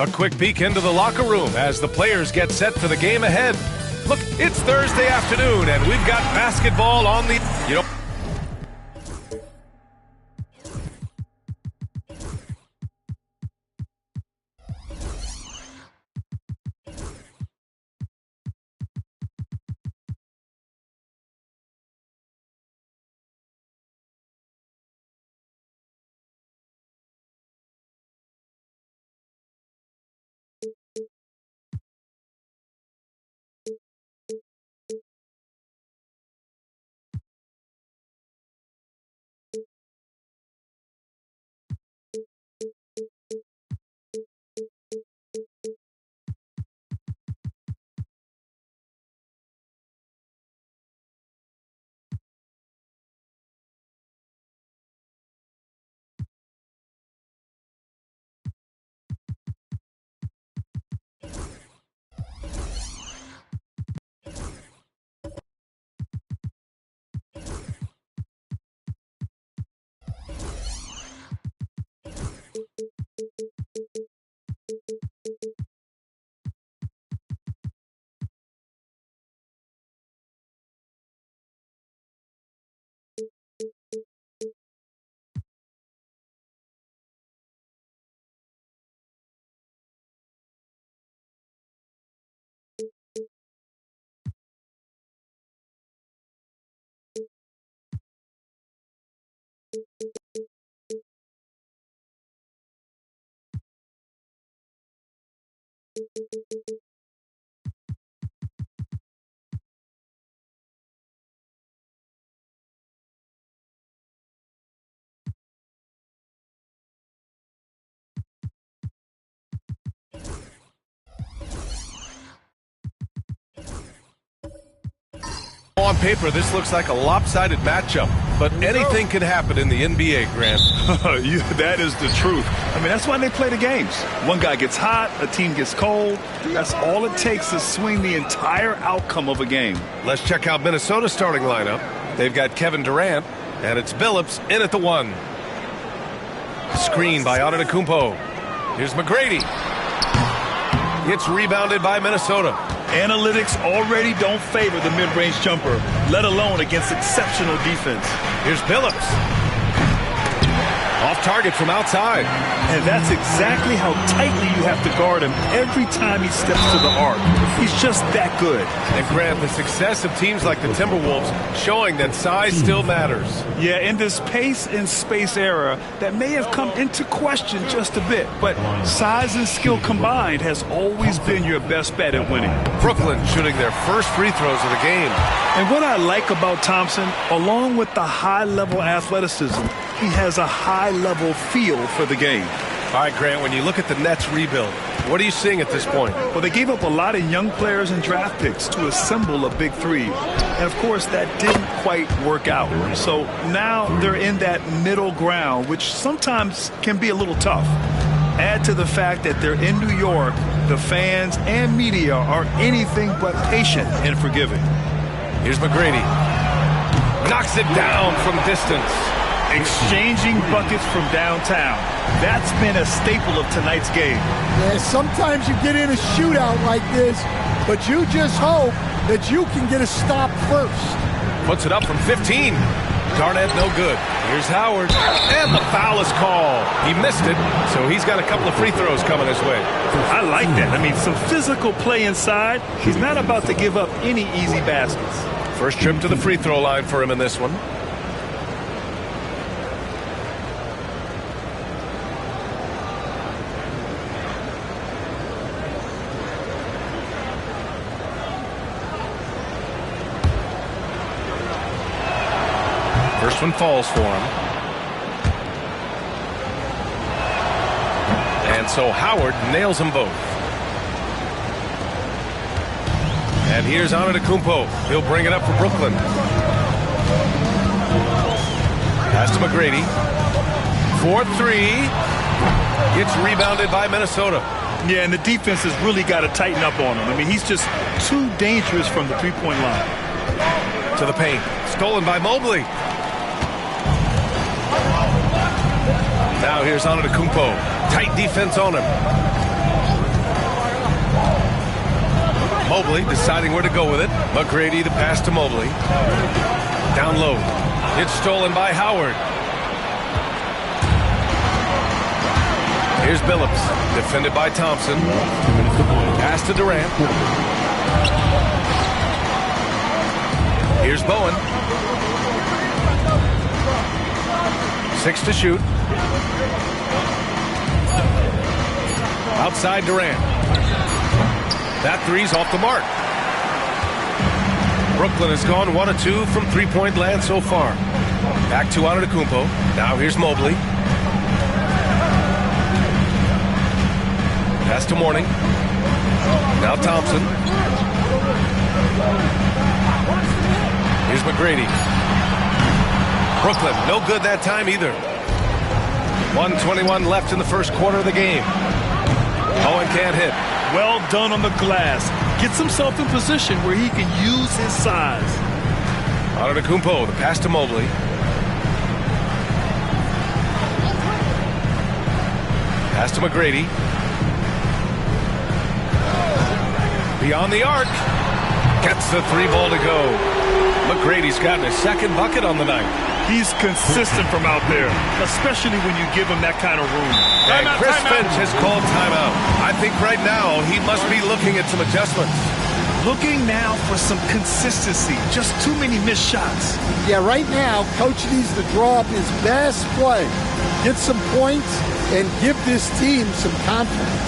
A quick peek into the locker room as the players get set for the game ahead. Look, it's Thursday afternoon and we've got basketball on the... on paper, this looks like a lopsided matchup, but anything can happen in the NBA, Grant. That is the truth. I mean, that's why they play the games. One guy gets hot, a team gets cold. That's all it takes to swing the entire outcome of a game. Let's check out Minnesota's starting lineup. They've got Kevin Durant, and it's Billups in at the 1. Screen by Antetokounmpo. Here's McGrady. It's rebounded by Minnesota. Analytics already don't favor the mid-range jumper, let alone against exceptional defense. Here's Billups. Off target from outside. And that's exactly how tightly you have to guard him every time he steps to the arc. He's just that good. And Grant, the success of teams like the Timberwolves showing that size still matters. Yeah, in this pace and space era, that may have come into question just a bit, but size and skill combined has always been your best bet at winning. Brooklyn shooting their first free throws of the game. And what I like about Thompson, along with the high-level athleticism, he has a high-level feel for the game. All right, Grant, when you look at the Nets rebuild, what are you seeing at this point? Well, they gave up a lot of young players and draft picks to assemble a big three. And, of course, that didn't quite work out. So now they're in that middle ground, which sometimes can be a little tough. Add to the fact that they're in New York, the fans and media are anything but patient and forgiving. Here's McGrady. Knocks it down from distance. Exchanging buckets from downtown. That's been a staple of tonight's game. Yeah, sometimes you get in a shootout like this, but you just hope that you can get a stop first. Puts it up from 15. Garnett no good. Here's Howard. And the foul is called. He missed it, so he's got a couple of free throws coming his way. I like that. I mean, some physical play inside. He's not about to give up any easy baskets. First trip to the free throw line for him in this one. First one falls for him. And so Howard nails them both. And here's Antetokounmpo. He'll bring it up for Brooklyn. Pass to McGrady. 4-3. Gets rebounded by Minnesota. Yeah, and the defense has really got to tighten up on him. I mean, he's just too dangerous from the three-point line. To the paint. Stolen by Mobley. Now here's Antetokounmpo. Tight defense on him. Mobley deciding where to go with it. McGrady the pass to Mobley. Down low. It's stolen by Howard. Here's Billups. Defended by Thompson. Pass to Durant. Here's Bowen. 6 to shoot. Outside Durant. That three's off the mark. Brooklyn has gone 1 of 2 from three-point land so far. Back to Antetokounmpo. Now here's Mobley. Pass to Mourning. Now Thompson. Here's McGrady. Brooklyn, no good that time either. 1:21 left in the first quarter of the game. Owen can't hit. Well done on the glass. Gets himself in position where he can use his size. Antetokounmpo, the pass to Mobley. Pass to McGrady. Beyond the arc. Gets the three ball to go. McGrady's gotten his second bucket on the night. He's consistent from out there, especially when you give him that kind of room. And Chris Finch has called timeout. I think right now he must be looking at some adjustments. Looking now for some consistency. Just too many missed shots. Yeah, right now, Coach needs to draw up his best play, get some points, and give this team some confidence.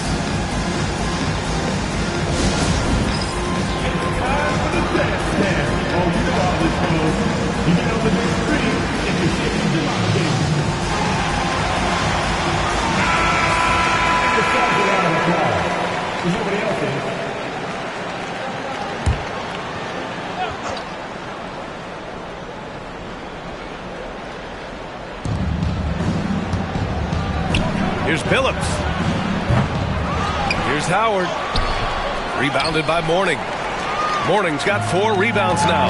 Here's Billups. Here's Howard. Rebounded by Mourning. Mourning's got 4 rebounds now.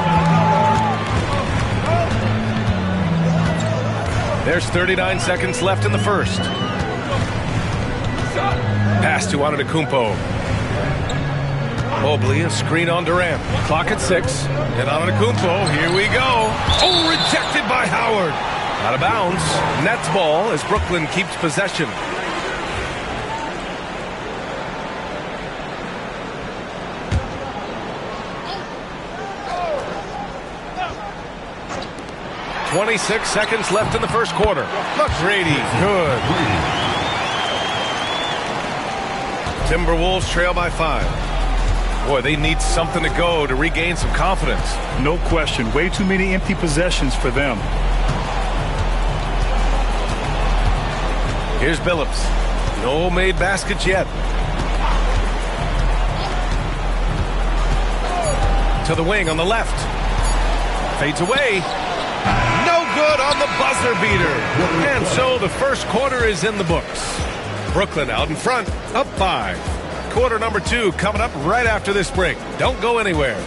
There's 39 seconds left in the first. Pass to Antetokounmpo. Mobley, a screen on Durant. Clock at 6. And Antetokounmpo, here we go. Oh, rejected by Howard. Out of bounds. Nets ball as Brooklyn keeps possession. .26 seconds left in the first quarter. McGrady, good. Timberwolves trail by 5. Boy, they need something to go to regain some confidence. No question. Way too many empty possessions for them. Here's Billups. No made baskets yet. To the wing on the left. Fades away. No good on the buzzer beater. And so the first quarter is in the books. Brooklyn out in front, up 5. Quarter number 2 coming up right after this break. Don't go anywhere.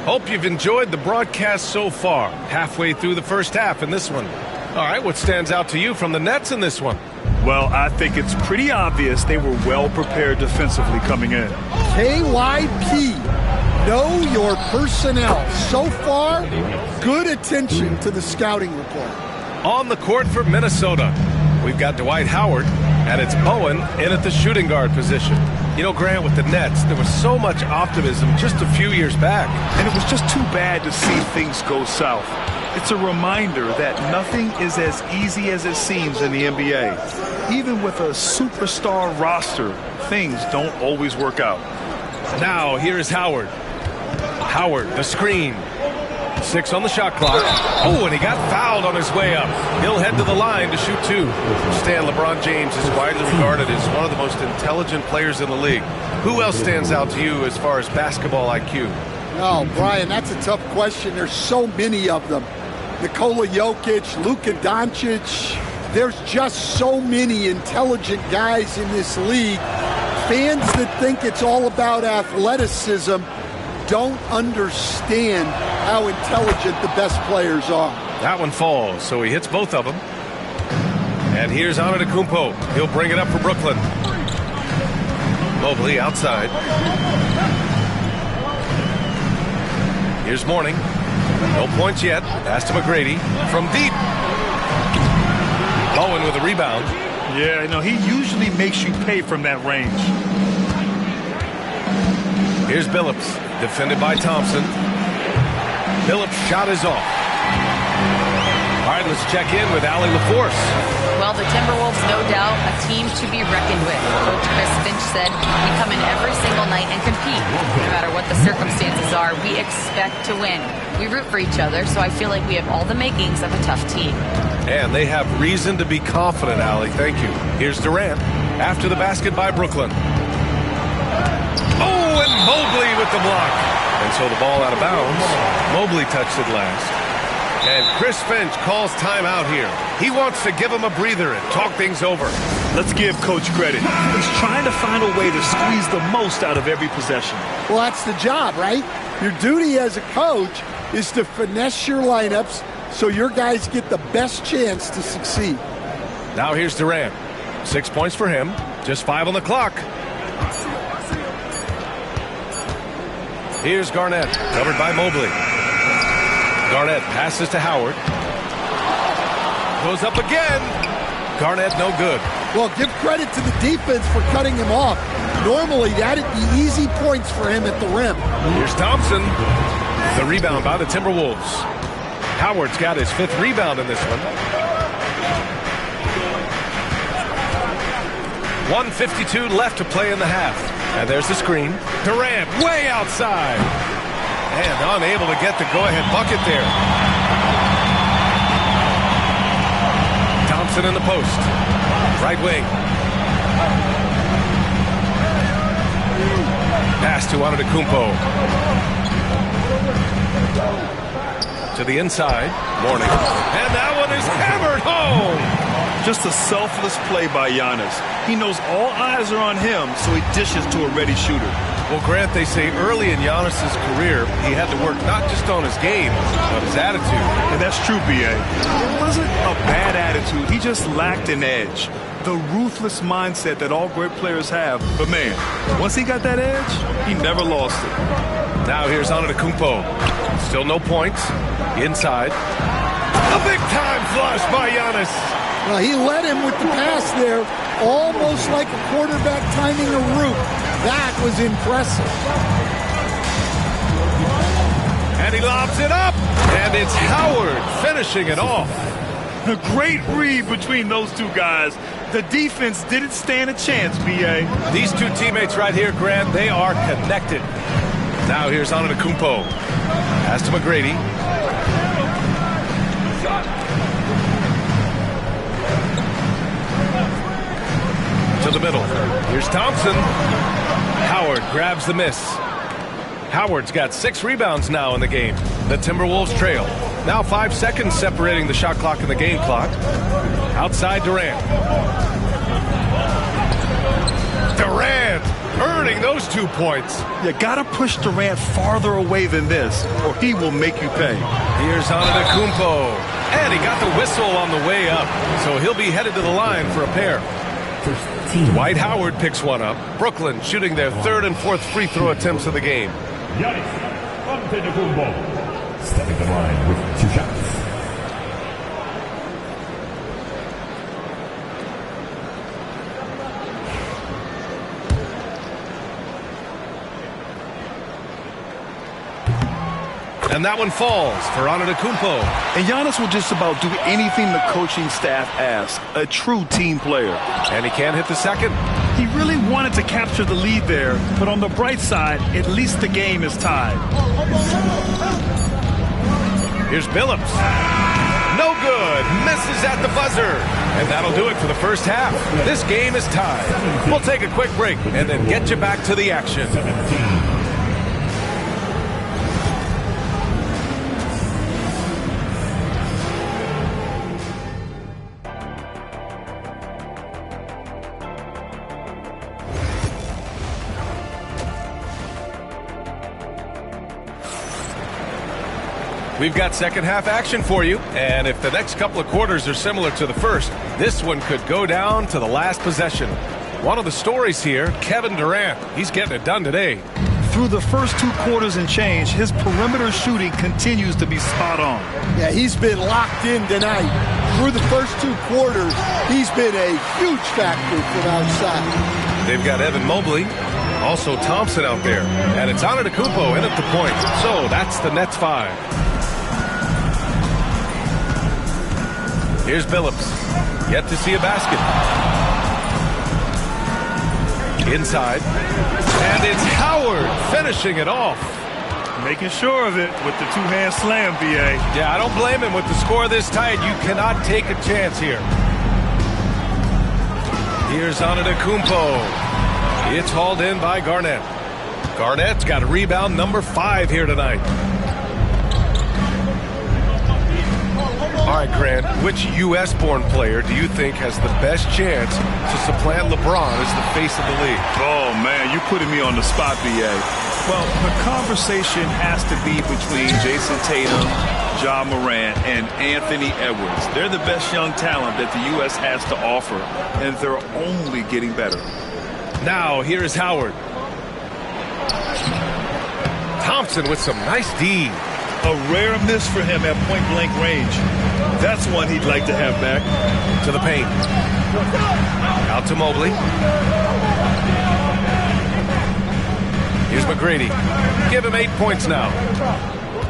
Hope you've enjoyed the broadcast so far. Halfway through the first half in this one. All right, what stands out to you from the Nets in this one? Well, I think it's pretty obvious they were well prepared defensively coming in. KYP, know your personnel. So far, good attention to the scouting report. On the court for Minnesota, we've got Dwight Howard, and it's Bowen in at the shooting guard position. You know, Grant, with the Nets, there was so much optimism just a few years back. And it was just too bad to see things go south. It's a reminder that nothing is as easy as it seems in the NBA. Even with a superstar roster, things don't always work out. Now, here's Howard. Howard, the screen. 6 on the shot clock. Oh, and he got fouled on his way up. He'll head to the line to shoot 2. Stan, LeBron James is widely regarded as one of the most intelligent players in the league. Who else stands out to you as far as basketball IQ? Oh, Brian, that's a tough question. There's so many of them. Nikola Jokic, Luka Doncic. There's just so many intelligent guys in this league. Fans that think it's all about athleticism don't understand how intelligent the best players are. That one falls, so he hits both of them. And here's Antetokounmpo. He'll bring it up for Brooklyn. Mobley outside. Here's Mourning. No points yet. Pass to McGrady from deep. Bowen with a rebound. Yeah, you know, he usually makes you pay from that range. Here's Billups, defended by Thompson. Billups' shot is off. All right, let's check in with Allie LaForce. Well, the Timberwolves, no doubt, a team to be reckoned with. Coach Chris Finch said, we come in every single night and compete. No matter what the circumstances are, we expect to win. We root for each other, so I feel like we have all the makings of a tough team. And they have reason to be confident, Allie. Thank you. Here's Durant after the basket by Brooklyn. Oh, and Mobley with the block. And so the ball out of bounds. Mobley touched it last. And Chris Finch calls timeout here. He wants to give him a breather and talk things over. Let's give Coach credit. He's trying to find a way to squeeze the most out of every possession. Well, that's the job, right? Your duty as a coach is to finesse your lineups so your guys get the best chance to succeed. Now here's Durant. 6 points for him. Just 5 on the clock. Here's Garnett, covered by Mobley. Garnett passes to Howard. Goes up again. Garnett no good. Well, give credit to the defense for cutting him off. Normally, that'd be easy points for him at the rim. Here's Thompson. The rebound by the Timberwolves. Howard's got his 5th rebound in this one. 1:52 left to play in the half. And there's the screen. Durant way outside. And unable to get the go-ahead bucket there. Thompson in the post. Right wing. Pass to Antetokounmpo. To the inside. Mourning. And that one is hammered home. Just a selfless play by Giannis. He knows all eyes are on him, so he dishes to a ready shooter. Well, Grant, they say early in Giannis' career, he had to work not just on his game, but his attitude. And that's true, B.A. It wasn't a bad attitude. He just lacked an edge. The ruthless mindset that all great players have. But, man, once he got that edge, he never lost it. Now here's Antetokounmpo. Still no points. Inside. A big-time flush by Giannis. Well, he led him with the pass there, almost like a quarterback timing a route. That was impressive. And he lobs it up. And it's Howard finishing it off. A great read between those two guys. The defense didn't stand a chance, B.A. These two teammates right here, Grant, they are connected. Now here's Antetokounmpo. Pass to McGrady. To the middle. Here's Thompson. Howard grabs the miss. Howard's got 6 rebounds now in the game. The Timberwolves trail. Now 5 seconds separating the shot clock and the game clock. Outside Durant. Durant earning those 2 points. You gotta push Durant farther away than this, or he will make you pay. Here's Antetokounmpo. And he got the whistle on the way up, so he'll be headed to the line for a pair. Dwight Howard picks one up. Brooklyn shooting their 3rd and 4th free throw attempts of the game. Giannis Antetokounmpo stepping the line with 2 shots. And that one falls for Antetokounmpo. And Giannis will just about do anything the coaching staff asks. A true team player. And he can't hit the second. He really wanted to capture the lead there, but on the bright side, at least the game is tied. Here's Billups. No good. Misses at the buzzer. And that'll do it for the first half. This game is tied. We'll take a quick break and then get you back to the action. 17. We've got second half action for you, and if the next couple of quarters are similar to the first, this one could go down to the last possession. One of the stories here, Kevin Durant. He's getting it done today. Through the first 2 quarters and change, his perimeter shooting continues to be spot on. Yeah, he's been locked in tonight. Through the first 2 quarters, he's been a huge factor from outside. They've got Evan Mobley, also Thompson out there, and it's Antetokounmpo in at the point. So that's the Nets 5. Here's Billups. Yet to see a basket. Inside. And it's Howard finishing it off. Making sure of it with the 2-hand slam, B.A. Yeah, I don't blame him. With the score this tight, you cannot take a chance here. Here's Antetokounmpo. It's hauled in by Garnett. Garnett's got rebound number 5 here tonight. All right, Grant, which U.S.-born player do you think has the best chance to supplant LeBron as the face of the league? Oh, man, you're putting me on the spot, B.A. Well, the conversation has to be between Jason Tatum, Ja Morant, and Anthony Edwards. They're the best young talent that the U.S. has to offer, and they're only getting better. Now, here's Howard. Thompson with some nice D. A rare miss for him at point-blank range. That's one he'd like to have back. To the paint. Out to Mobley. Here's McGrady. Give him 8 points now.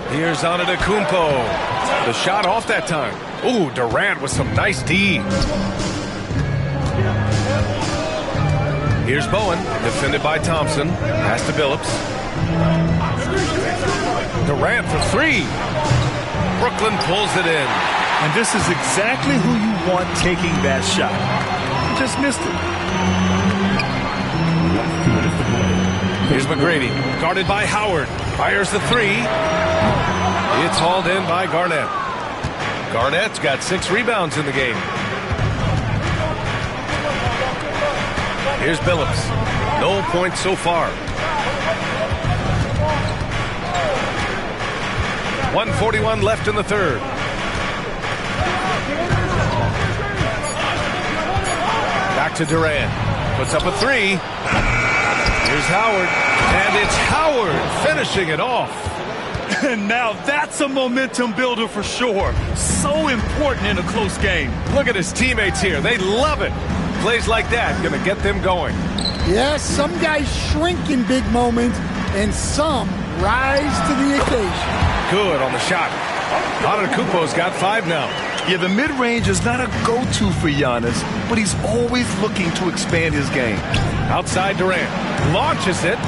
Here's Antetokounmpo. The shot off that time. Ooh, Durant with some nice D. Here's Bowen. Defended by Thompson. Pass to Billups. Durant for 3. Brooklyn pulls it in. And this is exactly who you want taking that shot. He just missed it. Last 2 minutes to play. Here's McGrady, guarded by Howard. Fires the three. It's hauled in by Garnett. Garnett's got 6 rebounds in the game. Here's Billups. No points so far. 1:41 left in the third. Back to Durant. Puts up a three. Here's Howard. And it's Howard finishing it off. And now that's a momentum builder for sure. So important in a close game. Look at his teammates here. They love it. Plays like that going to get them going. Yes, some guys shrink in big moments, and some rise to the occasion. Good on the shot. Antetokounmpo's got 5 now. Yeah, the mid-range is not a go-to for Giannis, but he's always looking to expand his game. Outside Durant. Launches it.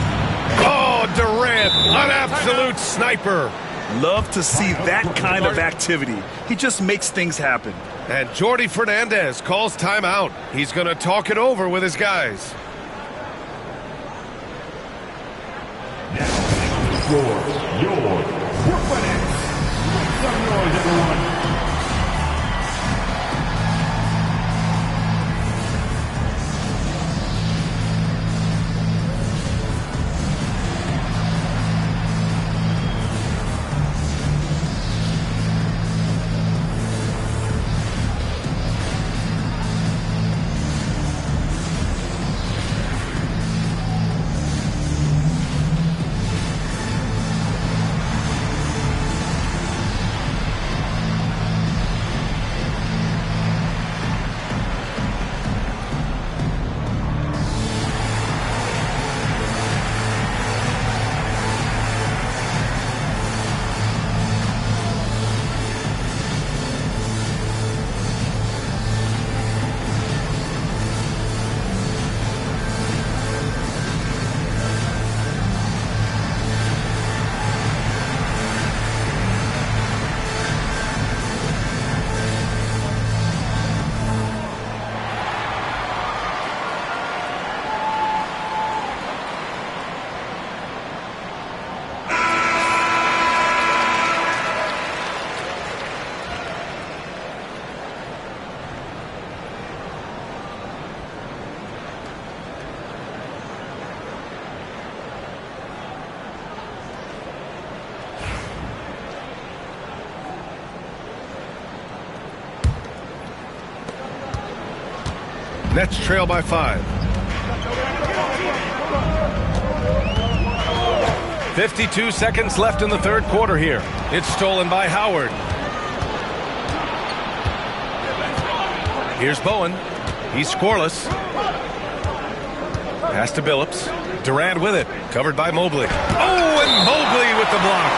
Oh, Durant, an absolute sniper. Love to see that kind of activity. He just makes things happen. And Jordi Fernandez calls timeout. He's going to talk it over with his guys. Your Brooklyn Nets. Make some noise, everyone. Nets trail by 5. 52 seconds left in the third quarter here. It's stolen by Howard. Here's Bowen. He's scoreless. Pass to Billups. Durant with it. Covered by Mobley. Oh, and Mobley with the block.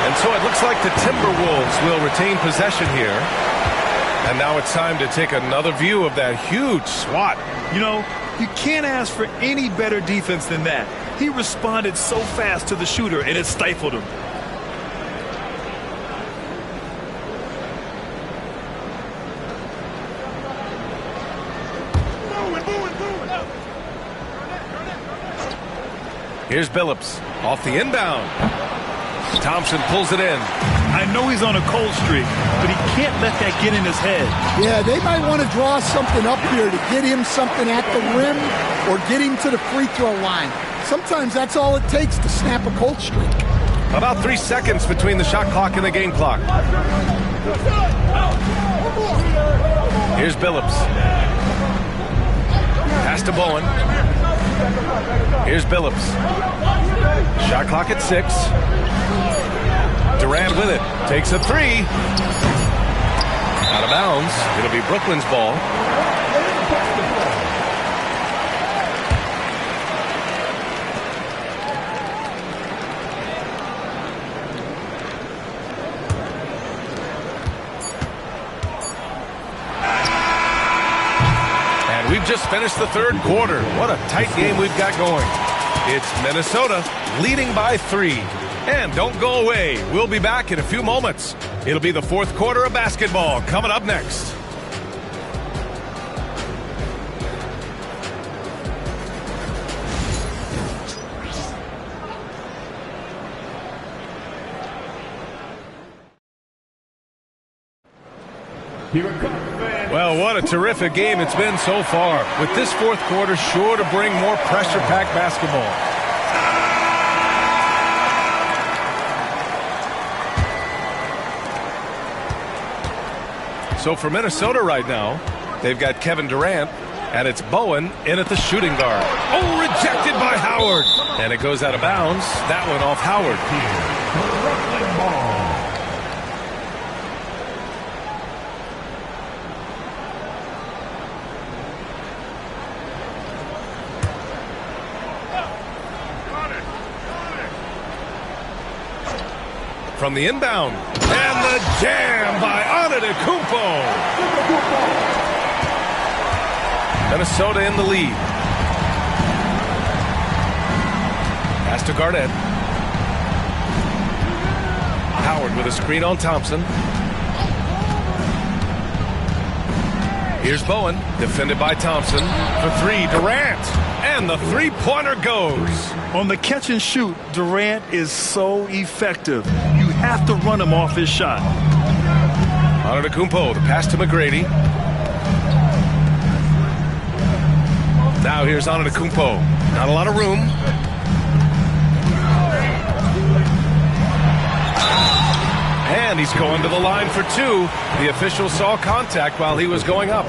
And so it looks like the Timberwolves will retain possession here. And now it's time to take another view of that huge swat. You know, you can't ask for any better defense than that. He responded so fast to the shooter, and it stifled him. Here's Billups off the inbound. Thompson pulls it in. I know he's on a cold streak, but he can't let that get in his head. Yeah, they might want to draw something up here to get him something at the rim or get him to the free throw line. Sometimes that's all it takes to snap a cold streak. About 3 seconds between the shot clock and the game clock. Here's Billups. Pass to Bowen. Here's Billups. Shot clock at 6. Durant with it. Takes a three. Out of bounds. It'll be Brooklyn's ball. And we've just finished the third quarter. What a tight game we've got going. It's Minnesota leading by 3. And don't go away. We'll be back in a few moments. It'll be the fourth quarter of basketball coming up next. Well, what a terrific game it's been so far. With this fourth quarter sure to bring more pressure-packed basketball. So for Minnesota right now, they've got Kevin Durant, and it's Bowen in at the shooting guard. Oh, rejected by Howard. And it goes out of bounds. That one off Howard. From the inbound. And the jam by Antetokounmpo. Minnesota in the lead. Pass to Garnett. Howard with a screen on Thompson. Here's Bowen, defended by Thompson. For three, Durant. And the three-pointer goes. On the catch and shoot, Durant is so effective. You have to run him off his shot. Antetokounmpo, the pass to McGrady. Now here's Antetokounmpo. Not a lot of room. And he's going to the line for two. The official saw contact while he was going up.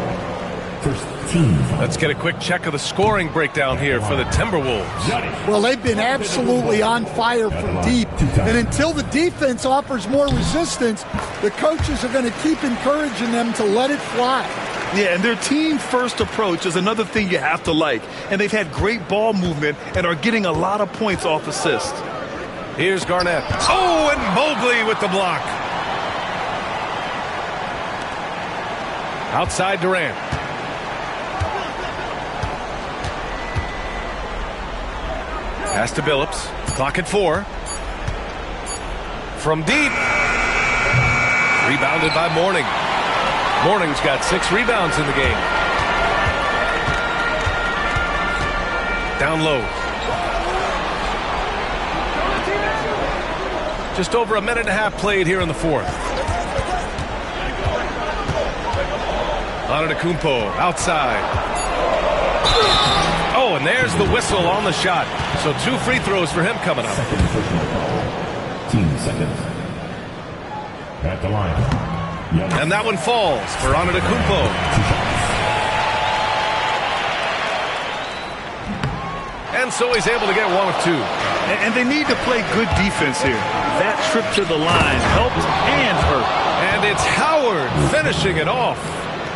Let's get a quick check of the scoring breakdown here for the Timberwolves. Well, they've been absolutely on fire from deep. And until the defense offers more resistance, the coaches are going to keep encouraging them to let it fly. Yeah, and their team-first approach is another thing you have to like. And they've had great ball movement and are getting a lot of points off assists. Here's Garnett. Oh, and Mobley with the block. Outside Durant. Pass to Billups. Clock at 4. From deep. Rebounded by Mourning. Mourning's got 6 rebounds in the game. Down low. Just over a minute and a half played here in the fourth. Antetokounmpo outside. Oh, and there's the whistle on the shot. So 2 free throws for him coming up. 10 seconds. At the line. And that one falls for Antetokounmpo. And so he's able to get 1 of 2. And they need to play good defense here. That trip to the line helped and hurt. And it's Howard finishing it off.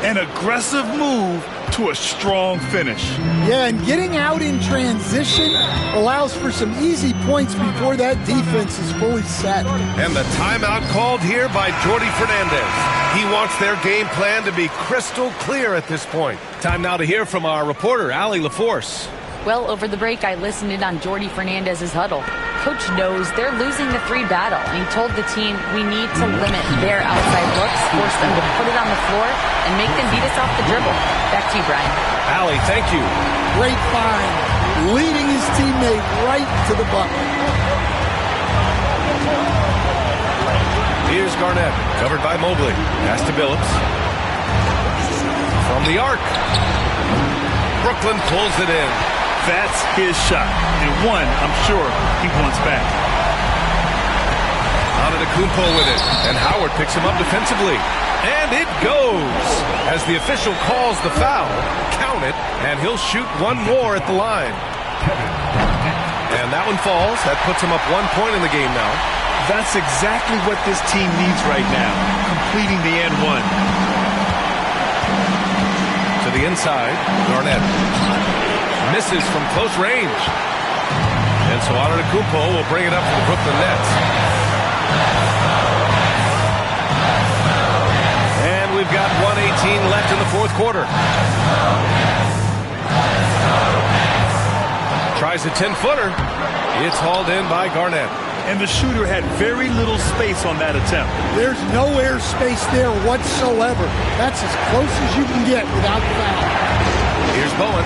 An aggressive move to a strong finish. Yeah, and getting out in transition allows for some easy points before that defense is fully set. And the timeout called here by Jordi Fernandez. He wants their game plan to be crystal clear at this point. Time now to hear from our reporter, Allie LaForce. Well, over the break, I listened in on Jordi Fernandez's huddle. Coach knows they're losing the 3 battle, and he told the team we need to limit their outside looks, force them to put it on the floor, and make them beat us off the dribble. Back to you, Brian. Allie, thank you. Great find, leading his teammate right to the bucket. Here's Garnett, covered by Mobley. Pass to Billups. From the arc. Brooklyn pulls it in. That's his shot. And one, I'm sure, he wants back. Antetokounmpo with it. And Howard picks him up defensively. And it goes. As the official calls the foul, count it, and he'll shoot 1 more at the line. And that one falls. That puts him up 1 point in the game now. That's exactly what this team needs right now, completing the and one. To the inside, Garnett. Misses from close range. And so Antetokounmpo will bring it up for the Brooklyn Nets. And we've got 1:18 left in the fourth quarter. Tries a 10-footer. It's hauled in by Garnett. And the shooter had very little space on that attempt. There's no air space there whatsoever. That's as close as you can get without foul. Here's Bowen.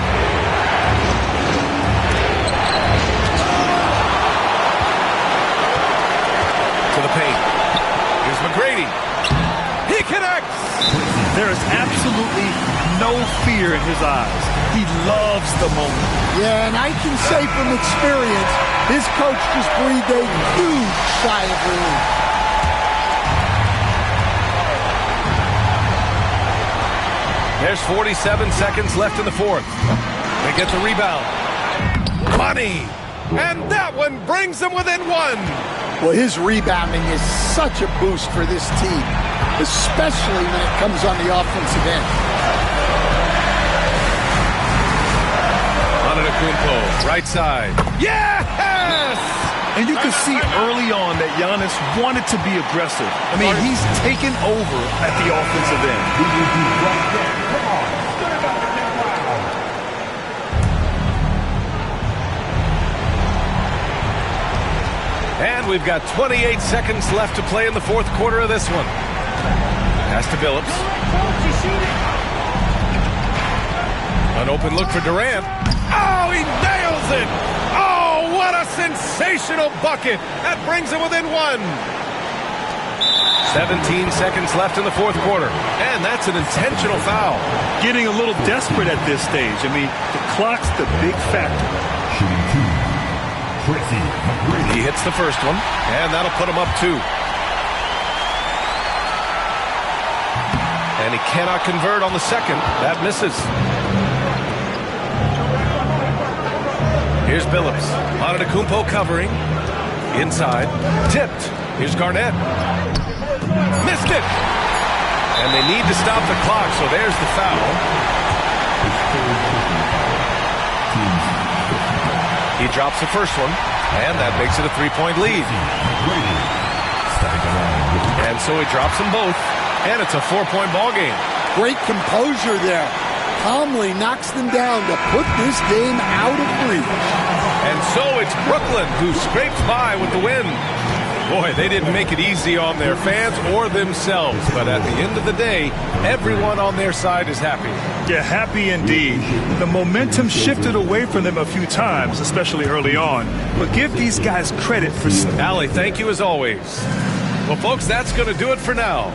To the paint. Here's McGrady. He connects. They're no fear in his eyes. He loves the moment. Yeah, and I can say from experience, his coach just breathed a huge sigh of relief. There's 47 seconds left in the fourth. They get the rebound. Money! And that one brings them within one. Well, his rebounding is such a boost for this team, especially when it comes on the offensive end. Antetokounmpo, right side. Yes! And you can see early on that Giannis wanted to be aggressive. I mean, he's taken over at the offensive end. And we've got 28 seconds left to play in the fourth quarter of this one. Pass to Billups. An open look for Durant. Oh, he nails it! Oh, what a sensational bucket! That brings him within one. 17 seconds left in the fourth quarter. And that's an intentional foul. Getting a little desperate at this stage. I mean, the clock's the big factor. He hits the first one, and that'll put him up 2. And he cannot convert on the second. That misses. Here's Billups. Antetokounmpo covering. Inside. Tipped. Here's Garnett. Missed it! And they need to stop the clock, so there's the foul. He drops the first one, and that makes it a 3-point lead. And so he drops them both, and it's a 4-point ball game. Great composure there. Calmly knocks them down to put this game out of reach. And so it's Brooklyn who scrapes by with the win. Boy, they didn't make it easy on their fans or themselves, but at the end of the day, everyone on their side is happy. Yeah, happy indeed. The momentum shifted away from them a few times, especially early on. But give these guys credit for... Allie, thank you as always. Well, folks, that's going to do it for now.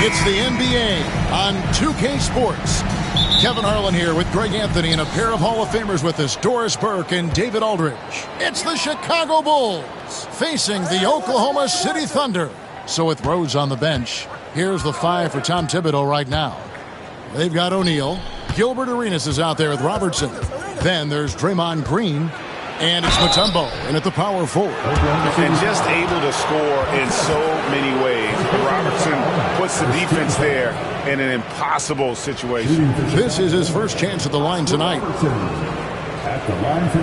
It's the NBA on 2K Sports. Kevin Harlan here with Greg Anthony and a pair of Hall of Famers with us, Doris Burke and David Aldridge. It's the Chicago Bulls facing the Oklahoma City Thunder. So with Rose on the bench, here's the 5 for Tom Thibodeau right now. They've got O'Neal. Gilbert Arenas is out there with Robertson. Then there's Draymond Green. And it's Mutombo in at the power forward. And just able to score in so many ways. Robertson puts the defense there in an impossible situation. This is his first chance at the line tonight. At the line for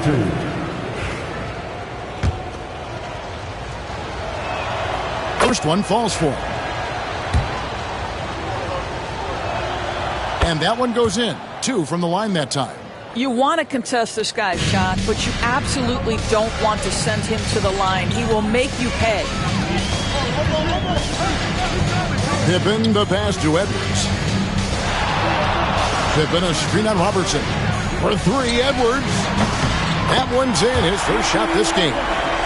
2. First one falls for him. And that one goes in. 2 from the line that time. You want to contest this guy's shot, but you absolutely don't want to send him to the line. He will make you pay. Pippen, the pass to Edwards. Pippen, a screen on Robertson. For 3, Edwards. That one's in, his first shot this game.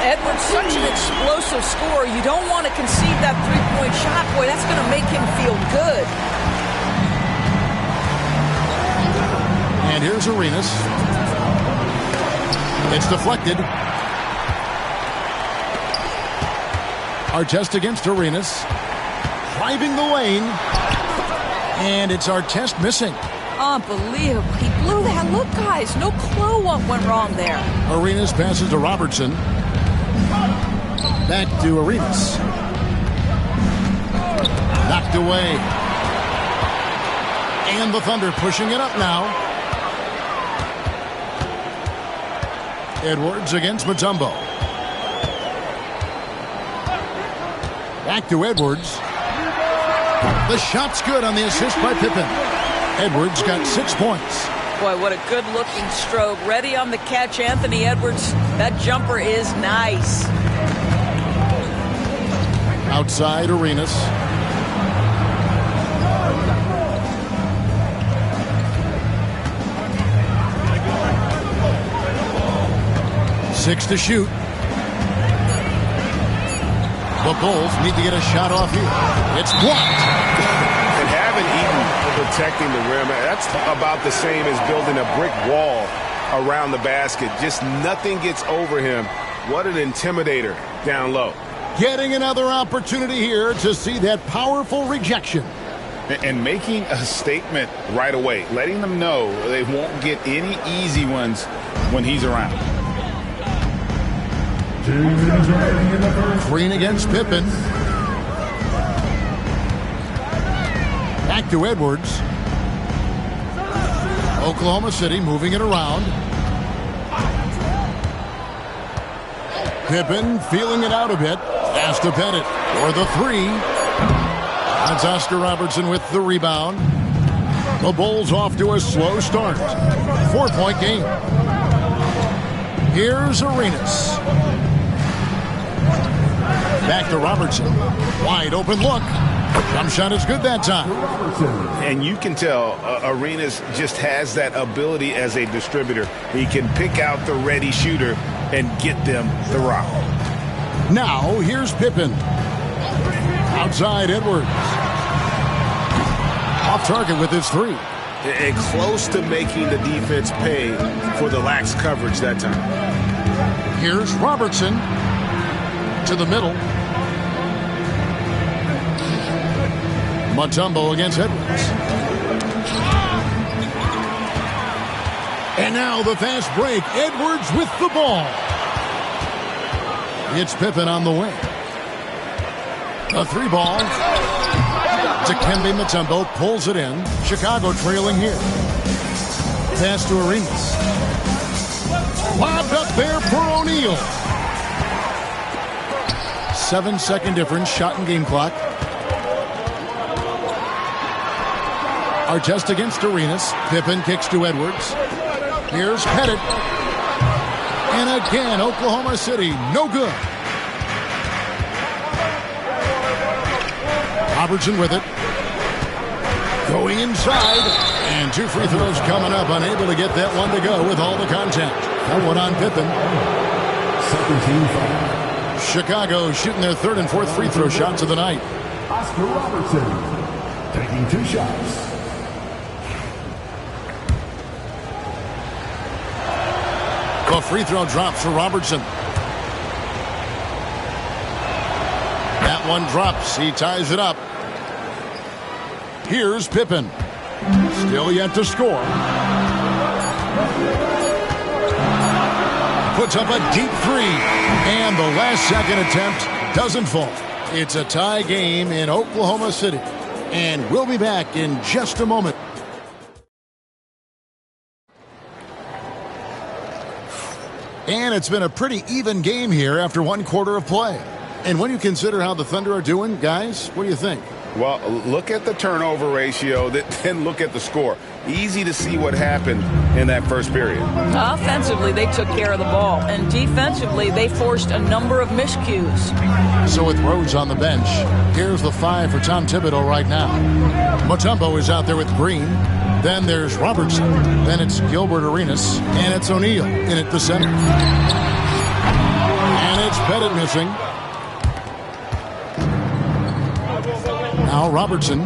Edwards, such an explosive scorer. You don't want to concede that three-point shot. Boy, that's going to make him feel good. And here's Arenas. It's deflected. Artest against Arenas. Driving the lane. And it's Artest missing. Unbelievable. He blew that. Look, guys, no clue what went wrong there. Arenas passes to Robertson. Back to Arenas. Knocked away. And the Thunder pushing it up now. Edwards against Mutombo. Back to Edwards. The shot's good on the assist by Pippen. Edwards got 6 points. Boy, what a good-looking stroke. Ready on the catch, Anthony Edwards. That jumper is nice. Outside Arenas. Six to shoot. The Bulls need to get a shot off here. It's blocked. And having Eaton protecting the rim, that's about the same as building a brick wall around the basket. Just nothing gets over him. What an intimidator down low. Getting another opportunity here to see that powerful rejection. And making a statement right away, letting them know they won't get any easy ones when he's around. Green against Pippen. Back to Edwards. Oklahoma City moving it around. Pippen feeling it out a bit. Pass to Pettit for the 3. That's Oscar Robertson with the rebound. The Bulls off to a slow start. 4-point game. Here's Arenas. Back to Robertson. Wide open look. Jump shot is good that time. And you can tell Arenas just has that ability as a distributor. He can pick out the ready shooter and get them the rock. Now, here's Pippen. Outside Edwards. Off target with his 3. And close to making the defense pay for the lax coverage that time. Here's Robertson. To the middle. Mutombo against Edwards. And now the fast break. Edwards with the ball. It's Pippen on the wing. A 3 ball. Dikembe Mutombo pulls it in. Chicago trailing here. Pass to Arenas. Lobbed up there for O'Neal. 7-second difference. Shot and game clock. Artest against Arenas. Pippen kicks to Edwards. Here's Pettit. And again, Oklahoma City, no good. Robertson with it. Going inside. And 2 free throws coming up. Unable to get that one to go with all the contact. That one on Pippen. 17-5. Chicago shooting their 3rd and 4th free throw shots of the night. Oscar Robertson. taking 2 shots. The free throw drops for Robertson. That one drops. He ties it up. Here's Pippen. Still yet to score. Puts up a deep 3. And the last second attempt doesn't fall. It's a tie game in Oklahoma City. And we'll be back in just a moment. And it's been a pretty even game here after 1 quarter of play. And when you consider how the Thunder are doing, guys, what do you think? Well, look at the turnover ratio, then look at the score. Easy to see what happened in that first period. Offensively, they took care of the ball. And defensively, they forced a number of miscues. So with Rhodes on the bench, here's the 5 for Tom Thibodeau right now. Mutombo is out there with Green. Then there's Robertson. Then it's Gilbert Arenas. And it's O'Neal in at the center. And it's Pettit missing. Now Robertson,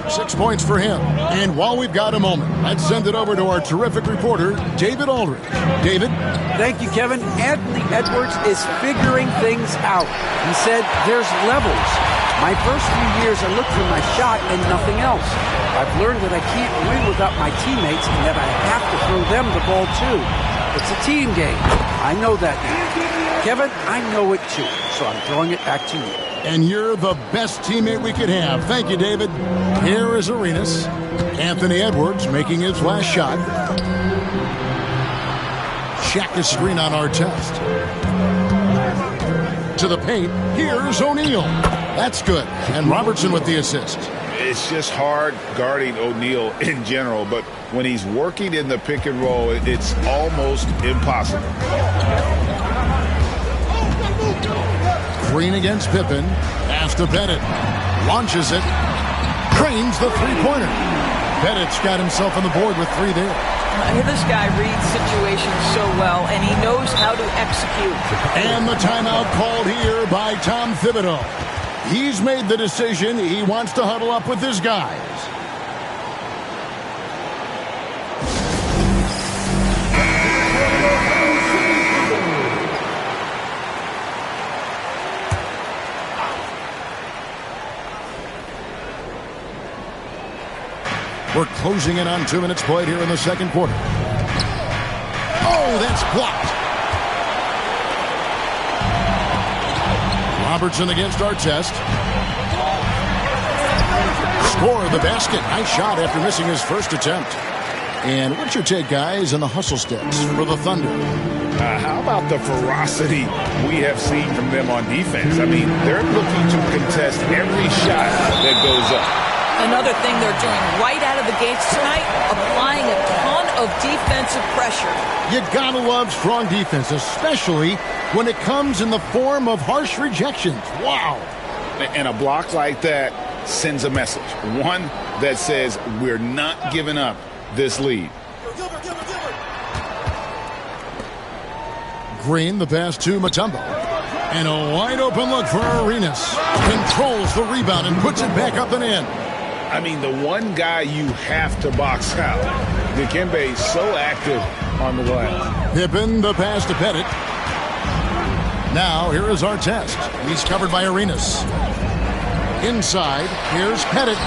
6 points for him. And while we've got a moment, let's send it over to our terrific reporter, David Aldridge. David? Thank you, Kevin. Anthony Edwards is figuring things out. He said there's levels. My first few years, I looked for my shot and nothing else. I've learned that I can't win without my teammates and that I have to throw them the ball, too. It's a team game. I know that now. Kevin, I know it, too. So I'm throwing it back to you. And you're the best teammate we could have. Thank you, David. Here is Arenas. Anthony Edwards making his last shot. Check a screen on Artest. To the paint. Here's O'Neal. That's good. And Robertson with the assist. It's just hard guarding O'Neal in general, but when he's working in the pick and roll, it's almost impossible. Green against Pippen. Pass to Pettit. Launches it. Cranes the three-pointer. Pettit's got himself on the board with 3 there. This guy reads situations so well, and he knows how to execute. And the timeout called here by Tom Thibodeau. He's made the decision. He wants to huddle up with his guys. We're closing in on 2 minutes played here in the second quarter. Oh, that's blocked. Robertson against Artest. Score the basket. Nice shot after missing his first attempt. And what's your take, guys, on the hustle steps for the Thunder? How about the ferocity we have seen from them on defense? I mean, they're looking to contest every shot that goes up. Another thing they're doing right out of the gates tonight, applying a ton of defensive pressure. You gotta love strong defense, especially when it comes in the form of harsh rejections. Wow. And a block like that sends a message. One that says we're not giving up this lead. Green, the pass to Mutombo. And a wide open look for Arenas. Controls the rebound and puts it back up and in. I mean, the one guy you have to box out. Dikembe is so active on the glass. Pippen, the pass to Pettit. Now, here is Artest. He's covered by Arenas. Inside, here's Pettit.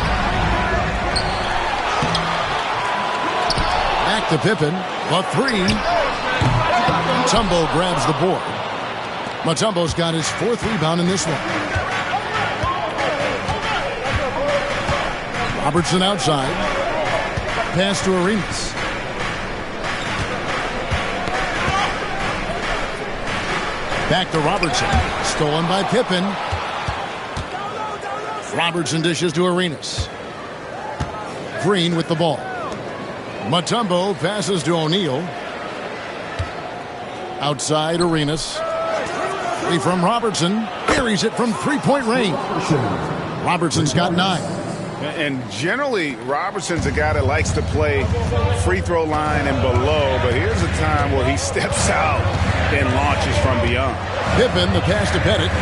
Back to Pippen. The 3. Mutombo grabs the board. Mutombo's got his 4th rebound in this one. Robertson outside. Pass to Arenas. Back to Robertson. Stolen by Pippen. Robertson dishes to Arenas. Green with the ball. Mutombo passes to O'Neal. Outside Arenas. 3 from Robertson. Buries it from 3-point range. Robertson's got 9. And generally, Robertson's a guy that likes to play free throw line and below, but here's a time where he steps out and launches from beyond. Pippen, the pass to Pettit.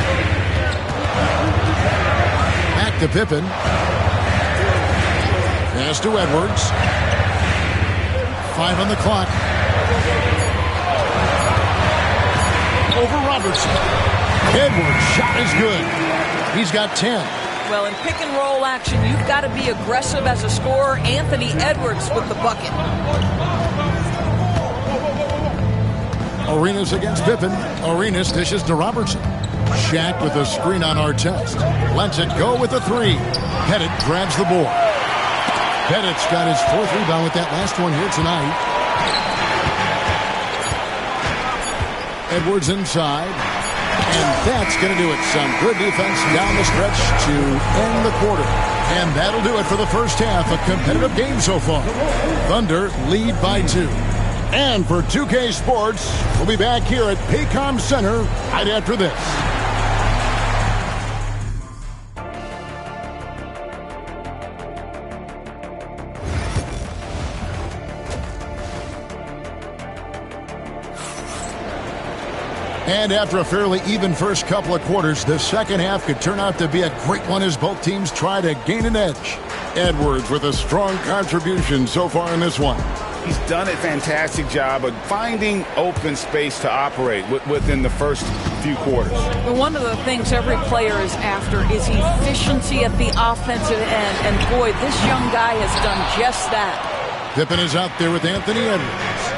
Back to Pippen. Pass to Edwards. 5 on the clock. Over Robertson. Edwards' shot is good. He's got 10. Well, in pick and roll action, you've got to be aggressive as a scorer. Anthony Edwards with the bucket. Arenas against Pippen. Arenas dishes to Robertson. Shaq with a screen on Artest. Lets it go with the 3. Pettit grabs the board. Pettit's got his 4th rebound with that last one here tonight. Edwards inside. And that's going to do it. Some good defense down the stretch to end the quarter. And that'll do it for the first half. A competitive game so far. Thunder lead by 2. And for 2K Sports, we'll be back here at Paycom Center right after this. And after a fairly even first couple of quarters, the second half could turn out to be a great one as both teams try to gain an edge. Edwards with a strong contribution so far in this one. He's done a fantastic job of finding open space to operate within the first few quarters. One of the things every player is after is efficiency at the offensive end. And boy, this young guy has done just that. Pippen is out there with Anthony Edwards.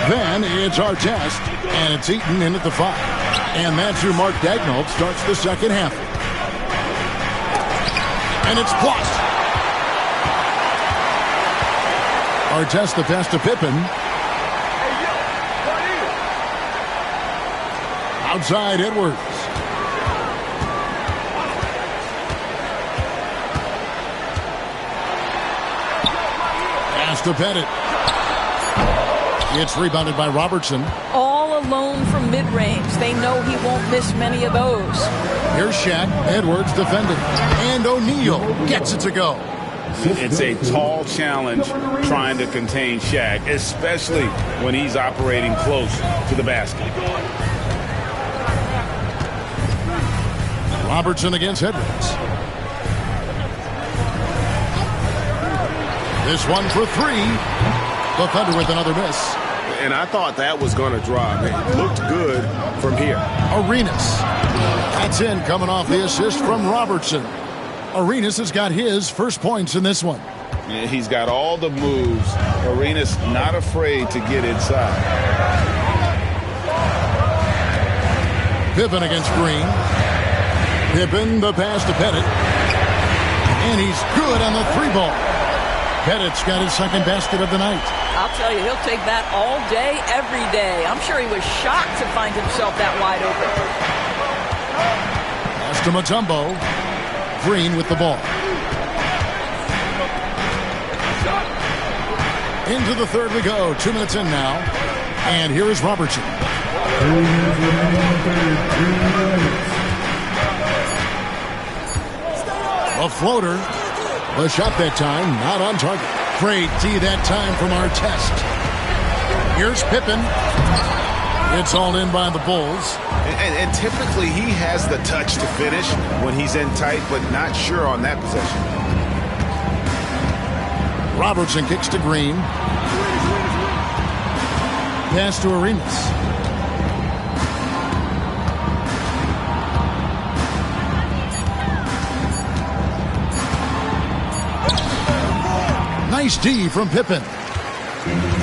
Then it's Artest, and it's Eaton in at the 5. And that's who Mark Daigneault starts the second half. And it's blocked. Artest the pass to Pippen. Outside Edwards. Pass to Pettit. It's rebounded by Robertson. All alone from mid-range. They know he won't miss many of those. Here's Shaq. Edwards defending. And O'Neal gets it to go. It's a tall challenge trying to contain Shaq, especially when he's operating close to the basket. Robertson against Edwards. This one for 3. The Thunder with another miss. And I thought that was going to drop. It looked good from here. Arenas. That's in, coming off the assist from Robertson. Arenas has got his first points in this one. Yeah, he's got all the moves. Arenas not afraid to get inside. Pippen against Green. Pippen, the pass to Pettit. And he's good on the 3-ball. Pettit's got his second basket of the night. I'll tell you, he'll take that all day, every day. I'm sure he was shocked to find himself that wide open. Pass to Mutombo. Green with the ball. Into the third we go. 2 minutes in now. And here is Robertson. A floater. The shot that time, not on target. Great D that time from Artest. Here's Pippen. It's all in by the Bulls. And typically he has the touch to finish when he's in tight, but not sure on that possession. Robertson kicks to Green. Pass to Arenas. Nice D from Pippen.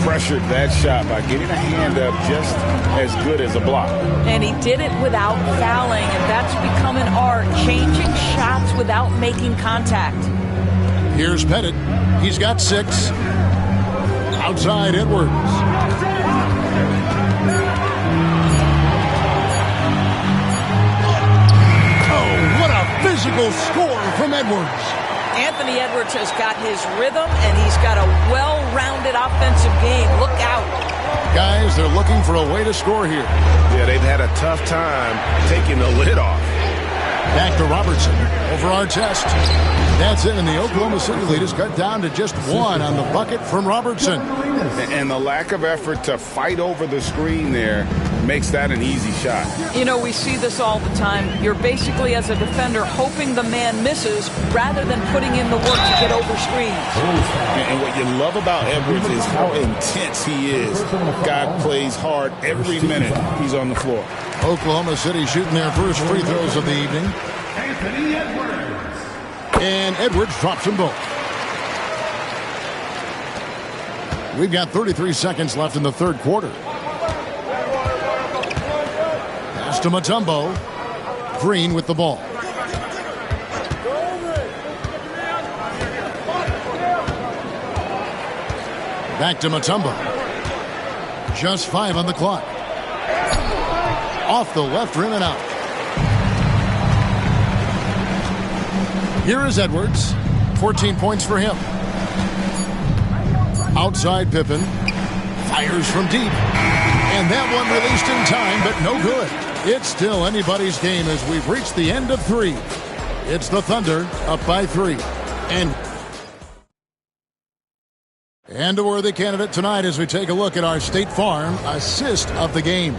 Pressured that shot by getting a hand up just as good as a block. And he did it without fouling, and that's become an art, changing shots without making contact. Here's Pettit. He's got 6. Outside Edwards. Oh, what a physical score from Edwards. Anthony Edwards has got his rhythm, and he's got a well-rounded offensive game. Look out. Guys, they're looking for a way to score here. Yeah, they've had a tough time taking the lid off. Back to Robertson over Artest. That's it, and the Oklahoma City lead is cut down to just 1 on the bucket from Robertson. And the lack of effort to fight over the screen there makes that an easy shot. You know, we see this all the time. You're basically, as a defender, hoping the man misses rather than putting in the work to get over screens. And what you love about Edwards is how intense he is. Guy plays hard every minute he's on the floor. Oklahoma City shooting their first free throws of the evening. Anthony Edwards. And Edwards drops them both. We've got 33 seconds left in the third quarter. Pass to Mutombo. Green with the ball. Back to Mutombo. Just 5 on the clock. Off the left rim and out. Here is Edwards. 14 points for him. Outside Pippen. Fires from deep. And that one released in time, but no good. It's still anybody's game as we've reached the end of 3. It's the Thunder up by 3. And a worthy candidate tonight as we take a look at our State Farm assist of the game.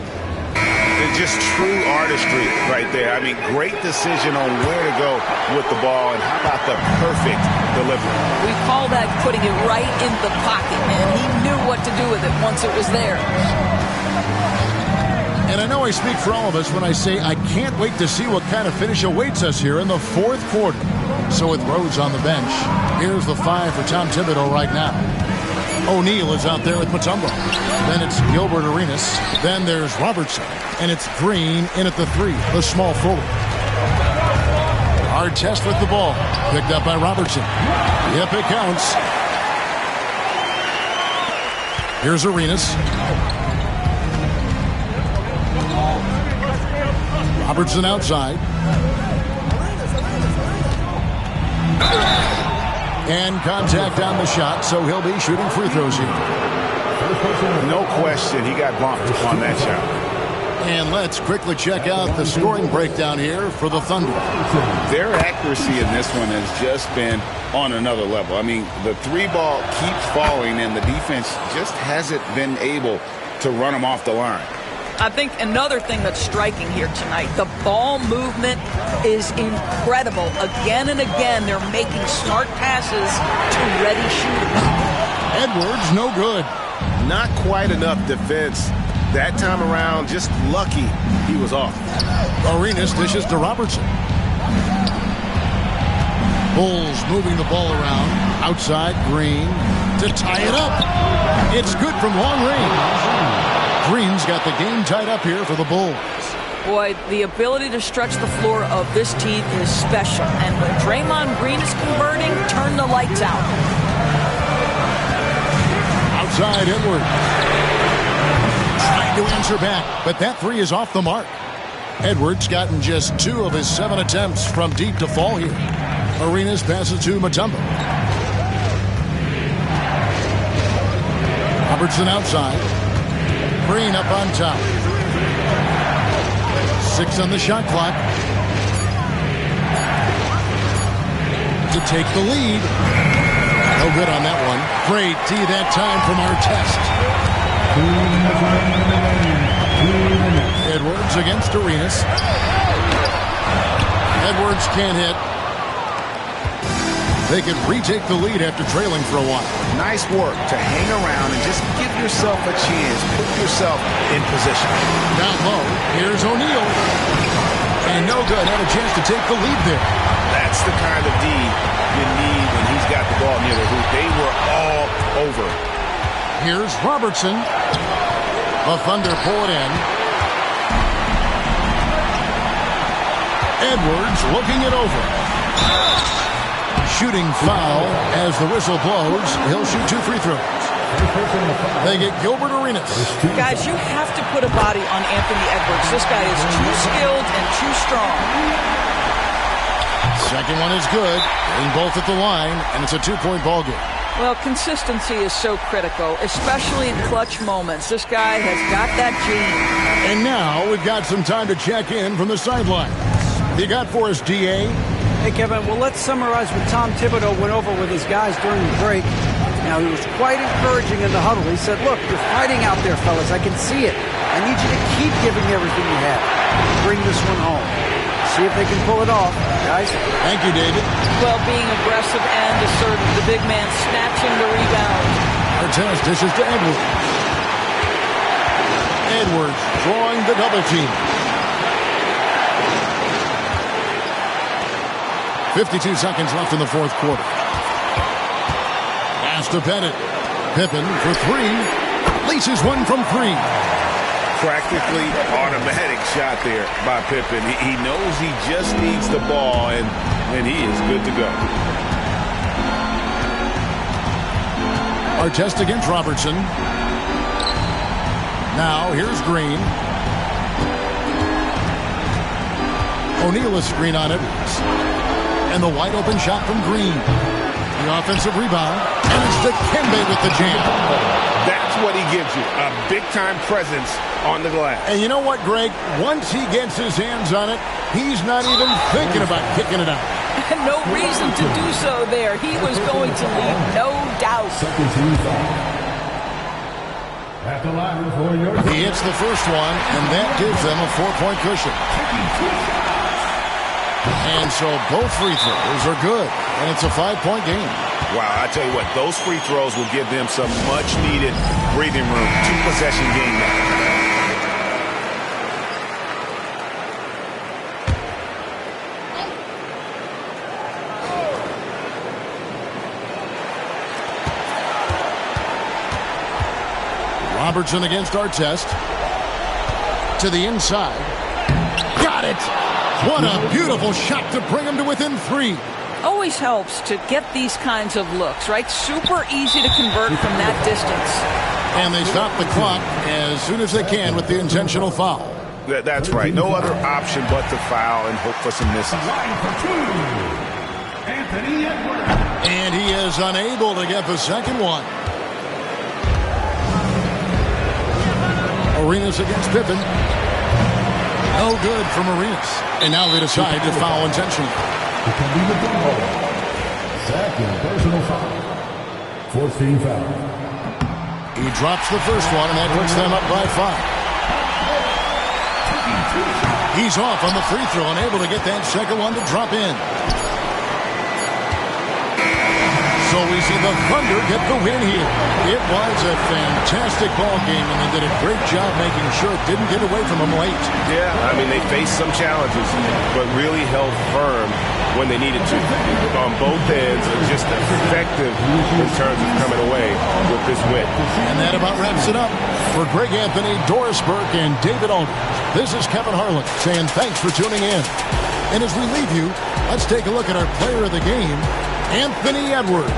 It's just true artistry right there. I mean, great decision on where to go with the ball, and how about the perfect delivery? We call that putting it right in the pocket, man. He knew what to do with it once it was there. And I know I speak for all of us when I say I can't wait to see what kind of finish awaits us here in the fourth quarter. So with Rhodes on the bench, here's the 5 for Tom Thibodeau right now. O'Neal is out there with Mutombo. Then it's Gilbert Arenas. Then there's Robertson. And it's Green in at the 3, the small forward. Hard test with the ball. Picked up by Robertson. Yep, it counts. Here's Arenas. Robertson outside. And contact on the shot, so he'll be shooting free throws here. No question, he got bumped on that shot. And let's quickly check out the scoring breakdown here for the Thunder. Their accuracy in this one has just been on another level. I mean, the 3-ball keeps falling, and the defense just hasn't been able to run them off the line. I think another thing that's striking here tonight, the ball movement is incredible. Again and again, they're making smart passes to ready shooters. Edwards, no good. Not quite enough defense that time around. Just lucky he was off. Arenas dishes to Robertson. Bulls moving the ball around. Outside, Green to tie it up. It's good from long range. Green's got the game tied up here for the Bulls. Boy, the ability to stretch the floor of this team is special. And when Draymond Green is converting, turn the lights out. Outside, Edwards. Trying to answer back, but that 3 is off the mark. Edwards gotten just 2 of his 7 attempts from deep to fall here. Arenas passes to Mutombo. Robertson outside. Green up on top. 6 on the shot clock. To take the lead. No good on that one. Great D that time from Artest. Edwards against Arenas. Edwards can't hit. They could retake the lead after trailing for a while. Nice work to hang around and just give yourself a chance. Put yourself in position. Down low, here's O'Neal. And no good, had a chance to take the lead there. That's the kind of D you need when he's got the ball near the hoop. They were all over. Here's Robertson. The Thunder pull it in. Edwards looking it over. Shooting foul as the whistle blows. He'll shoot 2 free throws. They get Gilbert Arenas. Guys, you have to put a body on Anthony Edwards. This guy is too skilled and too strong. Second one is good. Getting both at the line, and it's a 2-point ball game. Well, consistency is so critical, especially in clutch moments. This guy has got that gene. And now we've got some time to check in from the sidelines. You got for us, DA? Hey, Kevin, well, let's summarize what Tom Thibodeau went over with his guys during the break. Now, he was quite encouraging in the huddle. He said, look, you're fighting out there, fellas. I can see it. I need you to keep giving me everything you have. Bring this one home. See if they can pull it off, guys. Thank you, David. Well, being aggressive and assertive, the big man snatching the rebound. Artest dishes to Edwards. Edwards drawing the double team. 52 seconds left in the fourth quarter. Pass to Bennett. Pippen for three. Laces one from three. Practically automatic shot there by Pippen. He knows he just needs the ball, and he is good to go. Artest against Robertson. Now here's Green. O'Neal is screen on Edwards. And the wide open shot from Green. The offensive rebound. And it's Dikembe with the jam. That's what he gives you, a big-time presence on the glass. And you know what, Greg? Once he gets his hands on it, he's not even thinking about kicking it out. No reason to do so there. He was going to leave, no doubt. At the line for your... He hits the first one, and that gives them a 4-point cushion. And so both free throws are good, and it's a 5-point game. Wow, I tell you what, those free throws will give them some much-needed breathing room. Two-possession game now. Robertson against Artest. To the inside. Got it! What a beautiful shot to bring him to within three. Always helps to get these kinds of looks, right? Super easy to convert from that distance. And they stop the clock as soon as they can with the intentional foul. That's right. No other option but to foul and hope for some misses. Anthony Edwards. And he is unable to get the second one. Arenas against Pippen. No good from Arenas. And now they decide to foul intentionally. It can be the double. Second personal foul. 14 foul. He drops the first one, and that puts them up by 5. He's off on the free throw, unable to get that second one to drop in. So we see the Thunder get the win here. It was a fantastic ball game, and they did a great job making sure it didn't get away from them late. Yeah, I mean, they faced some challenges, but really held firm when they needed to. On both ends, and just effective in terms of coming away with this win. And that about wraps it up. For Greg Anthony, Doris Burke, and David Aldridge, this is Kevin Harlan saying thanks for tuning in. And as we leave you, let's take a look at our player of the game, Anthony Edwards.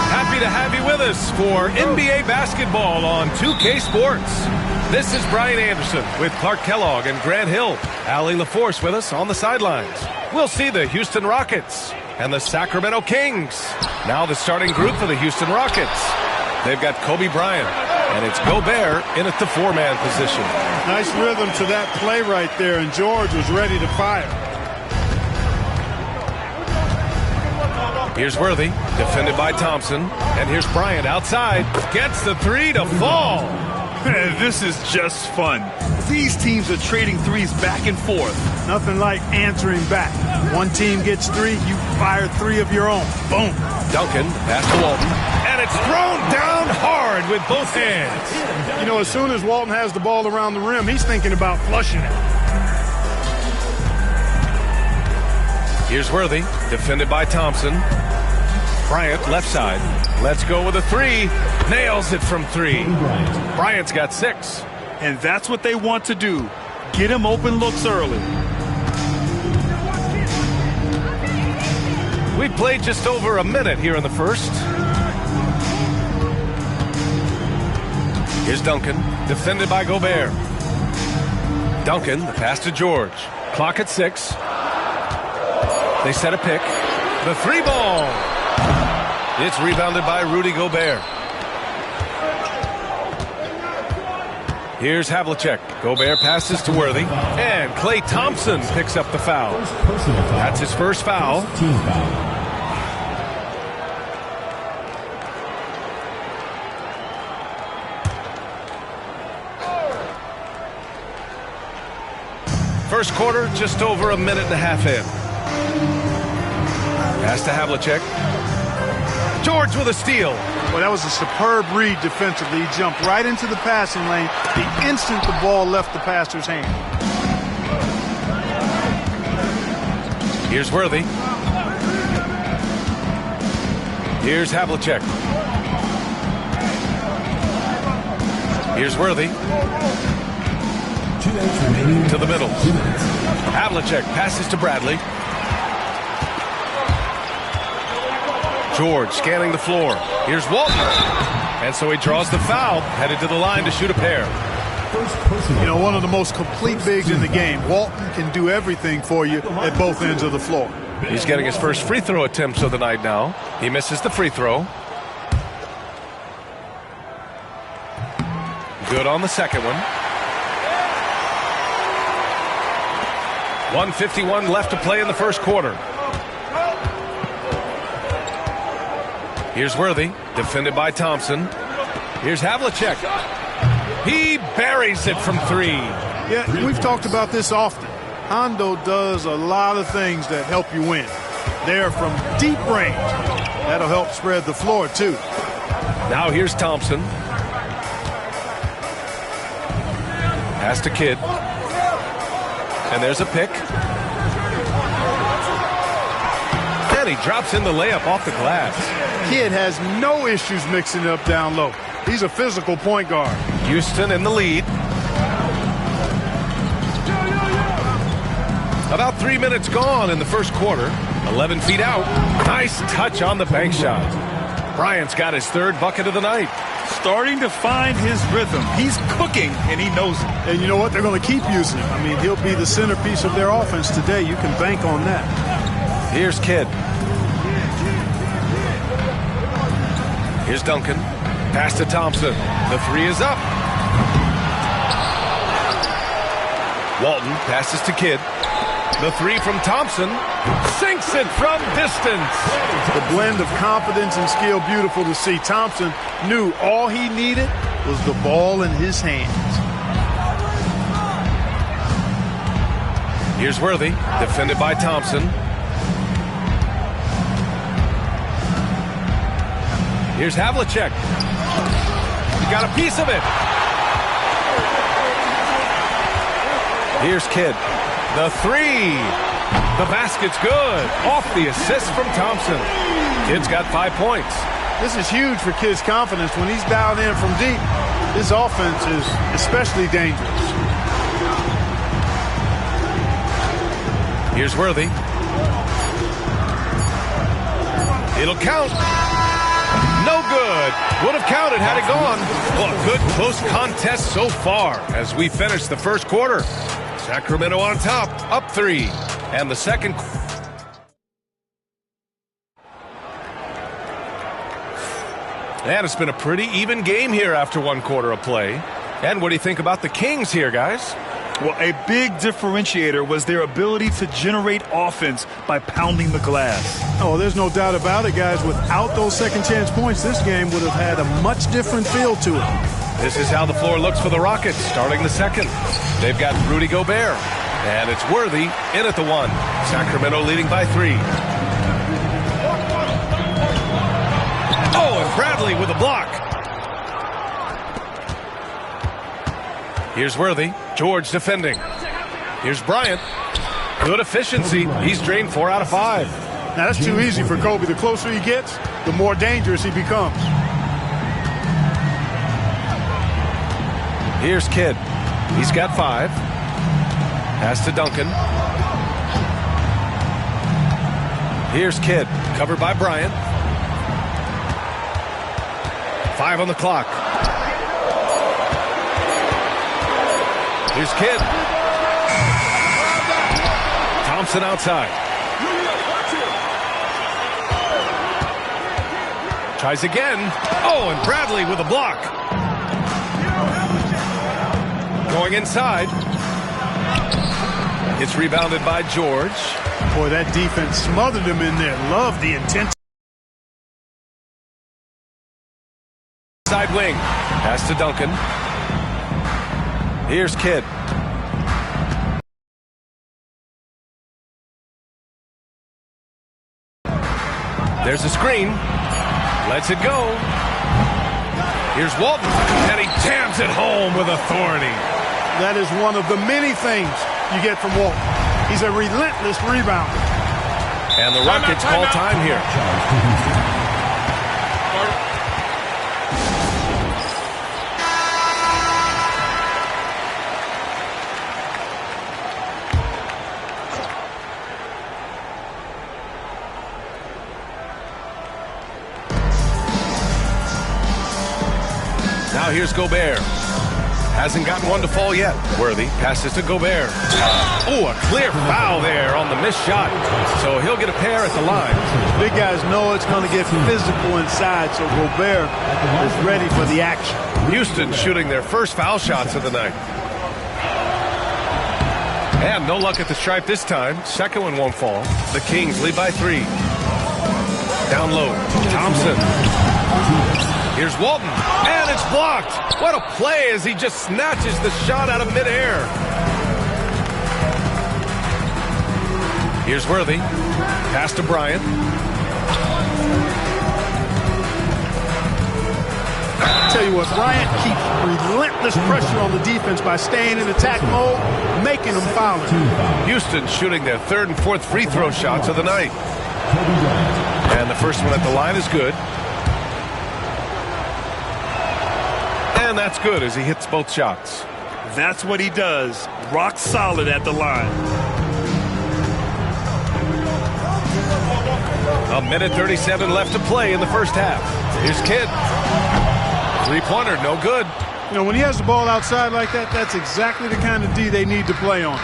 Happy to have you with us for NBA basketball on 2K Sports. This is Brian Anderson with Clark Kellogg and Grant Hill. Allie LaForce with us on the sidelines. We'll see the Houston Rockets and the Sacramento Kings. Now the starting group for the Houston Rockets. They've got Kobe Bryant, and it's Gobert in at the four-man position. Nice rhythm to that play right there, and George was ready to fire. Here's Worthy, defended by Thompson. And here's Bryant outside. Gets the three to fall. This is just fun. These teams are trading threes back and forth. Nothing like answering back. One team gets three, you fire three of your own. Boom. Duncan, pass to Walton. And it's thrown down hard with both hands. You know, as soon as Walton has the ball around the rim, he's thinking about flushing it. Here's Worthy, defended by Thompson. Bryant, left side. Let's go with a three. Nails it from three. Bryant's got 6. And that's what they want to do. Get him open looks early. We played just over a minute here in the first. Here's Duncan, defended by Gobert. Duncan, the pass to George. Clock at 6. They set a pick. The three ball. It's rebounded by Rudy Gobert. Here's Havlicek. Gobert passes to Worthy. And Klay Thompson picks up the foul. That's his first foul. Team foul. First quarter, just over a minute and a half in. Pass to Havlicek. George with a steal. Well, that was a superb read defensively. He jumped right into the passing lane the instant the ball left the passer's hand. Here's Worthy. Here's Havlicek. Here's Worthy. 2 minutes remaining. To the middle. 2 minutes. Havlicek passes to Bradley. George scanning the floor. Here's Walton. And so he draws the foul, headed to the line to shoot a pair. You know, one of the most complete bigs in the game. Walton can do everything for you at both ends of the floor. He's getting his first free throw attempts of the night now. He misses the free throw. Good on the second one. 1:51 left to play in the first quarter. Here's Worthy, defended by Thompson. Here's Havlicek. He buries it from 3. Yeah, we've talked about this often. Hondo does a lot of things that help you win. They're from deep range. That'll help spread the floor, too. Now here's Thompson. Pass to Kidd. And there's a pick. And he drops in the layup off the glass. Kidd has no issues mixing it up down low. He's a physical point guard. Houston in the lead. About 3 minutes gone in the first quarter. 11 feet out. Nice touch on the bank shot. Bryant's got his 3rd bucket of the night. Starting to find his rhythm. He's cooking, and he knows it. And you know what? They're going to keep using him. I mean, he'll be the centerpiece of their offense today. You can bank on that. Here's Kidd. Here's Duncan. Pass to Thompson. The 3 is up. Walton passes to Kidd. The 3 from Thompson. Sinks it from distance. The blend of confidence and skill, beautiful to see. Thompson knew all he needed was the ball in his hands. Here's Worthy, defended by Thompson. Here's Havlicek. He got a piece of it. Here's Kidd. The 3. The basket's good. Off the assist from Thompson. Kidd's got 5 points. This is huge for Kidd's confidence. When he's dialed in from deep, his offense is especially dangerous. Here's Worthy. It'll count. No good. Would have counted had it gone. Well, a good close contest so far as we finish the first quarter. Sacramento on top, up 3. And the second. And it's been a pretty even game here after 1 quarter of play. And what do you think about the Kings here, guys? Well, a big differentiator was their ability to generate offense by pounding the glass. Oh, there's no doubt about it, guys. Without those second chance points, this game would have had a much different feel to it. This is how the floor looks for the Rockets starting the second. They've got Rudy Gobert. And it's Worthy in at the 1. Sacramento leading by 3. Oh, and Bradley with a block. Here's Worthy. George defending. Here's Bryant. Good efficiency. He's drained 4 out of 5. Now, that's too easy for Kobe. The closer he gets, the more dangerous he becomes. Here's Kidd. He's got 5. Pass to Duncan. Here's Kidd, covered by Bryant. 5 on the clock. Here's Kidd. Thompson outside. Tries again. Oh, and Bradley with a block. Going inside. It's rebounded by George. Boy, that defense smothered him in there. Love the intensity. Side wing. Pass to Duncan. Here's Kidd. There's a screen. Lets it go. Here's Walton. And he jams it home with authority. That is one of the many things you get from Walton. He's a relentless rebounder. And the Rockets call time here. Now here's Gobert. Hasn't gotten one to fall yet. Worthy passes to Gobert. Oh, a clear foul there on the missed shot. So he'll get a pair at the line. Big guys know it's going to get physical inside, so Gobert is ready for the action. Houston shooting their first foul shots of the night. And no luck at the stripe this time. Second one won't fall. The Kings lead by 3. Down low, Thompson. Here's Walton, and it's blocked. What a play as he just snatches the shot out of midair. Here's Worthy. Pass to Bryant. Tell you what, Bryant keeps relentless pressure on the defense by staying in attack mode, making them foul. Houston shooting their 3rd and 4th free throw shots of the night. And the first one at the line is good. And that's good as he hits both shots. That's what he does. Rock solid at the line. A minute 37 left to play in the first half. Here's Kidd. Three-pointer, no good. You know, when he has the ball outside like that, that's exactly the kind of D they need to play on.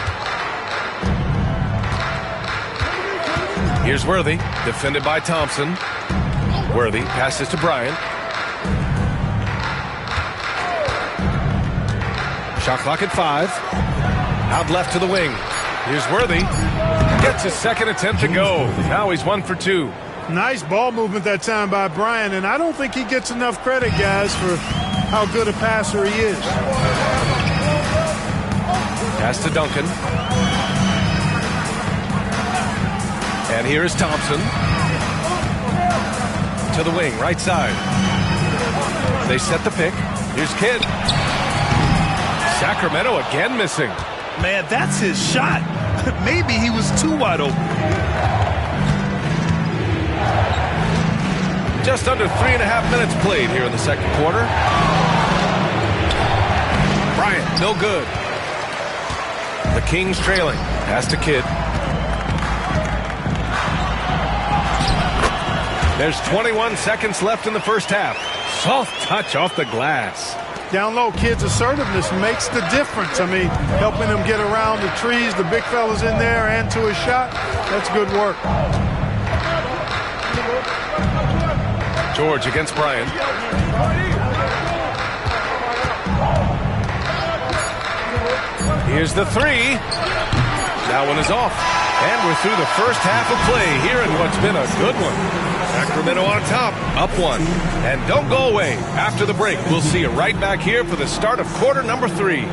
Here's Worthy, defended by Thompson. Worthy passes to Bryant. Shot clock at 5. Out left to the wing. Here's Worthy. Gets his second attempt to go. Now he's 1 for 2. Nice ball movement that time by Bryant, and I don't think he gets enough credit, guys, for how good a passer he is. Pass to Duncan. And here is Thompson. To the wing, right side. They set the pick. Here's Kidd. Sacramento again missing. Man, that's his shot. Maybe he was too wide open. Just under 3.5 minutes played here in the second quarter. Bryant, no good. The Kings trailing. Pass to Kidd. There's 21 seconds left in the first half. Soft touch off the glass. Down low, Kidd's assertiveness makes the difference. I mean, helping him get around the trees, the big fellas in there, and to his shot. That's good work. George against Bryant. Here's the 3. That one is off. And we're through the first half of play here in what's been a good one. Sacramento on top, up 1. And don't go away. After the break, we'll see you right back here for the start of quarter number 3.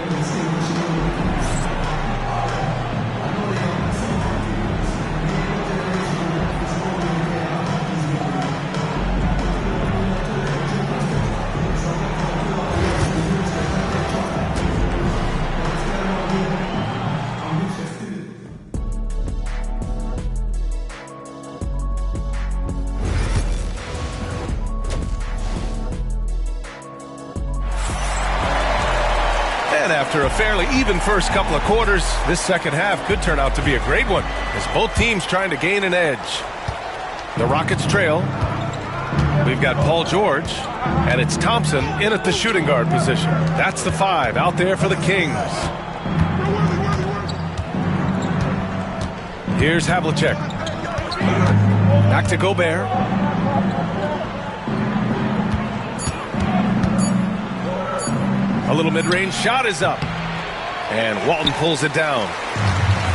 After a fairly even first couple of quarters, this second half could turn out to be a great one as both teams trying to gain an edge. The Rockets trail. We've got Paul George, and it's Thompson in at the shooting guard position. That's the 5 out there for the Kings. Here's Havlicek. Back to Gobert. A little mid-range shot is up. And Walton pulls it down.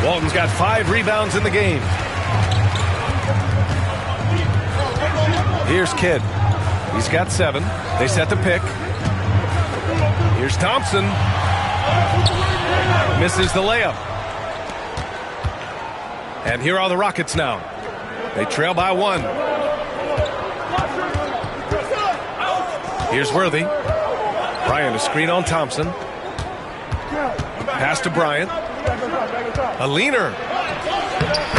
Walton's got 5 rebounds in the game. Here's Kidd. He's got 7. They set the pick. Here's Thompson. Misses the layup. And here are the Rockets now. They trail by 1. Here's Worthy. Bryant, a screen on Thompson. Pass to Bryant. A leaner.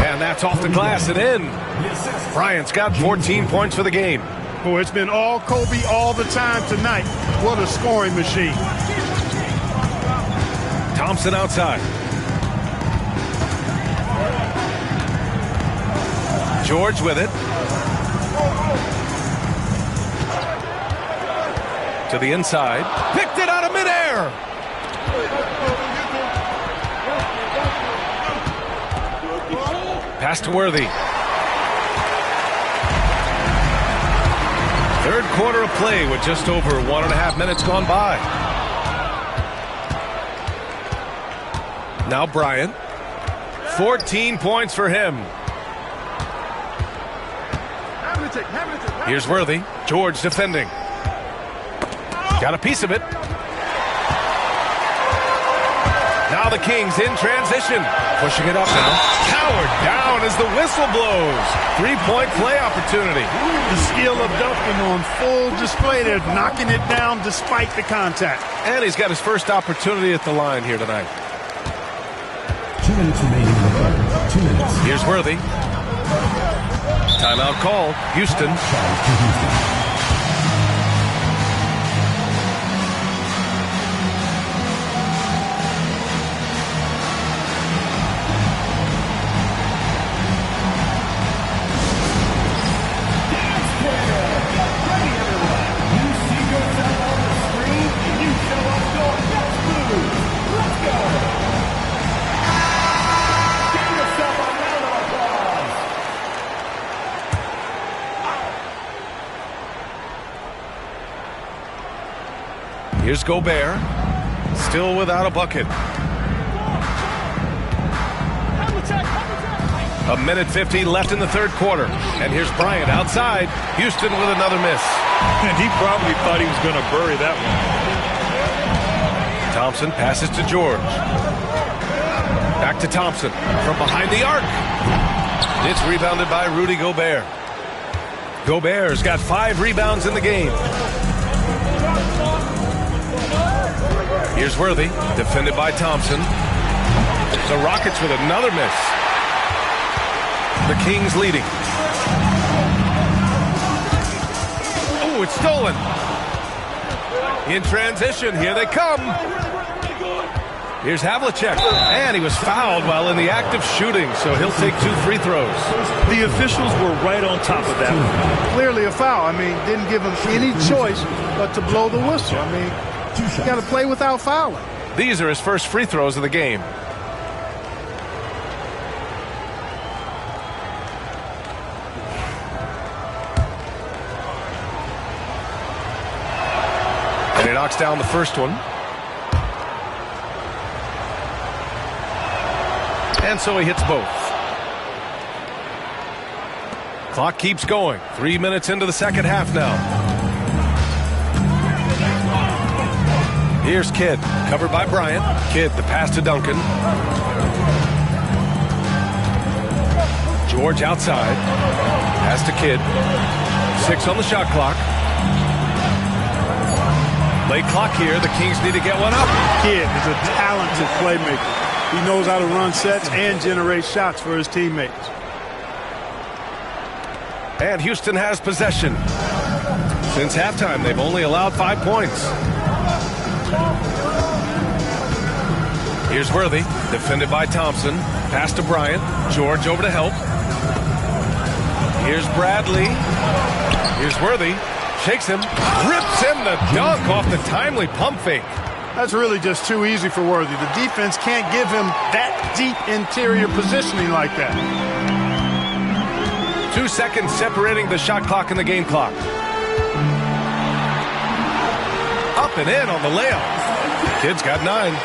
And that's off the glass and in. Bryant's got 14 points for the game. Oh, it's been all Kobe all the time tonight. What a scoring machine. Thompson outside. George with it. To the inside. Picked it out of midair. Pass to Worthy. Third quarter of play with just over 1.5 minutes gone by. Now Bryant. 14 points for him. Here's Worthy. George defending. Got a piece of it. Now the Kings in transition. Pushing it up now. Howard down as the whistle blows. 3-point play opportunity. The skill of Duncan on full display there, knocking it down despite the contact. And he's got his first opportunity at the line here tonight. 2 minutes remaining in the third. 2 minutes. Here's Worthy. Timeout called. Houston. Here's Gobert, still without a bucket. A minute 50 left in the third quarter. And here's Bryant outside. Houston with another miss. And he probably thought he was going to bury that one. Thompson passes to George. Back to Thompson from behind the arc. It's rebounded by Rudy Gobert. Gobert's got 5 rebounds in the game. Here's Worthy, defended by Thompson. The Rockets with another miss. The Kings leading. Oh, it's stolen. In transition, here they come. Here's Havlicek, and he was fouled while in the act of shooting, so he'll take 2 free throws. The officials were right on top of that one. Clearly a foul. I mean, didn't give him any choice but to blow the whistle. I mean, you got to play without fouling. These are his first free throws of the game. And he knocks down the first one. And so he hits both. Clock keeps going. 3 minutes into the second half now. Here's Kidd, covered by Bryant. Kidd, the pass to Duncan. George outside. Pass to Kidd. 6 on the shot clock. Late clock here. The Kings need to get one up. Kidd is a talented playmaker. He knows how to run sets and generate shots for his teammates. And Houston has possession. Since halftime, they've only allowed 5 points. Here's Worthy, defended by Thompson. Pass to Bryant. George over to help. Here's Bradley. Here's Worthy. Shakes him. Rips him the dunk off the timely pump fake. That's really just too easy for Worthy. The defense can't give him that deep interior positioning like that. 2 seconds separating the shot clock and the game clock. Up and in on the layup. Kidd's got 9.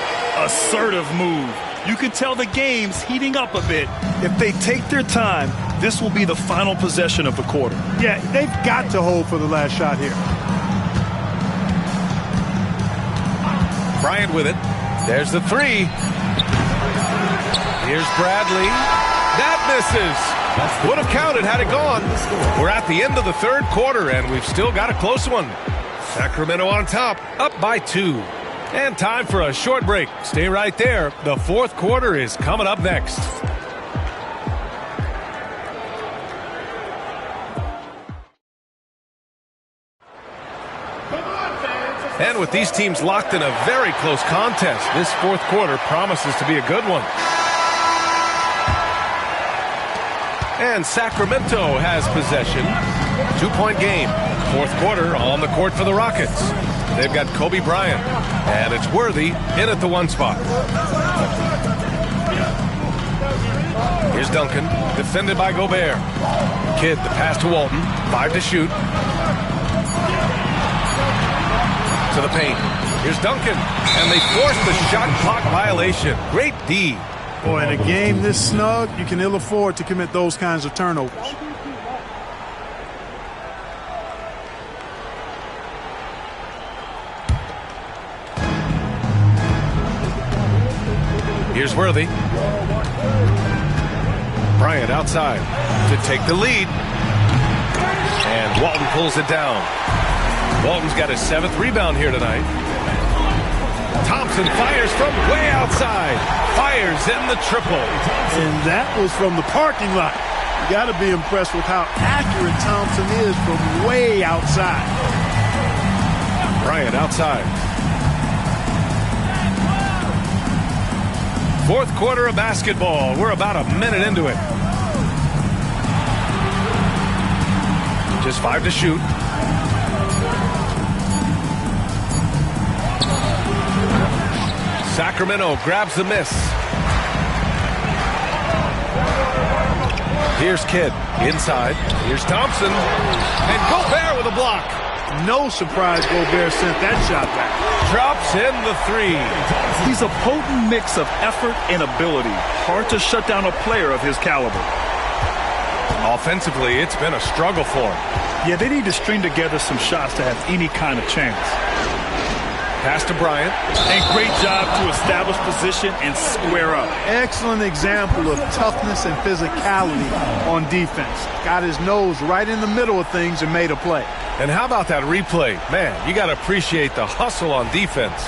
Assertive move. You can tell the game's heating up a bit. If they take their time, this will be the final possession of the quarter. Yeah, they've got to hold for the last shot here. Bryant with it. There's the 3. Here's Bradley. That misses. Would have counted had it gone. We're at the end of the third quarter, and we've still got a close one. Sacramento on top, up by 2. And time for a short break. Stay right there. The fourth quarter is coming up next. And with these teams locked in a very close contest, this fourth quarter promises to be a good one. And Sacramento has possession. 2-point game. Fourth quarter on the court for the Rockets. They've got Kobe Bryant, and it's Worthy in at the 1 spot. Here's Duncan, defended by Gobert. Kidd, the pass to Walton, 5 to shoot. To the paint. Here's Duncan, and they force the shot clock violation. Great D. Boy, in a game this snug, you can ill afford to commit those kinds of turnovers. Here's Worthy. Bryant outside to take the lead. And Walton pulls it down. Walton's got his 7th rebound here tonight. Thompson fires from way outside. Fires in the triple. And that was from the parking lot. You got to be impressed with how accurate Thompson is from way outside. Bryant outside. 4th quarter of basketball. We're about a minute into it. Just 5 to shoot. Sacramento grabs the miss. Here's Kidd inside. Here's Thompson. And Gobert with a block. No surprise Gobert sent that shot back. Drops in the 3. He's a potent mix of effort and ability. Hard to shut down a player of his caliber. Offensively, it's been a struggle for him. Yeah, they need to string together some shots to have any kind of chance. Pass to Bryant. And great job to establish position and square up. Excellent example of toughness and physicality on defense. Got his nose right in the middle of things and made a play. And how about that replay? Man, you got to appreciate the hustle on defense.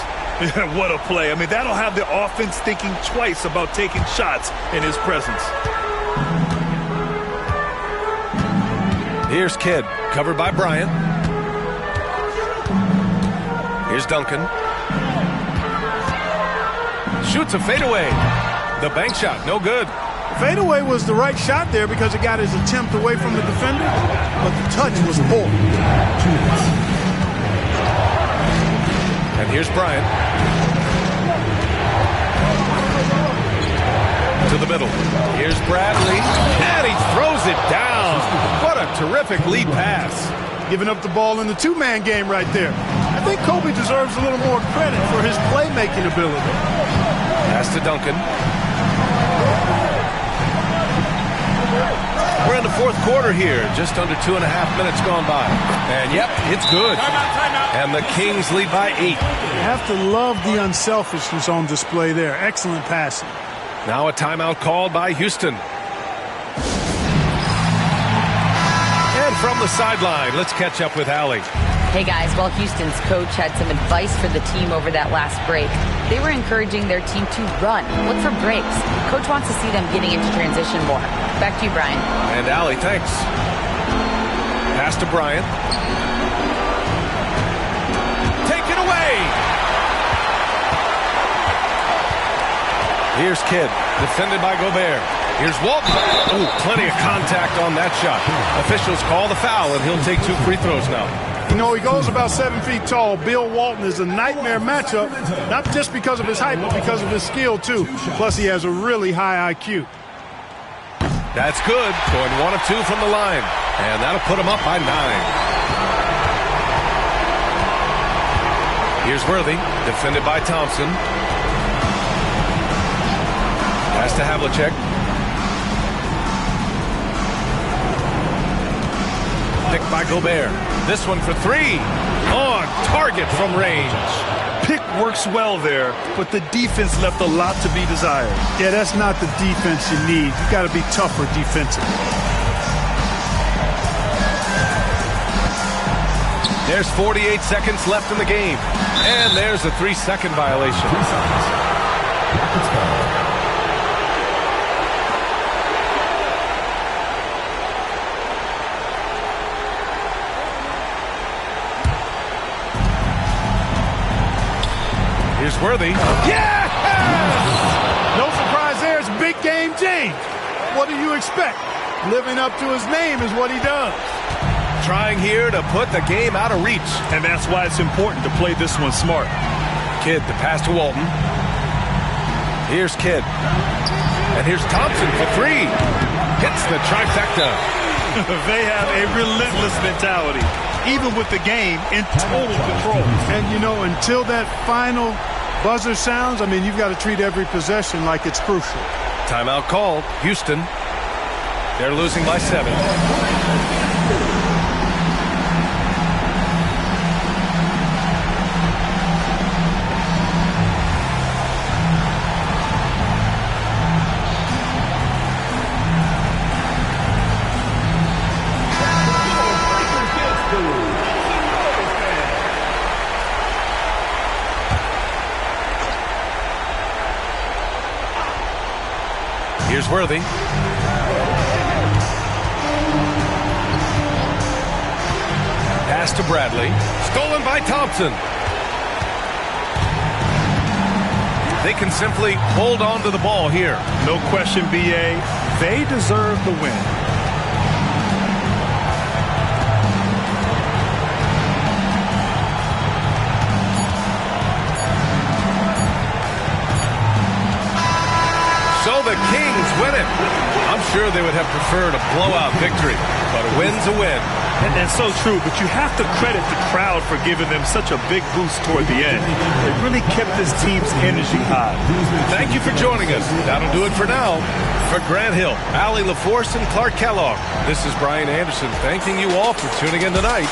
What a play. I mean, that'll have the offense thinking twice about taking shots in his presence. Here's Kidd, covered by Bryant. Here's Duncan. Shoots a fadeaway. The bank shot, no good. Fadeaway was the right shot there because it got his attempt away from the defender, but the touch was poor. And here's Bryant. To the middle. Here's Bradley. And he throws it down. What a terrific lead pass. Giving up the ball in the 2-man game right there. I think Kobe deserves a little more credit for his playmaking ability. Pass to Duncan. We're in the 4th quarter here. Just under 2.5 minutes gone by. And yep, it's good. And the Kings lead by 8. You have to love the unselfishness on display there. Excellent passing. Now a timeout called by Houston. And from the sideline, let's catch up with Allie. Hey guys, well, Houston's coach had some advice for the team over that last break. They were encouraging their team to run, look for breaks. Coach wants to see them getting into transition more. Back to you, Brian. And Allie, thanks. Pass to Bryant. Take it away! Here's Kidd, defended by Gobert. Here's Walton. Oh, plenty of contact on that shot. Officials call the foul, and he'll take 2 free throws now. You know, he goes about 7 feet tall. Bill Walton is a nightmare matchup, not just because of his height, but because of his skill, too. Plus, he has a really high IQ. That's good. Going 1 of 2 from the line. And that'll put him up by 9. Here's Worthy, defended by Thompson. Pass to Havlicek. Picked by Gobert. This one for 3. On target from range. Pick works well there, but the defense left a lot to be desired. Yeah, that's not the defense you need. You got to be tougher defensively. There's 48 seconds left in the game. And there's a 3-second violation. 3 seconds. Here's Worthy. Yes! No surprise there. It's big game James. What do you expect? Living up to his name is what he does. Trying here to put the game out of reach. And that's why it's important to play this one smart. Kidd, the pass to Walton. Here's Kidd. And here's Thompson for 3. Hits the trifecta. They have a relentless mentality, even with the game in total control. And, you know, until that final buzzer sounds, I mean, you've got to treat every possession like it's crucial. Timeout called. Houston. They're losing by 7. Here's Worthy. Pass to Bradley. Stolen by Thompson. They can simply hold on to the ball here. No question, B.A. They deserve the win. So the Kings win it. I'm sure they would have preferred a blowout victory, but a win's a win. And so true, but you have to credit the crowd for giving them such a big boost toward the end. It really kept this team's energy high. Thank you for joining us. That'll do it for now. For Grant Hill, Allie LaForce, and Clark Kellogg, this is Brian Anderson thanking you all for tuning in tonight.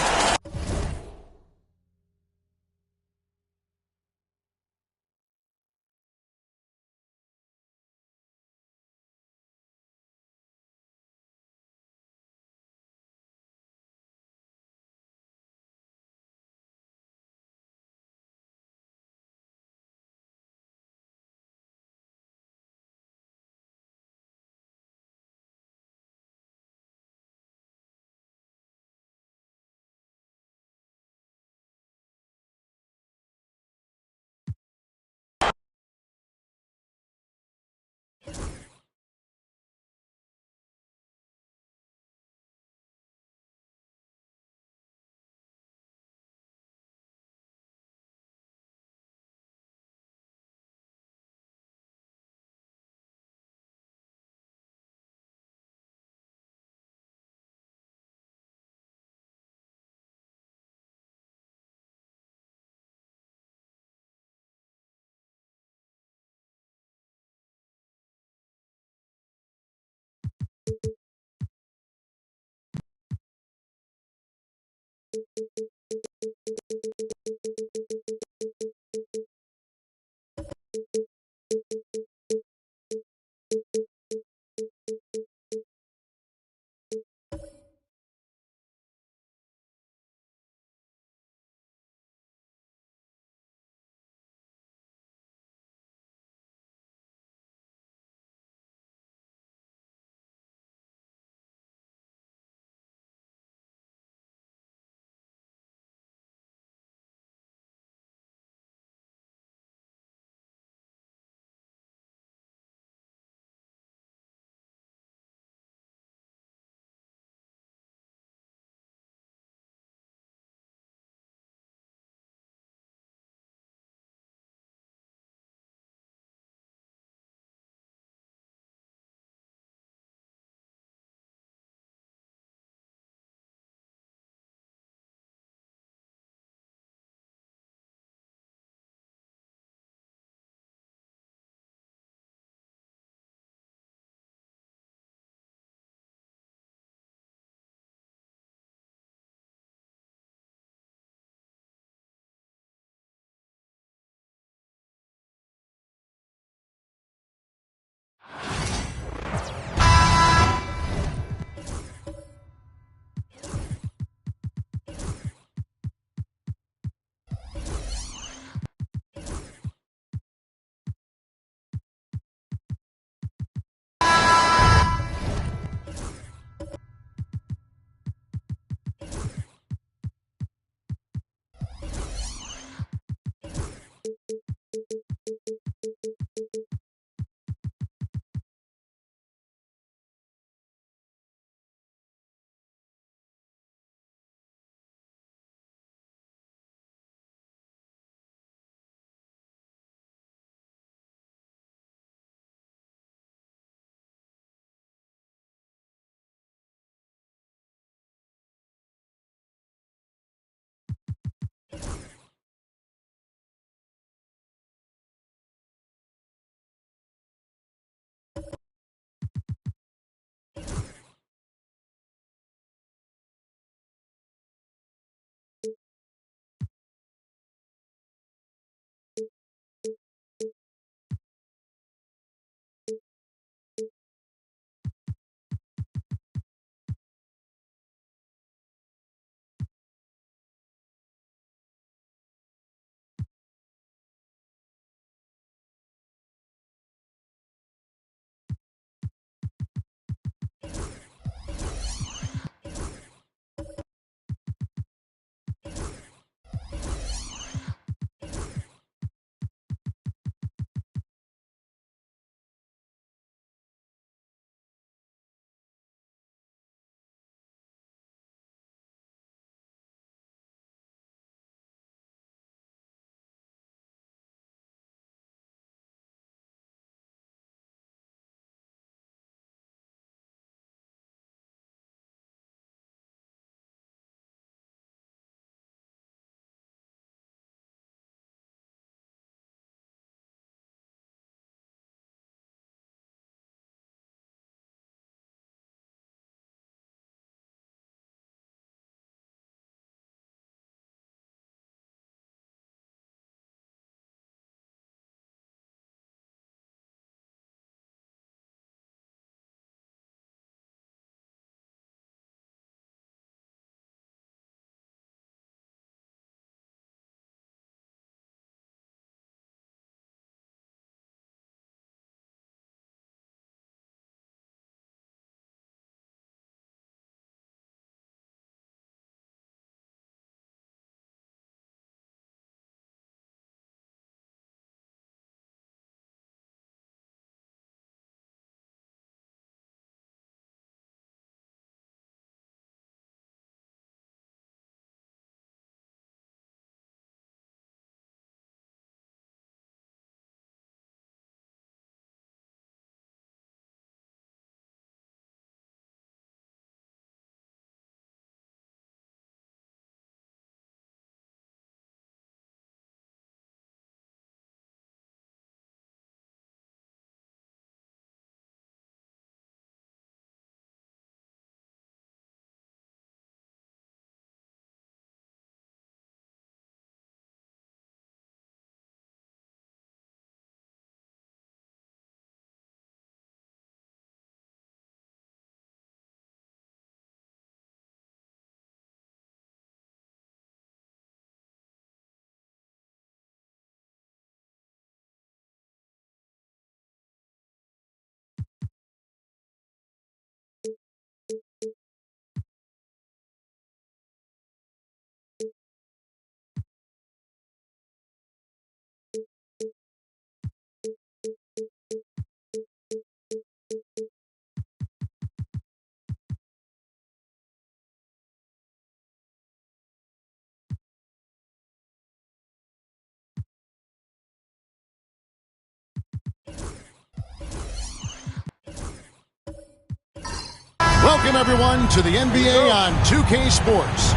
Welcome, everyone, to the NBA on 2K Sports.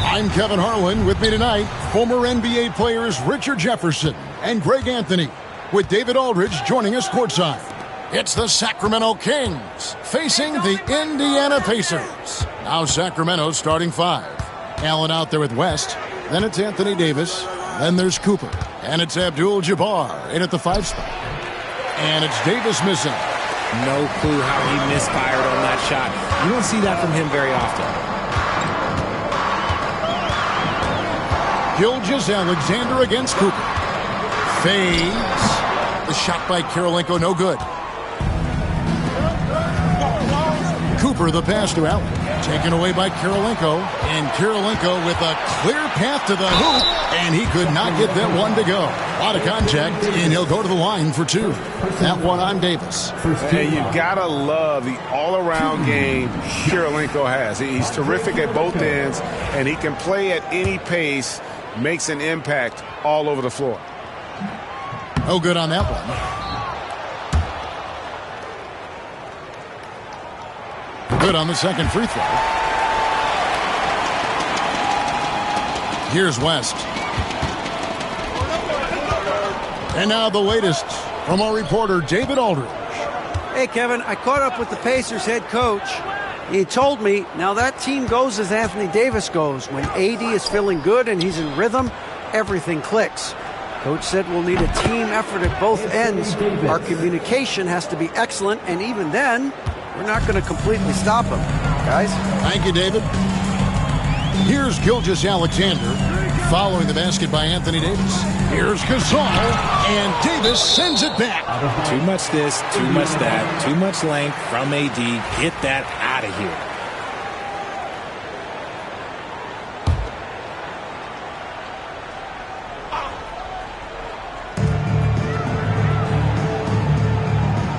I'm Kevin Harlan. With me tonight, former NBA players Richard Jefferson and Greg Anthony, with David Aldridge joining us courtside. It's the Sacramento Kings facing the Indiana Pacers. Now Sacramento starting 5. Allen out there with West. Then it's Anthony Davis. Then there's Cooper. And it's Abdul-Jabbar in at the 5 spot. And it's Davis missing. No clue how he misfired on that shot. You don't see that from him very often. Gilgeous-Alexander against Cooper. Fades. The shot by Kirilenko, no good. Cooper, the pass to Allen. Taken away by Kirilenko. And Kirilenko with a clear path to the hoop. And he could not get that one to go. A lot of contact, and he'll go to the line for 2. That one on Davis. And you gotta love the all-around game Kirilenko has. He's terrific at both ends, and he can play at any pace, makes an impact all over the floor. No good on that one. Good on the second free throw. Here's West. And now the latest from our reporter, David Aldridge. Hey, Kevin, I caught up with the Pacers head coach. He told me now that team goes as Anthony Davis goes. When AD is feeling good and he's in rhythm, everything clicks. Coach said we'll need a team effort at both ends. Our communication has to be excellent, and even then, we're not going to completely stop him. Guys? Thank you, David. Here's Gilgeous-Alexander following the basket by Anthony Davis. Here's Gasol, and Davis sends it back. Too much this, too much that, too much length from AD. Get that out of here.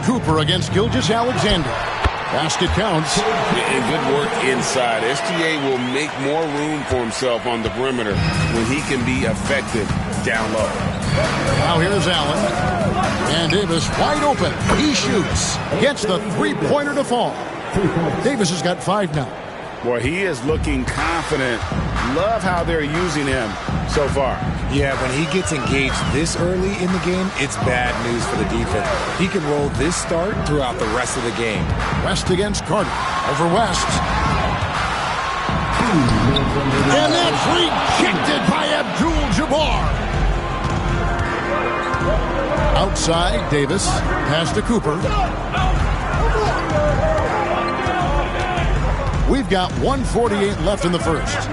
Cooper against Gilgeous-Alexander. Basket counts. Good work inside. SGA will make more room for himself on the perimeter when he can be effective down low. Now here's Allen. And Davis wide open. He shoots. Gets the three-pointer to fall. Davis has got 5 now. Boy, he is looking confident. Love how they're using him so far. Yeah, when he gets engaged this early in the game, it's bad news for the defense. He can roll this start throughout the rest of the game. West against Carter. Over West. And that's rejected by Abdul-Jabbar. Outside, Davis. Pass to Cooper. We've got 1:48 left in the first.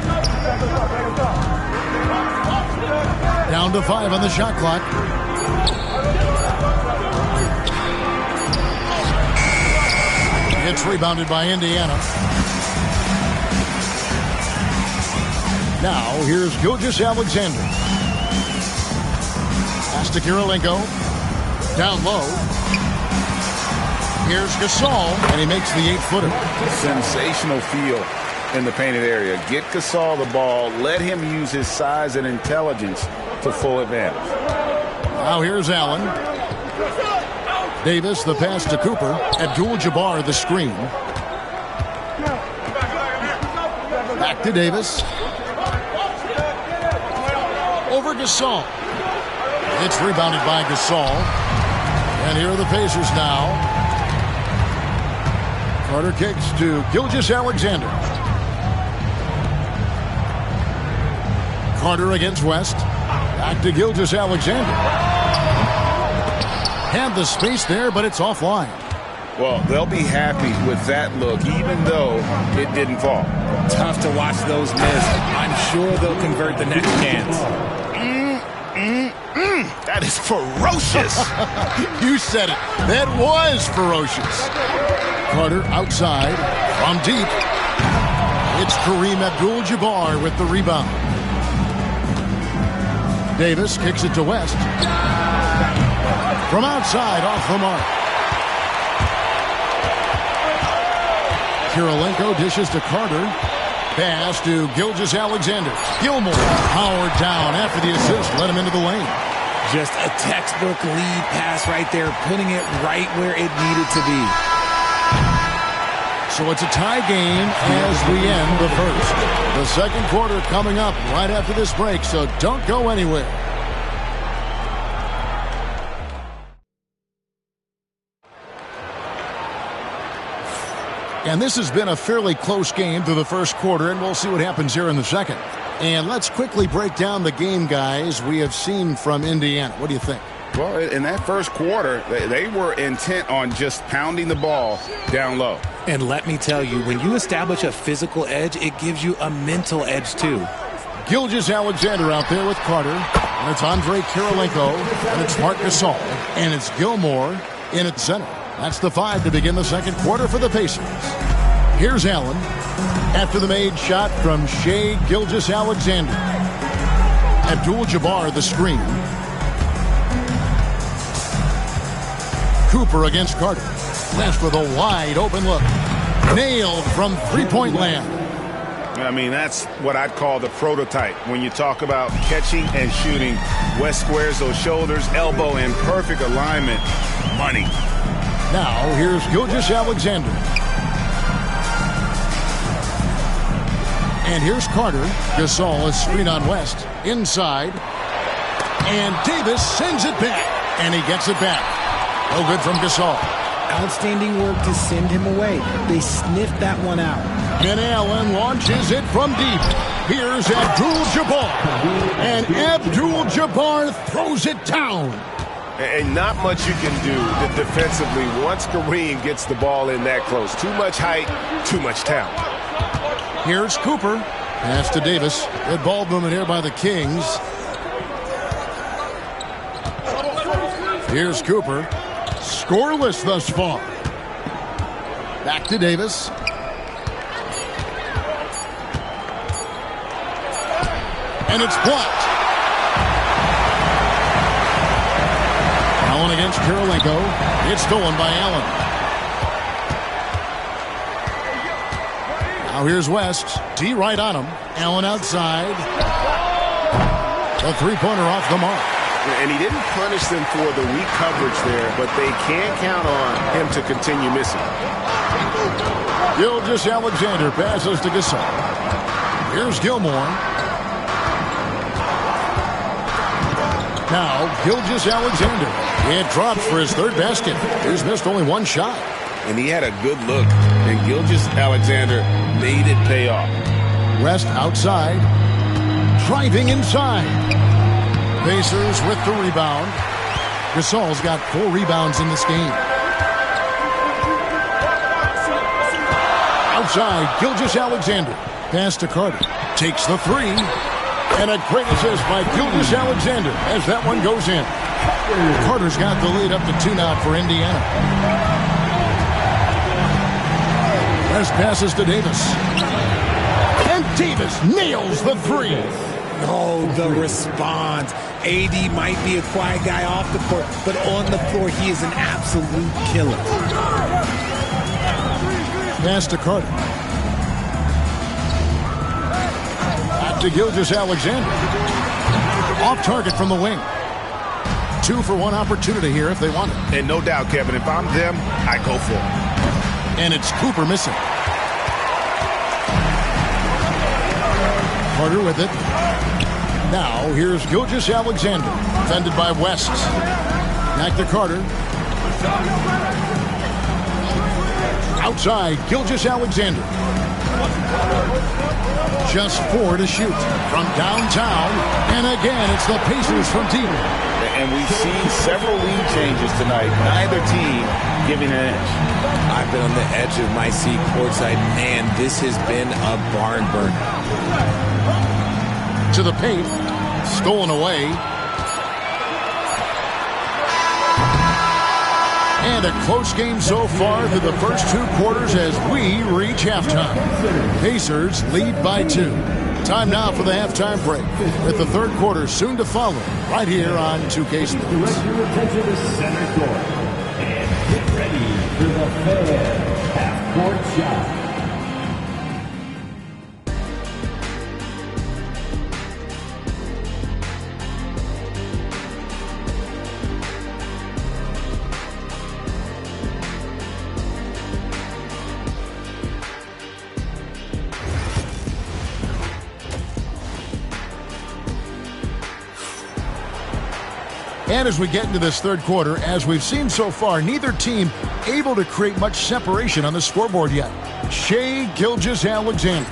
Down to 5 on the shot clock. It's rebounded by Indiana. Now, here's Gilgeous-Alexander. Pass to Kirilenko. Down low. Here's Gasol, and he makes the 8-footer. Sensational feel in the painted area. Get Gasol the ball. Let him use his size and intelligence to full advantage. Now here's Allen. Davis, the pass to Cooper. Abdul-Jabbar, the screen. Back to Davis. Over Gasol. It's rebounded by Gasol. And here are the Pacers now. Carter kicks to Gilgeous-Alexander. Carter against West. Back to Gilgeous-Alexander. Had the space there, but it's offline. Well, they'll be happy with that look, even though it didn't fall. Tough to watch those miss. I'm sure they'll convert the next chance. That is ferocious. You said it. That was ferocious. Carter outside from deep. It's Kareem Abdul-Jabbar with the rebound. Davis kicks it to West. From outside, off the mark. Kirilenko dishes to Carter. Pass to Gilgeous-Alexander. Gilmore powered down after the assist. Let him into the lane. Just a textbook lead pass right there, putting it right where it needed to be. So it's a tie game as we end the first. The second quarter coming up right after this break, so don't go anywhere. And this has been a fairly close game through the first quarter, and we'll see what happens here in the second. And let's quickly break down the game, guys, we have seen from Indiana. What do you think? Well, in that first quarter, they were intent on just pounding the ball down low. And let me tell you, when you establish a physical edge, it gives you a mental edge, too. Gilgeous-Alexander out there with Carter. And it's Andre Kirilenko. And it's Marc Gasol. And it's Gilmore in at center. That's the 5 to begin the second quarter for the Pacers. Here's Allen after the made shot from Shai Gilgeous-Alexander. Abdul-Jabbar the screen. Cooper against Carter. Left with a wide open look. Nailed from three-point land. I mean, that's what I'd call the prototype. When you talk about catching and shooting, West squares those shoulders, elbow in perfect alignment. Money. Now, here's Gilgeous-Alexander. And here's Carter. Gasol is screen on West. Inside. And Davis sends it back. And he gets it back. No good from Gasol. Outstanding work to send him away. They sniffed that one out. And Allen launches it from deep. Here's Abdul-Jabbar. And Abdul-Jabbar throws it down. And not much you can do defensively once Kareem gets the ball in that close. Too much height, too much talent. Here's Cooper. Pass to Davis. Good ball movement here by the Kings. Here's Cooper. Scoreless thus far. Back to Davis. And it's blocked. Allen against Kirilenko. It's stolen by Allen. Now here's West. D right on him. Allen outside. A three-pointer off the mark. And he didn't punish them for the weak coverage there, but they can't count on him to continue missing. Gilgeous-Alexander passes to Gasol. Here's Gilmore. Now, Gilgeous-Alexander. It drops for his third basket. He's missed only one shot. And he had a good look, and Gilgeous-Alexander made it pay off. West outside. Driving inside. Pacers with the rebound. Gasol's got 4 rebounds in this game. Outside, Gilgeous-Alexander. Pass to Carter. Takes the 3. And a great assist by Gilgeous-Alexander as that one goes in. Carter's got the lead up to 2 now for Indiana. West passes to Davis. And Davis nails the 3. Oh, the response. AD might be a quiet guy off the court, but on the floor, he is an absolute killer. Pass to Carter. Back to Gilgeous-Alexander. Off target from the wing. 2 for 1 opportunity here if they want it. And no doubt, Kevin, if I'm them, I go for it. And it's Cooper missing. Carter with it. Now, here's Gilgeous-Alexander. Defended by West. Back to Carter. Outside, Gilgeous-Alexander. Just 4 to shoot from downtown. And again, it's the Pacers from deep. And we've seen several lead changes tonight. Neither team giving an edge. I've been on the edge of my seat courtside. Man, this has been a barn burner. To the paint. Stolen away. And a close game so far through the first 2 quarters as we reach halftime. Pacers lead by 2. Time now for the halftime break, with the third quarter soon to follow, right here on 2K Sports. Direct your attention to center court and get ready for the fair half-court shot. And as we get into this third quarter, as we've seen so far, neither team able to create much separation on the scoreboard yet. Shai Gilgeous-Alexander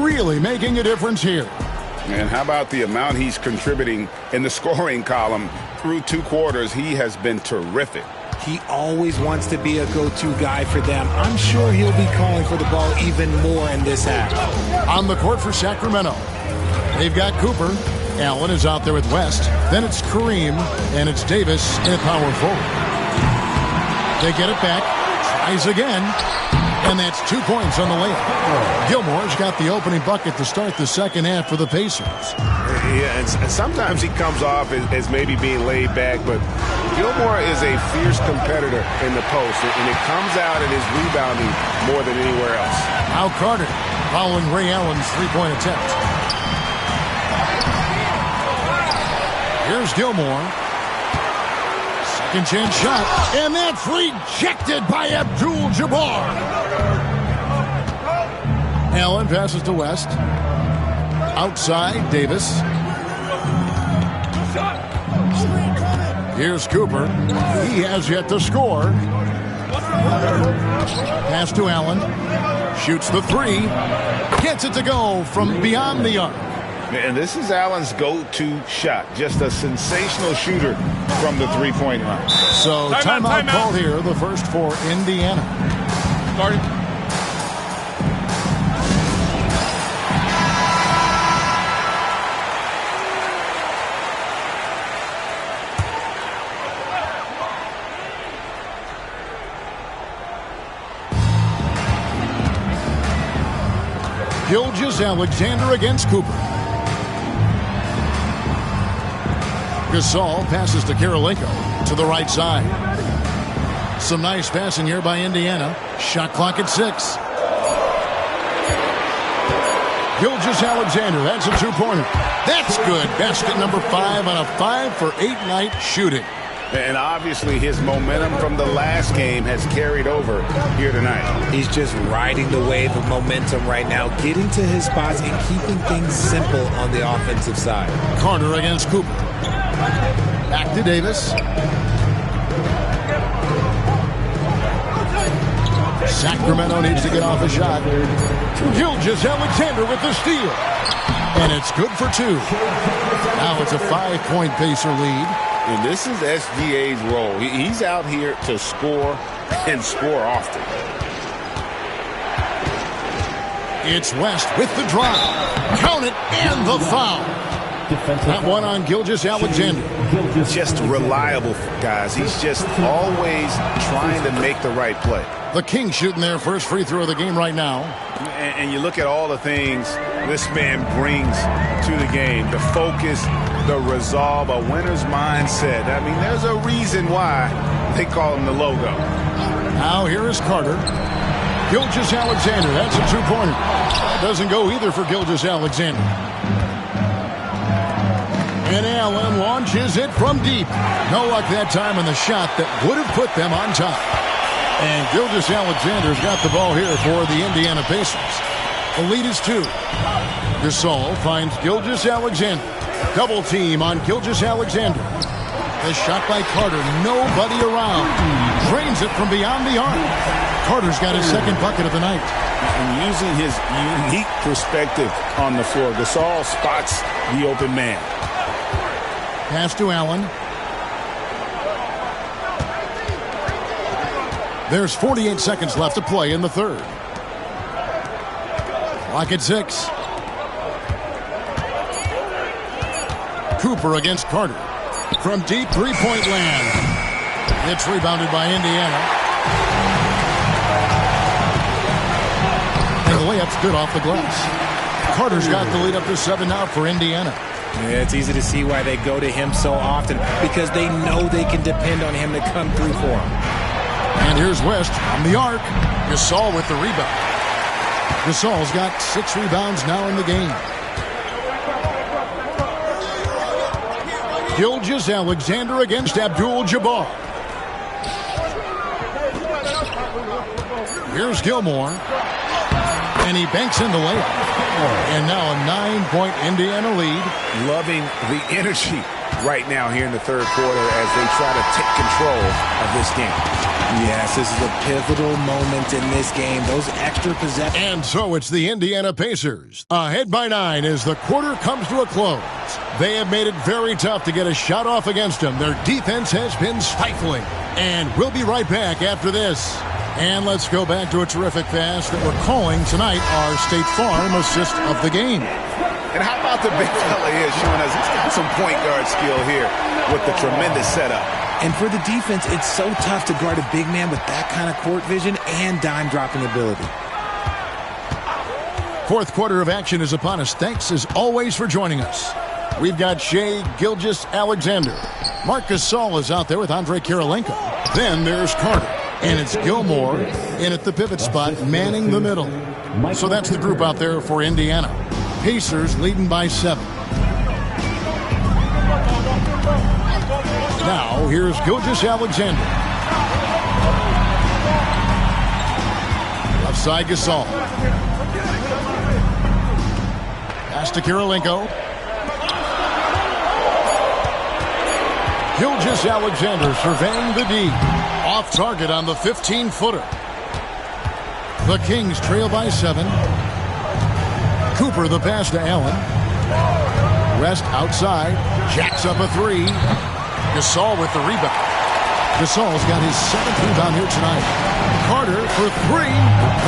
really making a difference here. And how about the amount he's contributing in the scoring column through 2 quarters? He has been terrific. He always wants to be a go-to guy for them. I'm sure he'll be calling for the ball even more in this half. On the court for Sacramento, they've got Cooper. Allen is out there with West. Then it's Kareem, and it's Davis in power forward. They get it back. Tries again. And that's 2 points on the layup. Gilmore's got the opening bucket to start the second half for the Pacers. Yeah, and sometimes he comes off as maybe being laid back, but Gilmore is a fierce competitor in the post, and it comes out in his rebounding more than anywhere else. Now Carter following Ray Allen's three-point attempt. Here's Gilmore. Second chance shot, and that's rejected by Abdul-Jabbar. Allen passes to West. Outside, Davis. Here's Cooper. He has yet to score. Pass to Allen. Shoots the three. Gets it to go from beyond the arc. And this is Allen's go-to shot. Just a sensational shooter from the three-point line. So timeout call here, the first for Indiana. Starting. Gilgeous-Alexander against Cooper. Gasol passes to Karolinko to the right side. Some nice passing here by Indiana. Shot clock at 6. Gilgeous-Alexander, that's a two-pointer. That's good. Basket number 5 on a 5-for-8 night shooting. And obviously his momentum from the last game has carried over here tonight. He's just riding the wave of momentum right now, getting to his spots and keeping things simple on the offensive side. Carter against Cooper. Back to Davis. Sacramento needs to get off a shot. Gilgeous-Alexander with the steal. And it's good for 2. Now it's a 5-point Pacer lead. And this is SGA's role. He's out here to score and score often. It's West with the drive. Count it, and the foul. That one on Gilgeous-Alexander. Just reliable, guys. He's just always trying to make the right play. The Kings shooting their first free throw of the game right now. And you look at all the things this man brings to the game. The focus, the resolve, a winner's mindset. I mean, there's a reason why they call him the logo. Now here is Carter. Gilgeous-Alexander, that's a two-pointer. Doesn't go either for Gilgeous-Alexander. And Allen launches it from deep. No luck that time on the shot that would have put them on top. And Gilgeous-Alexander's got the ball here for the Indiana Pacers. The lead is 2. Gasol finds Gilgeous-Alexander. Double team on Gilgeous-Alexander. The shot by Carter. Nobody around. Drains it from beyond the arc. Carter's got his second bucket of the night. And using his unique perspective on the floor, Gasol spots the open man. Pass to Allen. There's 48 seconds left to play in the third. Clock at 6. Cooper against Carter. From deep three-point land. It's rebounded by Indiana. And the layup's good off the glass. Carter's got the lead up to 7 now for Indiana. Yeah, it's easy to see why they go to him so often, because they know they can depend on him to come through for them. And here's West on the arc. Gasol with the rebound. Gasol's got 6 rebounds now in the game. Gilgeous-Alexander against Abdul-Jabbar. Here's Gilmore. And he banks in the layup. And now a 9-point Indiana lead. Loving the energy right now here in the third quarter as they try to take control of this game. Yes, this is a pivotal moment in this game. Those extra possessions. And so it's the Indiana Pacers, ahead by 9 as the quarter comes to a close. They have made it very tough to get a shot off against them. Their defense has been stifling. And we'll be right back after this. And let's go back to a terrific pass that we're calling tonight our State Farm assist of the game. And how about the big fella here showing us he's got some point guard skill here with the tremendous setup. And for the defense, it's so tough to guard a big man with that kind of court vision and dime-dropping ability. Fourth quarter of action is upon us. Thanks, as always, for joining us. We've got Shai Gilgeous-Alexander. Marc Gasol is out there with Andrei Kirilenko. Then there's Carter. And it's Gilmore in at the pivot spot, manning the middle. So that's the group out there for Indiana. Pacers leading by 7. Now, here's Gilgeous-Alexander. Left side, Gasol. Pass to Kirilenko. Gilgeous-Alexander surveying the D. Off target on the 15-footer. The Kings trail by 7. Cooper the pass to Allen. West outside. Jacks up a 3. Gasol with the rebound. Gasol's got his 7th rebound here tonight. Carter for 3.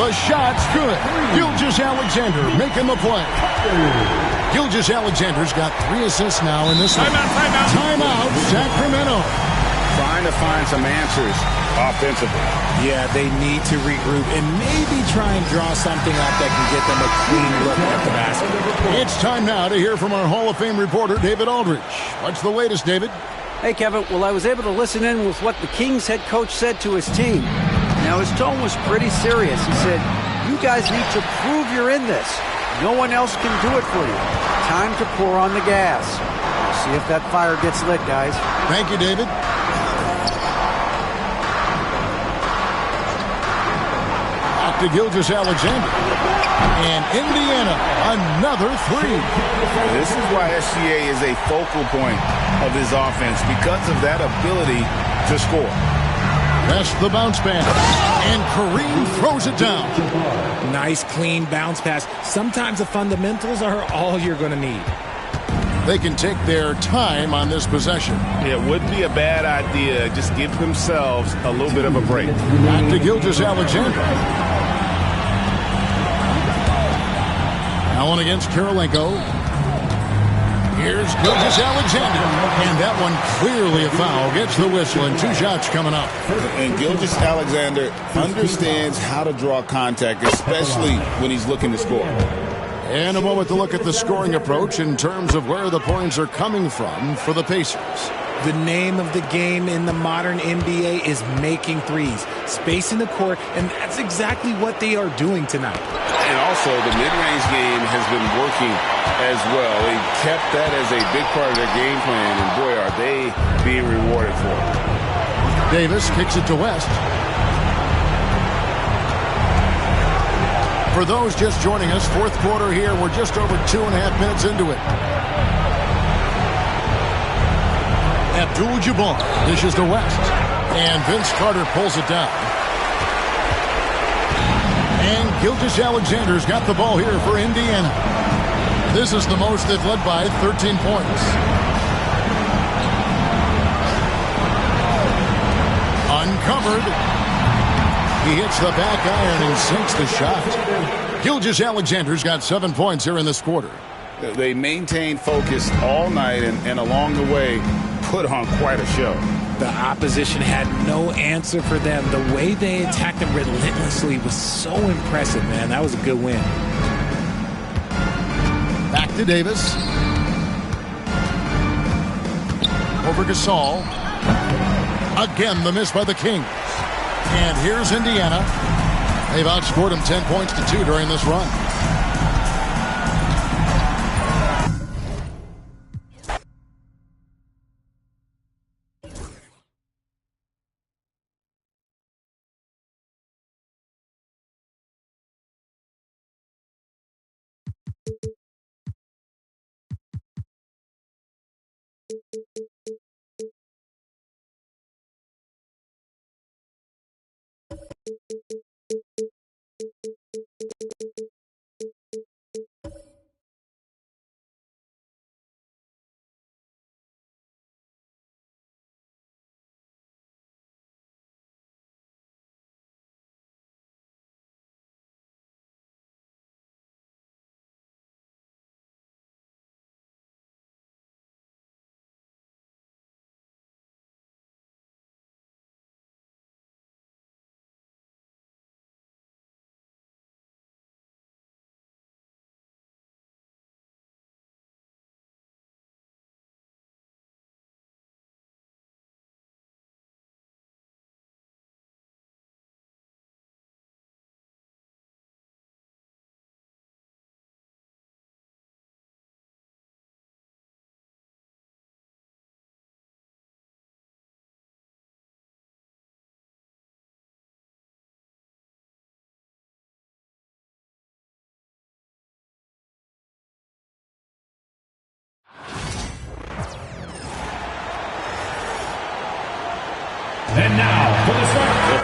The shot's good. Gilgeous-Alexander making the play. Gilgeous-Alexander's got 3 assists now in this one. Timeout, Sacramento. Trying to find some answers offensively. Yeah, they need to regroup and maybe try and draw something up that can get them a clean look at the basket. It's time now to hear from our Hall of Fame reporter, David Aldridge. What's the latest, David? Hey, Kevin. Well, I was able to listen in with what the Kings head coach said to his team. Now, his tone was pretty serious. He said, you guys need to prove you're in this. No one else can do it for you. Time to pour on the gas. See if that fire gets lit, guys. Thank you, David. Back to Gilgeous-Alexander. And Indiana, another 3. This is why SGA is a focal point of this offense, because of that ability to score. That's the bounce pass. And Kareem throws it down. Nice, clean bounce pass. Sometimes the fundamentals are all you're going to need. They can take their time on this possession. It wouldn't be a bad idea. Just give themselves a little bit of a break. Back to Gilgeous-Alexander. Allen against Kirilenko. Here's Gilgeous-Alexander. And that one clearly a foul. Gets the whistle and 2 shots coming up. And Gilgeous-Alexander understands how to draw contact, especially when he's looking to score. And a moment to look at the scoring approach in terms of where the points are coming from for the Pacers. The name of the game in the modern NBA is making threes, spacing the court, and that's exactly what they are doing tonight. And also, the mid-range game has been working as well. They kept that as a big part of their game plan, and boy, are they being rewarded for it. Davis kicks it to West. For those just joining us, fourth quarter here. We're just over 2.5 minutes into it. Abdul-Jabbar dishes to West. And Vince Carter pulls it down. And Gilgeous-Alexander's got the ball here for Indiana. This is the most they've led by 13 points. Uncovered. He hits the back iron and sinks the shot. Gilgeous-Alexander's got 7 points here in this quarter. They maintained focus all night and along the way put on quite a show. The opposition had no answer for them. The way they attacked them relentlessly was so impressive, man. That was a good win. Back to Davis. Over Gasol. Again, the miss by the Kings. And here's Indiana. They've outscored them 10 points to 2 during this run. And now for the start.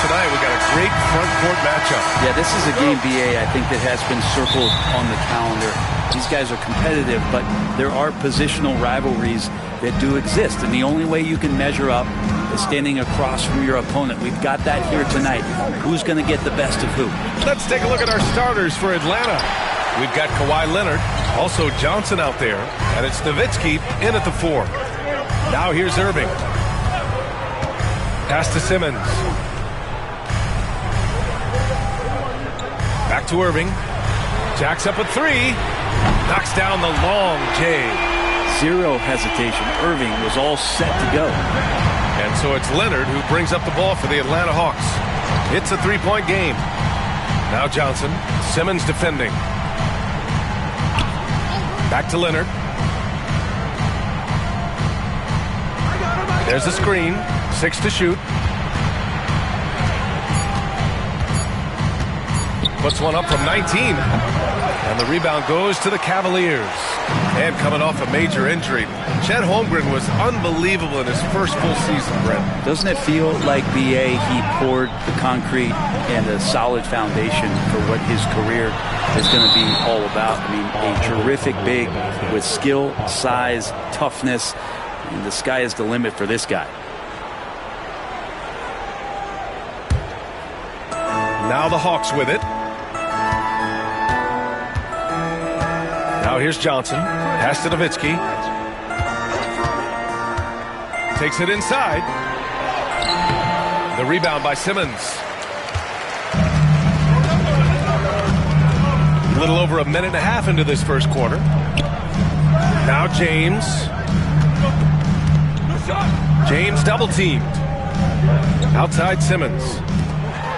Tonight, we got a great front court matchup. Yeah, this is a game, BA, I think that has been circled on the calendar. These guys are competitive, but there are positional rivalries that do exist, and the only way you can measure up is standing across from your opponent. We've got that here tonight. Who's going to get the best of who? Let's take a look at our starters for Atlanta. We've got Kawhi Leonard, also Johnson out there, and it's Nowitzki in at the 4. Now here's Irving. Pass to Simmons. Back to Irving. Jacks up a 3. Knocks down the long J. Zero hesitation. Irving was all set to go. And so it's Leonard who brings up the ball for the Atlanta Hawks. It's a 3-point game. Now Johnson. Simmons defending. Back to Leonard. There's the screen. 6 to shoot. Puts one up from 19. And the rebound goes to the Cavaliers. And coming off a major injury, Chet Holmgren was unbelievable in his first full season, Brent. Doesn't it feel like BA, he poured the concrete and a solid foundation for what his career is going to be all about? I mean, a terrific big with skill, size, toughness. And the sky is the limit for this guy. Now the Hawks with it. Now Now here's Johnson. Pass to Nowitzki. Takes it inside. The rebound by Simmons. A little over a minute and a half into this first quarter. Now James. James double teamed. Outside Simmons.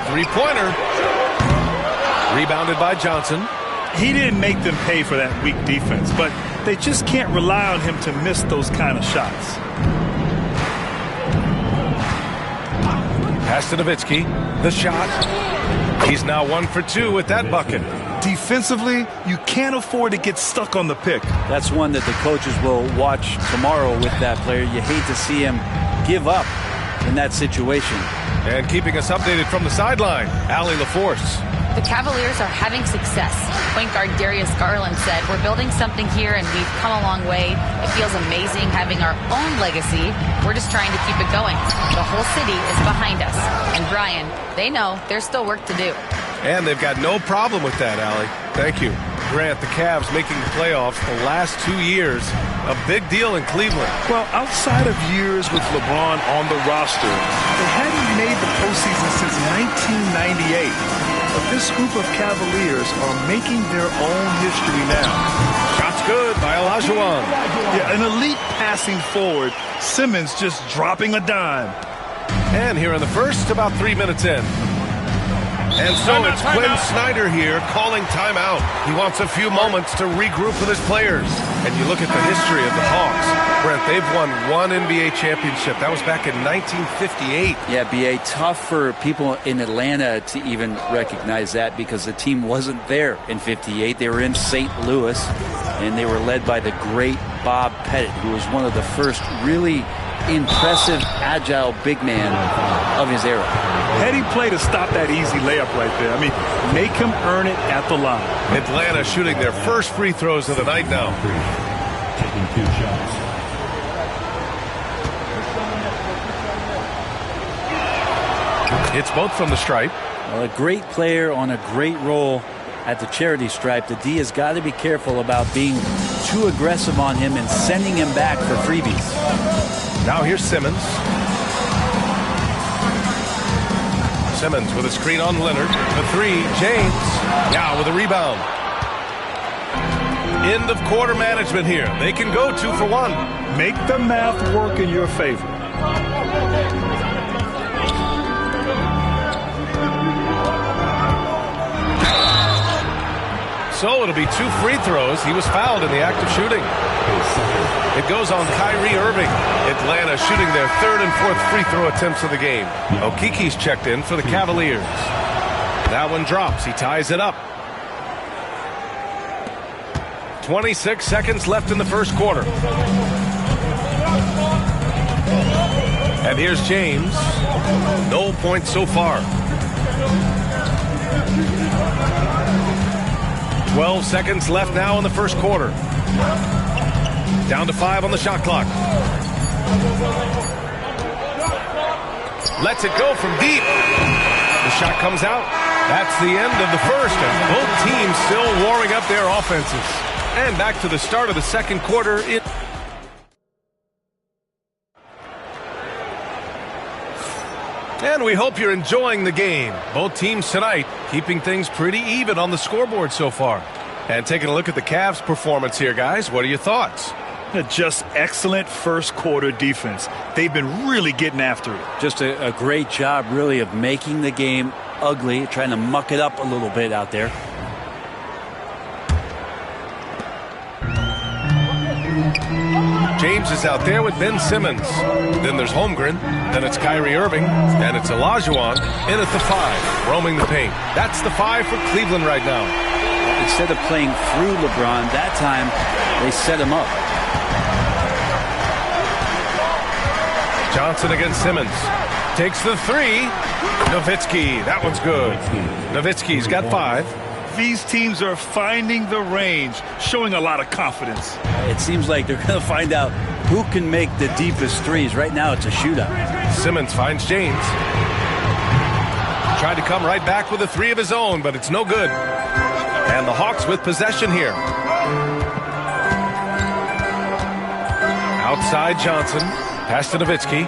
Three-pointer. Rebounded by Johnson. He didn't make them pay for that weak defense, but they just can't rely on him to miss those kind of shots. Pass to Nowitzki. The shot. He's now 1 for 2 with that bucket. Defensively, you can't afford to get stuck on the pick. That's one that the coaches will watch tomorrow with that player. You hate to see him give up in that situation. And keeping us updated from the sideline, Allie LaForce. The Cavaliers are having success. Point guard Darius Garland said, "We're building something here and we've come a long way. It feels amazing having our own legacy. We're just trying to keep it going. The whole city is behind us." And Brian, they know there's still work to do. And they've got no problem with that, Allie. Thank you. Grant, the Cavs making the playoffs the last 2 years. A big deal in Cleveland. Well, outside of years with LeBron on the roster, they hadn't made the postseason since 1998. But this group of Cavaliers are making their own history now. Shot's good by Olajuwon. Yeah, an elite passing forward. Simmons just dropping a dime. And here in the first, about 3 minutes in. And so it's Quinn Snyder here calling timeout. He wants a few moments to regroup with his players. And you look at the history of the Hawks. Brent, they've won 1 NBA championship. That was back in 1958. Yeah, B.A., tough for people in Atlanta to even recognize that because the team wasn't there in 58. They were in St. Louis, and they were led by the great Bob Pettit, who was one of the first really impressive, agile big man of his era. Petty play to stop that easy layup right there. I mean, make him earn it at the line. Atlanta shooting their first free throws of the night now. Taking 2 shots. It's both from the stripe. Well, a great player on a great role at the charity stripe. The D has got to be careful about being too aggressive on him and sending him back for freebies. Now here's Simmons. Simmons with a screen on Leonard. The 3, James. Now with a rebound. End of quarter management here. They can go 2 for 1. Make the math work in your favor. So it'll be 2 free throws. He was fouled in the act of shooting. It goes on Kyrie Irving. Atlanta shooting their 3rd and 4th free throw attempts of the game. Okiki's checked in for the Cavaliers. That one drops. He ties it up. 26 seconds left in the first quarter. And here's James. No points so far. 12 seconds left now in the first quarter. Down to 5 on the shot clock. Lets it go from deep. The shot comes out. That's the end of the first, and both teams still warming up their offenses. And back to the start of the second quarter. And we hope you're enjoying the game. Both teams tonight keeping things pretty even on the scoreboard so far. And taking a look at the Cavs' performance here, guys. What are your thoughts? Just excellent first quarter defense. They've been really getting after it. Just a great job, really, of making the game ugly, trying to muck it up a little bit out there. James is out there with Ben Simmons. Then there's Holmgren. Then it's Kyrie Irving. And it's Olajuwon in at the 5, roaming the paint. That's the 5 for Cleveland right now. Instead of playing through LeBron, that time they set him up. Johnson against Simmons. Takes the 3. Nowitzki. That one's good. Nowitzki's got 5. These teams are finding the range, showing a lot of confidence. It seems like they're going to find out who can make the deepest threes. Right now, it's a shootout. Simmons finds James. Tried to come right back with a 3 of his own, but it's no good. And the Hawks with possession here. Outside Johnson. Pass to Nowitzki.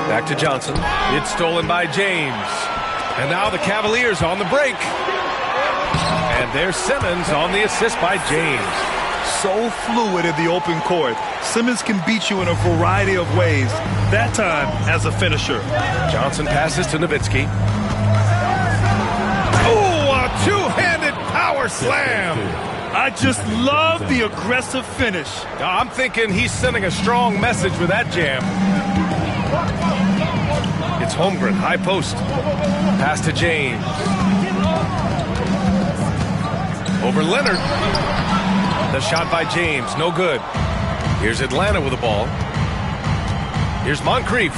Back to Johnson. It's stolen by James. And now the Cavaliers on the break. And there's Simmons on the assist by James. So fluid in the open court. Simmons can beat you in a variety of ways. That time as a finisher. Johnson passes to Nowitzki. Oh, a two-handed power slam. I just love the aggressive finish. I'm thinking he's sending a strong message with that jam. It's Holmgren, high post. Pass to James. Over Leonard. The shot by James, no good. Here's Atlanta with the ball. Here's Moncrief.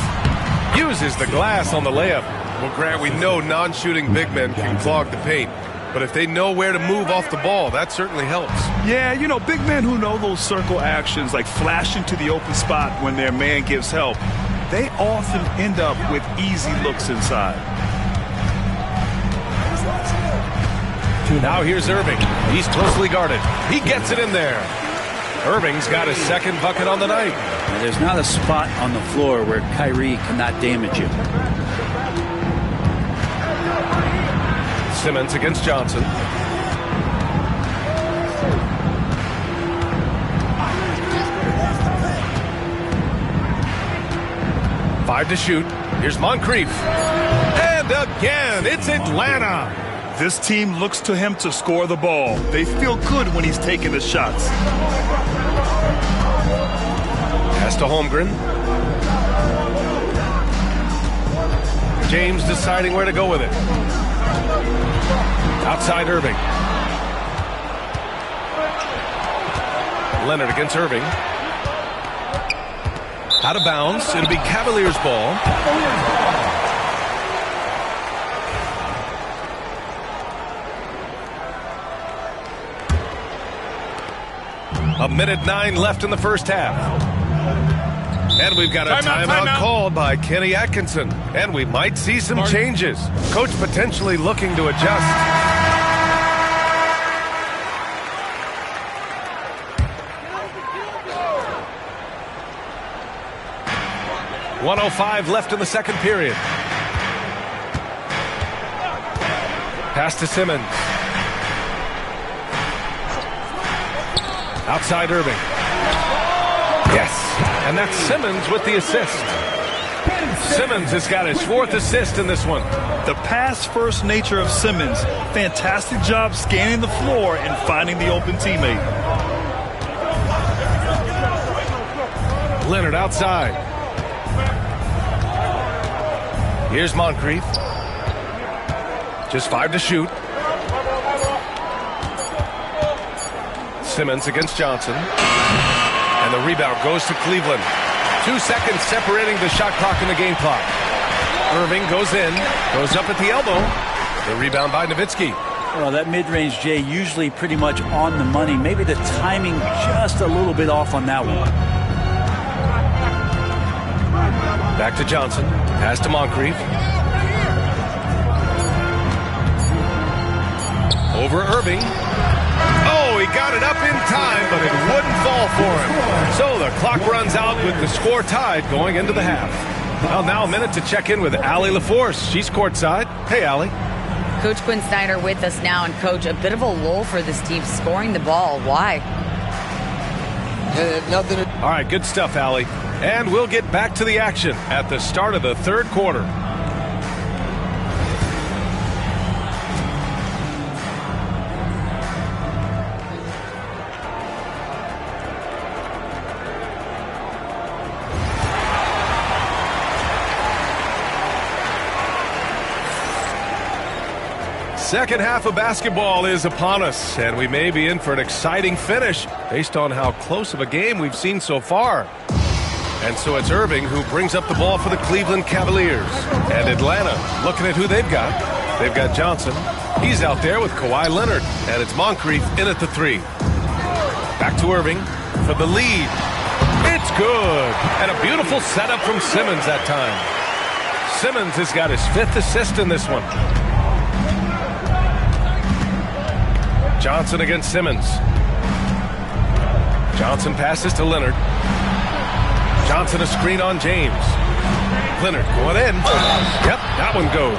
Uses the glass on the layup. Well, Grant, we know non-shooting big men can clog the paint. But if they know where to move off the ball, that certainly helps. Yeah, you know, big men who know those circle actions, like flashing to the open spot when their man gives help, they often end up with easy looks inside. Now here's Irving. He's closely guarded. He gets it in there. Irving's got his second bucket on the night. Now, there's not a spot on the floor where Kyrie cannot damage you. Simmons against Johnson. Five to shoot. Here's Moncrief. And again, it's Atlanta. This team looks to him to score the ball. They feel good when he's taking the shots. Pass to Holmgren. James deciding where to go with it. Outside Irving. Leonard against Irving. Out of bounds. It'll be Cavaliers ball. A minute 9 left in the first half. And we've got a timeout called by Kenny Atkinson. And we might see some changes. Coach potentially looking to adjust. .105 left in the second period. Pass to Simmons. Outside Irving. Yes, and that's Simmons with the assist. Simmons has got his fourth assist in this one. The pass-first nature of Simmons. Fantastic job scanning the floor and finding the open teammate. Leonard outside. Here's Moncrief. Just 5 to shoot. Simmons against Johnson. And the rebound goes to Cleveland. 2 seconds separating the shot clock and the game clock. Irving goes in, goes up at the elbow. The rebound by Nowitzki. Well, that mid-range, Jay, usually pretty much on the money. Maybe the timing just a little bit off on that one. Back to Johnson. Pass to Moncrief. Over Irving. Oh, he got it up in time, but it wouldn't fall for him. So the clock runs out with the score tied going into the half. Well, now a minute to check in with Allie LaForce. She's courtside. Hey, Allie. Coach Quinn Snyder with us now. And, Coach, a bit of a lull for this team scoring the ball. Why? All right, good stuff, Allie. And we'll get back to the action at the start of the third quarter. Second half of basketball is upon us, and we may be in for an exciting finish based on how close of a game we've seen so far. And so it's Irving who brings up the ball for the Cleveland Cavaliers. And Atlanta, looking at who they've got. They've got Johnson. He's out there with Kawhi Leonard. And it's Moncrief in at the 3. Back to Irving for the lead. It's good. And a beautiful setup from Simmons that time. Simmons has got his 5th assist in this one. Johnson against Simmons. Johnson passes to Leonard. Johnson a screen on James. Leonard going in. Yep, that one goes.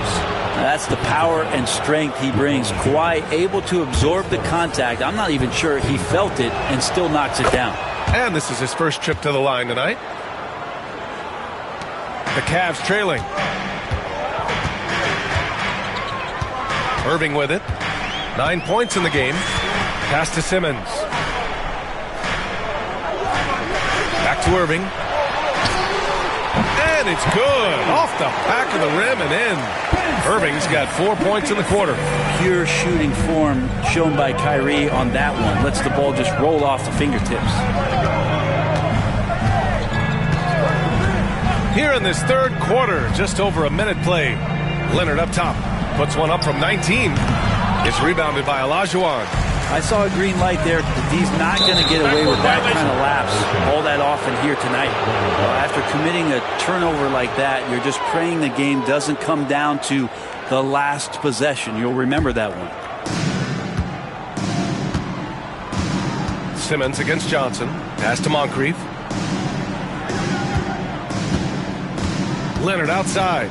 That's the power and strength he brings. Kawhi able to absorb the contact. I'm not even sure he felt it and still knocks it down. And this is his first trip to the line tonight. The Cavs trailing. Irving with it. 9 points in the game. Pass to Simmons. Back to Irving. And it's good. Off the back of the rim and in. Irving's got 4 points in the quarter. Pure shooting form shown by Kyrie on that one. Lets the ball just roll off the fingertips. Here in this third quarter, just over a minute play. Leonard up top. Puts one up from 19. It's rebounded by Olajuwon. I saw a green light there. He's not going to get away with that kind of lapse all that often here tonight. After committing a turnover like that, you're just praying the game doesn't come down to the last possession. You'll remember that one. Simmons against Johnson. Pass to Moncrief. Leonard outside.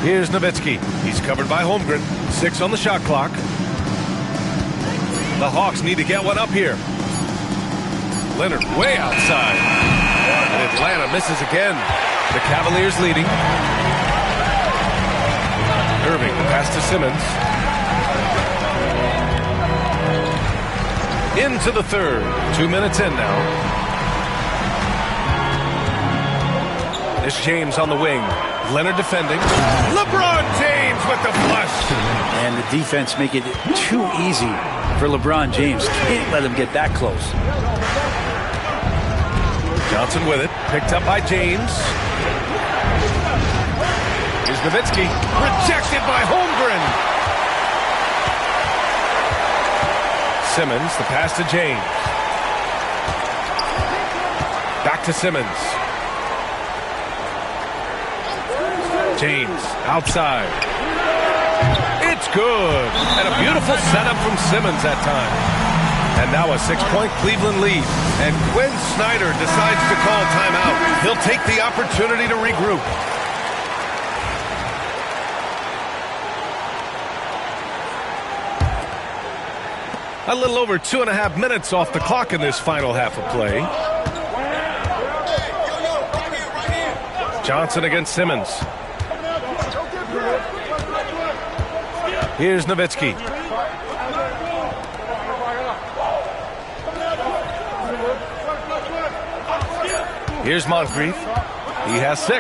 Here's Nowitzki. He's covered by Holmgren. 6 on the shot clock. The Hawks need to get one up here. Leonard way outside. And Atlanta misses again. The Cavaliers leading. Irving pass to Simmons. Into the third. 2 minutes in now. It's James on the wing. Leonard defending. LeBron James with the flush. And the defense make it too easy for LeBron James. Can't let him get that close. Johnson with it. Picked up by James. Here's Nowitzki. Rejected by Holmgren. Simmons, the pass to James. Back to Simmons. James outside. It's good. And a beautiful setup from Simmons that time. And now a 6-point Cleveland lead. And Quinn Snyder decides to call timeout. He'll take the opportunity to regroup. A little over 2.5 minutes off the clock in this final half of play. Johnson against Simmons. Here's Nowitzki. Here's Moncrief. He has 6.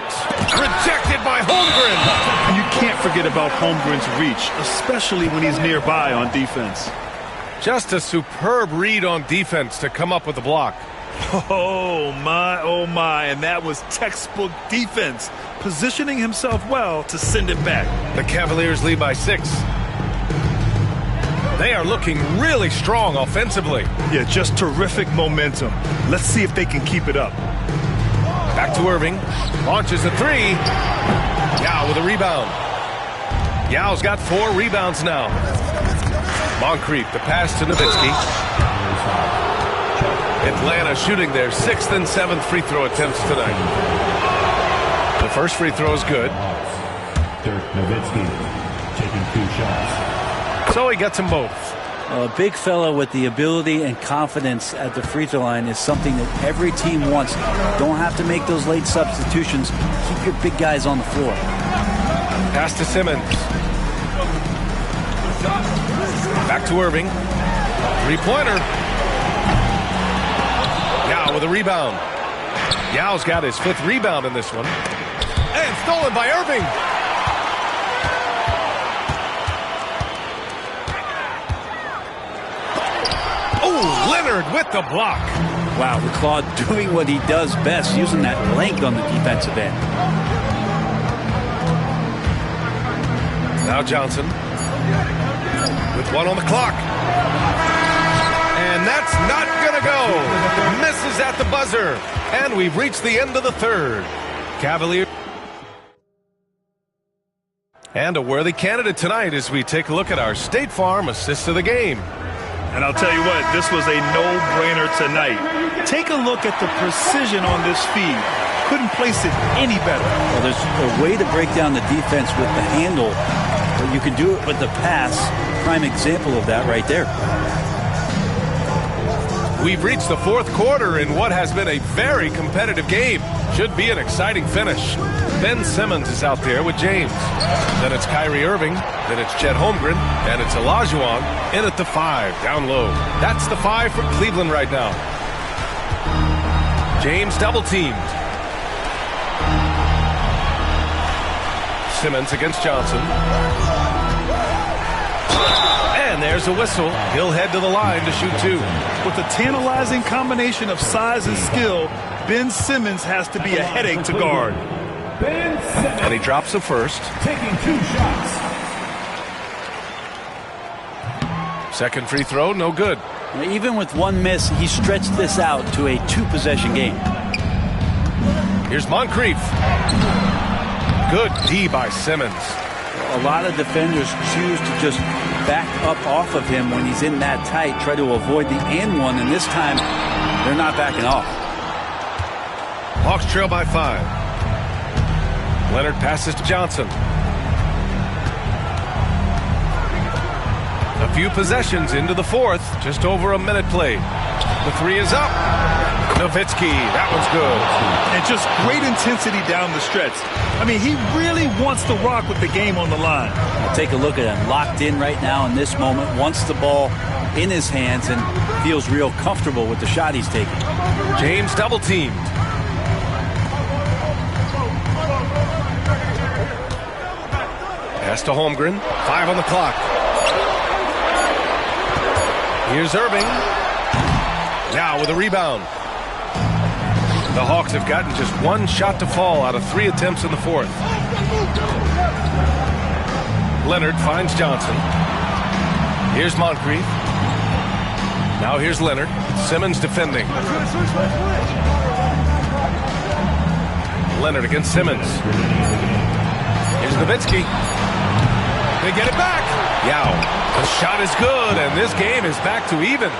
Rejected by Holmgren. And you can't forget about Holmgren's reach, especially when he's nearby on defense. Just a superb read on defense to come up with the block. Oh my, and that was textbook defense, positioning himself well to send it back. The Cavaliers lead by 6. They are looking really strong offensively. Yeah, just terrific momentum. Let's see if they can keep it up. Back to Irving. Launches a 3. Yao with a rebound. Yao's got 4 rebounds now. Moncrief, the pass to Nowitzki. Atlanta shooting their 6th and 7th free throw attempts tonight. The first free throw is good. Dirk Nowitzki taking 2 shots. So he gets them both. A big fella with the ability and confidence at the free throw line is something that every team wants. Don't have to make those late substitutions. Keep your big guys on the floor. Pass to Simmons. Back to Irving. 3-pointer. Yao with a rebound. Yao's got his 5th rebound in this one. And stolen by Irving. Oh, Leonard with the block. Wow, Claude doing what he does best, using that length on the defensive end. Now Johnson with 1 on the clock. And that's not going to go. Misses at the buzzer. And we've reached the end of the third. Cavaliers. And a worthy candidate tonight as we take a look at our State Farm assist of the game. And I'll tell you what, this was a no-brainer tonight. Take a look at the precision on this feed. Couldn't place it any better. Well, there's a way to break down the defense with the handle, but you can do it with the pass. Prime example of that right there. We've reached the fourth quarter in what has been a very competitive game. Should be an exciting finish. Ben Simmons is out there with James. Then it's Kyrie Irving. Then it's Chet Holmgren. And it's Olajuwon in at the 5, down low. That's the 5 for Cleveland right now. James double-teamed. Simmons against Johnson. And there's a whistle. He'll head to the line to shoot 2. With a tantalizing combination of size and skill, Ben Simmons has to be a headache to guard. And he drops the first. Taking 2 shots. Second free throw, no good. Even with one miss, he stretched this out to a 2-possession game. Here's Moncrief. Good D by Simmons. A lot of defenders choose to just back up off of him when he's in that tight, try to avoid the and one, and this time they're not backing off. Hawks trail by 5. Leonard passes to Johnson. A few possessions into the fourth, just over a minute played. The 3 is up. Nowitzki, that one's good. And just great intensity down the stretch. I mean, he really wants to rock with the game on the line. Take a look at him, locked in right now in this moment, wants the ball in his hands and feels real comfortable with the shot he's taking. James double-teamed. Pass to Holmgren, 5 on the clock. Here's Irving. Now with a rebound. The Hawks have gotten just 1 shot to fall out of 3 attempts in the fourth. Leonard finds Johnson. Here's Moncrief. Now here's Leonard. Simmons defending. Leonard against Simmons. Here's Nowitzki. They get it back. Yao. The shot is good, and this game is back to even.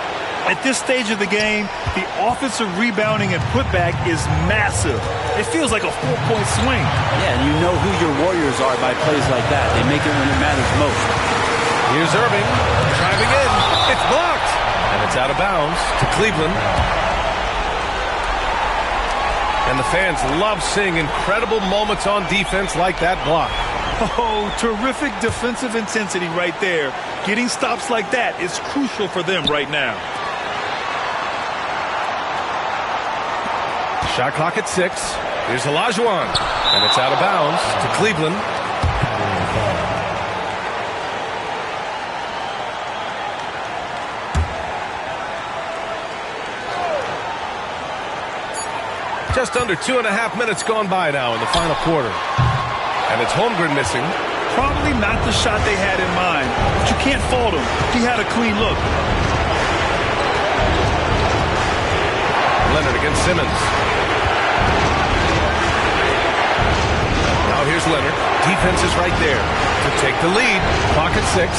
At this stage of the game, the offensive rebounding and putback is massive. It feels like a 4-point swing. Yeah, and you know who your Warriors are by plays like that. They make it when it matters most. Here's Irving, driving in. It's blocked. And it's out of bounds to Cleveland. And the fans love seeing incredible moments on defense like that block. Oh, terrific defensive intensity right there. Getting stops like that is crucial for them right now. Shot clock at 6. Here's Olajuwon. And it's out of bounds to Cleveland. Just under 2.5 minutes gone by now in the final quarter. And it's Holmgren missing. Probably not the shot they had in mind, but you can't fault him. He had a clean look. Leonard against Simmons. Now here's Leonard. Defense is right there to take the lead. Clock at 6.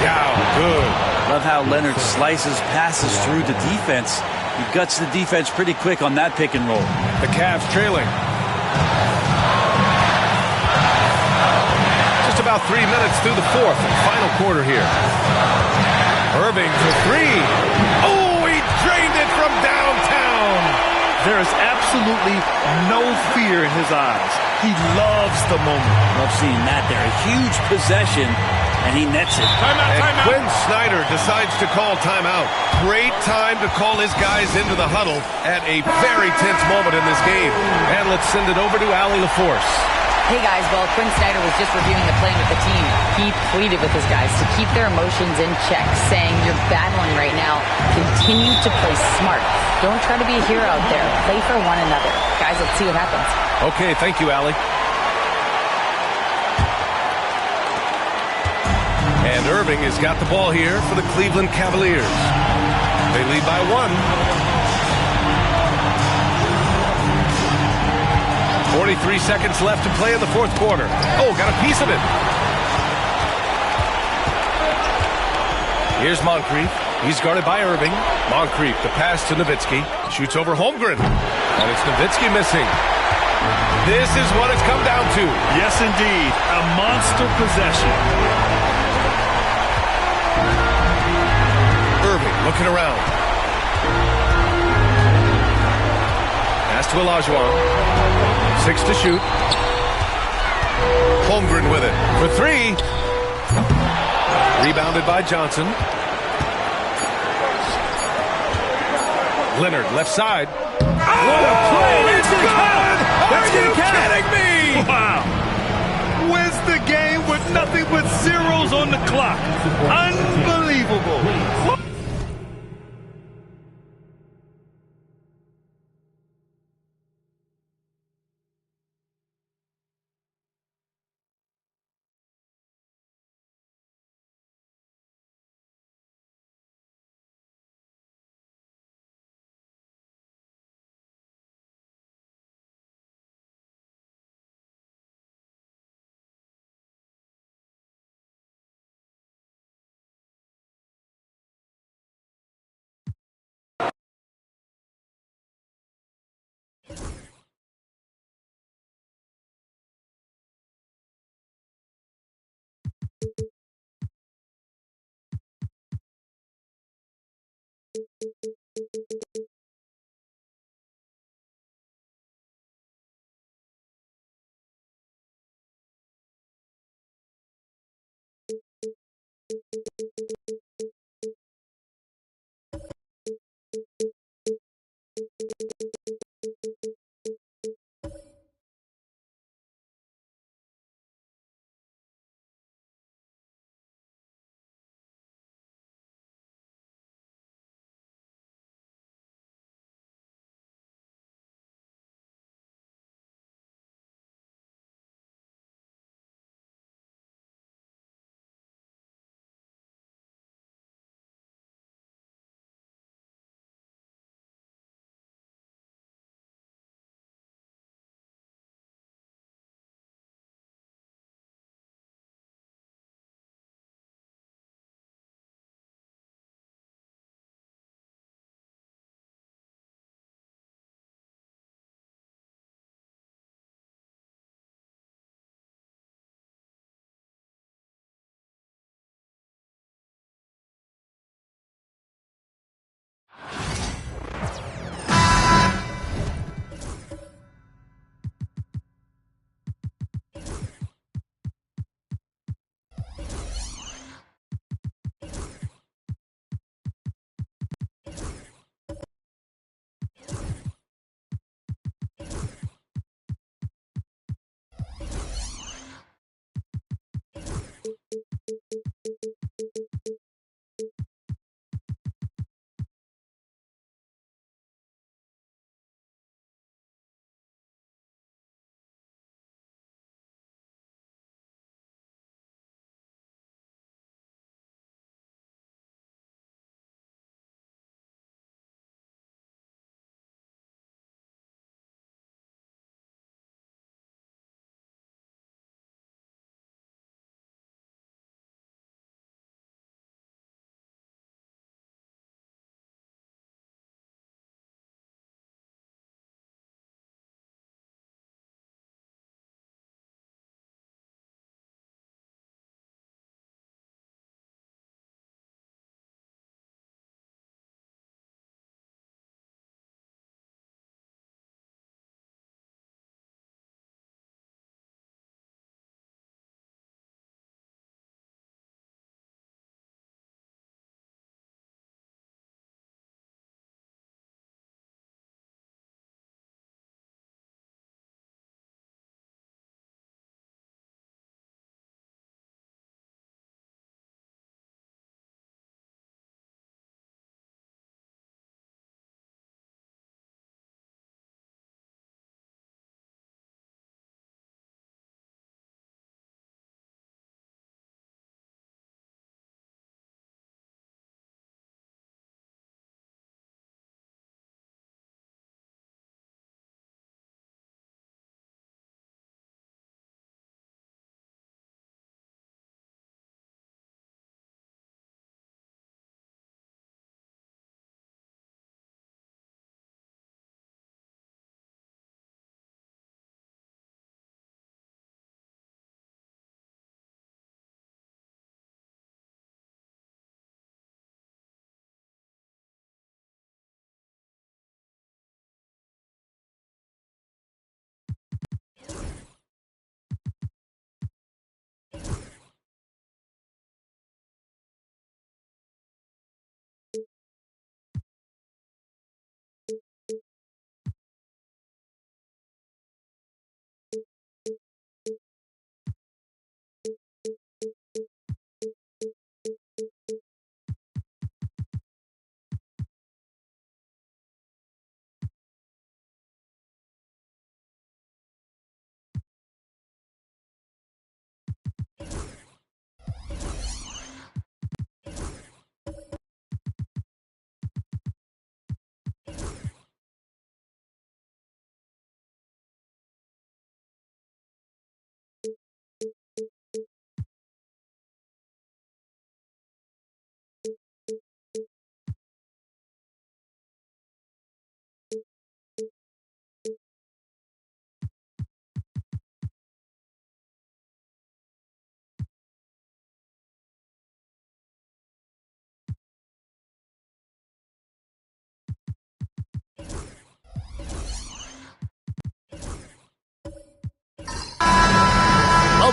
Wow, good. Love how Leonard slices passes through the defense. He guts the defense pretty quick on that pick and roll. The Cavs trailing. Just about 3 minutes through the fourth and final quarter here. Irving for 3. Oh, he drained it from downtown. There is absolutely no fear in his eyes. He loves the moment. Love seeing that there. A huge possession, and he nets it. And Quinn Snyder decides to call timeout. Great time to call his guys into the huddle at a very tense moment in this game. And let's send it over to Allie LaForce. Hey guys, well, Quinn Snyder was just reviewing the plan with the team. He pleaded with his guys to keep their emotions in check, saying, you're battling right now. Continue to play smart. Don't try to be a hero out there. Play for one another. Guys, let's see what happens. Okay, thank you, Allie. And Irving has got the ball here for the Cleveland Cavaliers. They lead by 1. 43 seconds left to play in the fourth quarter. Oh, got a piece of it. Here's Moncrief. He's guarded by Irving. Moncrief, the pass to Nowitzki. Shoots over Holmgren. And it's Nowitzki missing. This is what it's come down to. Yes, indeed. A monster possession. Irving looking around. Pass to Olajuwon. 6 to shoot. Holmgren with it for 3. Rebounded by Johnson. Leonard left side. What a play! It's good! Are you kidding me? Wow. Wins the game with nothing but zeros on the clock. Unbelievable.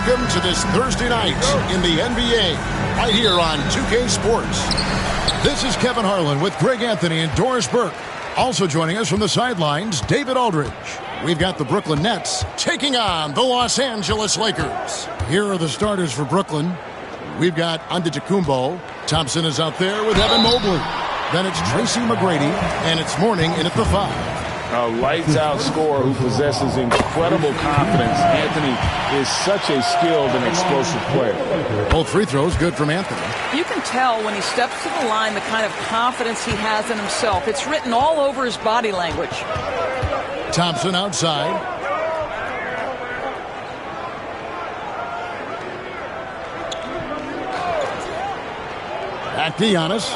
Welcome to this Thursday night in the NBA, right here on 2K Sports. This is Kevin Harlan with Greg Anthony and Doris Burke. Also joining us from the sidelines, David Aldridge. We've got the Brooklyn Nets taking on the Los Angeles Lakers. Here are the starters for Brooklyn. We've got Antetokounmpo. Thompson is out there with Evan Mobley. Then it's Tracy McGrady, and it's Mourning in at the 5. A lights-out scorer who possesses incredible confidence. Anthony is such a skilled and explosive player. Both free throws good from Anthony. You can tell when he steps to the line the kind of confidence he has in himself. It's written all over his body language. Thompson outside. Back to Giannis.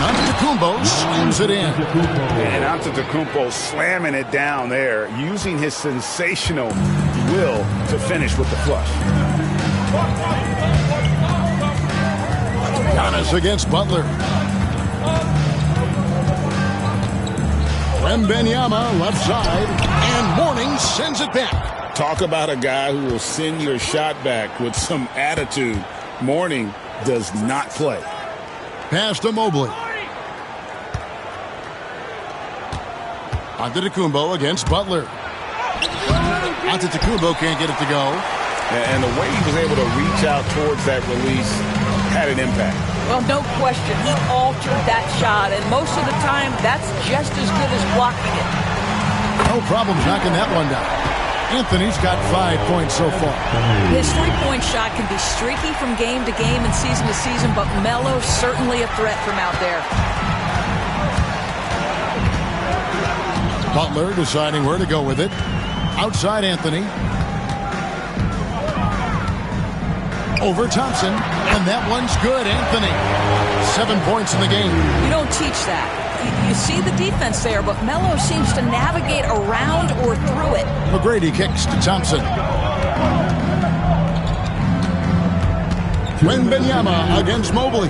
Antetokounmpo slams it in. And Antetokounmpo slamming it down there, using his sensational will to finish with the flush. Giannis against Butler. Wembanyama left side, and Mourning sends it back. Talk about a guy who will send your shot back with some attitude. Mourning does not play. Pass to Mobley. Antetokounmpo against Butler. Antetokounmpo can't get it to go. And the way he was able to reach out towards that release had an impact. Well, no question. He altered that shot, and most of the time, that's just as good as blocking it. No problem knocking that one down. Anthony's got 5 points so far. His three-point shot can be streaky from game to game and season to season, but Melo's certainly a threat from out there. Butler deciding where to go with it. Outside Anthony. Over Thompson. And that one's good, Anthony. 7 points in the game. You don't teach that. You see the defense there, but Melo seems to navigate around or through it. McGrady kicks to Thompson. Wembanyama against Mobley.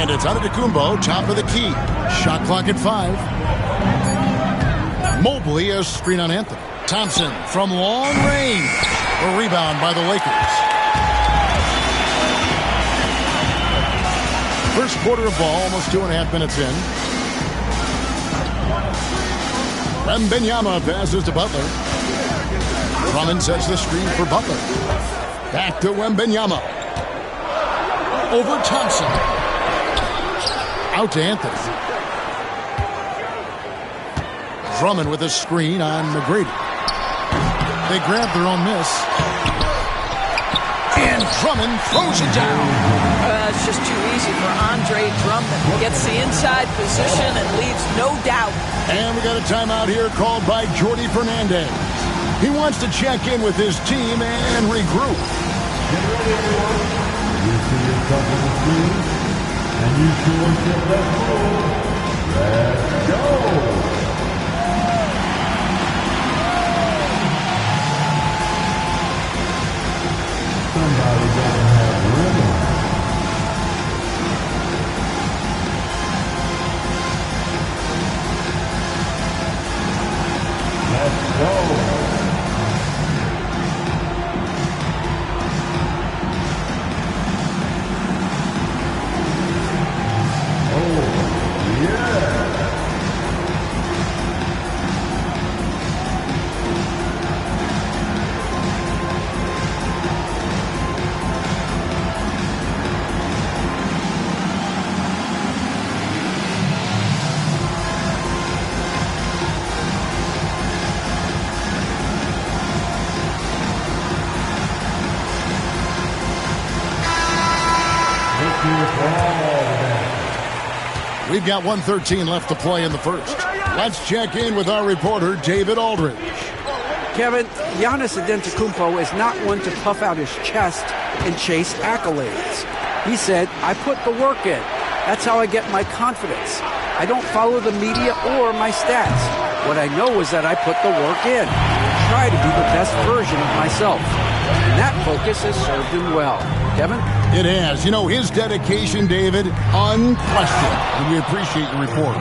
And it's Antetokounmpo, top of the key. Shot clock at 5. Mobley a screen on Anthony. Thompson from long range. A rebound by the Lakers. First quarter of ball, almost 2.5 minutes in. Wembanyama passes to Butler. Drummond sets the screen for Butler. Back to Wembanyama. Over Thompson. Out to Anthony. Drummond with a screen on McGrady. They grab their own miss. And Drummond throws it down. It's just too easy for Andre Drummond. Gets the inside position and leaves no doubt. And we got a timeout here called by Jordi Fernandez. He wants to check in with his team and regroup. Get ready, everyone. You see yourself on the screen. And you sure get that goal. Let's go. Somebody doesn't have rhythm. Let's go. We've got 1:13 left to play in the first. Let's check in with our reporter, David Aldridge. Kevin, Giannis Antetokounmpo is not one to puff out his chest and chase accolades. He said, I put the work in. That's how I get my confidence. I don't follow the media or my stats. What I know is that I put the work in. Try to be the best version of myself. And that focus has served him well. Kevin? It has. You know, his dedication, David, unquestioned. And we appreciate your report.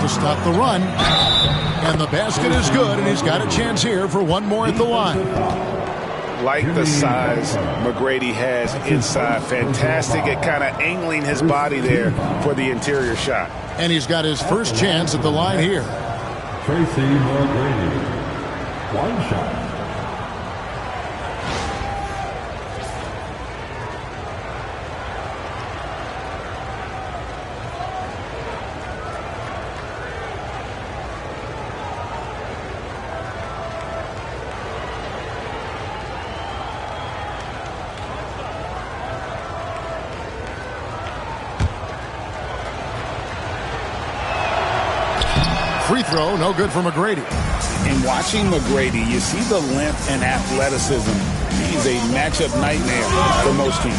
To stop the run. And the basket is good, and he's got a chance here for one more at the line. Like the size McGrady has inside. Fantastic at kind of angling his body there for the interior shot. And he's got his first chance at the line here. Tracy McGrady. One shot. Free throw, no good for McGrady. In watching McGrady, you see the length and athleticism. He's a matchup nightmare for most teams.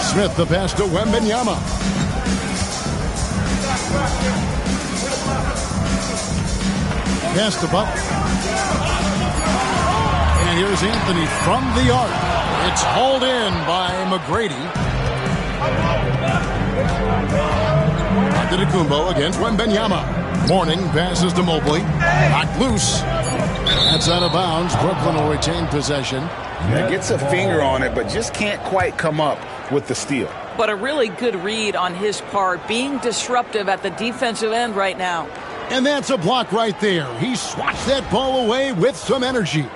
Smith, the pass to Wembanyama. Pass to Butler. And here's Anthony from the arc. It's hauled in by McGrady. Antetokounmpo against Wembanyama. Mourning passes to Mobley. Knocked loose. That's out of bounds. Brooklyn will retain possession. Yeah, gets a finger on it, but just can't quite come up with the steal. But a really good read on his part, being disruptive at the defensive end right now. And that's a block right there. He swats that ball away with some energy.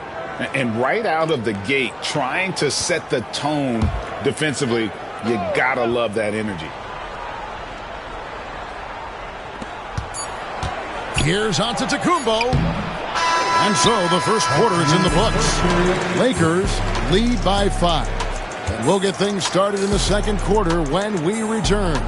And right out of the gate, trying to set the tone defensively, you gotta love that energy. Here's Antetokounmpo. And so the first quarter is in the books. Lakers lead by 5. And we'll get things started in the second quarter when we return.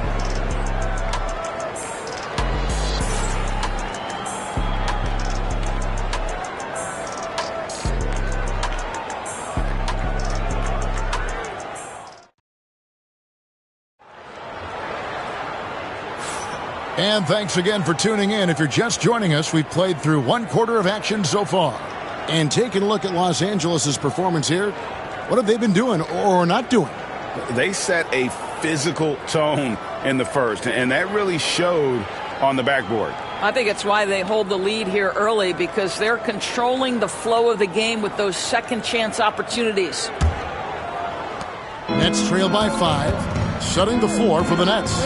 And thanks again for tuning in. If you're just joining us, we've played through one quarter of action so far. And taking a look at Los Angeles' performance here, what have they been doing or not doing? They set a physical tone in the first, and that really showed on the backboard. I think it's why they hold the lead here early, because they're controlling the flow of the game with those second chance opportunities. Nets trail by 5, shutting the floor for the Nets.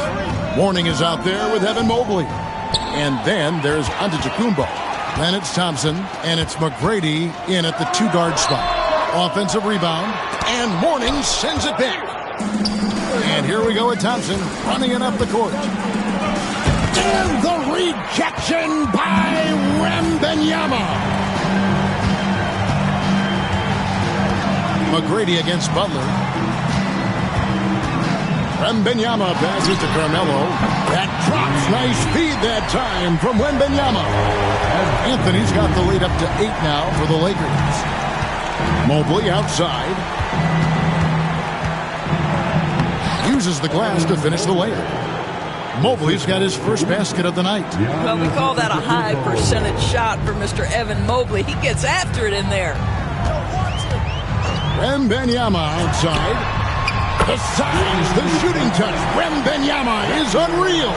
Warning is out there with Evan Mobley. And then there's Antetokounmpo. Then it's Thompson, and it's McGrady in at the 2-guard spot. Offensive rebound, and Mourning sends it back. And here we go with Thompson running it up the court. And the rejection by Wembanyama. McGrady against Butler. Wembanyama passes to Carmelo. That drops. Nice feed that time from Wembanyama. And Anthony's got the lead up to 8 now for the Lakers. Mobley outside. Uses the glass to finish the layup. Mobley's got his first basket of the night. Well, we call that a high percentage shot for Mr. Evan Mobley. He gets after it in there. Wembanyama outside. The size, the shooting touch. Wembanyama is unreal.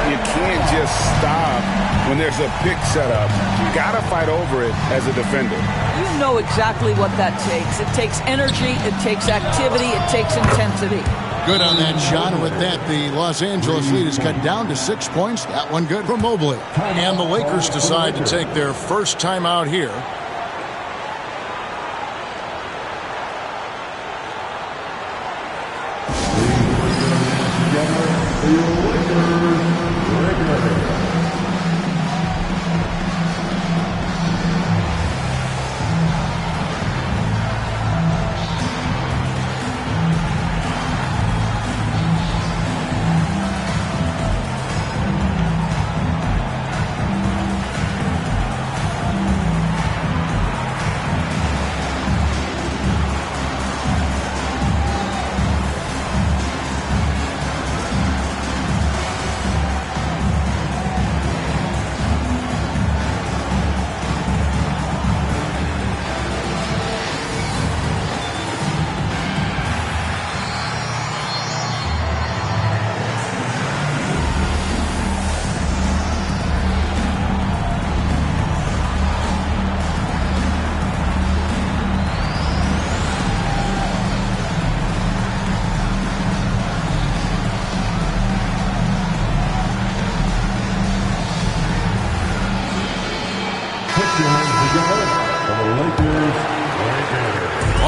You can't just stop when there's a pick set up. You got to fight over it as a defender. You know exactly what that takes. It takes energy, it takes activity, it takes intensity. Good on that shot. And with that, the Los Angeles lead is cut down to 6 points. That one good for Mobley. And the Lakers decide to take their first time out here.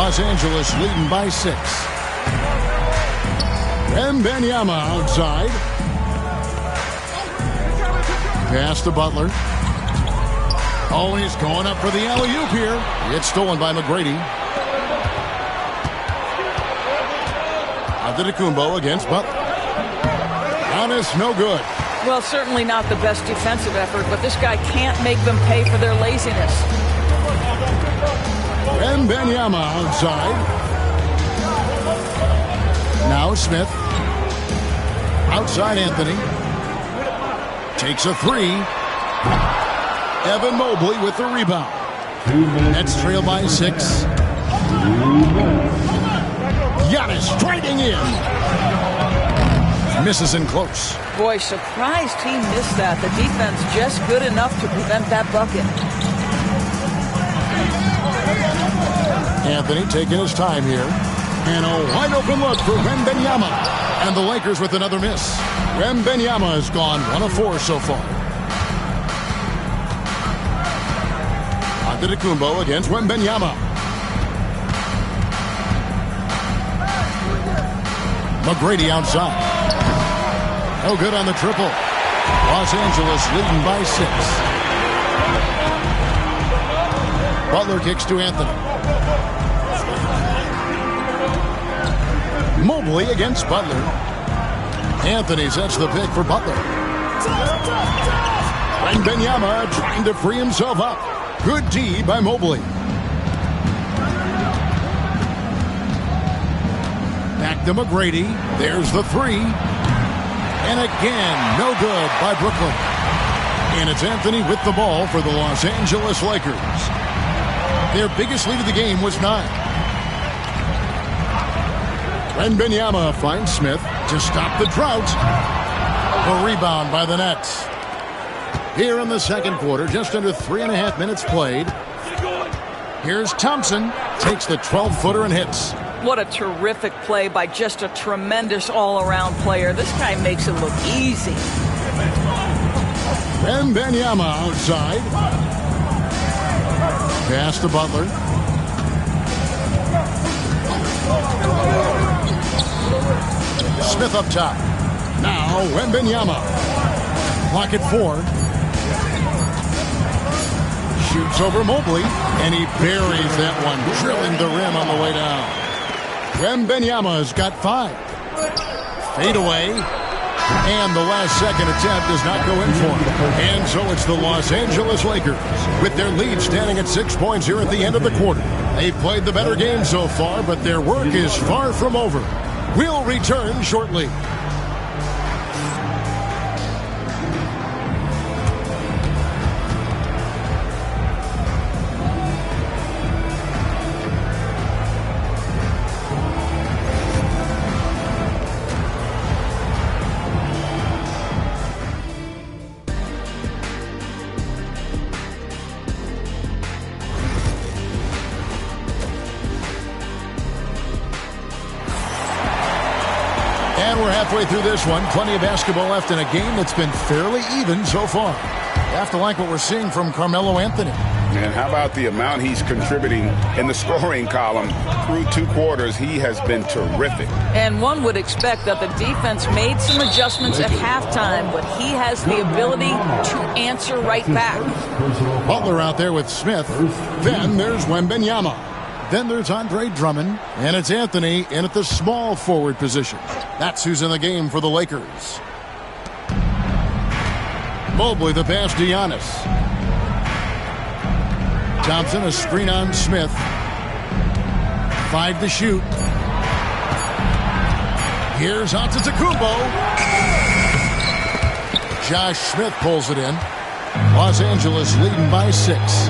Los Angeles leading by 6. Wembanyama outside. Pass to Butler. Oh, he's going up for the alley-oop here. It's stolen by McGrady. Antetokounmpo against Butler. Giannis, no good. Well, certainly not the best defensive effort, but this guy can't make them pay for their laziness. Wembanyama outside. Now Smith. Outside Anthony. Takes a 3. Evan Mobley with the rebound. Nets trail by 6. Giannis striking in. Misses in close. Boy, surprised he missed that. The defense just good enough to prevent that bucket. Anthony taking his time here. And a wide open look for Wembanyama. And the Lakers with another miss. Wembanyama has gone 1 of 4 so far. Antetokounmpo against Wembanyama. McGrady outside. No good on the triple. Los Angeles leading by 6. Butler kicks to Anthony. Mobley against Butler. Anthony sets the pick for Butler. Wembanyama trying to free himself up. Good D by Mobley. Back to McGrady. There's the 3. And again, no good by Brooklyn. And it's Anthony with the ball for the Los Angeles Lakers. Their biggest lead of the game was 9. Wembanyama finds Smith to stop the drought. A rebound by the Nets. Here in the second quarter, just under 3.5 minutes played. Here's Thompson. Takes the 12-footer and hits. What a terrific play by just a tremendous all-around player. This guy makes it look easy. Wembanyama outside. Pass to Butler. Smith up top. Now Wembanyama. Clock at 4. Shoots over Mobley, and he buries that one, drilling the rim on the way down. Wembanyama's got 5. Fade away. And the last second attempt does not go in for him. And so it's the Los Angeles Lakers with their lead standing at 6 points here at the end of the quarter. They've played the better game so far, but their work is far from over. We'll return shortly. Halfway through this one, plenty of basketball left in a game that's been fairly even so far. You have to like what we're seeing from Carmelo Anthony. And how about the amount he's contributing in the scoring column through 2 quarters? He has been terrific. And one would expect that the defense made some adjustments at halftime, but he has the ability to answer right back. Butler out there with Smith. Then there's Wembanyama. Then there's Andre Drummond, and it's Anthony in at the small forward position. That's who's in the game for the Lakers. Mobley the pass to Giannis. Thompson a screen on Smith. 5 to shoot. Here's Antetokounmpo. Josh Smith pulls it in. Los Angeles leading by 6.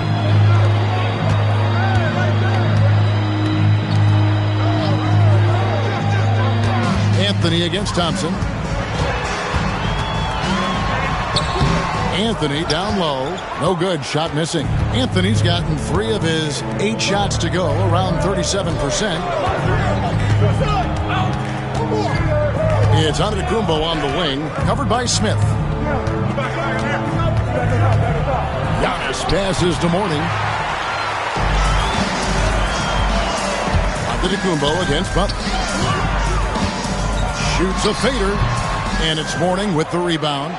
Anthony against Thompson. Anthony down low. No good. Shot missing. Anthony's gotten 3 of his 8 shots to go, around 37%. It's Antetokounmpo on the wing, covered by Smith. Giannis passes to Mourning. Antetokounmpo against Butler. Shoots a fader, and it's Mourning with the rebound.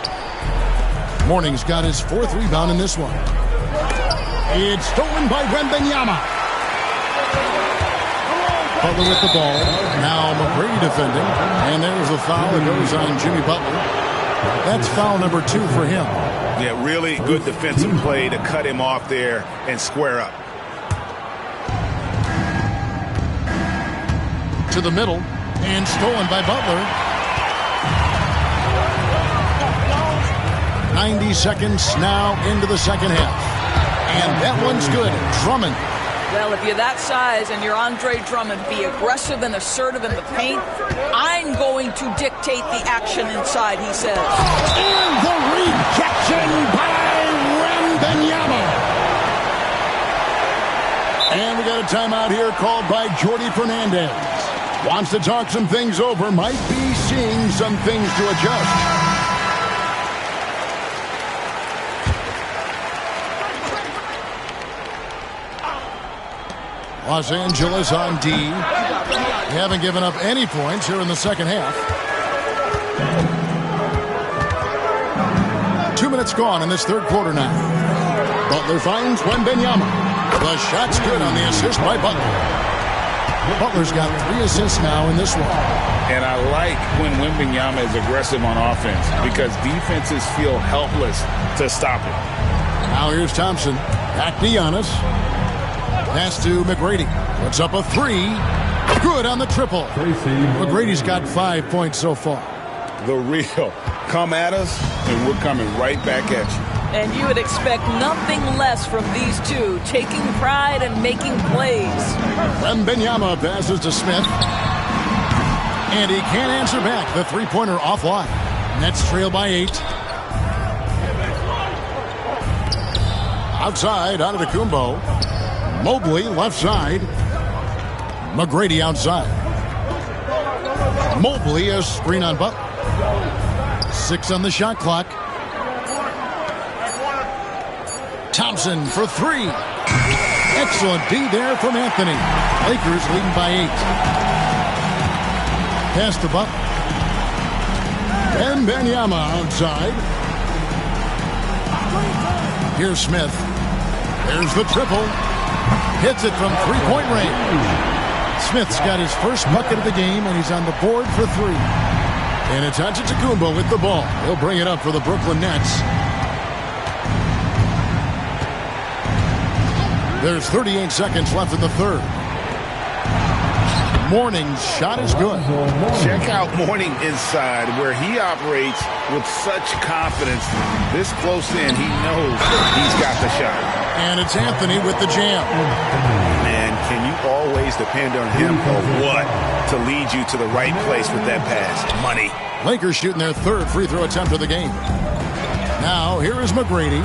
Mourning's got his 4th rebound in this one. It's stolen by Wembanyama. Butler with the ball. Now McGrady defending. And there's a foul that goes on Jimmy Butler. That's foul number 2 for him. Yeah, really good defensive play to cut him off there and square up. To the middle. And stolen by Butler. 90 seconds now into the second half. And that one's good. Drummond. Well, if you're that size and you're Andre Drummond, be aggressive and assertive in the paint. I'm going to dictate the action inside, he says. And the rejection by Wembanyama. And we got a timeout here called by Jordi Fernandez. Wants to talk some things over. Might be seeing some things to adjust. Los Angeles on D. They haven't given up any points here in the second half. 2 minutes gone in this third quarter now. Butler finds Wembanyama. The shot's good on the assist by Butler. Butler's got 3 assists now in this one. And I like when Wembanyama is aggressive on offense because defenses feel helpless to stop it. Now here's Thompson. Back to Giannis. Pass to McGrady. Puts up a 3. Good on the triple. McGrady's got 5 points so far. The real. Come at us, and we're coming right back at you. And you would expect nothing less from these two, taking pride and making plays. Wembanyama passes to Smith. And he can't answer back. The three-pointer offline. Nets trail by 8. Outside, Antetokounmpo. Mobley left side. McGrady outside. Mobley a screen on Butler. 6 on the shot clock. Thompson for 3. Excellent D there from Anthony. Lakers leading by 8. Pass to Butler. And Wembanyama outside. Here's Smith. There's the triple. Hits it from three-point range. Smith's got his first bucket of the game, and he's on the board for 3. And it's Antetokounmpo with the ball. He'll bring it up for the Brooklyn Nets. There's 38 seconds left in the third. Mourning's shot is good. Check out Mourning inside where he operates with such confidence. This close in, he knows he's got the shot. And it's Anthony with the jam. Man, can you always depend on him or what to lead you to the right place with that pass? Money. Lakers shooting their third free throw attempt of the game. Now, here is McGrady.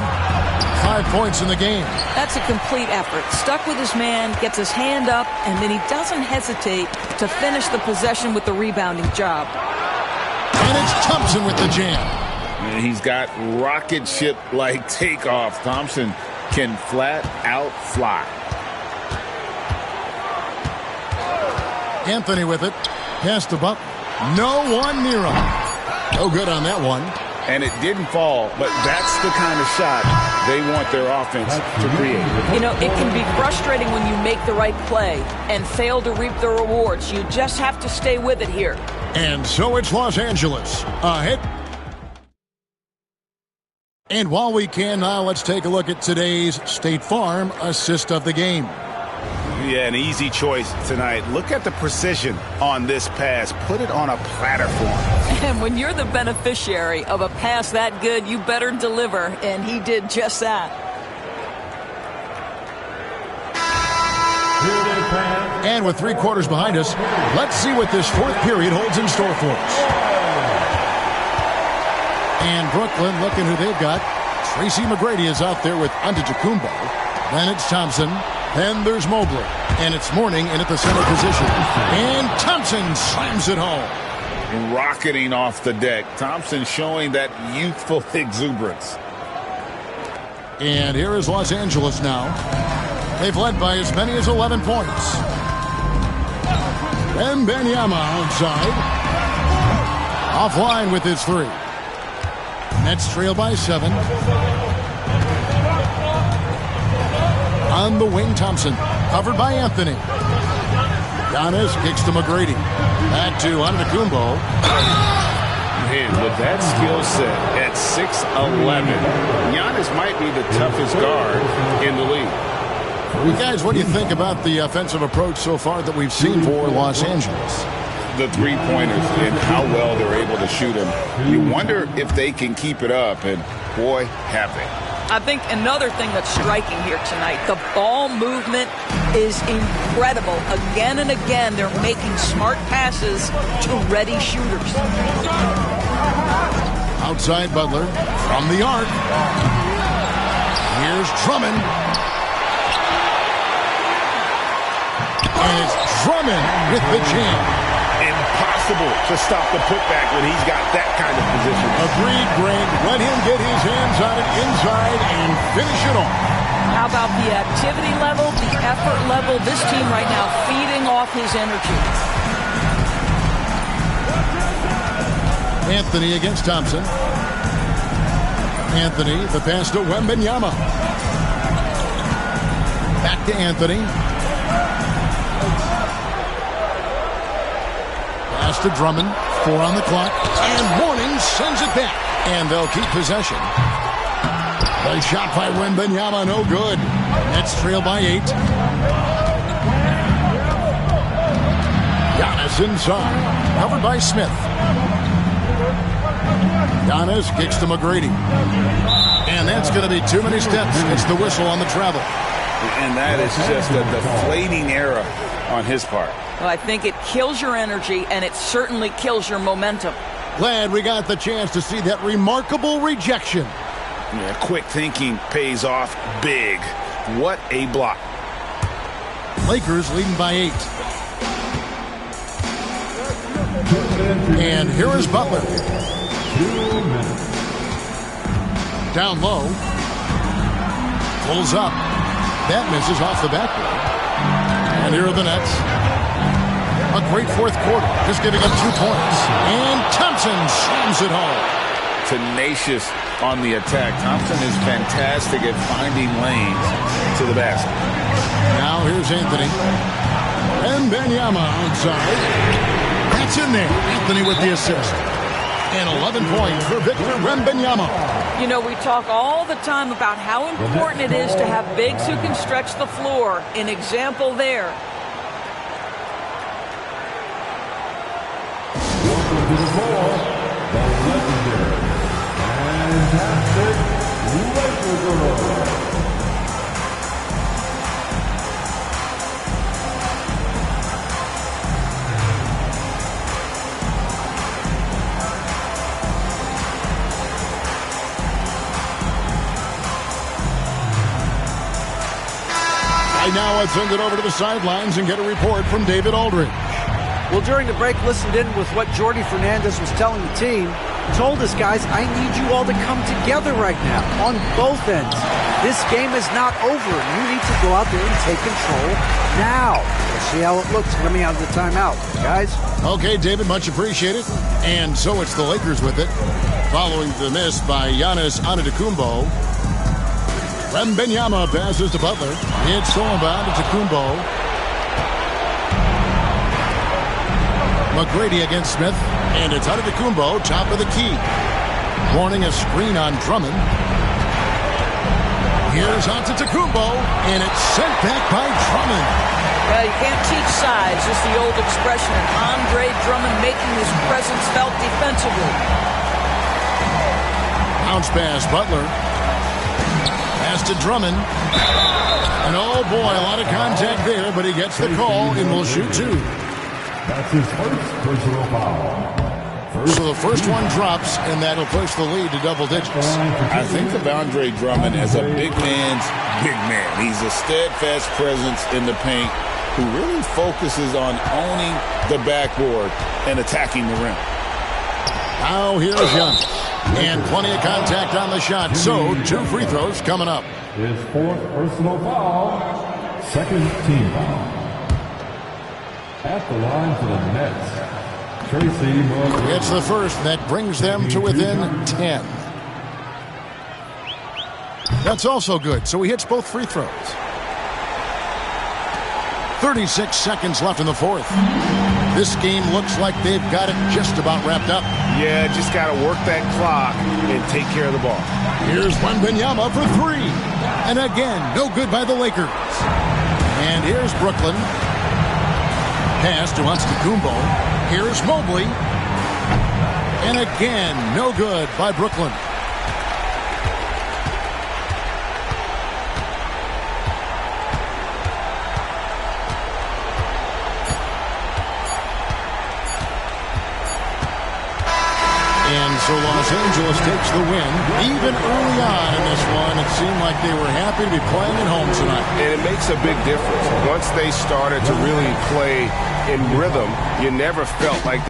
5 points in the game. That's a complete effort. Stuck with his man, gets his hand up, and then he doesn't hesitate to finish the possession with the rebounding job. And it's Thompson with the jam. And he's got rocket ship-like takeoff. Thompson can flat out fly. Anthony with it. Pass to Butler. No one near him. No good on that one. And it didn't fall, but that's the kind of shot they want their offense to create. You know, it can be frustrating when you make the right play and fail to reap the rewards. You just have to stay with it here. And so it's Los Angeles ahead. And while we can now, let's take a look at today's State Farm assist of the game. Yeah, an easy choice tonight. Look at the precision on this pass. Put it on a platter for him. And when you're the beneficiary of a pass that good, you better deliver, and he did just that. And with 3 quarters behind us, let's see what this fourth period holds in store for us. And Brooklyn, looking who they've got. Tracy McGrady is out there with Antetokounmpo. Then it's Thompson. Then there's Mobley. And it's Mourning in at the center position. And Thompson slams it home. Rocketing off the deck. Thompson showing that youthful exuberance. And here is Los Angeles now. They've led by as many as 11 points. Wembanyama outside. Offline with his three. Nets trail by 7. On the wing, Thompson. Covered by Anthony. Giannis kicks to McGrady. Back to Antetokounmpo. Man, with that skill set at 6'11", Giannis might be the toughest guard in the league. Well, guys, what do you think about the offensive approach so far that we've seen for Los Angeles? The three-pointers and how well they're able to shoot them. You wonder if they can keep it up, and boy, have they. I think another thing that's striking here tonight, the ball movement is incredible. Again and again, they're making smart passes to ready shooters. Outside Butler from the arc. Here's Drummond. And it's Drummond with the jam. Impossible to stop the putback when he's got that kind of position. Agreed, Greg. Let him get his hands on it inside and finish it off. How about the activity level, the effort level? This team right now feeding off his energy. Anthony against Thompson. Anthony, the pass to Wembanyama. Back to Anthony. Pass to Drummond. 4 on the clock. And Mourning sends it back. And they'll keep possession. The shot by Wembanyama, no good. Nets trail by 8. Giannis inside. Covered by Smith. Giannis kicks to McGrady. And that's going to be too many steps. It's the whistle on the travel. And that is just a deflating error on his part. Well, I think it kills your energy, and it certainly kills your momentum. Glad we got the chance to see that remarkable rejection. Yeah, quick thinking pays off big. What a block. Lakers leading by 8. And here is Butler. 2 minutes. Down low. Pulls up. That misses off the backboard. And here are the Nets. A great fourth quarter. Just giving up 2 points. And Thompson slams it home. Tenacious on the attack. Thompson is fantastic at finding lanes to the basket. Now here's Anthony. And Wembanyama outside. That's in there. Anthony with the assist. And 11 points for Victor Wembanyama. You know, we talk all the time about how important it is to have bigs who can stretch the floor. An example there. Welcome to the floor, the legendary, fantastic Laker girl. Now let's send it over to the sidelines and get a report from David Aldridge. Well, during the break, listened in with what Jordi Fernandez was telling the team. He told us, guys, I need you all to come together right now on both ends. This game is not over. You need to go out there and take control now. We'll see how it looks coming out of the timeout, guys. Okay, David, much appreciated. And so it's the Lakers with it. Following the miss by Giannis Antetokounmpo. Wembanyama passes to Butler. It's stolen by Antetokounmpo. McGrady against Smith. And it's Antetokounmpo, top of the key. Warning a screen on Drummond. Here's Antetokounmpo. And it's sent back by Drummond. Well, you can't teach size. Just the old expression. Andre Drummond making his presence felt defensively. Bounce pass, Butler. Pass to Drummond. And oh boy, a lot of contact there, but he gets the call and will shoot 2. That's his first personal foul. So the first one drops, and that'll push the lead to double digits. I think of Andre Drummond as a big man's big man. He's a steadfast presence in the paint who really focuses on owning the backboard and attacking the rim. Now here's Giannis. And plenty of contact on the shot. So 2 free throws coming up. His 4th personal foul. 2nd team foul. At the line for the Nets, Tracy McGrady. It's the first that brings them to within 10. That's also good, so he hits both free throws. 36 seconds left in the fourth. This game looks like they've got it just about wrapped up. Yeah, just got to work that clock and take care of the ball. Here's Wembanyama for three. And again, no good by the Lakers. And here's Brooklyn. Pass to Antetokounmpo. Here's Mobley. And again, no good by Brooklyn. And so Los Angeles takes the win. Even early on in this one, it seemed like they were happy to be playing at home tonight. And it makes a big difference. Once they started to really play in rhythm, you never felt like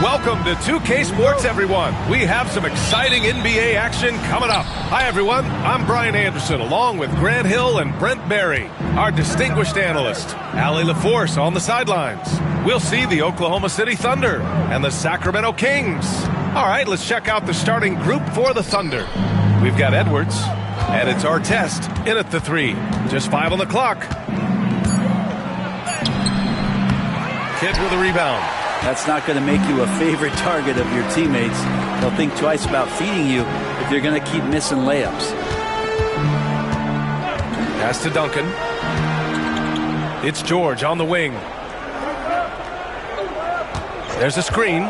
Welcome to 2K Sports, everyone. We have some exciting NBA action coming up. Hi, everyone. I'm Brian Anderson, along with Grant Hill and Brent Barry, our distinguished analyst. Allie LaForce on the sidelines. We'll see the Oklahoma City Thunder and the Sacramento Kings. All right, let's check out the starting group for the Thunder. We've got Edwards, and it's Artest in at the 3. Just 5 on the clock. Kidd with a rebound. That's not going to make you a favorite target of your teammates. They'll think twice about feeding you if you're going to keep missing layups. Pass to Duncan. It's George on the wing. There's a screen.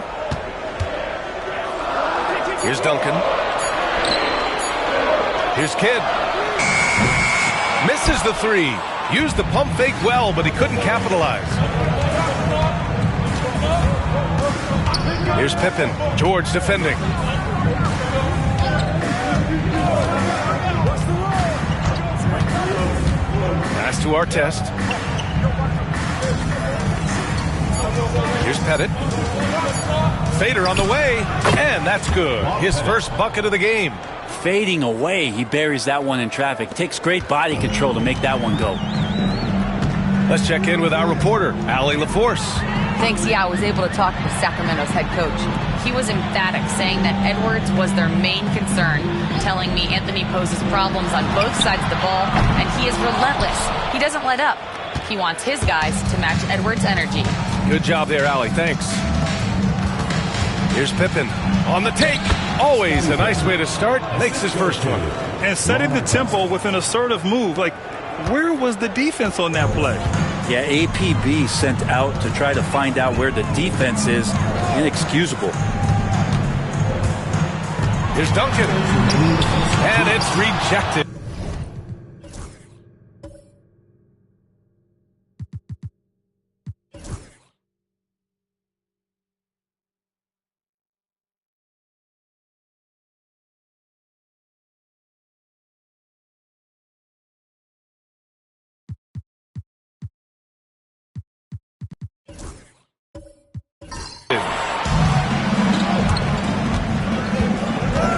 Here's Duncan. Here's Kidd. Misses the 3. Used the pump fake well, but he couldn't capitalize. Here's Pippen. George defending. Pass to Artest. Here's Pettit. Fader on the way, and that's good. His first bucket of the game. Fading away, he buries that one in traffic. Takes great body control to make that one go. Let's check in with our reporter, Allie LaForce. Thanks, I was able to talk with Sacramento's head coach. He was emphatic, saying that Edwards was their main concern, telling me Anthony poses problems on both sides of the ball, and he is relentless. He doesn't let up. He wants his guys to match Edwards' energy. Good job there, Allie. Thanks. Here's Pippen on the take. Always a nice way to start. Makes his first one. And setting the tempo with an assertive move. Like, where was the defense on that play? Yeah, APB sent out to try to find out where the defense is. Inexcusable. Here's Duncan. And it's rejected.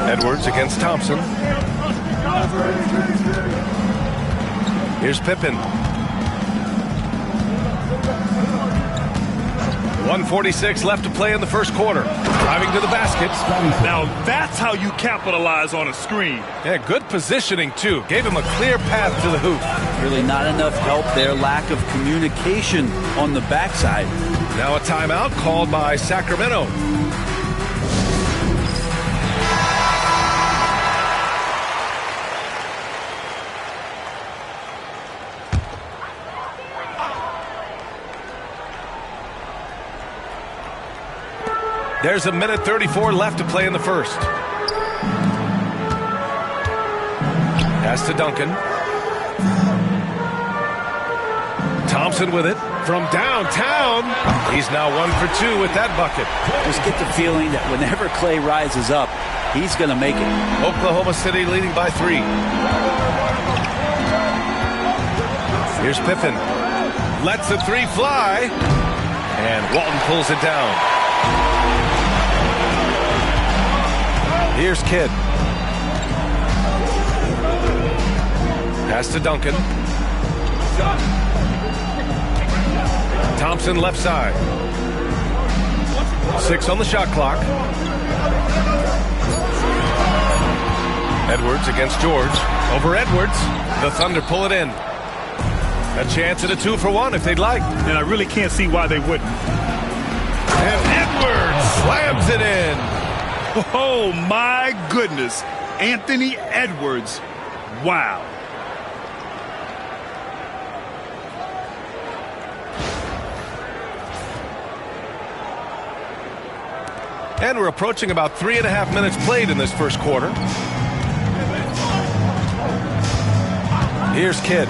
Edwards against Thompson. Here's Pippen. 1:46 left to play in the first quarter. Driving to the basket. Now that's how you capitalize on a screen. Yeah, good positioning too. Gave him a clear path to the hoop. Really not enough help there. Lack of communication on the backside. Now a timeout called by Sacramento. There's a minute 34 left to play in the first. Pass to Duncan. Thompson with it from downtown. He's now 1 for 2 with that bucket. Just get the feeling that whenever Clay rises up, he's going to make it. Oklahoma City leading by 3. Here's Pippen. Lets the 3 fly. And Walton pulls it down. Here's Kidd. Pass to Duncan. Thompson left side. 6 on the shot clock. Edwards against George. Over Edwards. The Thunder pull it in. A chance at a 2-for-1 if they'd like. And I really can't see why they wouldn't. And Edwards slams it in. Oh, my goodness. Anthony Edwards. Wow. And we're approaching about 3.5 minutes played in this first quarter. Here's Kidd.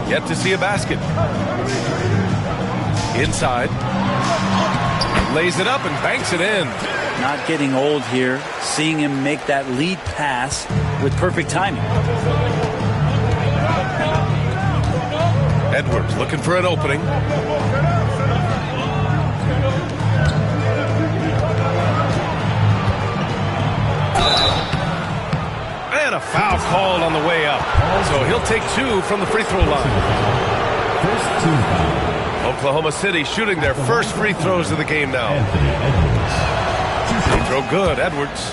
Yet to see a basket. Inside. Lays it up and banks it in. Not getting old here. Seeing him make that lead pass with perfect timing. Edwards looking for an opening. And a foul called on the way up. So he'll take 2 from the free throw line. Oklahoma City shooting their first free throws of the game now. Free throw good, Edwards.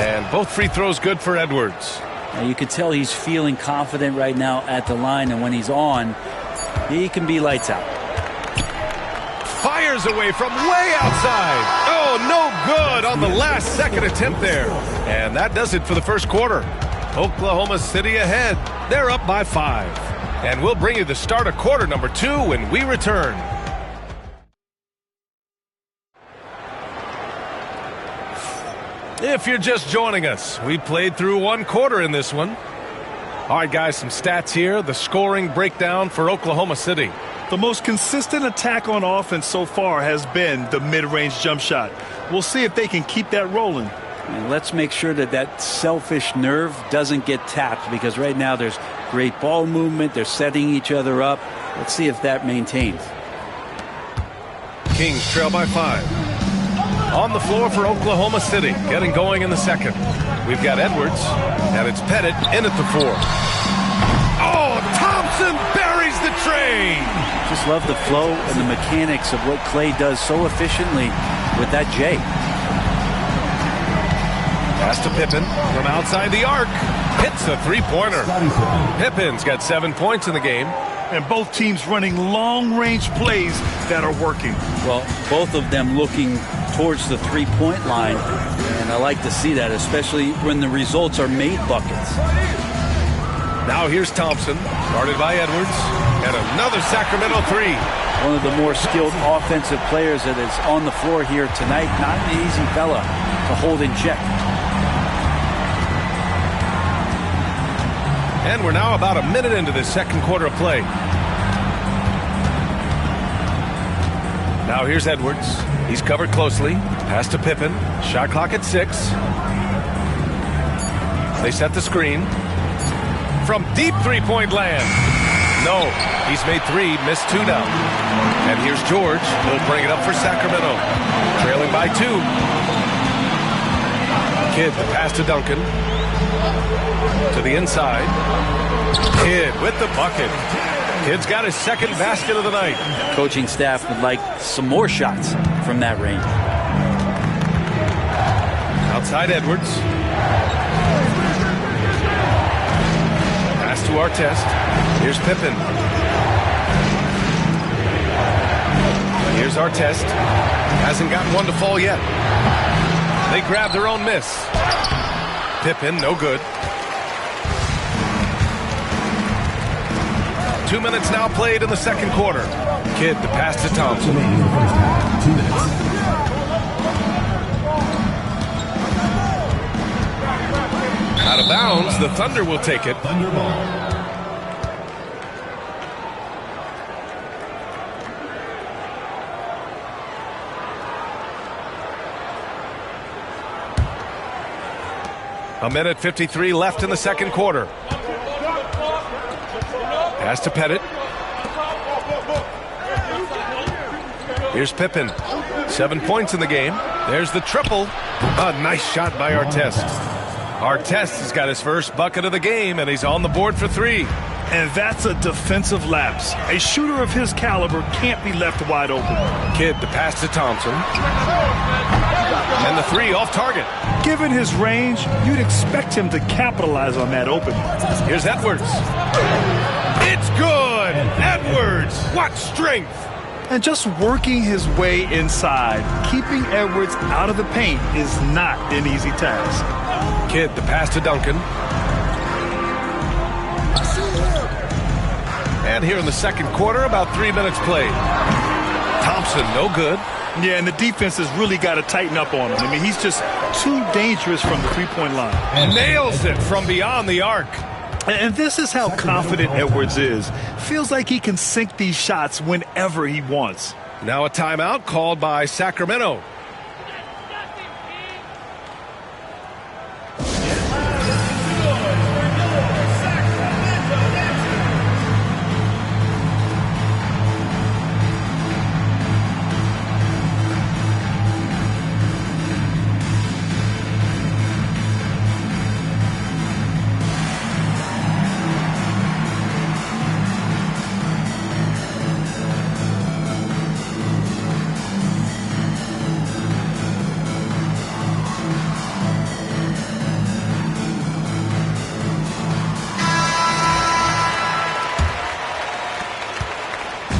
And both free throws good for Edwards. Now you could tell he's feeling confident right now at the line, and when he's on, he can be lights out. Fires away from way outside. Oh, no good on the last second attempt there. And that does it for the first quarter. Oklahoma City ahead. They're up by 5. And we'll bring you the start of quarter number 2 when we return. If you're just joining us, we played through 1 quarter in this one. All right, guys, some stats here. The scoring breakdown for Oklahoma City. The most consistent attack on offense so far has been the mid-range jump shot. We'll see if they can keep that rolling. And let's make sure that that selfish nerve doesn't get tapped, because right now there's great ball movement. They're setting each other up. Let's see if that maintains. Kings trail by 5. On the floor for Oklahoma City, getting going in the second. We've got Edwards, and it's Pettit in at the 4. Oh, Thompson buries the train! Just love the flow and the mechanics of what Clay does so efficiently with that J. Pass to Pippen from outside the arc. Hits a 3-pointer. Pippen's got 7 points in the game. And both teams running long-range plays that are working. Well, both of them looking towards the 3-point line. And I like to see that, especially when the results are made buckets. Now here's Thompson, guarded by Edwards. And another Sacramento 3. One of the more skilled offensive players that is on the floor here tonight. Not an easy fella to hold in check. And we're now about a minute into this second quarter of play. Now here's Edwards. He's covered closely. Pass to Pippen. Shot clock at 6. They set the screen. From deep 3-point land. No, he's made 3, missed 2 now. And here's George. He'll bring it up for Sacramento. Trailing by 2. Kidd, the pass to Duncan. To the inside. Kidd with the bucket. Kidd's got his second basket of the night. Coaching staff would like some more shots from that range. Outside Edwards. Pass to Artest. Here's Pippen. Here's Artest. Hasn't gotten one to fall yet. They grab their own miss. Pippen, no good. 2 minutes now played in the second quarter. Kidd the pass to Thompson. 2 minutes. Out of bounds, the Thunder will take it. Thunder ball. A minute 53 left in the second quarter. Pass to Pettit. Here's Pippen. 7 points in the game. There's the triple. A nice shot by Artest. Artest has got his first bucket of the game, and he's on the board for 3. And that's a defensive lapse. A shooter of his caliber can't be left wide open. Kidd, the pass to Thompson. And the three off target. Given his range, you'd expect him to capitalize on that open. Here's Edwards. It's good! Edwards! What strength! And just working his way inside, keeping Edwards out of the paint is not an easy task. Kidd, the pass to Duncan. And here in the second quarter, about 3 minutes played. Thompson, no good. Yeah, and the defense has really got to tighten up on him. I mean, he's just too dangerous from the three-point line. And nails it from beyond the arc. And this is how confident Edwards is. Feels like he can sink these shots whenever he wants. Now a timeout called by Sacramento.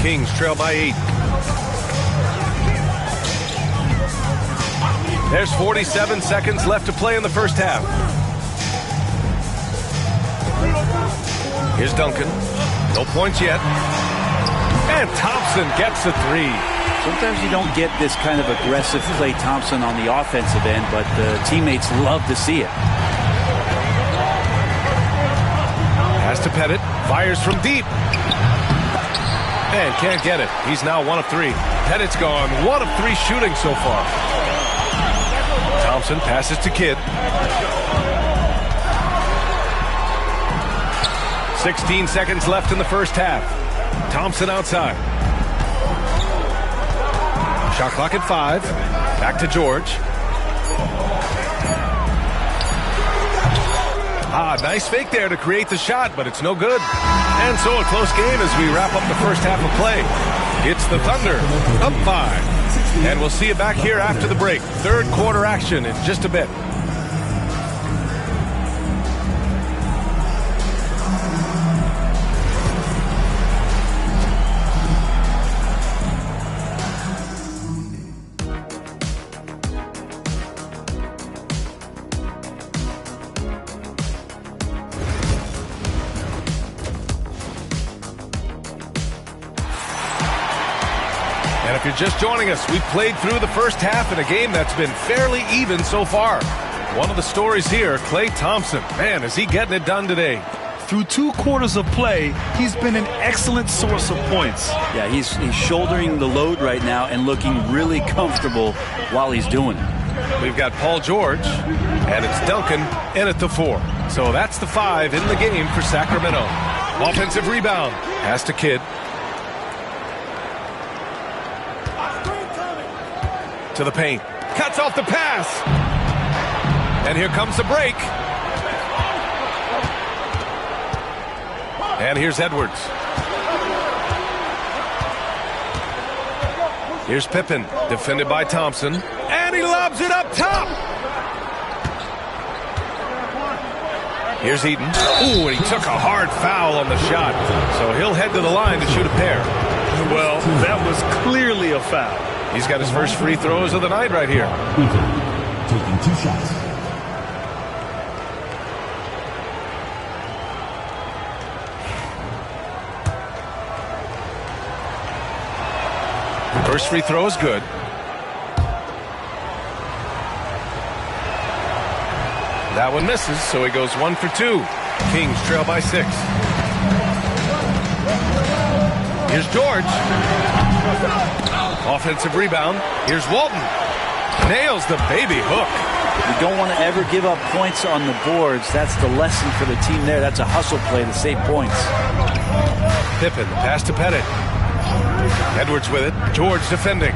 Kings trail by 8. There's 47 seconds left to play in the first half. Here's Duncan. No points yet. And Thompson gets the three. Sometimes you don't get this kind of aggressive Klay Thompson on the offensive end, but the teammates love to see it. Pass to Pettit. Fires from deep. And can't get it. He's now 1 of 3. Pettit's gone 1 of 3 shooting so far. Thompson passes to Kidd. 16 seconds left in the first half. Thompson outside. Shot clock at 5. Back to George. Nice fake there to create the shot, but it's no good. And so a close game as we wrap up the first half of play. It's the Thunder up 5. And we'll see you back here after the break. Third quarter action in just a bit. If you're just joining us, we've played through the first half in a game that's been fairly even so far. One of the stories here, Klay Thompson. Man, is he getting it done today. Through 2 quarters of play, he's been an excellent source of points. Yeah, he's shouldering the load right now and looking really comfortable while he's doing it. We've got Paul George, and it's Duncan in at the 4. So that's the 5 in the game for Sacramento. Offensive rebound. Pass to Kidd. To the paint. Cuts off the pass. And here comes the break. And here's Edwards. Here's Pippen, defended by Thompson. And he lobs it up top. Here's Eaton. Ooh, and he took a hard foul on the shot. So he'll head to the line to shoot a pair. Well, that was clearly a foul. He's got his first free throws of the night right here. Taking 2 shots. First free throw is good. That one misses, so he goes 1 for 2. Kings trail by 6. Here's George. Offensive rebound. Here's Walton. Nails the baby hook. You don't want to ever give up points on the boards. That's the lesson for the team there. That's a hustle play to save points. Pippen, pass to Pettit. Edwards with it. George defending.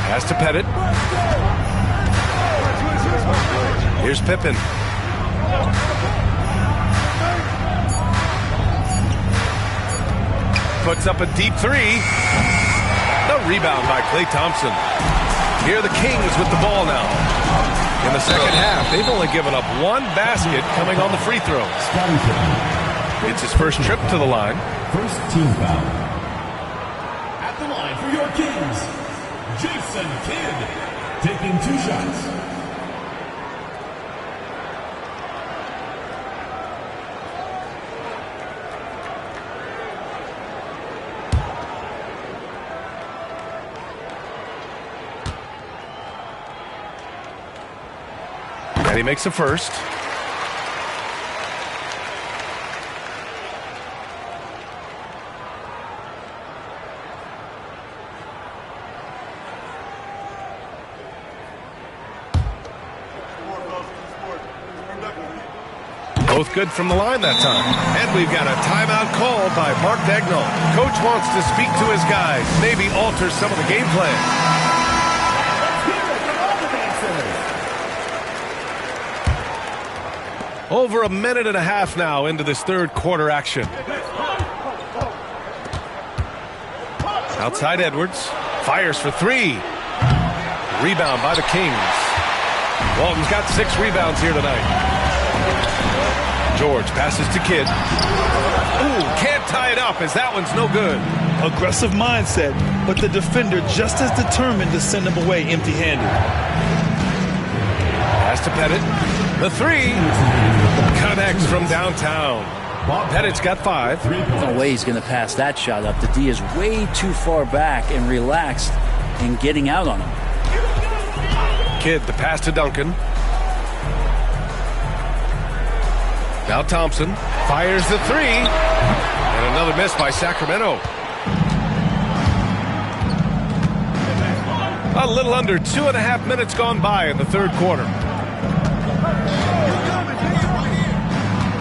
Pass to Pettit. Here's Pippen. puts up a deep three. The rebound by Klay Thompson. Here the Kings with the ball now. In the second half, they've only given up one basket coming on the free throws. It's his first trip to the line. First team foul. At the line for your Kings, Jason Kidd, taking 2 shots. And he makes the first. Both good from the line that time. And we've got a timeout called by Mark Daigneault. Coach wants to speak to his guys, maybe alter some of the game plan. Over a minute and a half now into this third quarter action. Outside Edwards. Fires for 3. Rebound by the Kings. Walton's got 6 rebounds here tonight. George passes to Kidd. Ooh, can't tie it up as that one's no good. Aggressive mindset, but the defender just as determined to send him away empty-handed. Pass to Pettit. The 3 connects from downtown. Pettit's got 5. No way he's going to pass that shot up. The D is way too far back and relaxed in getting out on him. Kidd, the pass to Duncan. Now Thompson fires the 3. And another miss by Sacramento. A little under 2.5 minutes gone by in the third quarter.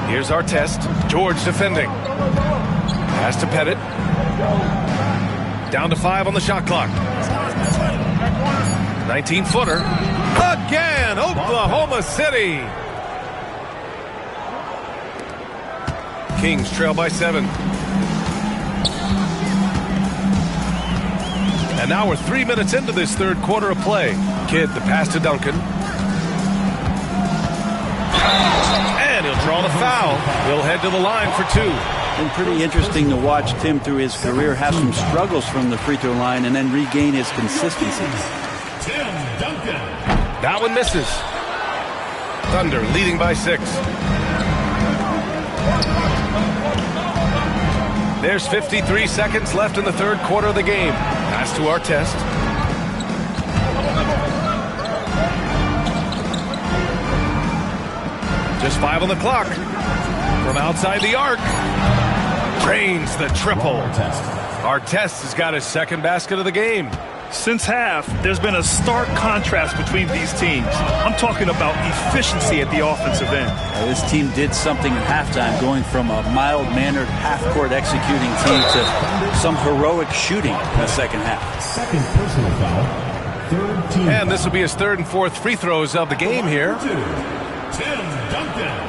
Here's our test. George defending. Pass to Pettit. Down to 5 on the shot clock. 19-footer. Again, Oklahoma City. Kings trail by 7. And now we're 3 minutes into this third quarter of play. Kidd, the pass to Duncan. And he'll draw the foul. He'll head to the line for 2. Been pretty interesting to watch Tim through his career have some struggles from the free throw line and then regain his consistency. Tim Duncan. That one misses. Thunder leading by 6. There's 53 seconds left in the third quarter of the game. Pass to our test. Just 5 on the clock. From outside the arc. Drains the triple. Artest has got his second basket of the game. Since half, there's been a stark contrast between these teams. I'm talking about efficiency at the offensive end. This team did something at halftime, going from a mild-mannered half-court executing team to some heroic shooting in the second half. Second personal foul. Third team. And this will be his third and fourth free throws of the game here. Tim Duncan.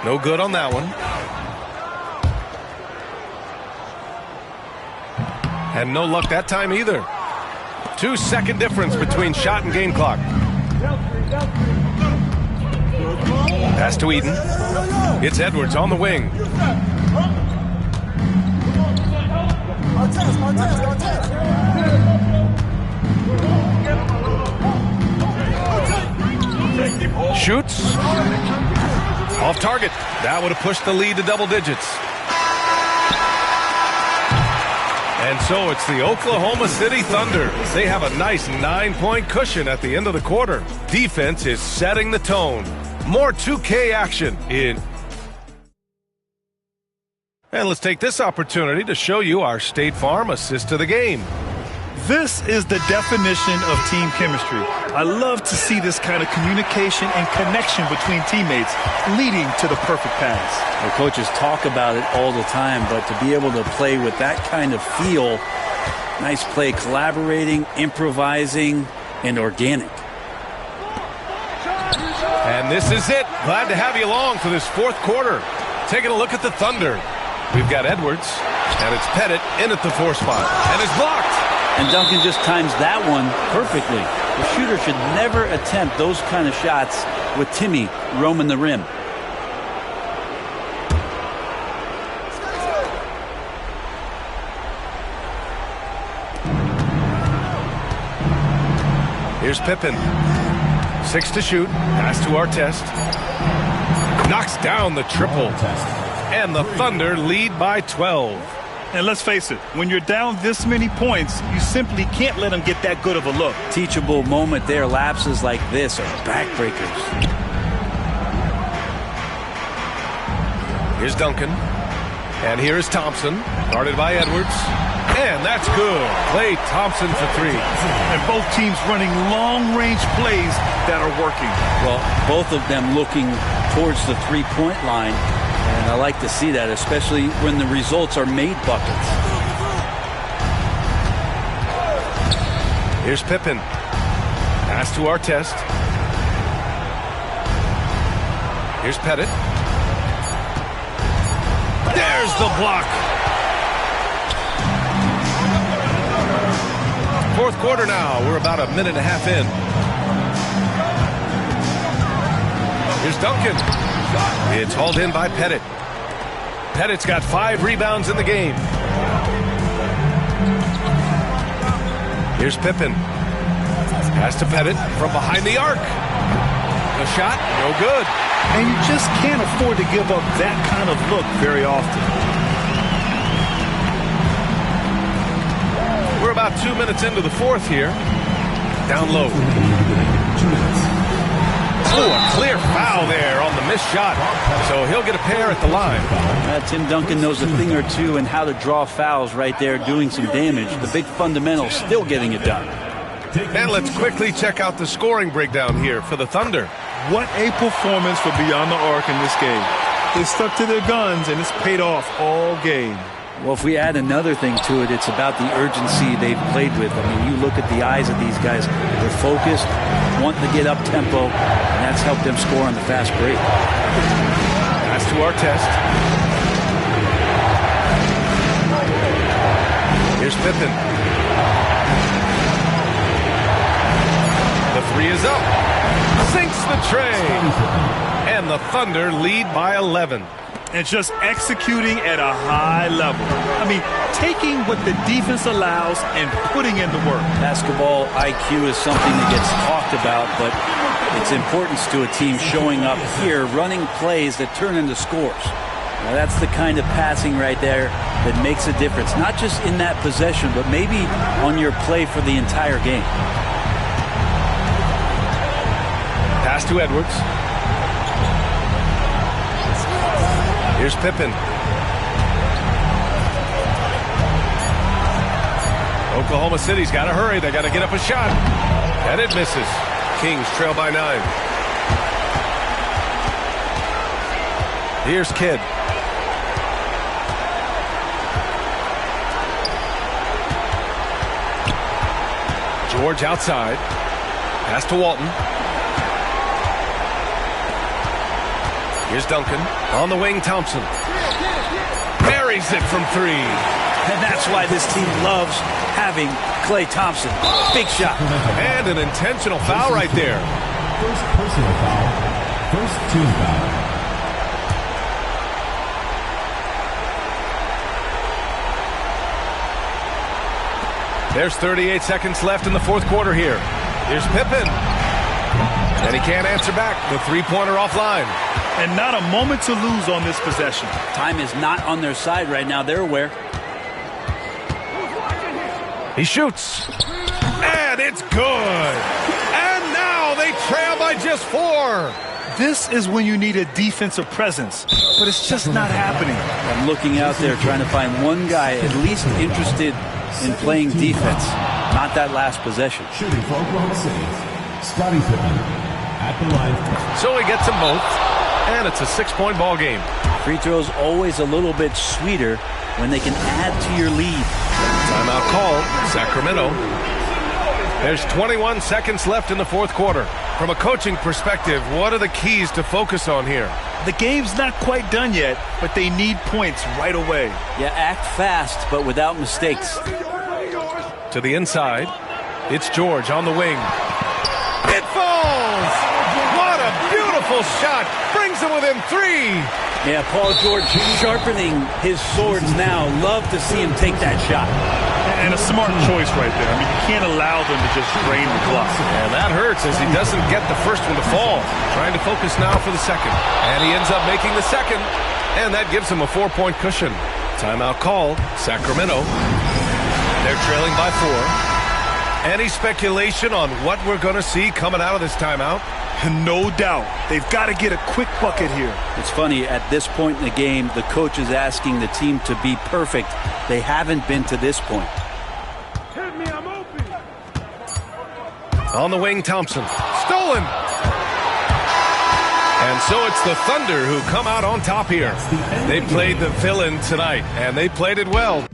No good on that one. And no luck that time either. 2-second difference between shot and game clock. Pass to Eden. It's Edwards on the wing. Shoots. Off target. That would have pushed the lead to double digits. And so it's the Oklahoma City Thunder. They have a nice 9-point cushion at the end of the quarter. Defense is setting the tone. More 2K action in. And let's take this opportunity to show you our State Farm assist to the game. This is the definition of team chemistry. I love to see this kind of communication and connection between teammates leading to the perfect pass. The coaches talk about it all the time, but to be able to play with that kind of feel, nice play, collaborating, improvising, and organic. And this is it. Glad to have you along for this fourth quarter. Taking a look at the Thunder. We've got Edwards, and it's Pettit in at the 4 spot, and it's blocked. And Duncan just times that one perfectly. The shooter should never attempt those kind of shots with Timmy roaming the rim. Here's Pippen. 6 to shoot. Pass to Artest. Knocks down the triple. And the Thunder lead by 12. And let's face it, when you're down this many points, you simply can't let them get that good of a look. Teachable moment there. Lapses like this are backbreakers. Here's Duncan. And here is Thompson. Guarded by Edwards. And that's good. Klay Thompson for 3. And both teams running long-range plays that are working. Well, both of them looking towards the three-point line. And I like to see that, especially when the results are made buckets. Here's Pippen. Pass to Artest. Here's Pettit. There's the block. Fourth quarter now. We're about a minute and a half in. Here's Duncan. It's hauled in by Pettit. Pettit's got 5 rebounds in the game. Here's Pippen. Pass to Pettit from behind the arc. The shot, no good. And you just can't afford to give up that kind of look very often. We're about 2 minutes into the fourth here. Down low. Oh, a clear foul there on the missed shot. So he'll get a pair at the line. Tim Duncan knows a thing or two and how to draw fouls right there, doing some damage. The big fundamentals still getting it done. And let's quickly check out the scoring breakdown here for the Thunder. What a performance for Beyond the Arc in this game. They stuck to their guns, and it's paid off all game. Well, if we add another thing to it, it's about the urgency they've played with. I mean, you look at the eyes of these guys. They're focused, wanting to get up tempo, and that's helped them score on the fast break. Pass to Artest. Here's Pippen. The 3 is up. Sinks the tray. And the Thunder lead by 11. And just executing at a high level. I mean, taking what the defense allows and putting in the work. Basketball IQ is something that gets talked about, but its importance to a team showing up here, running plays that turn into scores. Now, that's the kind of passing right there that makes a difference, not just in that possession, but maybe on your play for the entire game. Pass to Edwards. Here's Pippen. Oklahoma City's got to hurry. They got to get up a shot. And it misses. Kings trail by 9. Here's Kidd. George outside. Pass to Walton. Here's Duncan. On the wing, Thompson. Buries it from 3. And that's why this team loves having Klay Thompson. Big shot. And an intentional foul right there. First personal foul. First team foul. There's 38 seconds left in the fourth quarter here. Here's Pippen. And he can't answer back. The three-pointer offline. And not a moment to lose on this possession. Time is not on their side right now. They're aware. He shoots. And it's good. And now they trail by just 4. This is when you need a defensive presence, but it's just not happening. I'm looking out there trying to find one guy at least interested in playing defense. not that last possession. Shooting for Oklahoma City, Scottie Pippen at the line. So he gets them both, and it's a 6-point ball game. Free throws always a little bit sweeter when they can add to your lead. Timeout called, Sacramento. There's 21 seconds left in the fourth quarter. From a coaching perspective, what are the keys to focus on here? The game's not quite done yet, but they need points right away. Yeah, act fast, but without mistakes. To the inside, it's George on the wing. It falls! What a beautiful shot! Brings them within 3. Yeah, Paul George sharpening his swords now. Love to see him take that shot. And a smart choice right there. I mean, you can't allow them to just drain the clock. And that hurts as he doesn't get the first one to fall. Trying to focus now for the second. And he ends up making the second. And that gives him a 4-point cushion. Timeout called, Sacramento. They're trailing by 4. Any speculation on what we're going to see coming out of this timeout? No doubt. They've got to get a quick bucket here. It's funny, at this point in the game, the coach is asking the team to be perfect. They haven't been to this point. On the wing, Thompson. Stolen! And so it's the Thunder who come out on top here. They played the villain tonight, and they played it well.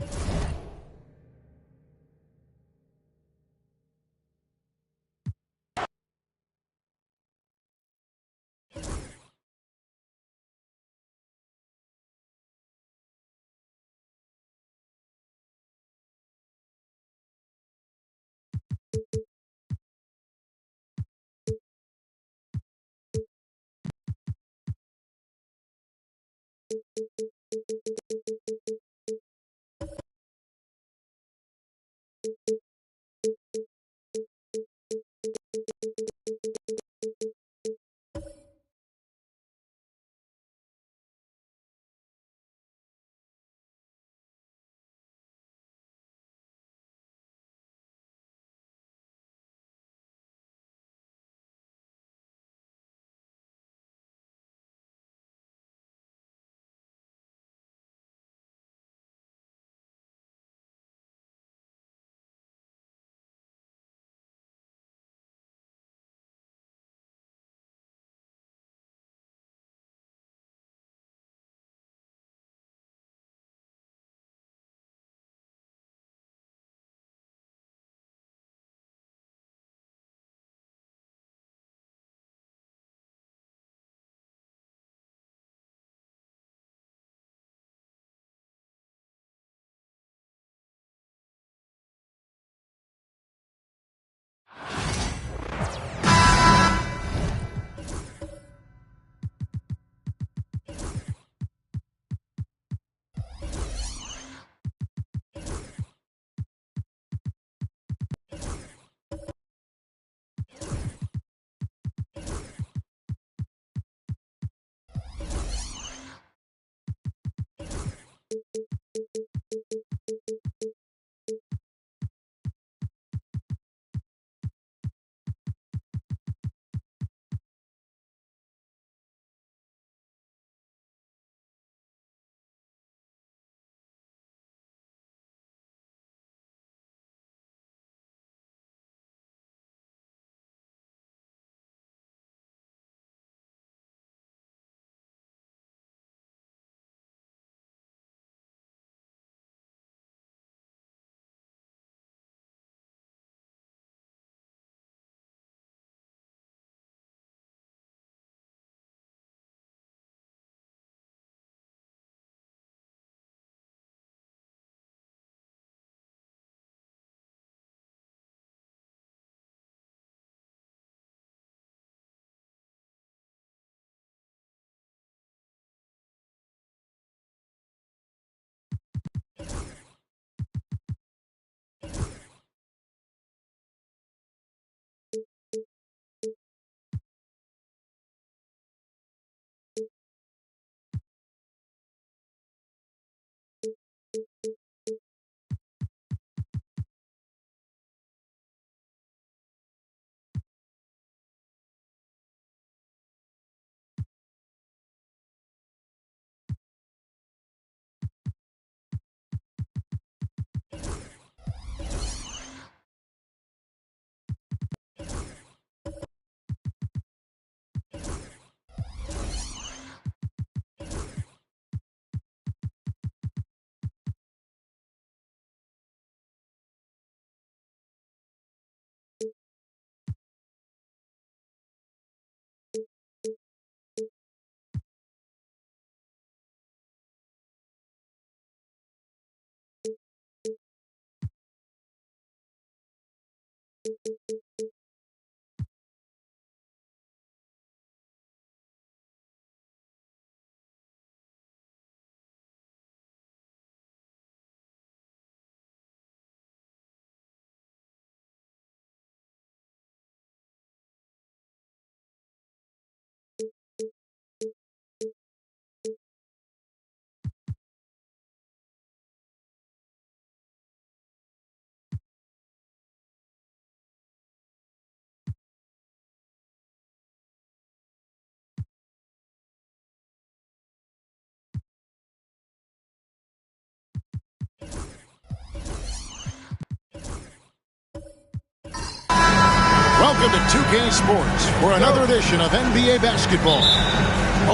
Welcome to 2K Sports for another edition of NBA basketball.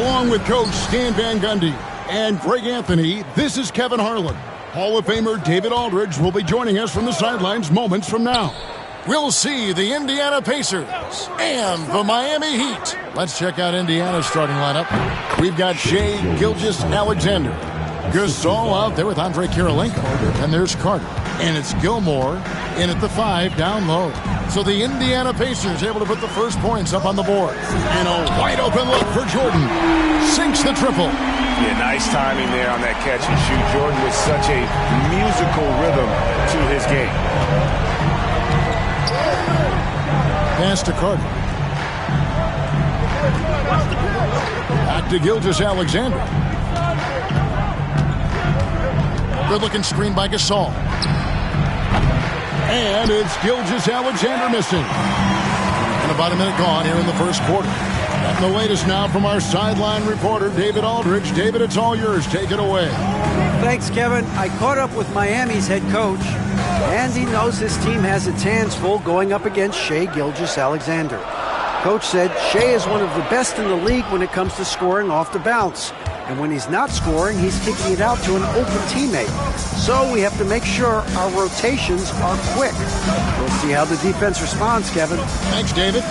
Along with Coach Stan Van Gundy and Greg Anthony, this is Kevin Harlan. Hall of Famer David Aldridge will be joining us from the sidelines moments from now. We'll see the Indiana Pacers and the Miami Heat. Let's check out Indiana's starting lineup. We've got Shai Gilgeous-Alexander. Gasol out there with Andrei Kirilenko. And there's Carter. And it's Gilmore in at the 5 down low. So the Indiana Pacers able to put the first points up on the board. And a wide open look for Jordan. Sinks the triple. Yeah, nice timing there on that catch and shoot. Jordan with such a musical rhythm to his game. Pass to Carter. Back to Gilgeous-Alexander. Good-looking screen by Gasol. And it's Gilgeous-Alexander missing. And about a minute gone here in the first quarter. And the latest now from our sideline reporter, David Aldridge. David, it's all yours. Take it away. Thanks, Kevin. I caught up with Miami's head coach, and he knows his team has its hands full going up against Shai Gilgeous-Alexander. Coach said Shai is one of the best in the league when it comes to scoring off the bounce. And when he's not scoring, he's kicking it out to an open teammate. So we have to make sure our rotations are quick. We'll see how the defense responds, Kevin. Thanks, David.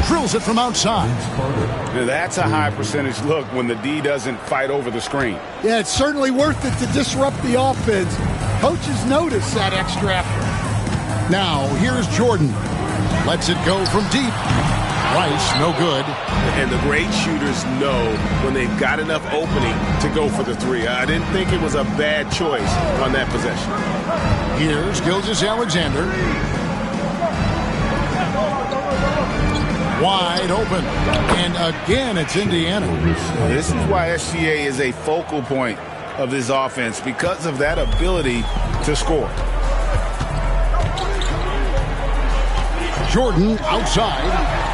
Drills it from outside. Now that's a high percentage look when the D doesn't fight over the screen. Yeah, it's certainly worth it to disrupt the offense. Coaches notice that extra effort. Now, here's Jordan. Lets it go from deep. Rice, no good. And the great shooters know when they've got enough opening to go for the three. I didn't think it was a bad choice on that possession. Here's Gilgeous-Alexander. Wide open. And again, it's Indiana. This is why SGA is a focal point of this offense, because of that ability to score. Jordan outside.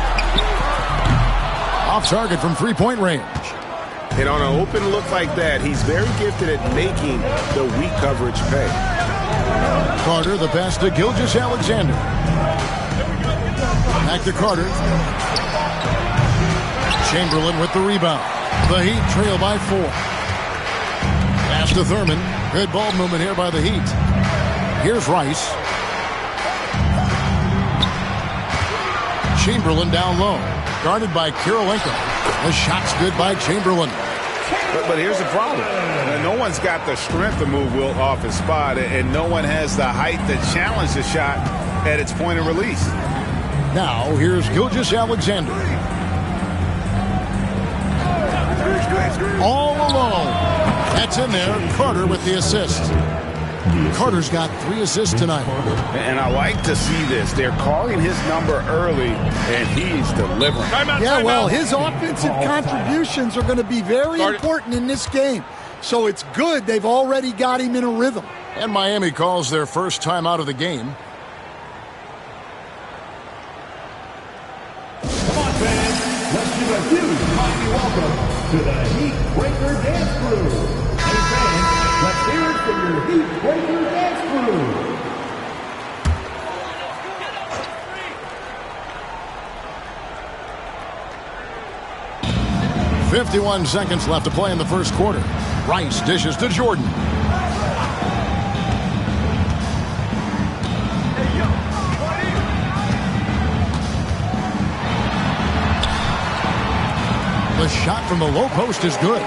Off target from three-point range. And on an open look like that, he's very gifted at making the weak coverage pay. Carter, the pass to Gilgeous-Alexander. Back to Carter. Chamberlain with the rebound. The Heat trail by 4. Pass to Thurman. Good ball movement here by the Heat. Here's Rice. Chamberlain down low. Guarded by Kirilenko. The shot's good by Chamberlain. But here's the problem. No one's got the strength to move Wilt off his spot, and no one has the height to challenge the shot at its point of release. Now, here's Gilgeous-Alexander. All alone. That's in there. Carter with the assist. Carter's got 3 assists tonight. And I like to see this. They're calling his number early, and he's delivering. Yeah, well, his offensive contributions are going to be very important in this game. So it's good they've already got him in a rhythm. And Miami calls their first time out of the game. Come on, fans. Let's give a huge mighty welcome to the Heat Breaker Dance Crew. Hey, fans, let's hear it for your Heat Breaker Dance Crew. 51 seconds left to play in the first quarter. Rice dishes to Jordan. The shot from the low post is good.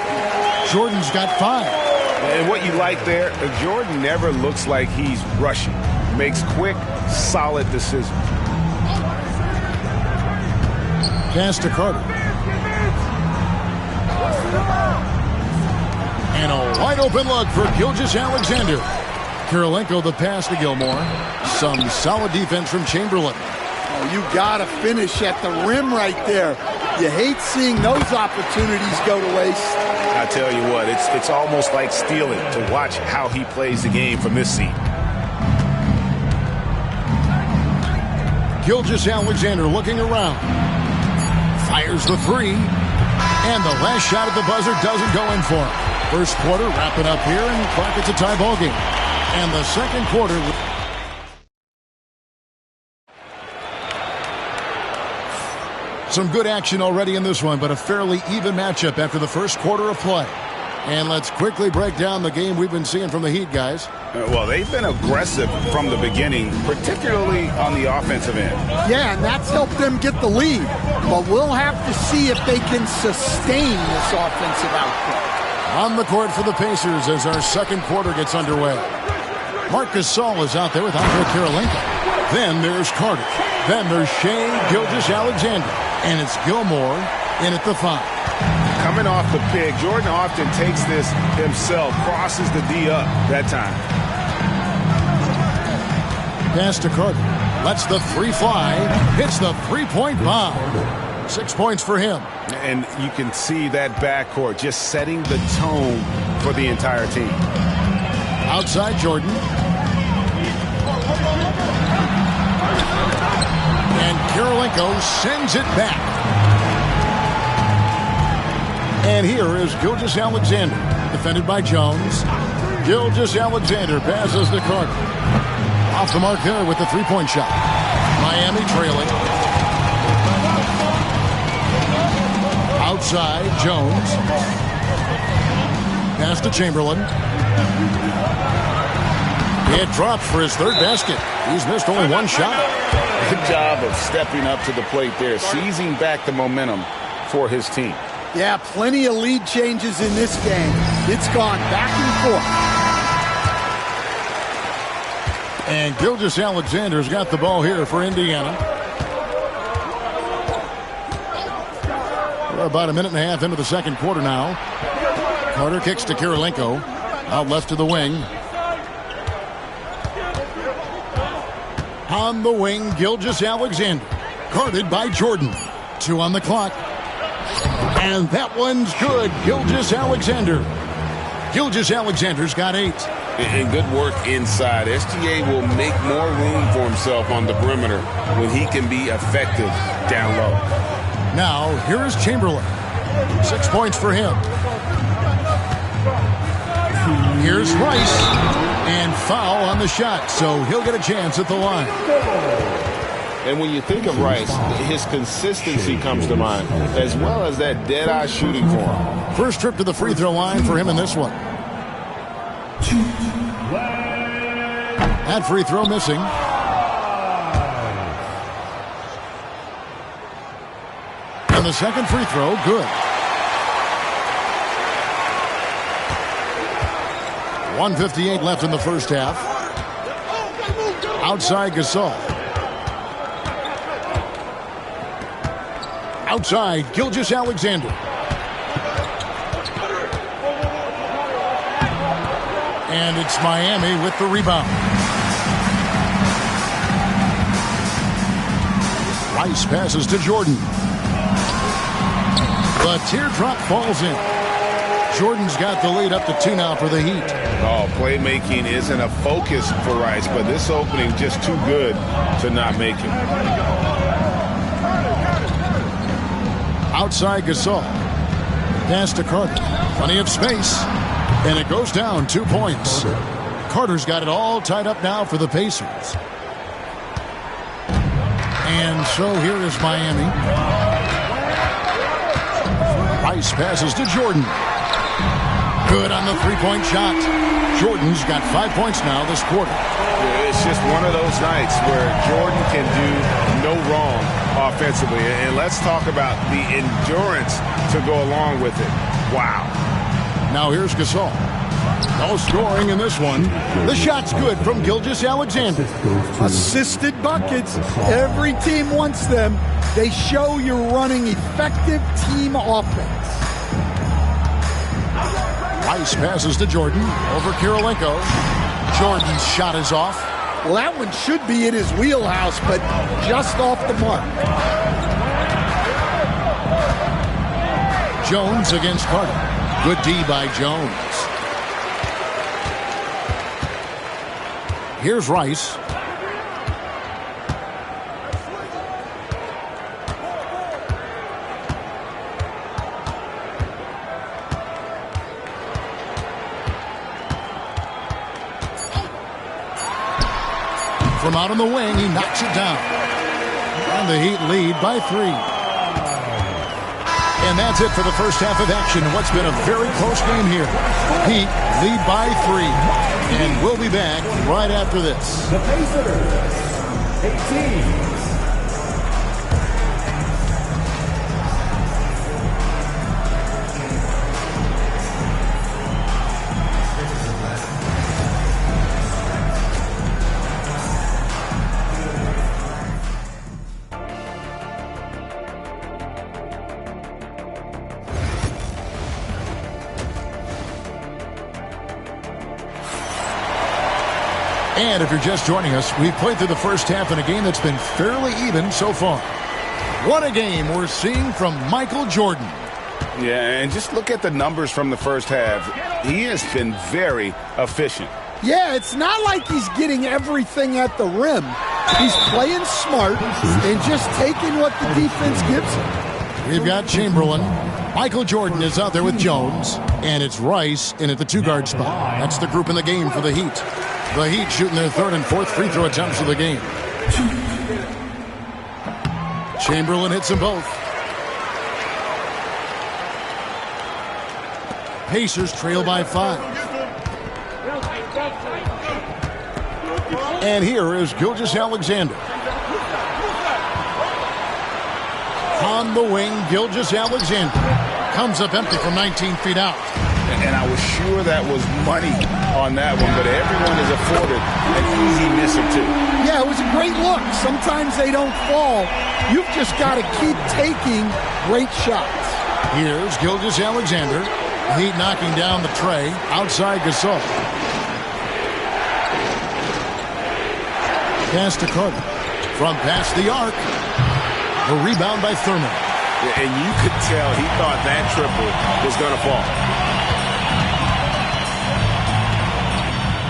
Jordan's got 5. And what you like there, Jordan never looks like he's rushing. Makes quick, solid decisions. Pass to Carter. And a wide open look for Gilgeous-Alexander. Kirilenko the pass to Gilmore. Some solid defense from Chamberlain. Oh, you got to finish at the rim right there. You hate seeing those opportunities go to waste. I tell you what, it's almost like stealing to watch how he plays the game from this seat. Gilgeous-Alexander looking around. Fires the 3. And the last shot at the buzzer doesn't go in for him. First quarter wrapping up here, and Clark, it's a tie ball game. And the second quarter. Some good action already in this one, but a fairly even matchup after the first quarter of play. And let's quickly break down the game we've been seeing from the Heat, guys. Well, they've been aggressive from the beginning, particularly on the offensive end. Yeah, and that's helped them get the lead. But we'll have to see if they can sustain this offensive output. On the court for the Pacers as our second quarter gets underway. Marc Gasol is out there with Andre Kirilenko. Then there's Carter. Then there's Shai Gilgeous-Alexander. And it's Gilmore in at the 5. Coming off the pick, Jordan often takes this himself, crosses the D up that time. Pass to Carter. Lets the 3 fly. Hits the 3-point bomb. 6 points for him. And you can see that backcourt just setting the tone for the entire team. Outside Jordan. And Kirilenko sends it back. And here is Gilgeous-Alexander, defended by Jones. Gilgeous-Alexander passes to Carter. Off the mark there with the 3-point shot. Miami trailing. Outside, Jones. Pass to Chamberlain. It drops for his third basket. He's missed only one shot. Good job of stepping up to the plate there, seizing back the momentum for his team. Yeah, plenty of lead changes in this game. It's gone back and forth. And Gilgeous-Alexander's got the ball here for Indiana. We're about a minute and a half into the second quarter now. Carter kicks to Kirilenko. Out left to the wing. On the wing, Gilgeous-Alexander. Guarded by Jordan. 2 on the clock. And that one's good. Gilgeous-Alexander. Gilgeous-Alexander's got 8. And good work inside. SGA will make more room for himself on the perimeter when he can be effective down low. Now, here is Chamberlain. 6 points for him. Here's Rice. And foul on the shot, so he'll get a chance at the line. And when you think of Rice, his consistency comes to mind, as well as that dead-eye shooting for him. First trip to the free throw line for him in this one. That free throw missing. And the second free throw, good. 1:58 left in the first half. Outside Gasol. Outside Gilgeous-Alexander. And it's Miami with the rebound. Rice passes to Jordan. The teardrop falls in. Jordan's got the lead up to 2 now for the Heat. Oh, playmaking isn't a focus for Rice, but this opening just too good to not make it. Outside Gasol. Pass to Carter. Plenty of space. And it goes down 2 points. Carter's got it all tied up now for the Pacers. And so here is Miami. Rice passes to Jordan. Good on the 3-point shot. Jordan's got 5 points now this quarter. It's just one of those nights where Jordan can do no wrong offensively. And let's talk about the endurance to go along with it. Wow. Now here's Gasol. No scoring in this one. The shot's good from Gilgeous-Alexander. Assisted buckets. Every team wants them. They show you're running effective team offense. Rice passes to Jordan. Over Kirilenko. Jordan's shot is off. Well, that one should be in his wheelhouse, but just off the mark. Jones against Carter. Good D by Jones. Here's Rice. From out on the wing, he knocks it down. And the Heat lead by 3. And that's it for the first half of action in what's been a very close game here. Heat lead by 3. And we'll be back right after this. The Pacers, 18. And if you're just joining us, we've played through the first half in a game that's been fairly even so far. What a game we're seeing from Michael Jordan. Yeah, and just look at the numbers from the first half. He has been very efficient. Yeah, it's not like he's getting everything at the rim. He's playing smart and just taking what the defense gives him. We've got Chamberlain. Michael Jordan is out there with Jones. And it's Rice in at the 2-guard spot. That's the group in the game for the Heat. The Heat shooting their 3rd and 4th free throw attempts of the game. Chamberlain hits them both. Pacers trail by 5. And here is Gilgeous-Alexander. On the wing, Gilgeous-Alexander comes up empty from 19 feet out. And I was sure that was money on that one, but everyone is afforded an easy miss or two. Yeah, it was a great look. Sometimes they don't fall. You've just got to keep taking great shots. Here's Gilgeous-Alexander. Heat knocking down the tray outside Gasol. Pass to Carter. From past the arc. The rebound by Thurman. And you could tell he thought that triple was going to fall.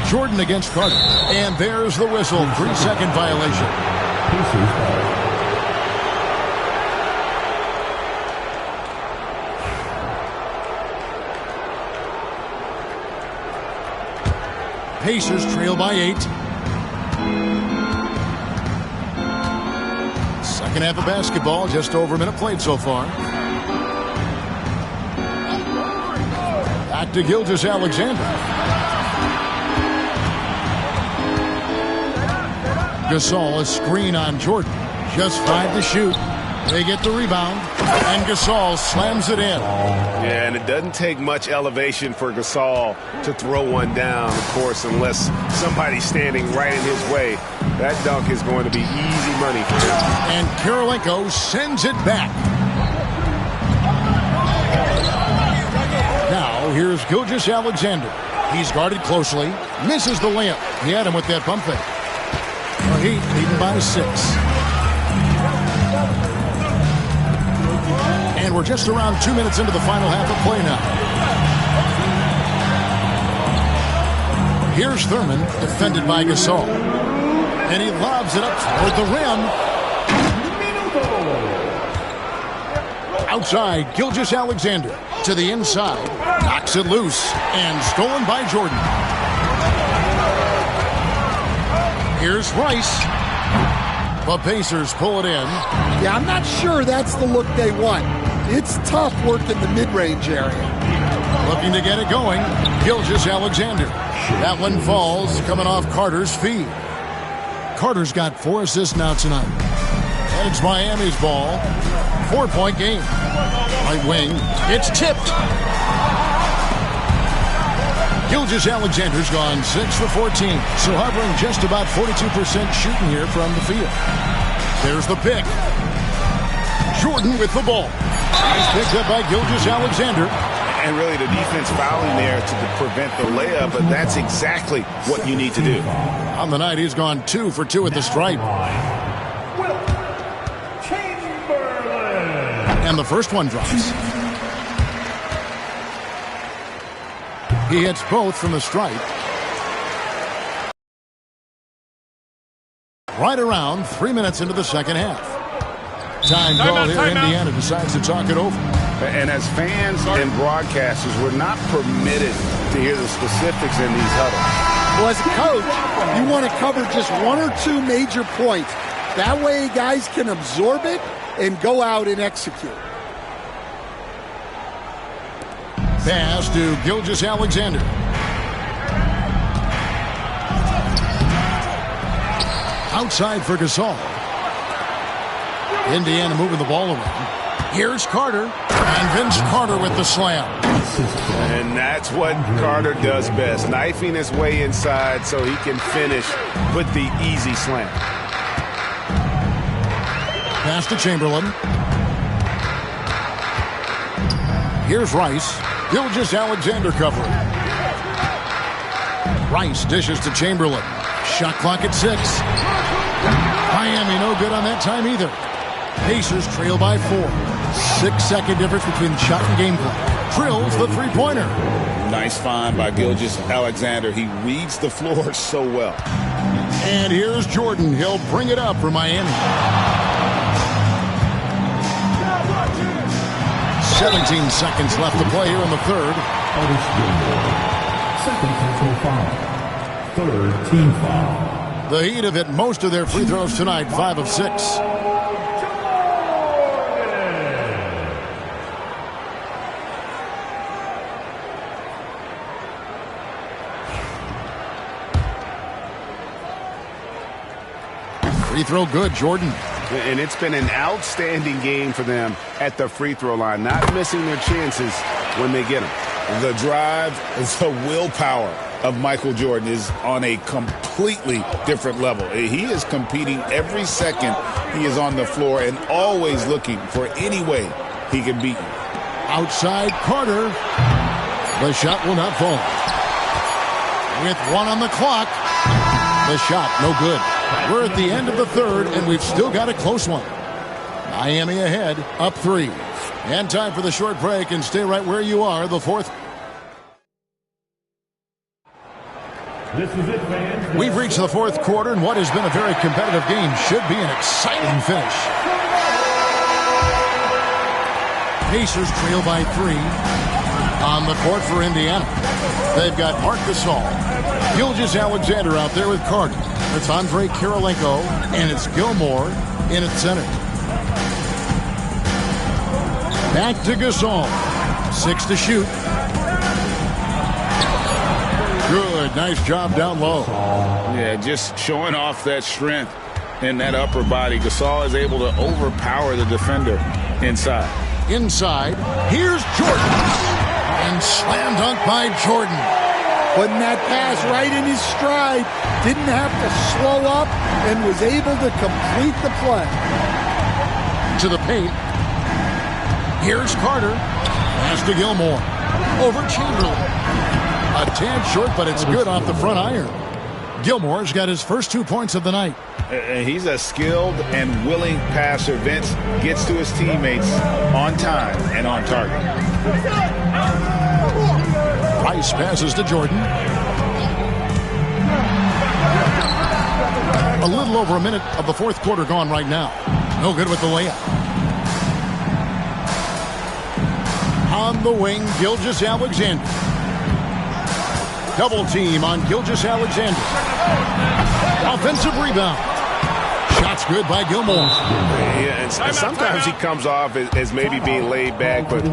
Jordan against Carter. And there's the whistle. 3-second violation. Pacers trail by 8. Second half of basketball, just over a minute played so far. Back to Gilgeous-Alexander. Gasol, a screen on Jordan. Just 5 to shoot. They get the rebound, and Gasol slams it in. Yeah, and it doesn't take much elevation for Gasol to throw one down, of course, unless somebody's standing right in his way. That dunk is going to be easy money for him. And Kirilenko sends it back. Now, here's Gilgeous-Alexander. He's guarded closely, misses the layup. He had him with that bump fake. The Heat leading by 6. And we're just around 2 minutes into the final half of play now. Here's Thurman, defended by Gasol. And he lobs it up toward the rim. Outside, Gilgeous-Alexander to the inside. Knocks it loose and stolen by Jordan. Here's Rice. The Pacers pull it in. Yeah, I'm not sure that's the look they want. It's tough working the mid-range area. Looking to get it going. Gilgeous-Alexander. That one falls, coming off Carter's feed. Carter's got 4 assists now tonight. And it's Miami's ball. 4-point game. Right wing. It's tipped. Gilgeous-Alexander's gone 6 for 14. So hovering just about 42% shooting here from the field. There's the pick. Jordan with the ball. He's picked up by Gilgeous-Alexander. And really the defense fouling there to prevent the layup, but that's exactly what you need to do. On the night, he's gone 2 for 2 at the stripe. And the first one drops. He hits both from the stripe. Right around 3 minutes into the second half. Time ball here. Indiana decides to talk it over. And as fans and broadcasters, we're not permitted to hear the specifics in these huddles. Well, as a coach, you want to cover just 1 or 2 major points. That way guys can absorb it and go out and execute. pass to Gilgeous-Alexander. Outside for Gasol. Indiana moving the ball around. Here's Carter. And Vince Carter with the slam. And that's what Carter does best. Knifing his way inside so he can finish with the easy slam. Pass to Chamberlain. Here's Rice. Gilgeous-Alexander covering. Rice dishes to Chamberlain. Shot clock at 6. Miami no good on that time either. Pacers trail by 4. 6-second difference between the shot and game clock. Drills the three-pointer. Nice find by Gilgeous-Alexander. He reads the floor so well. And here's Jordan. He'll bring it up for Miami. 17 seconds left to play here in the third. Second personal foul. Third team foul. The Heat have hit most of their free throws tonight, 5 of 6. Free throw good, Jordan. And it's been an outstanding game for them at the free throw line, not missing their chances when they get them. The drive, the willpower of Michael Jordan is on a completely different level. He is competing every second he is on the floor and always looking for any way he can beat you. Outside Carter. The shot will not fall. With 1 on the clock, the shot no good. We're at the end of the third, and we've still got a close one. Miami ahead, up 3. And time for the short break, and stay right where you are, the fourth. This is it, fans. We've reached the fourth quarter, and what has been a very competitive game should be an exciting finish. Pacers trail by 3. On the court for Indiana, they've got Marc Gasol. Gilgeous-Alexander out there with Carter. It's Andrei Kirilenko, and it's Gilmore in at center. Back to Gasol. 6 to shoot. Good. Nice job down low. Yeah, just showing off that strength in that upper body. Gasol is able to overpower the defender inside. Inside. Here's Jordan. And slam dunk by Jordan. Putting that pass right in his stride. Didn't have to slow up and was able to complete the play. To the paint. Here's Carter. Pass to Gilmore. Over Chamberlain. A tad short, but it's good off the front iron. Gilmore's got his first 2 points of the night. He's a skilled and willing passer. Vince gets to his teammates on time and on target. Rice passes to Jordan. A little over a minute of the fourth quarter gone right now. No good with the layup. On the wing, Gilgeous-Alexander. Double team on Gilgeous-Alexander. Offensive rebound. Shots good by Gilmore. Yeah, and sometimes he comes off as maybe being laid back, but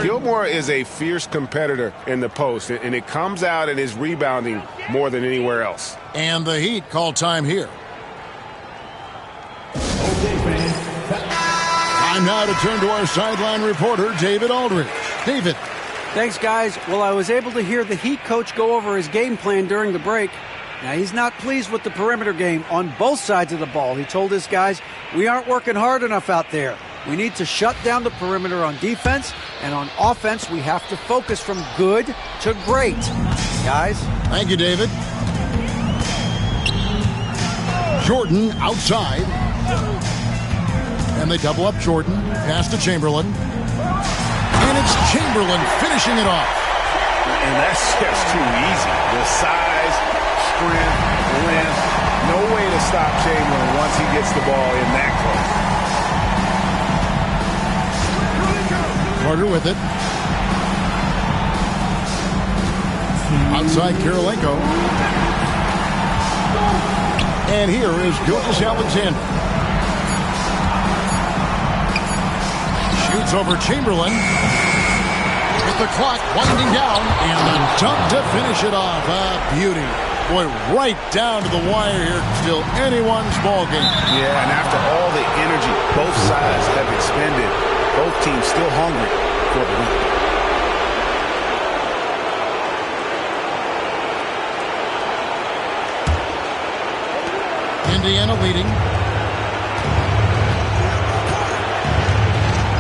Gilmore is a fierce competitor in the post, and it comes out in his rebounding more than anywhere else. And the Heat call time here. Time now to turn to our sideline reporter, David Aldridge. David. Thanks, guys. Well, I was able to hear the Heat coach go over his game plan during the break. Now, he's not pleased with the perimeter game on both sides of the ball. He told his guys, we aren't working hard enough out there. We need to shut down the perimeter on defense, and on offense, we have to focus from good to great. Guys? Thank you, David. Jordan outside. And they double up Jordan. Pass to Chamberlain. And it's Chamberlain finishing it off. And that's just too easy. The size, strength, length. No way to stop Chamberlain once he gets the ball in that close. Carter with it. Outside Kirilenko. And here is Gilgeous-Alexander. Shoots over Chamberlain. with the clock winding down, and the dunk to finish it off. Beauty. Boy, right down to the wire here. Still anyone's ballgame. Yeah, and after all the energy both sides have expended, both teams still hungry for the win. Indiana leading.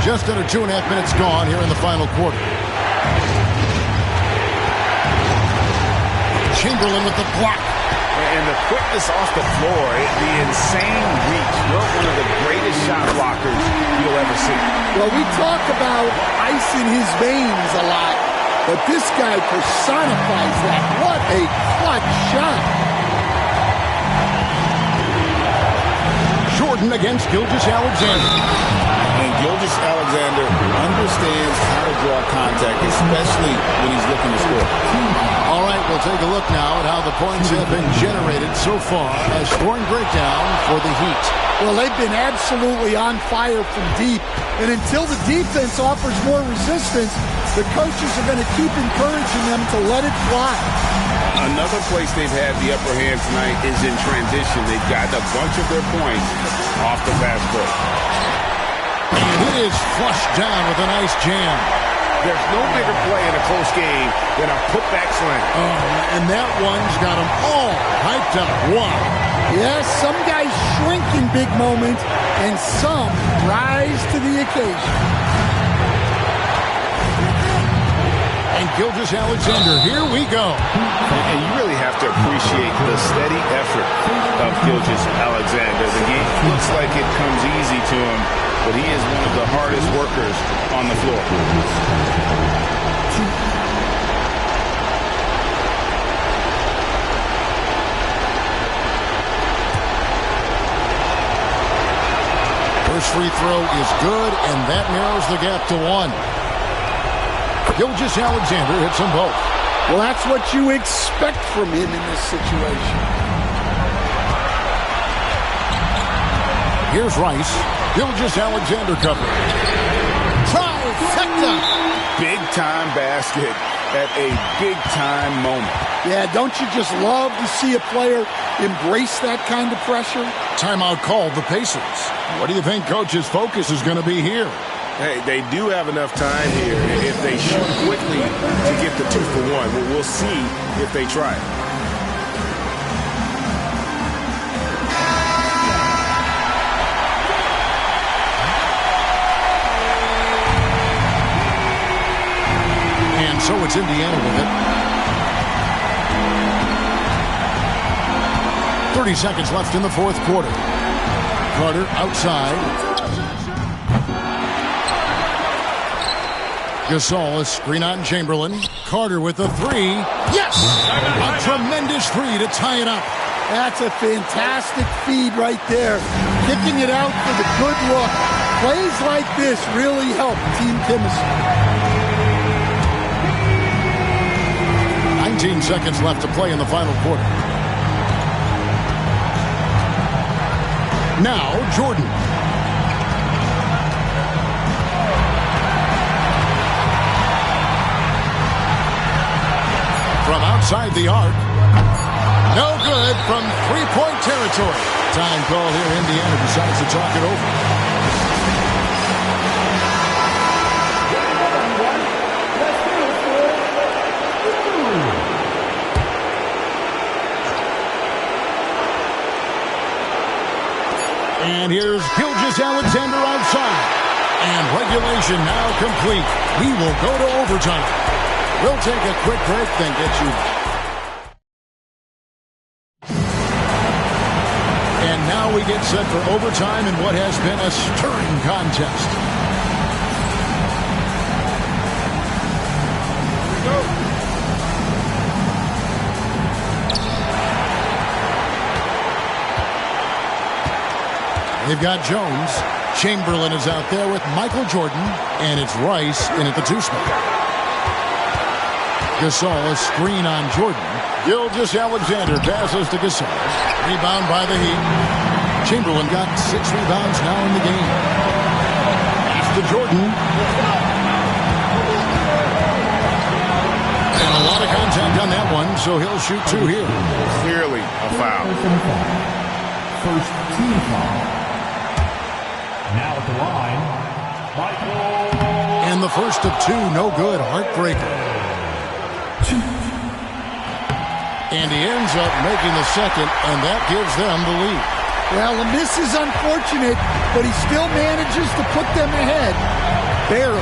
Just under 2.5 minutes gone here in the final quarter. Chamberlain with the block. And the quickness off the floor, the insane reach. You're one of the greatest shot blockers you'll ever see. Well, we talk about ice in his veins a lot, but this guy personifies that. What a clutch shot. Jordan against Gilgeous-Alexander. And Gilgeous-Alexander understands how to draw contact, especially when he's looking to score. All right, we'll take a look now at how the points have been generated so far. A scoring breakdown for the Heat. Well, they've been absolutely on fire from deep. And until the defense offers more resistance, the coaches are going to keep encouraging them to let it fly. Another place they've had the upper hand tonight is in transition. They've gotten a bunch of their points off the fast break. And it is flushed down with a nice jam. There's no bigger play in a close game than a putback slam. And that one's got them all hyped up. Wow. Yes, some guys shrink in big moments, and some rise to the occasion. And Gilgeous-Alexander, here we go. And you really have to appreciate the steady effort of Gilgeous-Alexander. The game looks like it comes easy to him, but he is one of the hardest workers on the floor. First free throw is good, and that narrows the gap to 1. Gilgeous-Alexander hits them both. Well, that's what you expect from him in this situation. Here's Rice. Gilgeous-Alexander cover. Trifecta. Big-time basket at a big-time moment. Yeah, don't you just love to see a player embrace that kind of pressure? Timeout called the Pacers. What do you think Coach's focus is going to be here? Hey, they do have enough time here if they shoot quickly to get the 2 for 1. We'll see if they try it. And so it's Indiana with it. 30 seconds left in the fourth quarter. Carter outside. Gasol, a screen on Chamberlain. Carter with the 3. Yes! A tremendous 3 to tie it up. That's a fantastic feed right there. Kicking it out for the good look. Plays like this really help team chemistry. 19 seconds left to play in the final quarter. Now, Jordan. From outside the arc. No good from three-point territory. Time call here. Indiana decides to talk it over. And here's Gilgeous-Alexander outside. And regulation now complete. We will go to overtime. We'll take a quick break, then get you. And now we get set for overtime in what has been a stirring contest. They've got Jones. Chamberlain is out there with Michael Jordan. And it's Rice in at the two-spot. Gasol, a screen on Jordan. Gilgeous-Alexander passes to Gasol. Rebound by the Heat. Chamberlain got 6 rebounds now in the game. Pass to Jordan. so he'll shoot 2 here. Clearly a foul. First team foul. Now at the line, Michael. And the first of 2, no good. Heartbreaker. And he ends up making the second, and that gives them the lead. Well, the miss is unfortunate, but he still manages to put them ahead. Barely.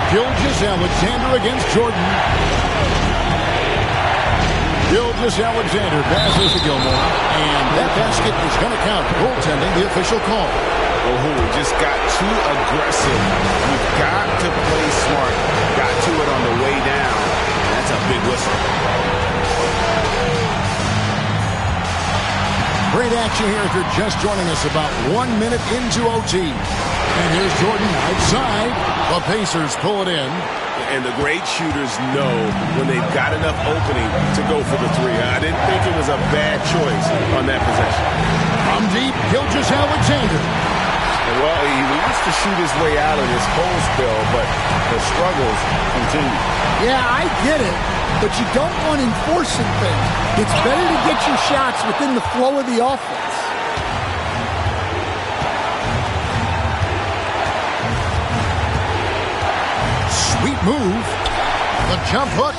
Gilgeous-Alexander against Jordan. Gilgeous-Alexander passes to Gilmore, and that basket is going to count. Goaltending, the official call. Oh, just got too aggressive. You've got to play smart. Got to it on the way down. That's a big whistle. Great action here if you're just joining us, about 1 minute into OT. And here's Jordan outside. The Pacers pull it in. And the great shooters know when they've got enough opening to go for the 3. I didn't think it was a bad choice on that possession. From deep, Gilgeous-Alexander. Well, he wants to shoot his way out of this whole spell, but the struggles continue. Yeah, I get it, but you don't want enforcing things. It's better to get your shots within the flow of the offense. Sweet move. The jump hook.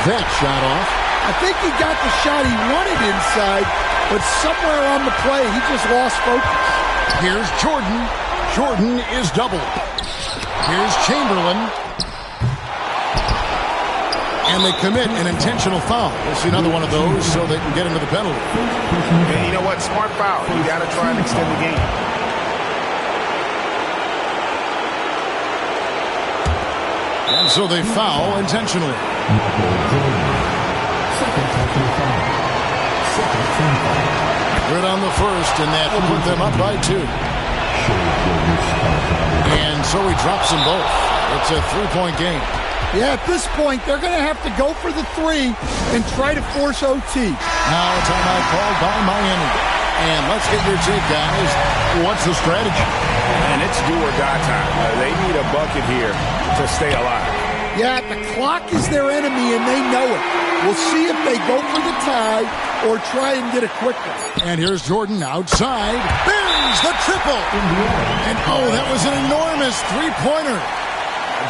That shot off. I think he got the shot he wanted inside, but somewhere on the play, he just lost focus. Here's Jordan. Jordan is doubled. Here's Chamberlain. And they commit an intentional foul. We'll see another one of those so they can get into the penalty. And you know what? Smart foul. You got to try and extend the game. And so they foul intentionally. Good on the first, and that will put them up by 2. And so he drops them both. It's a 3-point game. Yeah, at this point, they're going to have to go for the 3 and try to force OT. Now a timeout called by Miami. And let's get your take, guys. What's the strategy? And it's do or die time. They need a bucket here to stay alive. Yeah, the clock is their enemy, and they know it. We'll see if they go for the tie or try and get a quick one. And here's Jordan outside. Buries the triple. And, oh, that was an enormous 3-pointer.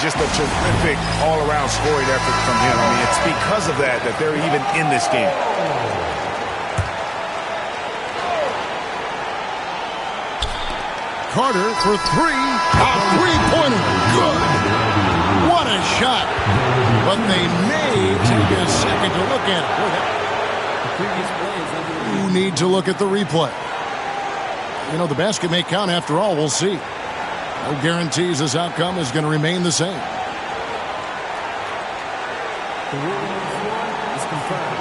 Just a terrific all-around scoring effort from him. I mean, it's because of that they're even in this game. Carter for 3. A 3-pointer. Good. What a shot. But they may take a second to look at it. You need to look at the replay. You know, the basket may count after all. We'll see. No guarantees this outcome is going to remain the same. The rule is confirmed.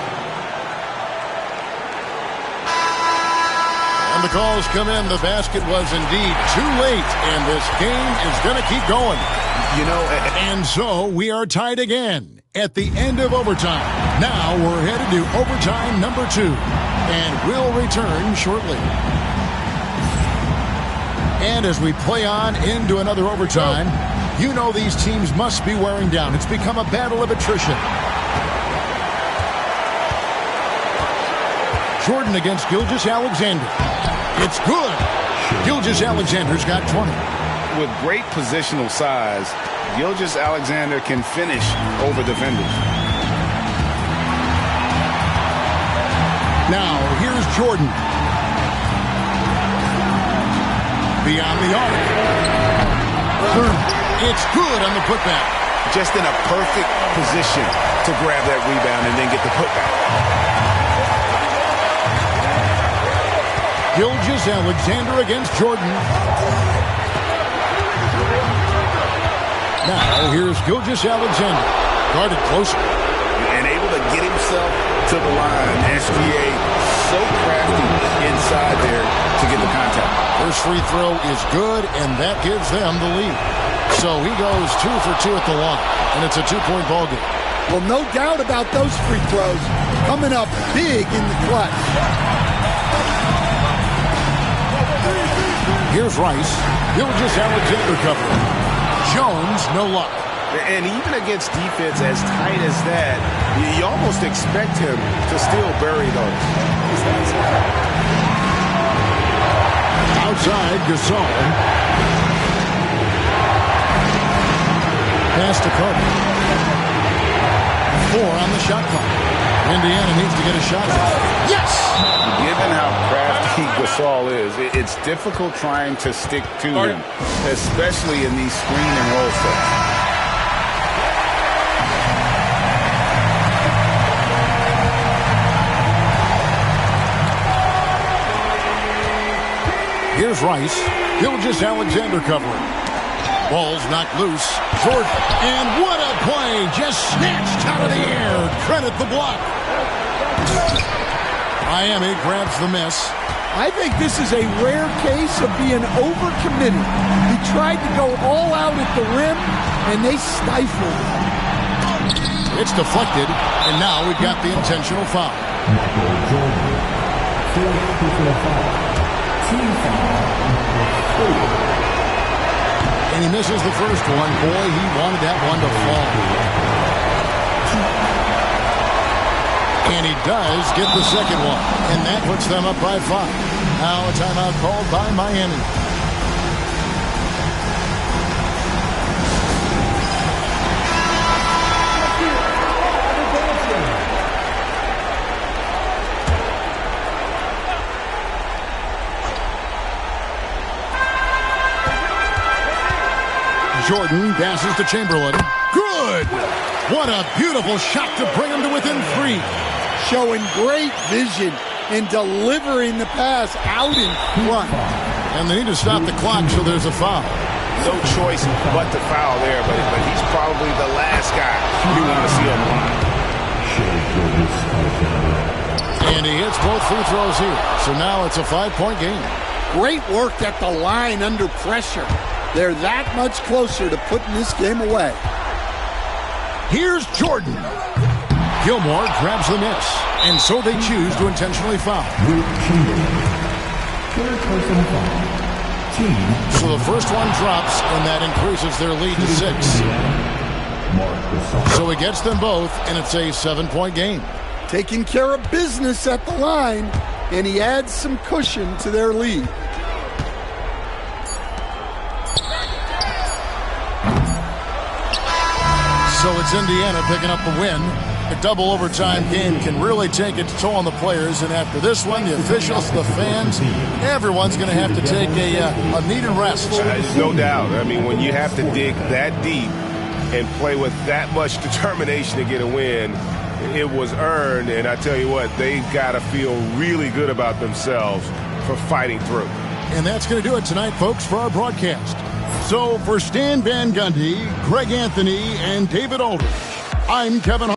And the calls come in. The basket was indeed too late, and this game is going to keep going. You know, and so we are tied again at the end of overtime. Now we're headed to overtime number 2, and we'll return shortly. And as we play on into another overtime, you know these teams must be wearing down. It's become a battle of attrition. Jordan against Gilgeous-Alexander. It's good. Gilgeous-Alexander's got 20. With great positional size, Gilgeous-Alexander can finish over defenders. Now, here's Jordan. Beyond the arc. It's good on the putback. Just in a perfect position to grab that rebound and then get the putback. Gilgeous-Alexander against Jordan. Now, here's Gilgeous-Alexander. Guarded closer. And able to get himself to the line. SGA so crafty inside there to get the contact. First free throw is good, and that gives them the lead. So he goes 2 for 2 at the line, and it's a 2-point ball game. Well, no doubt about those free throws coming up big in the clutch. Here's Rice. Gilgeous-Alexander covering. Jones, no luck. And even against defense as tight as that, you almost expect him to still bury those. Outside, Gasol. Pass to Carter. 4 on the shot clock. Indiana needs to get a shot. Yes! Given how crafty Gasol is, it's difficult trying to stick to him, especially in these screen and roll sets. Here's Rice. Gilgeous-Alexander covering. Ball's knocked loose. Jordan. And what a play. Just snatched out of the air. Credit the block. Miami grabs the miss. I think this is a rare case of being overcommitted. He tried to go all out at the rim, and they stifled him. It's deflected, and now we've got the intentional foul. And he misses the first one. Boy, he wanted that one to fall. And he does get the second one. And that puts them up by 5. Now a timeout called by Miami. Jordan passes to Chamberlain. Good! What a beautiful shot to bring him to within 3. Showing great vision and delivering the pass out in front. And they need to stop the clock, so there's a foul. No choice but to foul there, but he's probably the last guy you want to see on the line. And he hits both free throws here. So now it's a 5-point game. Great work at the line under pressure. They're that much closer to putting this game away. Here's Jordan. Gilmore grabs the miss. And so they choose to intentionally foul. So the first one drops, and that increases their lead to 6. So he gets them both, and it's a 7-point game. Taking care of business at the line, and he adds some cushion to their lead. So it's Indiana picking up the win. A double overtime game can really take its toll on the players, and after this one, the officials, the fans, everyone's going to have to take a needed rest. No doubt. I mean, when you have to dig that deep and play with that much determination to get a win, it was earned, and I tell you what, they've got to feel really good about themselves for fighting through. And that's going to do it tonight, folks, for our broadcast. So for Stan Van Gundy, Greg Anthony, and David Aldridge, I'm Kevin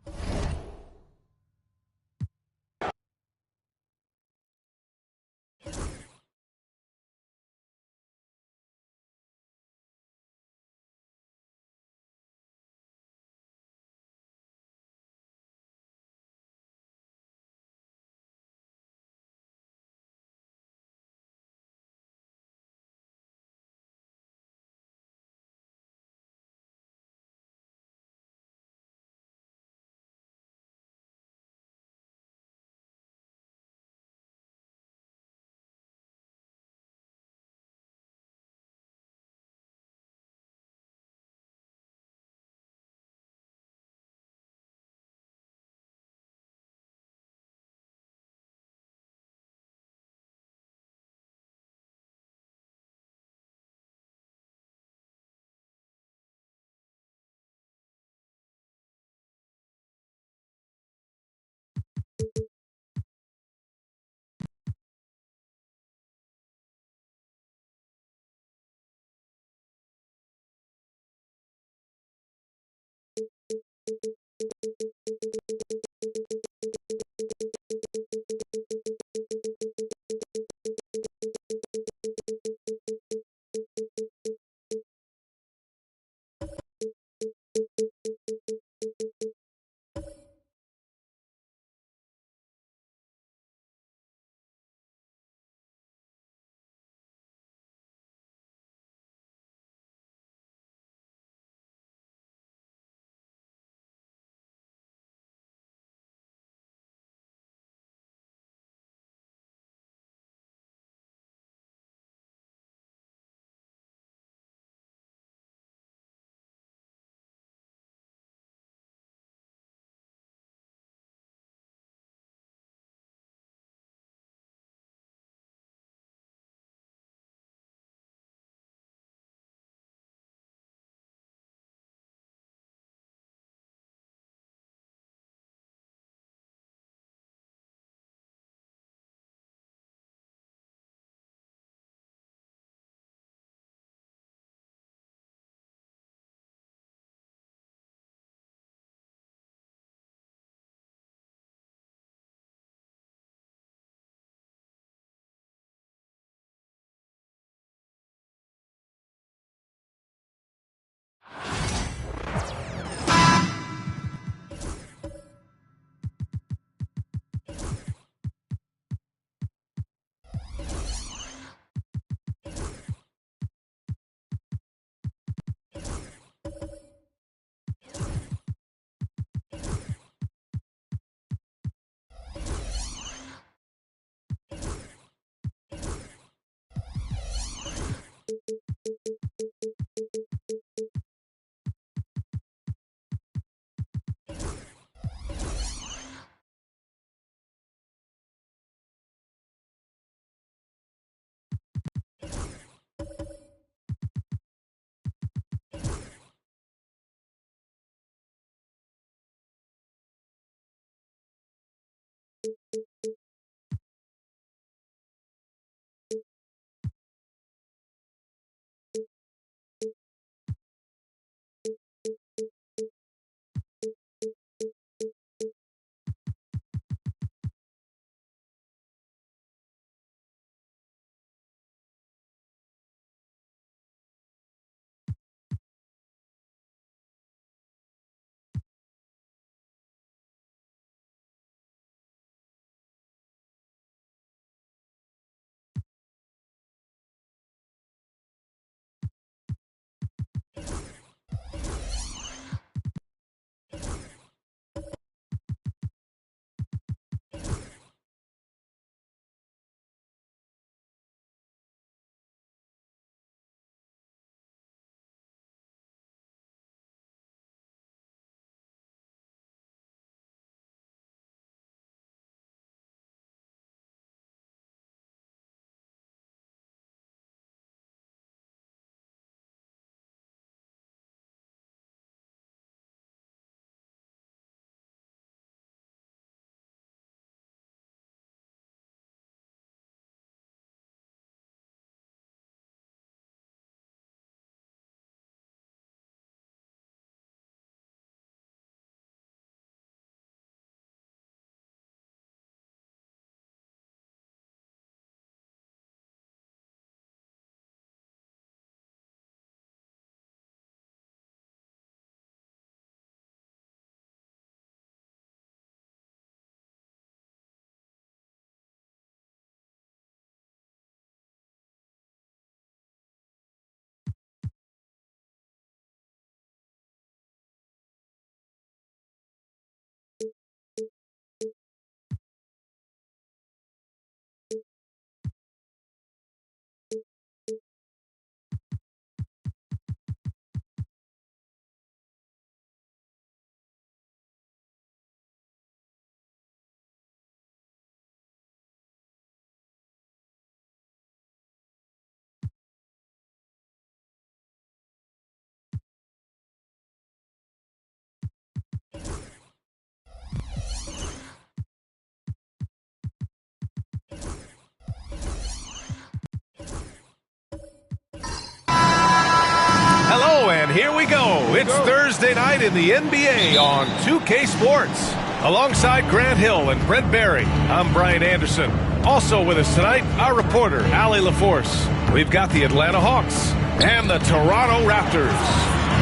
here we go. It's Thursday night in the NBA on 2K Sports. Alongside Grant Hill and Brent Barry, I'm Brian Anderson. Also with us tonight, our reporter, Allie LaForce. We've got the Atlanta Hawks and the Toronto Raptors.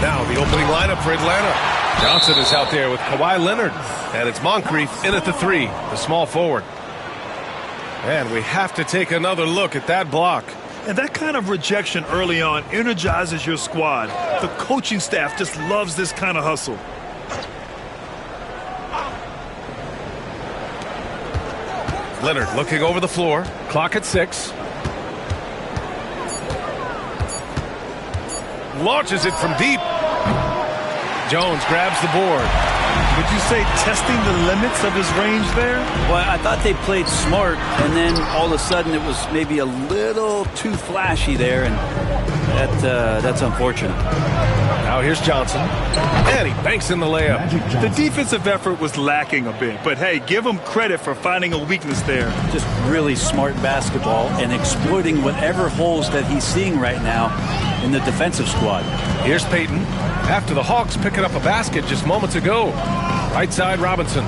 Now the opening lineup for Atlanta. Johnson is out there with Kawhi Leonard. And it's Moncrief in at the 3, the small forward. And we have to take another look at that block. And that kind of rejection early on energizes your squad. The coaching staff just loves this kind of hustle. Leonard looking over the floor. Clock at 6. Launches it from deep. Jones grabs the board. Would you say testing the limits of his range there? Well, I thought they played smart, and then all of a sudden it was maybe a little too flashy there, and that's unfortunate. Now here's Johnson, and he banks in the layup. The defensive effort was lacking a bit, but hey, give him credit for finding a weakness there. Just really smart basketball and exploiting whatever holes that he's seeing right now in the defensive squad. Here's Payton. After the Hawks picking up a basket just moments ago. Right side, Robinson.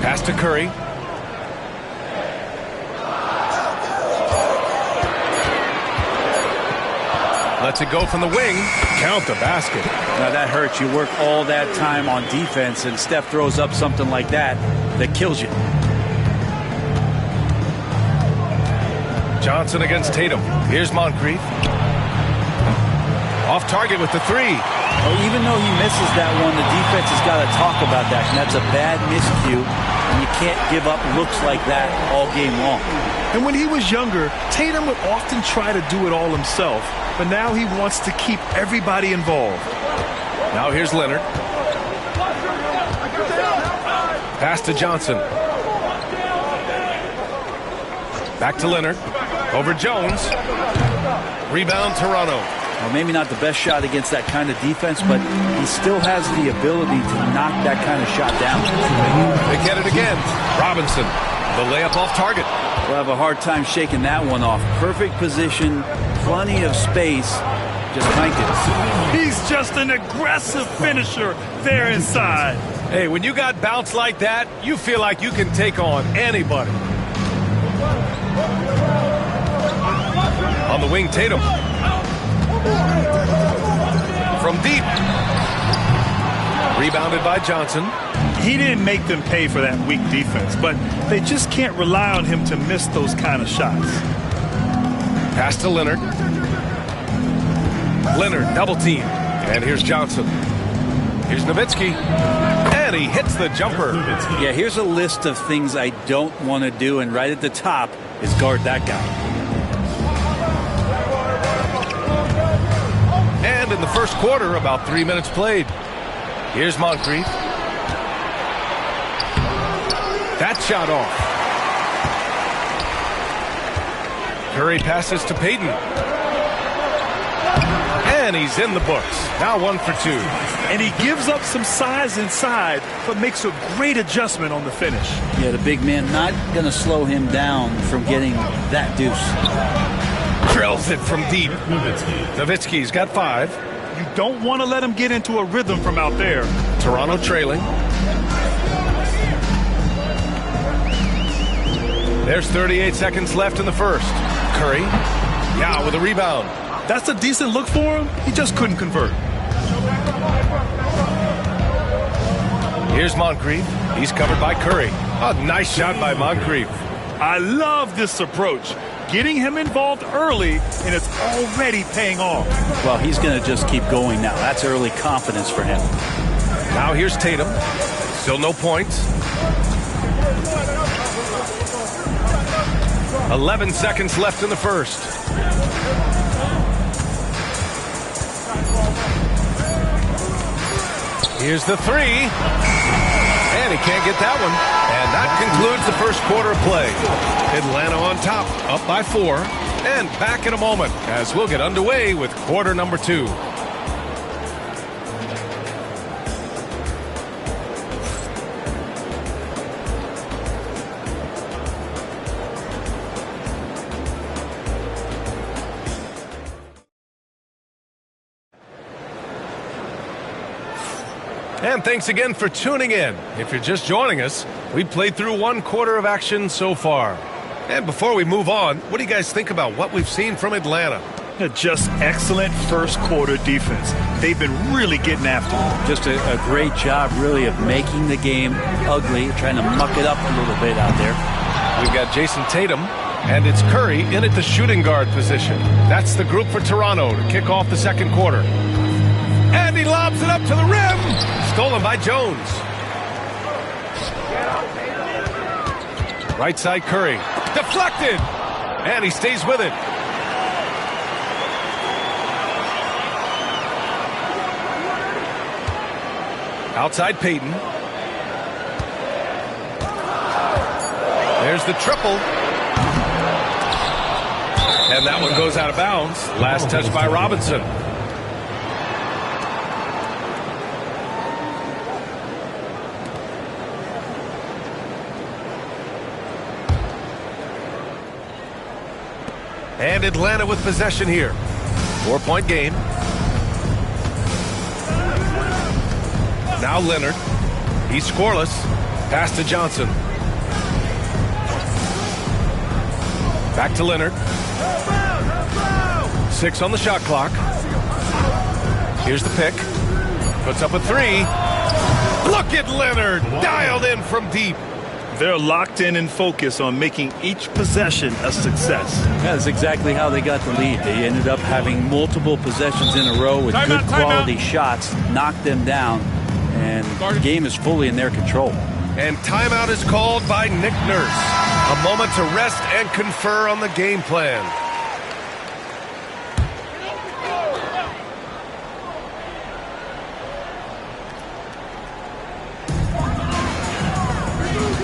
Pass to Curry. Lets it go from the wing. Count the basket. Now that hurts. You work all that time on defense, and Steph throws up something like that kills you. Johnson against Tatum. Here's Moncrief. Off target with the 3. Well, even though he misses that one, the defense has got to talk about that. And that's a bad miscue, and you can't give up looks like that all game long. And when he was younger, Tatum would often try to do it all himself, but now he wants to keep everybody involved. Now here's Leonard. Pass to Johnson. Back to Leonard. Over Jones. Rebound Toronto. Well, maybe not the best shot against that kind of defense, but he still has the ability to knock that kind of shot down. They get it again. Robinson, the layup off target. We'll have a hard time shaking that one off. Perfect position, plenty of space. Just crank it. He's just an aggressive finisher there inside. Hey, when you got bounce like that, you feel like you can take on anybody. On the wing, Tatum. From deep. Rebounded by Johnson. He didn't make them pay for that weak defense, but they just can't rely on him to miss those kind of shots. Pass to Leonard. Leonard double team. And here's Johnson. Here's Nowitzki. And he hits the jumper. Yeah, here's a list of things I don't want to do, and right at the top is guard that guy. And in the first quarter, about 3 minutes played. Here's Moncrief. That shot off. Curry passes to Payton. And he's in the books. Now 1 for 2. And he gives up some size inside, but makes a great adjustment on the finish. Yeah, the big man not going to slow him down from getting that deuce. Drills it from deep. Nowitzki's got 5. You don't want to let him get into a rhythm from out there. Toronto trailing. There's 38 seconds left in the first. Curry. Yao with a rebound. That's a decent look for him. He just couldn't convert. Here's Moncrief. He's covered by Curry. A nice shot by Moncrief. I love this approach. Getting him involved early, and it's already paying off. Well, he's going to just keep going now. That's early confidence for him. Now here's Tatum. Still no points. 11 seconds left in the first. Here's the 3. And he can't get that one. And that concludes the first quarter of play. Atlanta on top, up by 4. And back in a moment as we'll get underway with quarter number 2. And thanks again for tuning in. If you're just joining us, we've played through 1 quarter of action so far. And before we move on, what do you guys think about what we've seen from Atlanta? Just excellent first quarter defense. They've been really getting after it. Just a great job, really, of making the game ugly, trying to muck it up a little bit out there. We've got Jason Tatum, and it's Curry in at the shooting guard position. That's the group for Toronto to kick off the second quarter. And he lobs it up to the rim. Stolen by Jones. Right side Curry. Deflected. And he stays with it. Outside Payton. There's the triple. And that one goes out of bounds. Last touch by Robinson. And Atlanta with possession here. 4-point game. Now Leonard. He's scoreless. Pass to Johnson. Back to Leonard. 6 on the shot clock. Here's the pick. Puts up a 3. Look at Leonard. Dialed in from deep. They're locked in and focused on making each possession a success. That's exactly how they got the lead. They ended up having multiple possessions in a row with good quality shots, knocked them down, and the game is fully in their control. And timeout is called by Nick Nurse. A moment to rest and confer on the game plan.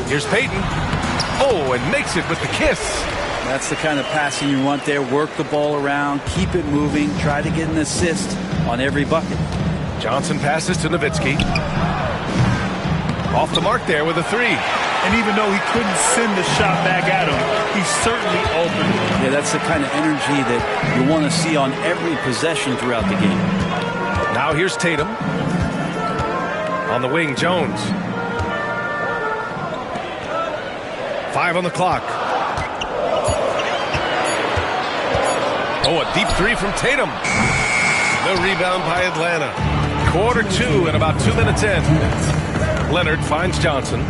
Here's Payton. Oh, and makes it with the kiss. That's the kind of passing you want there. Work the ball around, keep it moving, try to get an assist on every bucket. Johnson passes to Nowitzki. Off the mark there with a 3. And even though he couldn't send the shot back at him, he certainly altered it. Yeah, that's the kind of energy that you want to see on every possession throughout the game. Now here's Tatum. On the wing, Jones. 5 on the clock. Oh, a deep 3 from Tatum. No rebound by Atlanta. Quarter 2 and about 2 minutes in. Leonard finds Johnson.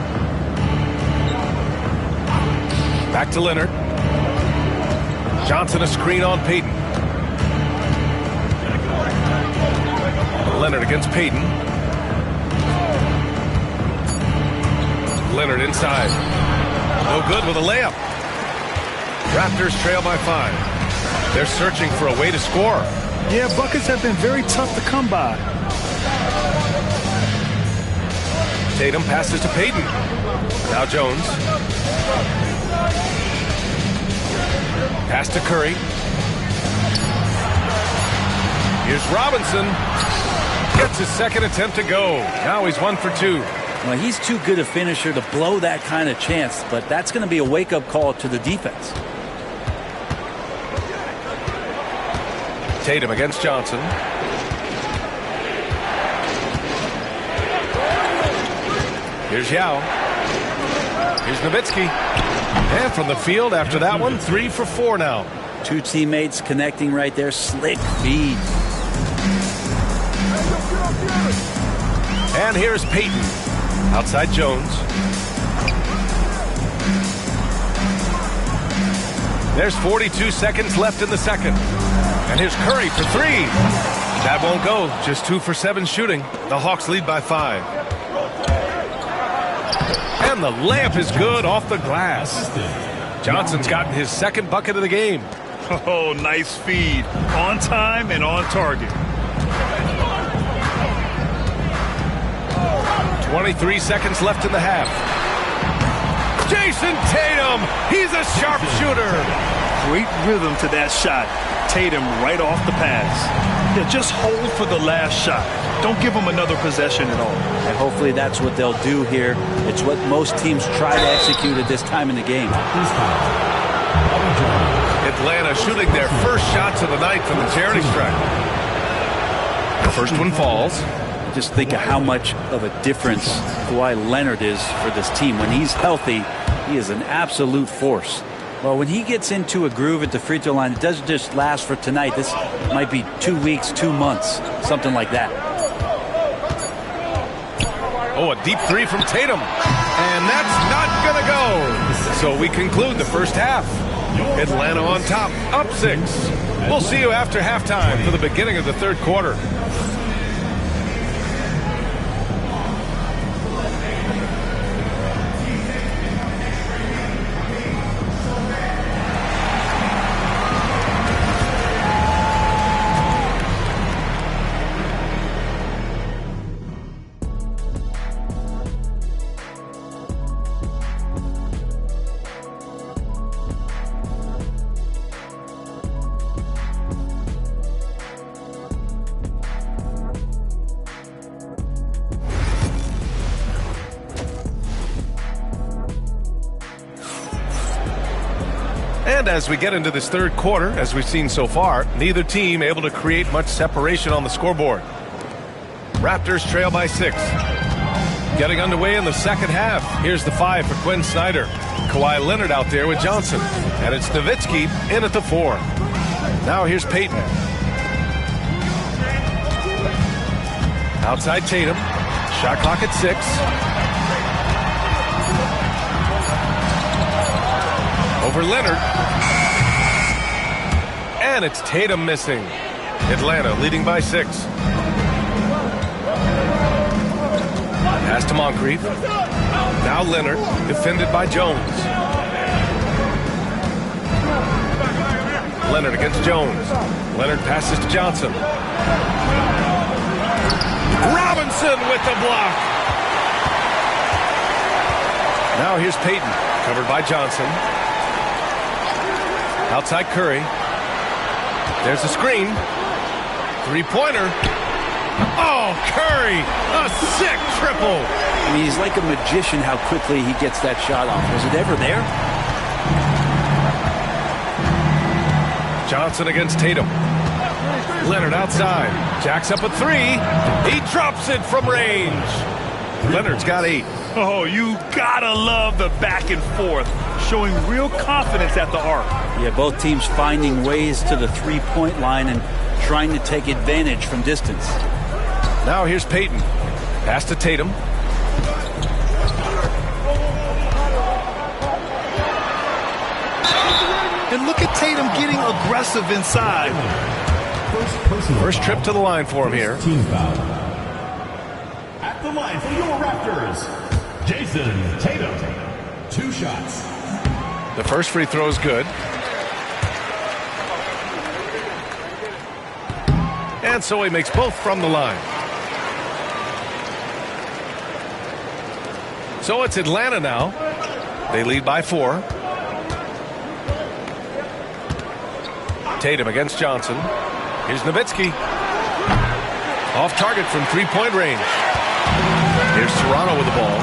Back to Leonard. Johnson a screen on Payton. Leonard against Payton. Leonard inside. No good with a layup. Raptors trail by 5. They're searching for a way to score. Yeah, buckets have been very tough to come by. Tatum passes to Payton. Now Jones. Pass to Curry. Here's Robinson. Gets his second attempt to go. Now he's 1 for 2. Well, he's too good a finisher to blow that kind of chance, but that's going to be a wake-up call to the defense. Tatum against Johnson. Here's Yao. Here's Nowitzki. And from the field after that one, 3 for 4 now. 2 teammates connecting right there. Slick feed. And here's Payton. Outside Jones. There's 42 seconds left in the second. And here's Curry for 3. That won't go. Just 2 for 7 shooting. The Hawks lead by 5. And the layup is good off the glass. Johnson's gotten his second bucket of the game. Oh, nice feed. On time and on target. 23 seconds left in the half. Jason Tatum. He's a sharpshooter. Great rhythm to that shot. Tatum right off the pass. Yeah, just hold for the last shot. Don't give them another possession at all. And hopefully that's what they'll do here. It's what most teams try to execute at this time in the game. Atlanta shooting their first shots of the night from the charity stripe. The first one falls. just think of how much of a difference Kawhi Leonard is for this team. When he's healthy, he is an absolute force. Well, when he gets into a groove at the free throw line, it doesn't just last for tonight. This might be 2 weeks, 2 months, something like that. Oh, a deep three from Tatum. And that's not going to go. So we conclude the first half. Atlanta on top, up 6. We'll see you after halftime for the beginning of the third quarter. And as we get into this third quarter, as we've seen so far, neither team able to create much separation on the scoreboard. Raptors trail by 6. Getting underway in the second half. Here's the 5 for Quinn Snyder. Kawhi Leonard out there with Johnson. And it's Nowitzki in at the 4. Now here's Payton. Outside Tatum. Shot clock at 6. Over Leonard. And it's Tatum missing. Atlanta leading by 6. Pass to Moncrief. Now Leonard, defended by Jones. Leonard against Jones. Leonard passes to Johnson. Robinson with the block. Now here's Payton, covered by Johnson. Outside Curry. There's a screen. Three-pointer. Oh, Curry! A sick triple! I mean, he's like a magician how quickly he gets that shot off. Was it ever there? Johnson against Tatum. Leonard outside. Jacks up a 3. He drops it from range. Leonard's got 8. Oh, you gotta love the back and forth, showing real confidence at the arc. Yeah, both teams finding ways to the three-point line and trying to take advantage from distance. Now here's Payton. Pass to Tatum. And look at Tatum getting aggressive inside. First trip to the line for him here. Team foul. At the line for your Raptors, Jason Tatum. 2 shots. The first free throw is good. And so he makes both from the line. So it's Atlanta now. They lead by 4. Tatum against Johnson. Here's Nowitzki. Off target from three-point range. Here's Toronto with the ball.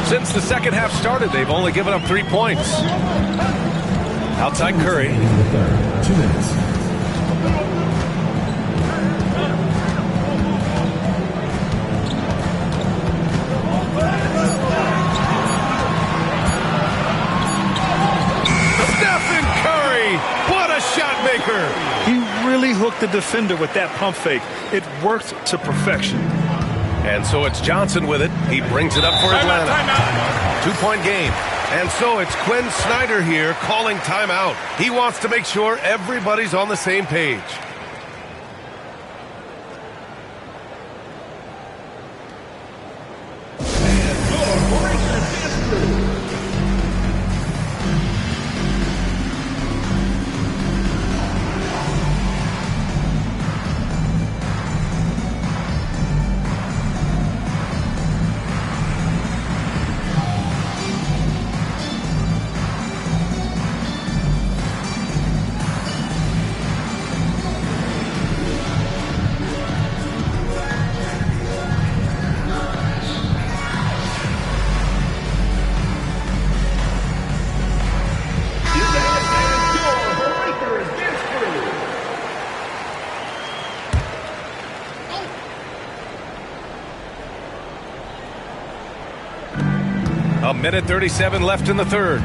Since the second half started, they've only given up 3 points. Outside Curry. 2 minutes. Stephen Curry! What a shot maker! He really hooked the defender with that pump fake. It worked to perfection. And so it's Johnson with it. He brings it up for Atlanta. Timeout. 2-point game. And so it's Quinn Snyder here calling timeout. He wants to make sure everybody's on the same page. A minute 37 left in the third.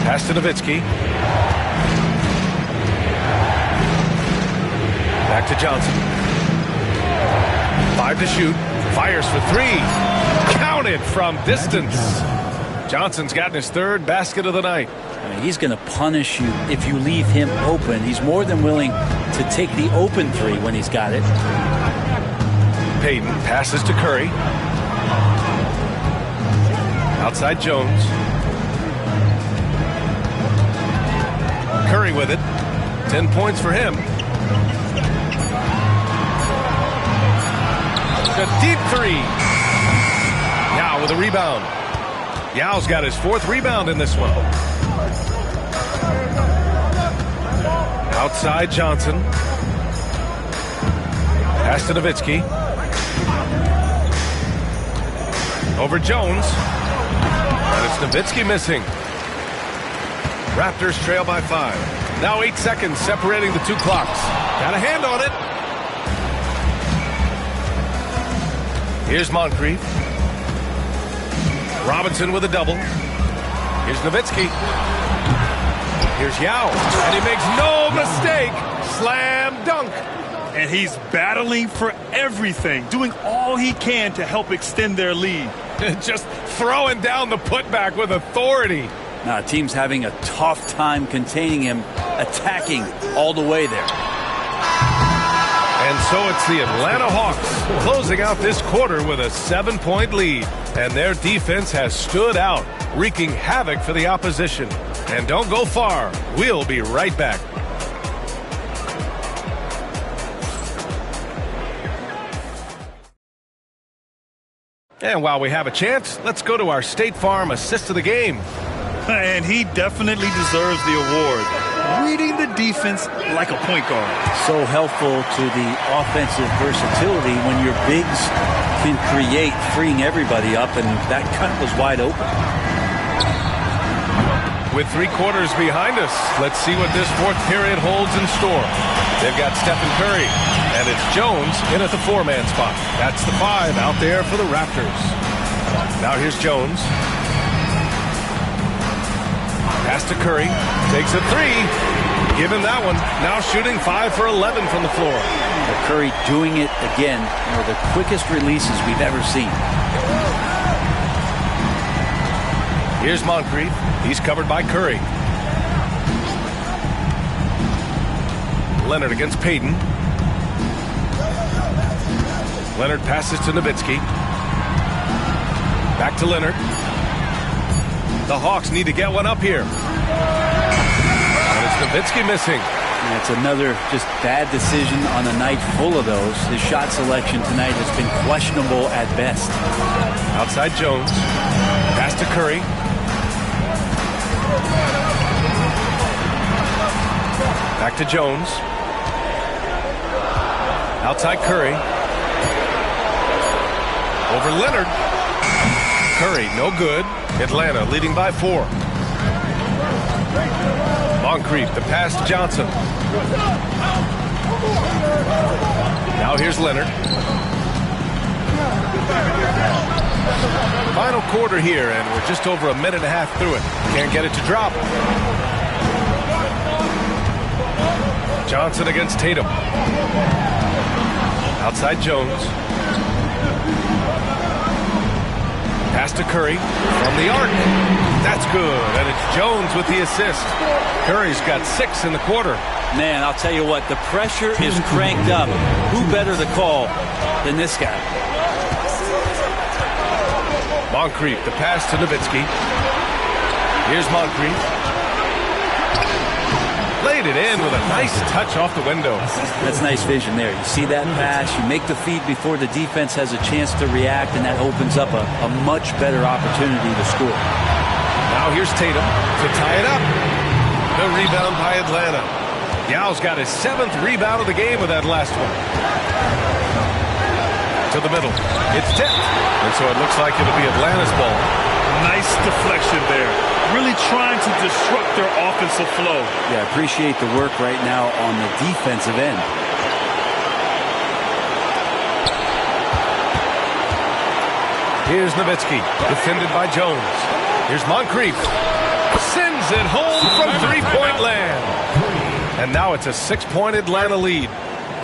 Pass to Nowitzki. Back to Johnson. 5 to shoot. Fires for 3. Counted from distance. Johnson's gotten his third basket of the night. I mean, he's going to punish you if you leave him open. He's more than willing to take the open 3 when he's got it. Payton passes to Curry. Outside Jones. Curry with it. 10 points for him. A deep 3. Yao with a rebound. Yao's got his 4th rebound in this one. Outside Johnson. Pass to Nowitzki. Over Jones. And it's Nowitzki missing. Raptors trail by 5. Now 8 seconds separating the 2 clocks. Got a hand on it. Here's Moncrief. Robinson with a double. Here's Nowitzki. Here's Yao. And he makes no mistake. Slam dunk. And he's battling for everything, doing all he can to help extend their lead. Just throwing down the putback with authority. Now, the team's having a tough time containing him, attacking all the way there. And so it's the Atlanta Hawks closing out this quarter with a 7-point lead. And their defense has stood out, wreaking havoc for the opposition. And don't go far. We'll be right back. And while we have a chance, let's go to our State Farm assist of the game. And he definitely deserves the award. Reading the defense like a point guard. So helpful to the offensive versatility when your bigs can create, freeing everybody up, and that cut was wide open. With 3 quarters behind us, let's see what this 4th period holds in store. They've got Stephen Curry, and it's Jones in at the 4-man spot. That's the 5 out there for the Raptors. Now here's Jones. Pass to Curry. Takes a 3. Give him that one. Now shooting 5 for 11 from the floor. Curry doing it again. One of the quickest releases we've ever seen. Here's Moncrief. He's covered by Curry. Leonard against Payton. Leonard passes to Nowitzki. Back to Leonard. The Hawks need to get one up here. And it's Nowitzki missing. That's another just bad decision on a night full of those. His shot selection tonight has been questionable at best. Outside Jones. Pass to Curry. Back to Jones. Outside Curry. Over Leonard. Curry, no good. Atlanta leading by 4. Moncrief, the pass to Johnson. Now here's Leonard. Final quarter here, and we're just over a minute and a half through it. Can't get it to drop. Johnson against Tatum. Outside Jones. Pass to Curry from the arc. That's good, and it's Jones with the assist. Curry's got 6 in the quarter. Man, I'll tell you what, the pressure is cranked up. Who better to call than this guy? Moncrief, the pass to Nowitzki. Here's Moncrief. Played it in with a nice touch off the window. That's nice vision there. You see that pass, you make the feed before the defense has a chance to react, and that opens up a much better opportunity to score. Now here's Tatum to tie it up. The rebound by Atlanta. Yao's got his 7th rebound of the game with that last one. To the middle. It's tipped. And so it looks like it'll be Atlanta's ball. Nice deflection there. Really trying to disrupt their offensive flow. Yeah, appreciate the work right now on the defensive end. Here's Nowitzki, defended by Jones. Here's Moncrief. Sends it home from three-point land. And now it's a 6-point Atlanta lead.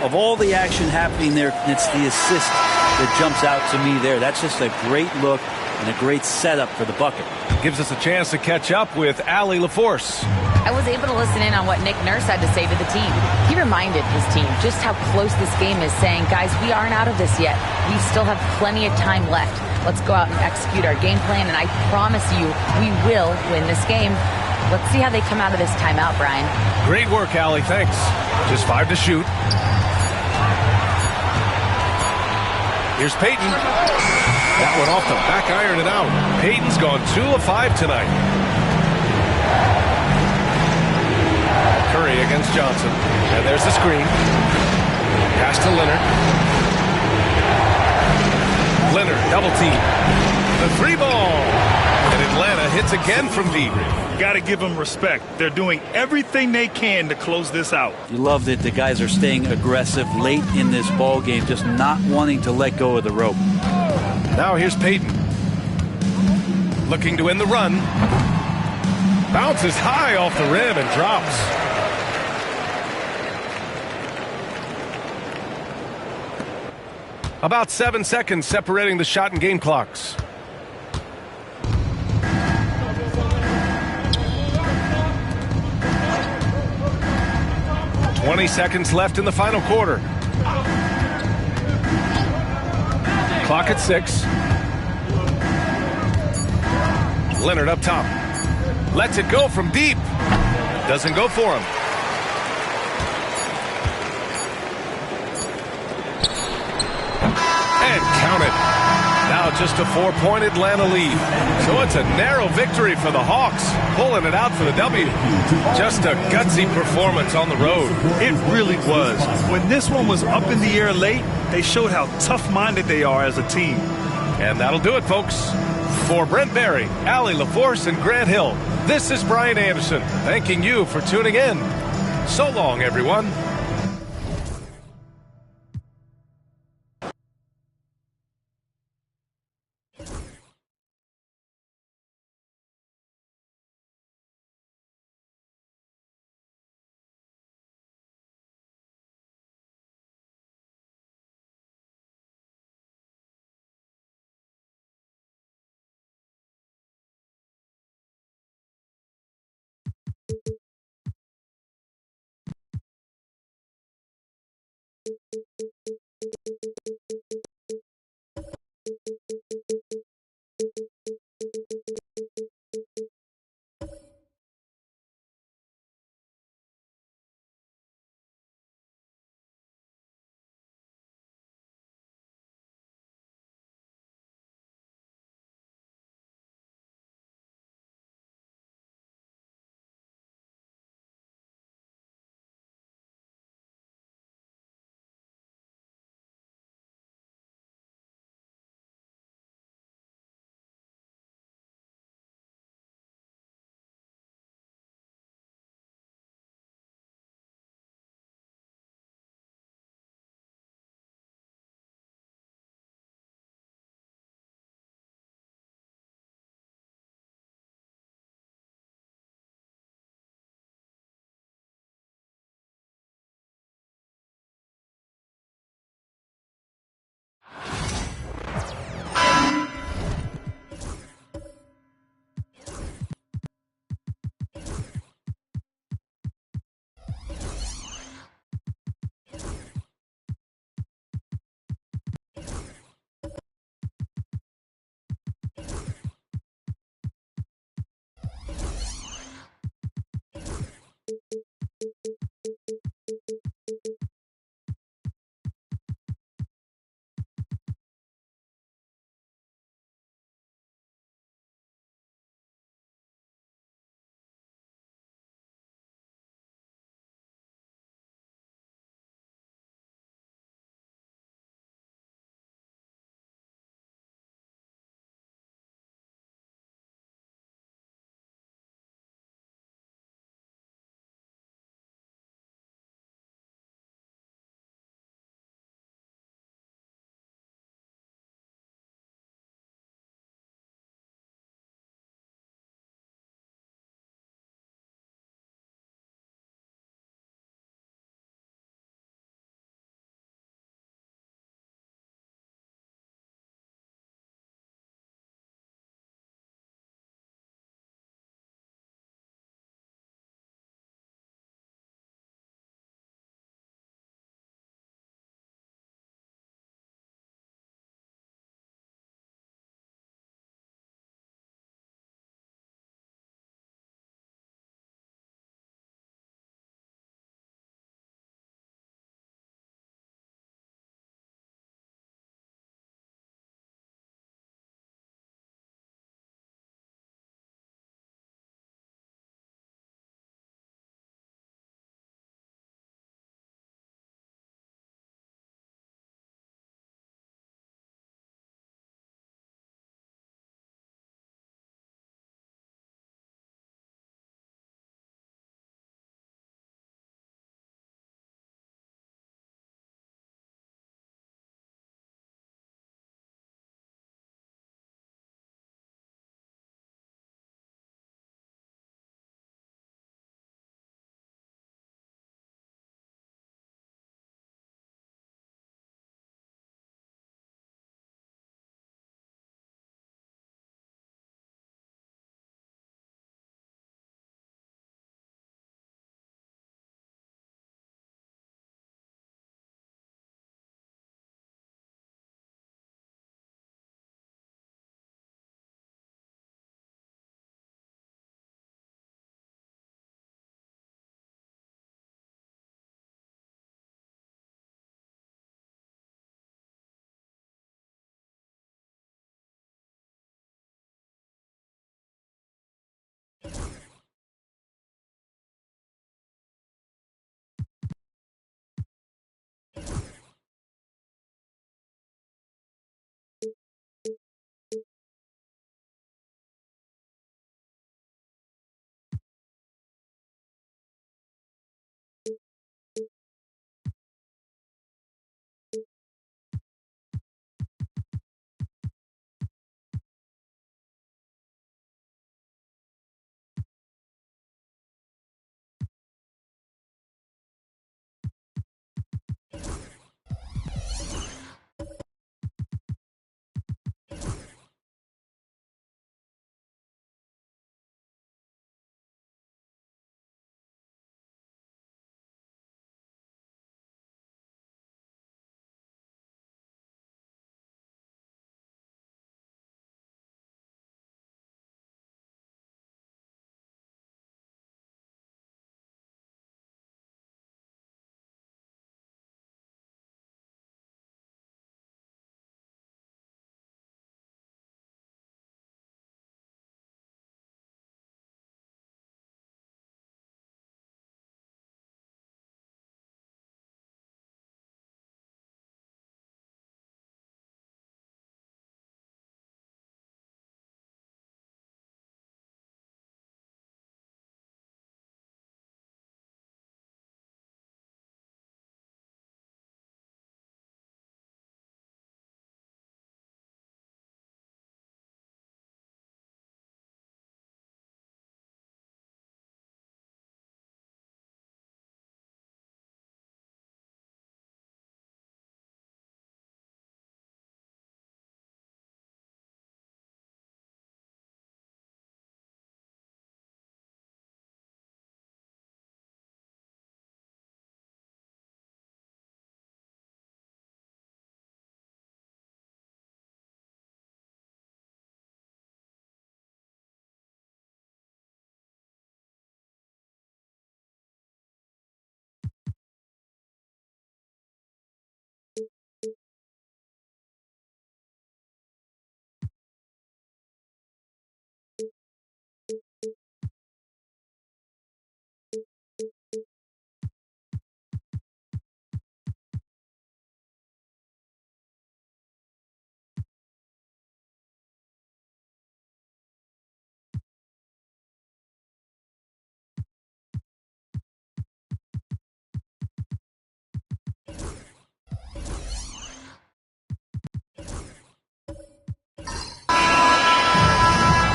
Of all the action happening there, it's the assist that jumps out to me there. That's just a great look and a great setup for the bucket. Gives us a chance to catch up with Allie LaForce. I was able to listen in on what Nick Nurse had to say to the team. He reminded his team just how close this game is, saying, guys, we aren't out of this yet. We still have plenty of time left. Let's go out and execute our game plan, and I promise you we will win this game. Let's see how they come out of this timeout, Brian. Great work, Allie. Thanks. Just 5 to shoot. Here's Payton. That one off the back iron and out. Payton's gone 2 of 5 tonight. Curry against Johnson. And there's the screen. Pass to Leonard. Leonard, double team. The 3-ball. And Atlanta hits again from deep. Got to give them respect. They're doing everything they can to close this out. You love that the guys are staying aggressive late in this ball game, just not wanting to let go of the rope. Now here's Payton. Looking to win the run. Bounces high off the rim and drops. About 7 seconds separating the shot and game clocks. $20 seconds left in the final quarter. Clock at 6. Leonard up top. Lets it go from deep. Doesn't go for him. And count it. Now just a 4-point Atlanta lead. So it's a narrow victory for the Hawks, pulling it out for the W. Just a gutsy performance on the road. It really was. When this one was up in the air late, they showed how tough-minded they are as a team. And that'll do it, folks. For Brent Barry, Allie LaForce, and Grant Hill, this is Brian Anderson, thanking you for tuning in. So long, everyone.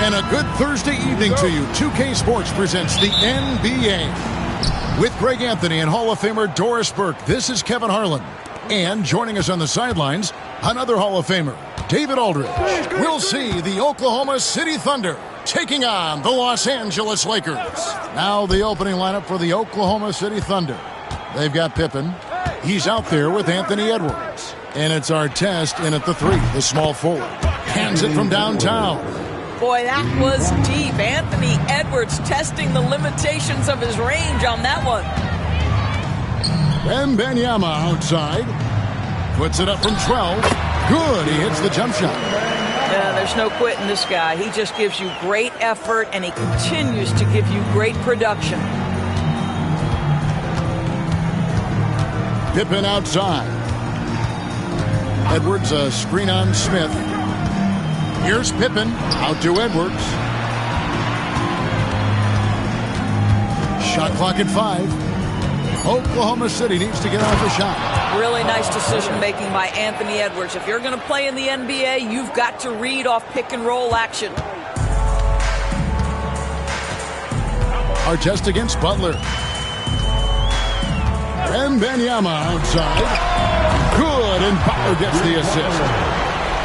And a good Thursday evening to you. 2K Sports presents the NBA. With Greg Anthony and Hall of Famer Doris Burke, this is Kevin Harlan. And joining us on the sidelines, another Hall of Famer, David Aldridge. We'll see the Oklahoma City Thunder taking on the Los Angeles Lakers. Now the opening lineup for the Oklahoma City Thunder. They've got Pippen. He's out there with Anthony Edwards. And it's Artest in at the 3, the small forward. Hands it from downtown. Boy, that was deep. Anthony Edwards testing the limitations of his range on that one. Wembanyama outside. Puts it up from 12. Good. He hits the jump shot. Yeah, there's no quitting this guy. He just gives you great effort, and he continues to give you great production. Pippen outside. Edwards, a screen on Smith. Here's Pippen, out to Edwards. Shot clock at 5. Oklahoma City needs to get off a shot. Really nice decision making by Anthony Edwards. If you're going to play in the NBA, you've got to read off pick and roll action. Artest against Butler. Wembanyama outside. Good, and Butler gets the assist.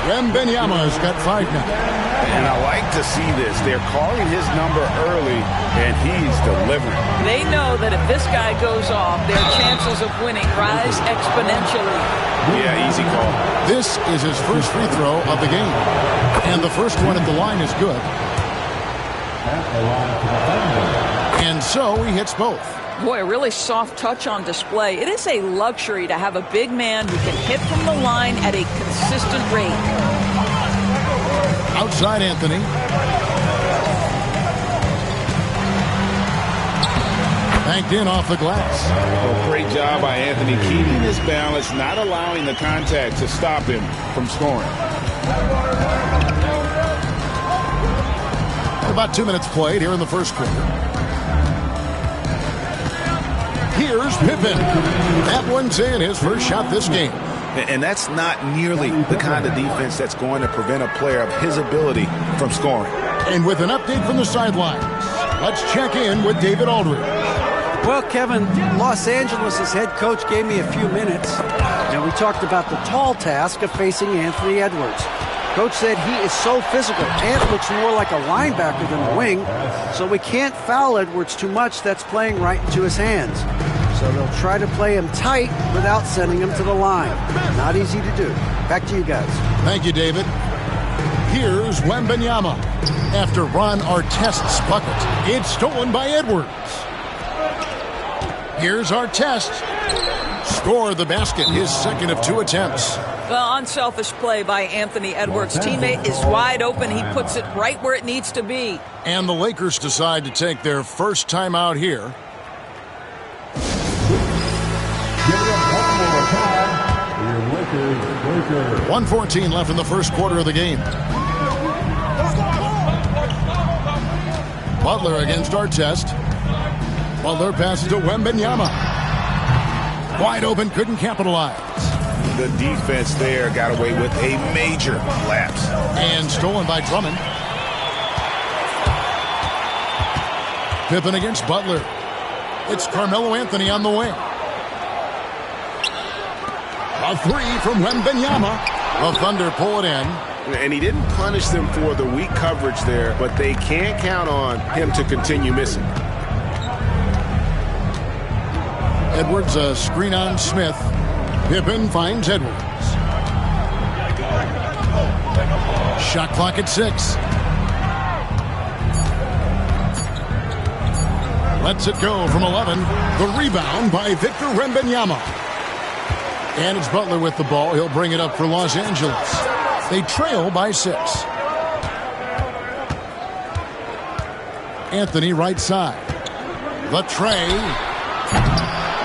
Wembanyama's got 5 now. And I like to see this. They're calling his number early, and he's delivering. They know that if this guy goes off, their chances of winning rise exponentially. Yeah, easy call. This is his first free throw of the game. And the first one at the line is good. And so he hits both. Boy, a really soft touch on display. It is a luxury to have a big man who can hit from the line at a consistent rate. Outside Anthony. Banked in off the glass. Well, great job by Anthony keeping his balance, not allowing the contact to stop him from scoring. About 2 minutes played here in the first quarter. Here's Pippen. That one's in, his first shot this game. And that's not nearly the kind of defense that's going to prevent a player of his ability from scoring. And with an update from the sidelines, let's check in with David Aldridge. Well, Kevin, Los Angeles' head coach gave me a few minutes, and we talked about the tall task of facing Anthony Edwards. Coach said he is so physical. Ant looks more like a linebacker than a wing, so we can't foul Edwards too much. That's playing right into his hands. So they'll try to play him tight without sending him to the line. Not easy to do. Back to you guys. Thank you, David. Here's Wembanyama. After Ron Artest's bucket, it's stolen by Edwards. Here's Artest. Score the basket, his second of 2 attempts. Well, unselfish play by Anthony Edwards. Teammate is wide open. He puts it right where it needs to be. And the Lakers decide to take their first time out here. 1:14 left in the first quarter of the game. Butler against Artest. Butler passes to Wembanyama. Wide open, couldn't capitalize. The defense there got away with a major lapse. And stolen by Drummond. Pippen against Butler. It's Carmelo Anthony on the wing. A 3 from Wembanyama. The Thunder pull it in. And he didn't punish them for the weak coverage there, but they can't count on him to continue missing. Edwards, a screen on Smith. Pippen finds Edwards. Shot clock at 6. Lets it go from 11. The rebound by Victor Wembanyama. And it's Butler with the ball. He'll bring it up for Los Angeles. They trail by 6. Anthony right side. The tray.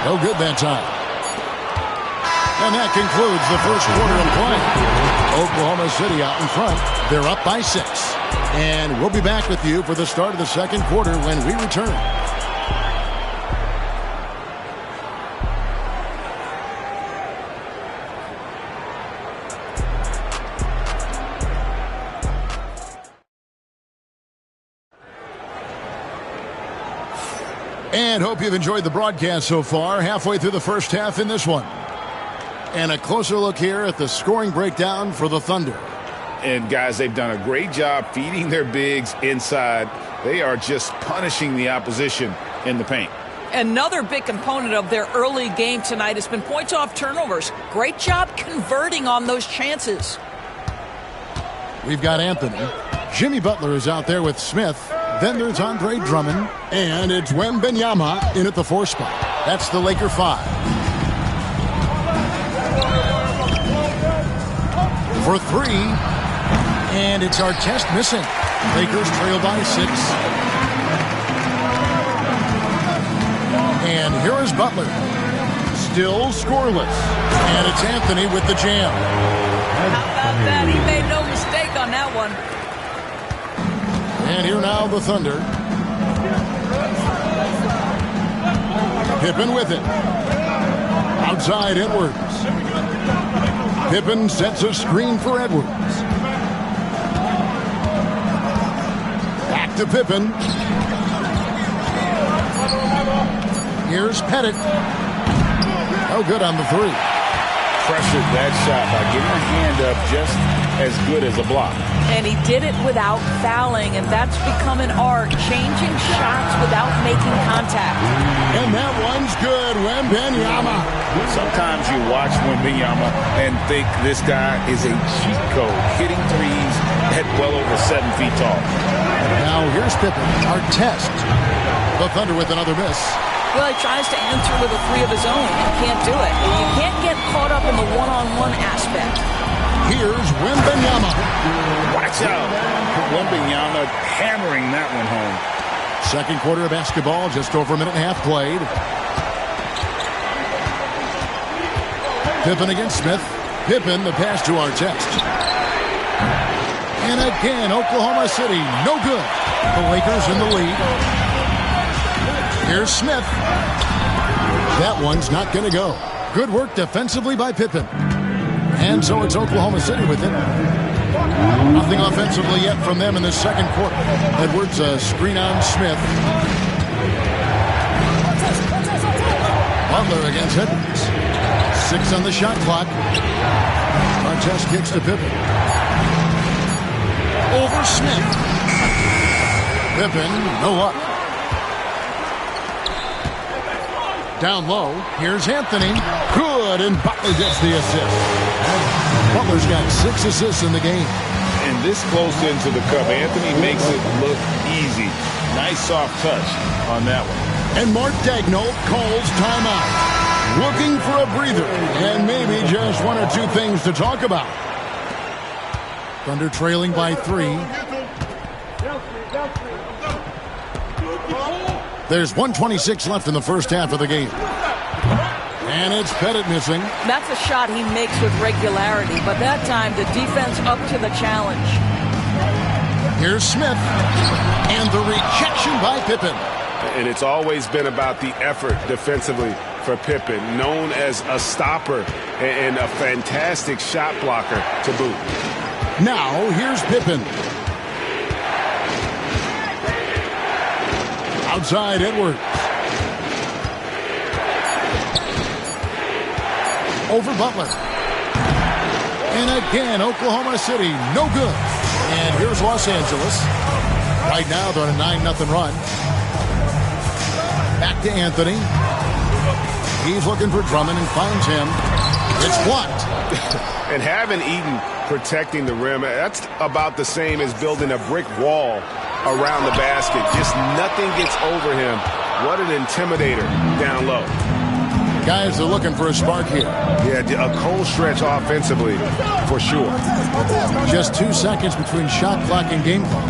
No good that time. And that concludes the first quarter of play. Oklahoma City out in front. They're up by 6. And we'll be back with you for the start of the second quarter when we return. And hope you've enjoyed the broadcast so far. Halfway through the first half in this one. And a closer look here at the scoring breakdown for the Thunder. And, guys, they've done a great job feeding their bigs inside. They are just punishing the opposition in the paint. Another big component of their early game tonight has been points off turnovers. Great job converting on those chances. We've got Anthony. Jimmy Butler is out there with Smith. Then there's Andre Drummond. And it's Wembanyama in at the 4 spot. That's the Laker 5. For 3. And it's Artest missing. Lakers trail by 6. And here is Butler. Still scoreless. And it's Anthony with the jam. How about that? He made no mistake on that one. And here now the Thunder. Pippen with it. Outside Edwards. Pippen sets a screen for Edwards. Back to Pippen. Here's Pettit. No good on the 3. Pressured that shot by getting a hand up just as good as a block. And he did it without fouling, and that's become an art, changing shots without making contact. And that one's good, Wembanyama. Sometimes you watch Wembanyama and think this guy is a cheat code, hitting threes at well over 7 feet tall. Now here's Pippen, Artest. The Thunder with another miss. Well, he tries to answer with a 3 of his own and can't do it. You can't get caught up in the one-on-one aspect. Here's Wembanyama. Watch out. Wembanyama hammering that one home. Second quarter of basketball, just over a minute and a half played. Pippen against Smith. Pippen, the pass to Artest. And again, Oklahoma City, no good. The Lakers in the lead. Here's Smith. That one's not going to go. Good work defensively by Pippen. And so it's Oklahoma City with it. Nothing offensively yet from them in the second quarter. Edwards, a screen on Smith. Butler against Edwards. 6 on the shot clock. Artest kicks to Pippen. Over Smith. Pippen, no luck. Down low, here's Anthony. Good, and Butler gets the assist. Butler's got 6 assists in the game. And this close into the cup, Anthony makes it look easy. Nice soft touch on that one. And Mark Daigneault calls timeout. Looking for a breather, and maybe just 1 or 2 things to talk about. Thunder trailing by 3. There's 1:26 left in the first half of the game. And it's Pettit missing. That's a shot he makes with regularity, but that time the defense up to the challenge. Here's Smith. And the rejection by Pippen. And it's always been about the effort defensively for Pippen, known as a stopper and a fantastic shot blocker to boot. Now, here's Pippen. Outside Edwards. Over Butler. And again, Oklahoma City, no good. And here's Los Angeles. Right now, they're on a 9-0 run. Back to Anthony. He's looking for Drummond and finds him. It's blocked. And having Eaton protecting the rim, that's about the same as building a brick wall around the basket. Just nothing gets over him. What an intimidator down low. Guys are looking for a spark here. Yeah, a cold stretch offensively, for sure. Just 2 seconds between shot clock and game clock.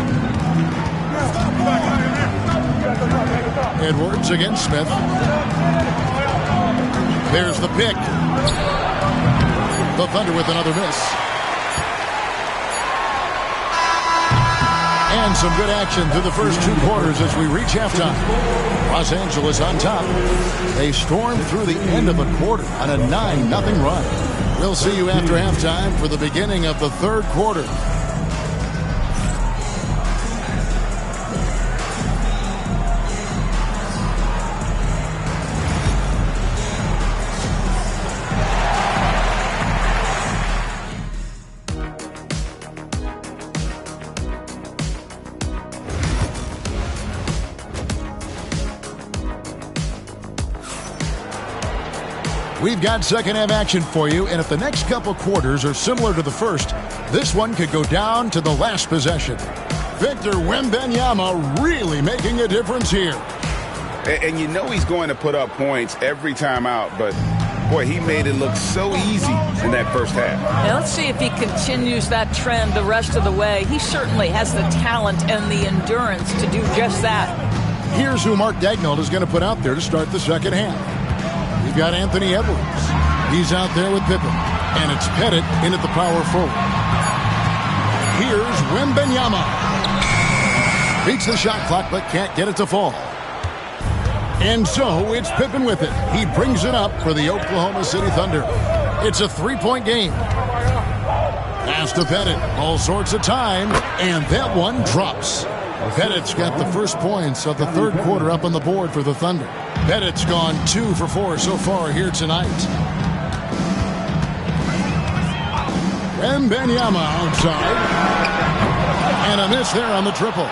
Edwards against Smith. There's the pick. The Thunder with another miss. And some good action through the first 2 quarters as we reach halftime. Los Angeles on top. They stormed through the end of the quarter on a 9-0 run. We'll see you after halftime for the beginning of the third quarter. We've got second half action for you, and if the next couple quarters are similar to the first, this one could go down to the last possession. Victor Wembanyama really making a difference here. And you know he's going to put up points every time out, but boy, he made it look so easy in that first half. Now let's see if he continues that trend the rest of the way. He certainly has the talent and the endurance to do just that. Here's who Mark Daigneault is going to put out there to start the second half. We've got Anthony Edwards. He's out there with Pippen. And it's Pettit in at the power forward. Here's Wembanyama. Beats the shot clock but can't get it to fall. And so it's Pippen with it. He brings it up for the Oklahoma City Thunder. It's a three-point game. Pass to Pettit. All sorts of time. And that one drops. Pettit's got the first points of the third quarter up on the board for the Thunder. Pettit's gone 2 for 4 so far here tonight. Wembanyama outside. And a miss there on the triple.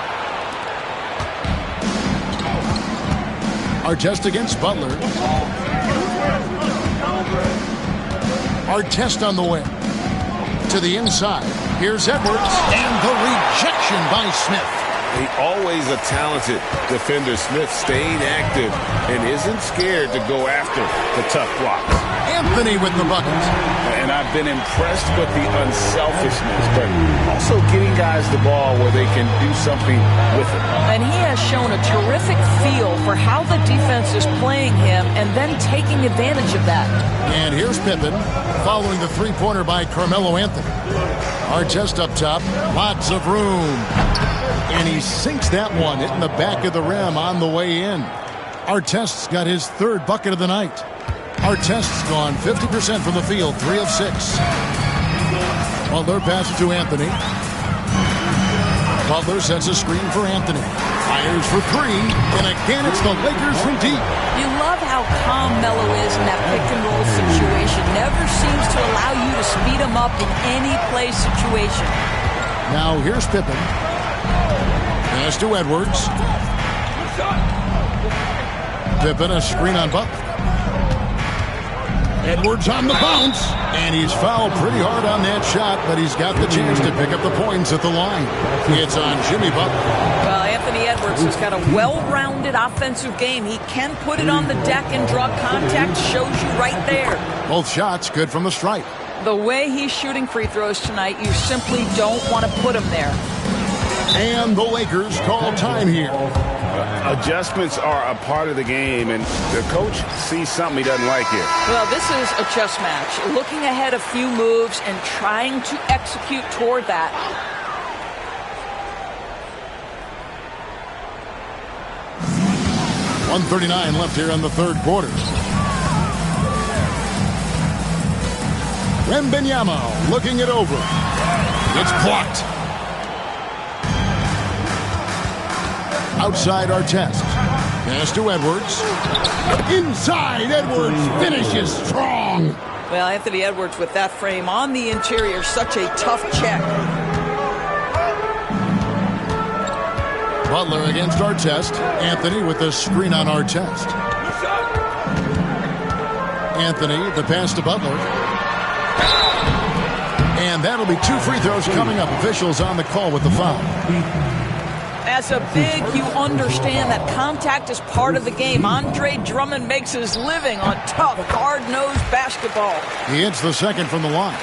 Artest against Butler. Artest on the way. To the inside. Here's Edwards. And the rejection by Smith. He always a talented defender. Smith staying active and isn't scared to go after the tough blocks. Anthony with the bucket. And I've been impressed with the unselfishness, but also getting guys the ball where they can do something with it. And he has shown a terrific feel for how the defense is playing him and then taking advantage of that. And here's Pippen following the three-pointer by Carmelo Anthony. Artest up top. Lots of room. And he sinks that one, hitting the back of the rim on the way in. Artest's got his third bucket of the night. Artest's gone 50% from the field, 3 of 6. Butler passes to Anthony. Butler sets a screen for Anthony. Fires for 3, and again it's the Lakers from deep. You love how calm Melo is in that pick-and-roll situation. Never seems to allow you to speed him up in any play situation. Now here's Pippen. Pass to Edwards. Pippen, a screen on Butler. Edwards on the bounce. And he's fouled pretty hard on that shot, but he's got the chance to pick up the points at the line. It's on Jimmy Butler. Well, Anthony Edwards has got a well-rounded offensive game. He can put it on the deck and draw contact. Shows you right there. Both shots good from the stripe. The way he's shooting free throws tonight, you simply don't want to put him there. And the Lakers call time here. Adjustments are a part of the game, and the coach sees something he doesn't like here. Well, this is a chess match. Looking ahead a few moves and trying to execute toward that. .139 left here in the third quarter. Wembanyama looking it over. It's blocked. Outside Artest. Pass to Edwards. Inside, Edwards finishes strong. Well, Anthony Edwards with that frame on the interior, such a tough check. Butler against Artest. Anthony with the screen on Artest. Anthony, the pass to Butler. And that'll be 2 free throws coming up. Officials on the call with the foul. As a big, you understand that contact is part of the game. Andre Drummond makes his living on tough, hard-nosed basketball. He hits the second from the line.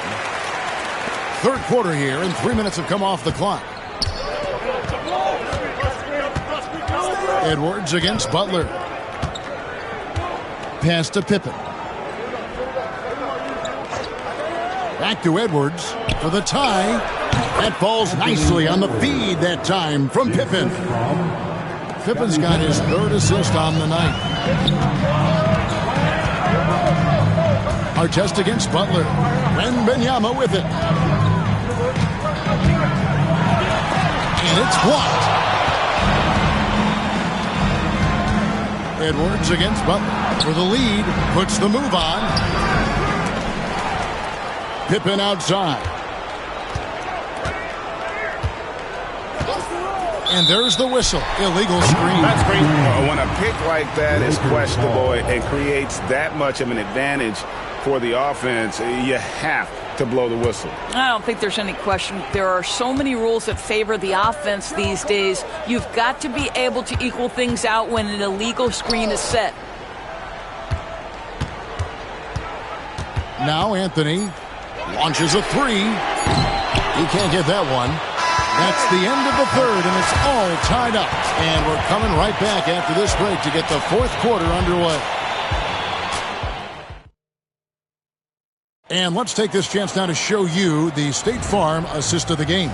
Third quarter here, and 3 minutes have come off the clock. Edwards against Butler. Pass to Pippen. Back to Edwards for the tie. That falls nicely on the feed that time from Pippen. Pippen's got his third assist on the night. Artest against Butler. Wembanyama with it. And it's blocked. Edwards against Butler for the lead. Puts the move on. Pippen outside. And there's the whistle. Illegal screen. That's great. When a pick like that is questionable and creates that much of an advantage for the offense, you have to blow the whistle. I don't think there's any question. There are so many rules that favor the offense these days. You've got to be able to equal things out when an illegal screen is set. Now Anthony launches a three. He can't get that one. That's the end of the third, and it's all tied up. And we're coming right back after this break to get the fourth quarter underway. And let's take this chance now to show you the State Farm assist of the game.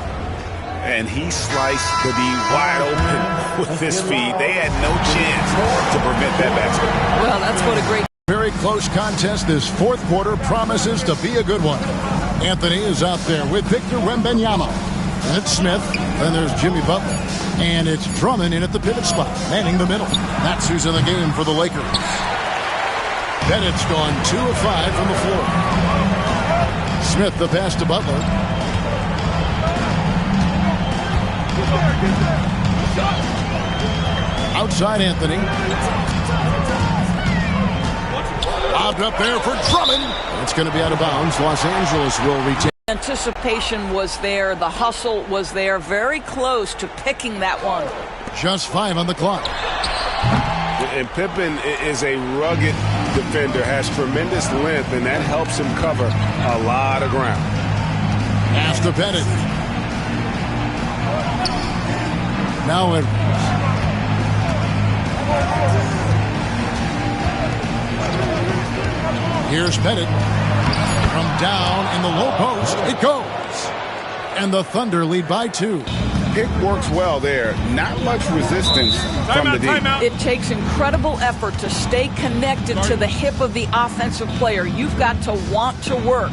And he sliced the D wide open with his feet. They had no chance to prevent that basket. Well, that's what a great... Very close contest. This fourth quarter promises to be a good one. Anthony is out there with Victor Wembanyama. And it's Smith. Then there's Jimmy Butler. And it's Drummond in at the pivot spot, manning the middle. That's who's in the game for the Lakers. Bennett's gone 2 of 5 from the floor. Smith, the pass to Butler. Outside Anthony. Lobbed up there for Drummond. It's going to be out of bounds. Los Angeles will retain. Anticipation was there. The hustle was there. Very close to picking that one. Just 5 on the clock. And Pippen is a rugged defender, has tremendous length, and that helps him cover a lot of ground. Pass to Pettit. Now Edwards. Here's Pettit. From down in the low post, it goes. And the Thunder lead by 2. Pick works well there. Not much resistance from the D. It takes incredible effort to stay connected to the hip of the offensive player. You've got to want to work.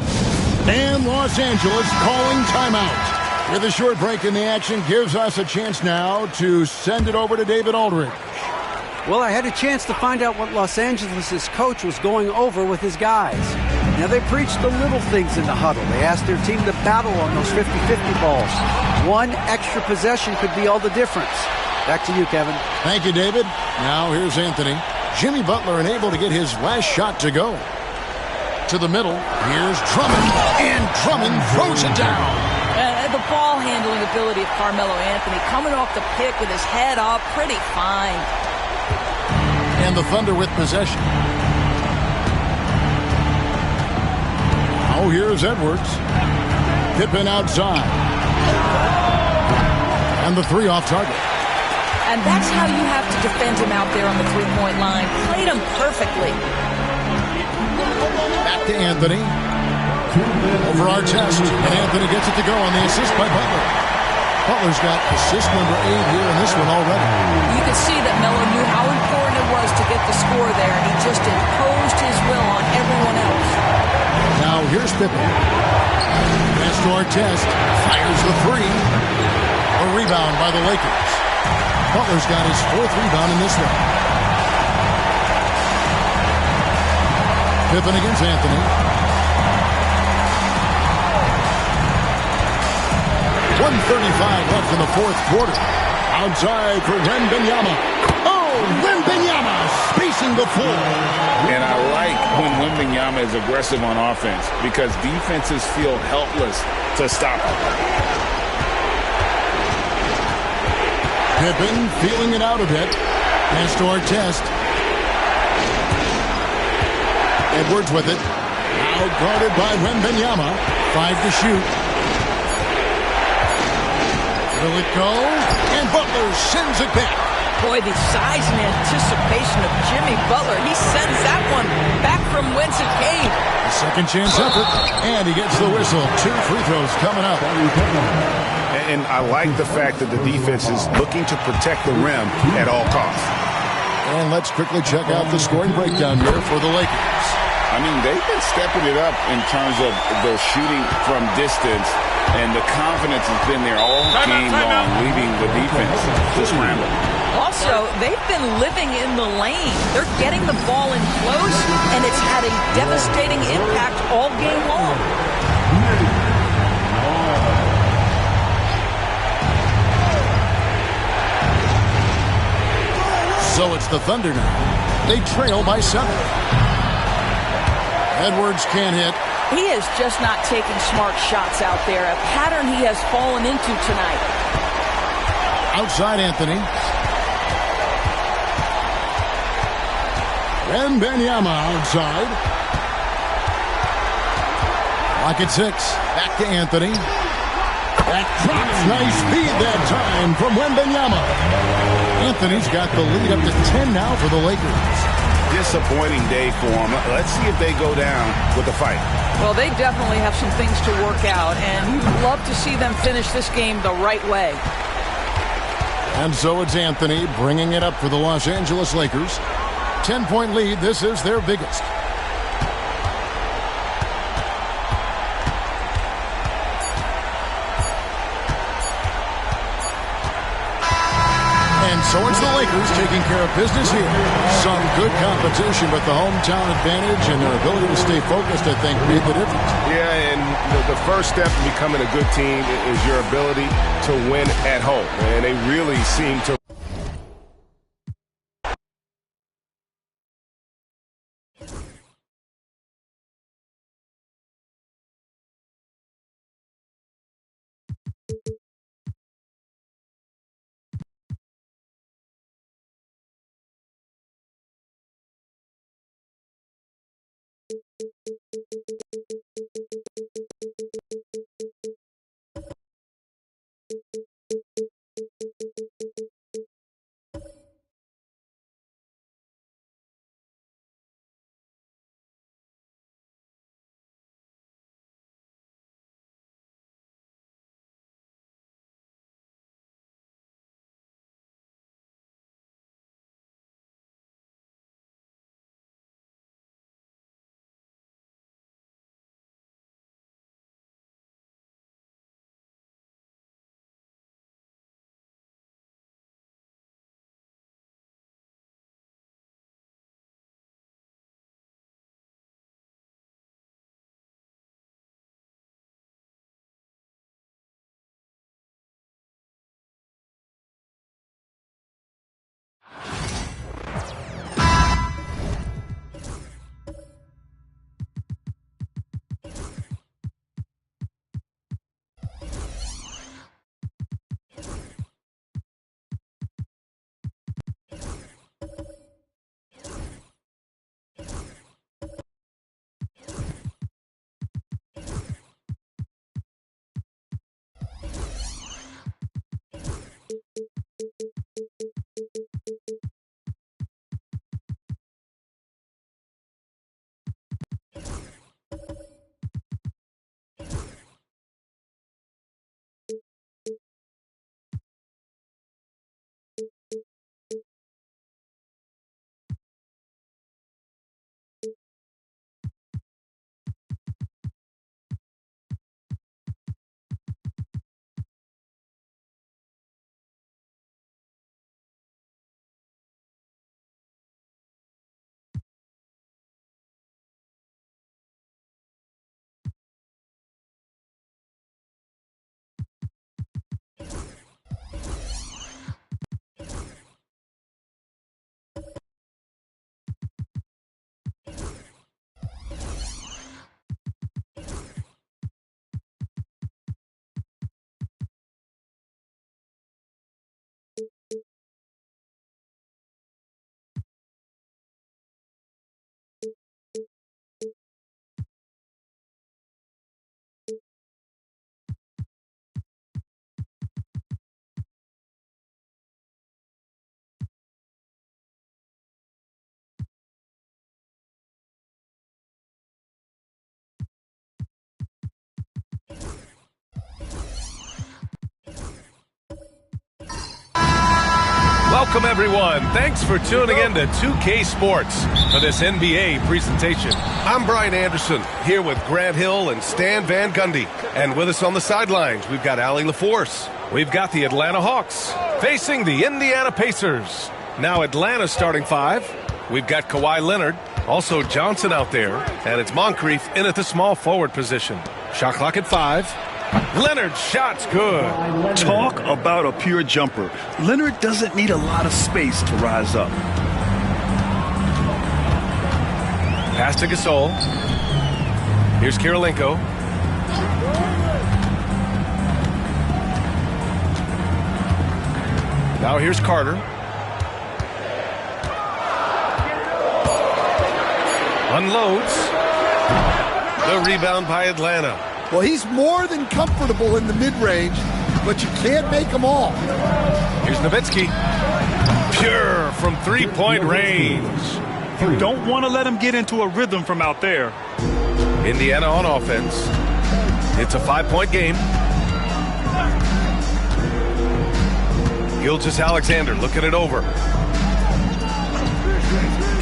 And Los Angeles calling timeout. With a short break in the action, gives us a chance now to send it over to David Aldridge. Well, I had a chance to find out what Los Angeles' coach was going over with his guys. Now, they preached the little things in the huddle. They asked their team to battle on those 50-50 balls. One extra possession could be all the difference. Back to you, Kevin. Thank you, David. Now here's Anthony. Jimmy Butler unable to get his last shot to go. To the middle. Here's Drummond. And Drummond throws it down. The ball handling ability of Carmelo Anthony coming off the pick with his head up. Pretty fine. And the Thunder with possession. Oh, here's Edwards. Pippen outside. And the 3 off target. And that's how you have to defend him out there on the three-point line. Played him perfectly. Back to Anthony. Over Artest. And Anthony gets it to go on the assist by Butler. Butler's got assist number 8 here in this one already. You could see that Melo knew how important it was to get the score there, and he just imposed his will on everyone else. Now here's Pippen. Pass to Artest. Fires the 3. A rebound by the Lakers. Butler's got his 4th rebound in this one. Pippen against Anthony. 1:35 left in the fourth quarter. Outside for Wembanyama. Oh, Wembanyama spacing the floor. And I like when Wembanyama is aggressive on offense because defenses feel helpless to stop him. Pippen feeling it out a bit. Pass to Artest. Edwards with it. Now guarded by Wembanyama. 5 to shoot. Will it go? And Butler sends it back. Boy, the size and anticipation of Jimmy Butler. He sends that one back from whence it came. A second chance effort. And he gets the whistle. 2 free throws coming up. And I like the fact that the defense is looking to protect the rim at all costs. And let's quickly check out the scoring breakdown here for the Lakers. I mean, they've been stepping it up in terms of their shooting from distance, and the confidence has been there all game long, leaving the defense to scramble. Also, they've been living in the lane. They're getting the ball in close, and it's had a devastating impact all game long. So it's the Thunder now. They trail by 7. Edwards can't hit. He is just not taking smart shots out there, a pattern he has fallen into tonight. Outside Anthony. Wembanyama outside. Lock at 6. Back to Anthony. That drops. Nice feed that time from Wembanyama. Anthony's got the lead up to 10 now for the Lakers. Disappointing day for them. Let's see if they go down with a fight. Well, they definitely have some things to work out, and you'd love to see them finish this game the right way. And so it's Anthony bringing it up for the Los Angeles Lakers. 10-point lead. This is their biggest. And so it's the Lakers taking care of business here. Some good competition, but the hometown advantage and their ability to stay focused, I think, made the difference. Yeah, and the first step to becoming a good team is your ability to win at home. And they really seem to. Welcome, everyone. Thanks for tuning in to 2K Sports for this NBA presentation. I'm Brian Anderson, here with Grant Hill and Stan Van Gundy. And with us on the sidelines, we've got Allie LaForce. We've got the Atlanta Hawks facing the Indiana Pacers. Now Atlanta's starting 5. We've got Kawhi Leonard, also Johnson out there, and it's Moncrief in at the small forward position. Shot clock at 5. Leonard's shot's good. Talk about a pure jumper. Leonard doesn't need a lot of space to rise up. Pass to Gasol. Here's Kirilenko. Now here's Carter. Unloads. The rebound by Atlanta. Well, he's more than comfortable in the mid-range, but you can't make them all. Here's Nowitzki. Pure from three-point range. You don't want to let him get into a rhythm from out there. Indiana on offense. It's a 5-point game. Gilgeous-Alexander looking it over.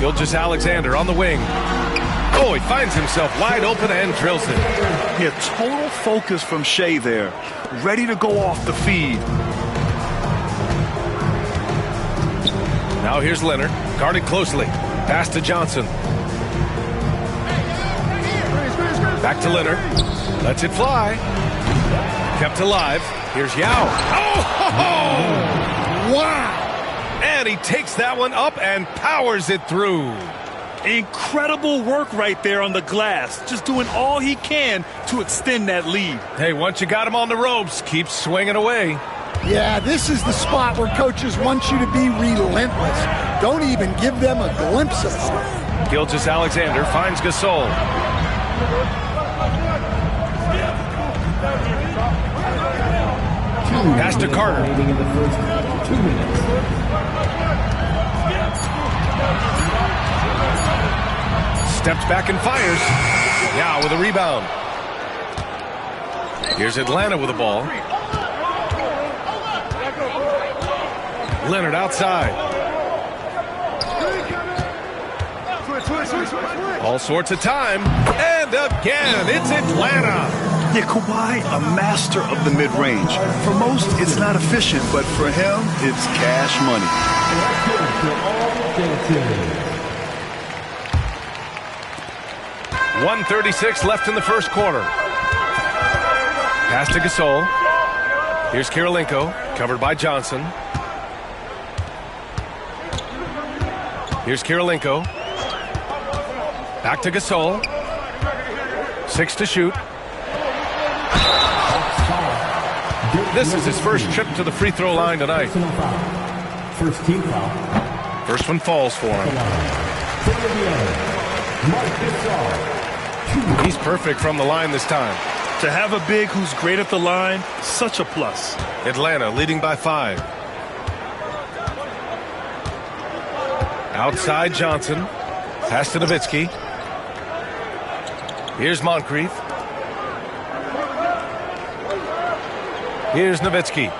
Gilgeous-Alexander on the wing. Oh, he finds himself wide open and drills it. Yeah, total focus from Shea there. Ready to go off the feed. Now here's Leonard. Guarded closely. Pass to Johnson. Back to Leonard. Lets it fly. Kept alive. Here's Yao. Oh! Wow! And he takes that one up and powers it through. Incredible work right there on the glass. Just doing all he can to extend that lead. Hey, once you got him on the ropes, keep swinging away. Yeah, this is the spot where coaches want you to be relentless. Don't even give them a glimpse of it. Gilgeous-Alexander finds Gasol. Pass to Carter. Steps back and fires. Yao with a rebound. Here's Atlanta with the ball. Leonard outside. All sorts of time. And again, it's Atlanta. Yeah, Kawhi, a master of the mid-range. For most, it's not efficient, but for him, it's cash money. 1:36 left in the first quarter. Pass to Gasol. Here's Kirilenko, covered by Johnson. Here's Kirilenko. Back to Gasol. 6 to shoot. This is his first trip to the free throw line tonight. First team foul. First one falls for him. He's perfect from the line this time. To have a big who's great at the line, such a plus. Atlanta leading by 5. Outside Johnson. Pass to Nowitzki. Here's Moncrief. Here's Nowitzki.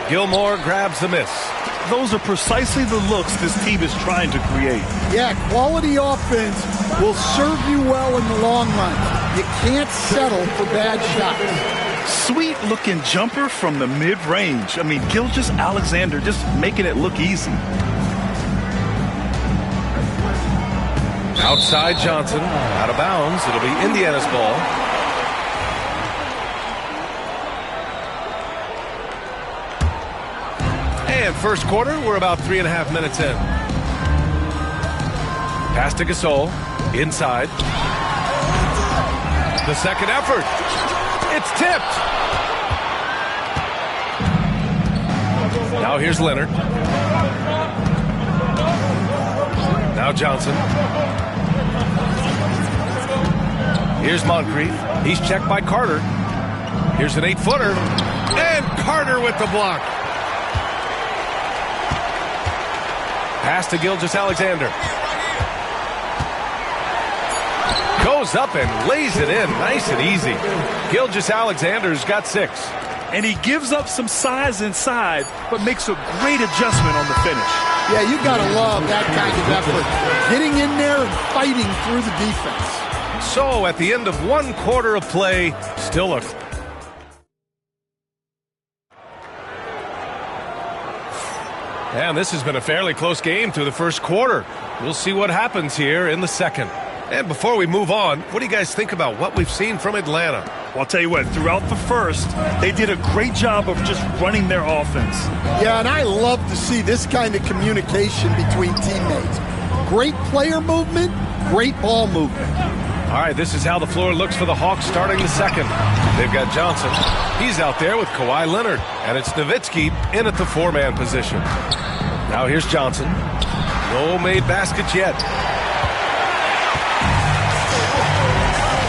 Gilmore grabs the miss. Those are precisely the looks this team is trying to create. Yeah, quality offense will serve you well in the long run. You can't settle for bad shots. Sweet-looking jumper from the mid-range. I mean, Gilgeous-Alexander just making it look easy. Outside Johnson. Out of bounds. It'll be Indiana's ball. And first quarter, we're about 3.5 minutes in. Pass to Gasol. Inside. The second effort. It's tipped. Now here's Leonard. Now Johnson. Here's Moncrief. He's checked by Carter. Here's an 8-footer. And Carter with the block. Pass to Gilgeous-Alexander. Goes up and lays it in nice and easy. Gilgeous-Alexander's got 6. And he gives up some size inside, but makes a great adjustment on the finish. Yeah, you got to love that kind of effort. Getting in there and fighting through the defense. So at the end of 1 quarter of play, still a... And this has been a fairly close game through the first quarter. We'll see what happens here in the second. And before we move on, what do you guys think about what we've seen from Atlanta? Well, I'll tell you what, throughout the first, they did a great job of just running their offense. Yeah, and I love to see this kind of communication between teammates. Great player movement, great ball movement. All right, this is how the floor looks for the Hawks starting the second. They've got Johnson. He's out there with Kawhi Leonard. And it's Nowitzki in at the four-man position. Now here's Johnson. No made baskets yet.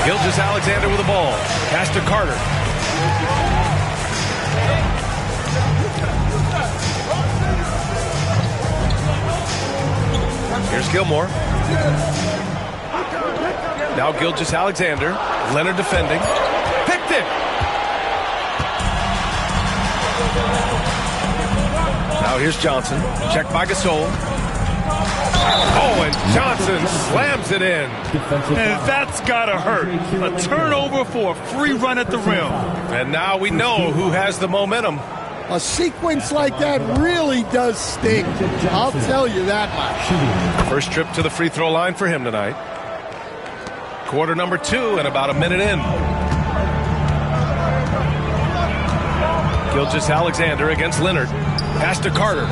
Gilgeous-Alexander with the ball. Pass to Carter. Here's Gilmore. Now Gilgeous-Alexander. Leonard defending. Picked it! Now here's Johnson. Checked by Gasol. Oh, and Johnson slams it in. And that's gotta hurt. A turnover for a free run at the rim. And now we know who has the momentum. A sequence like that really does sting. I'll tell you that much. First trip to the free throw line for him tonight. Quarter number 2 and about a minute in. Gilgeous-Alexander against Leonard. Pass to Carter.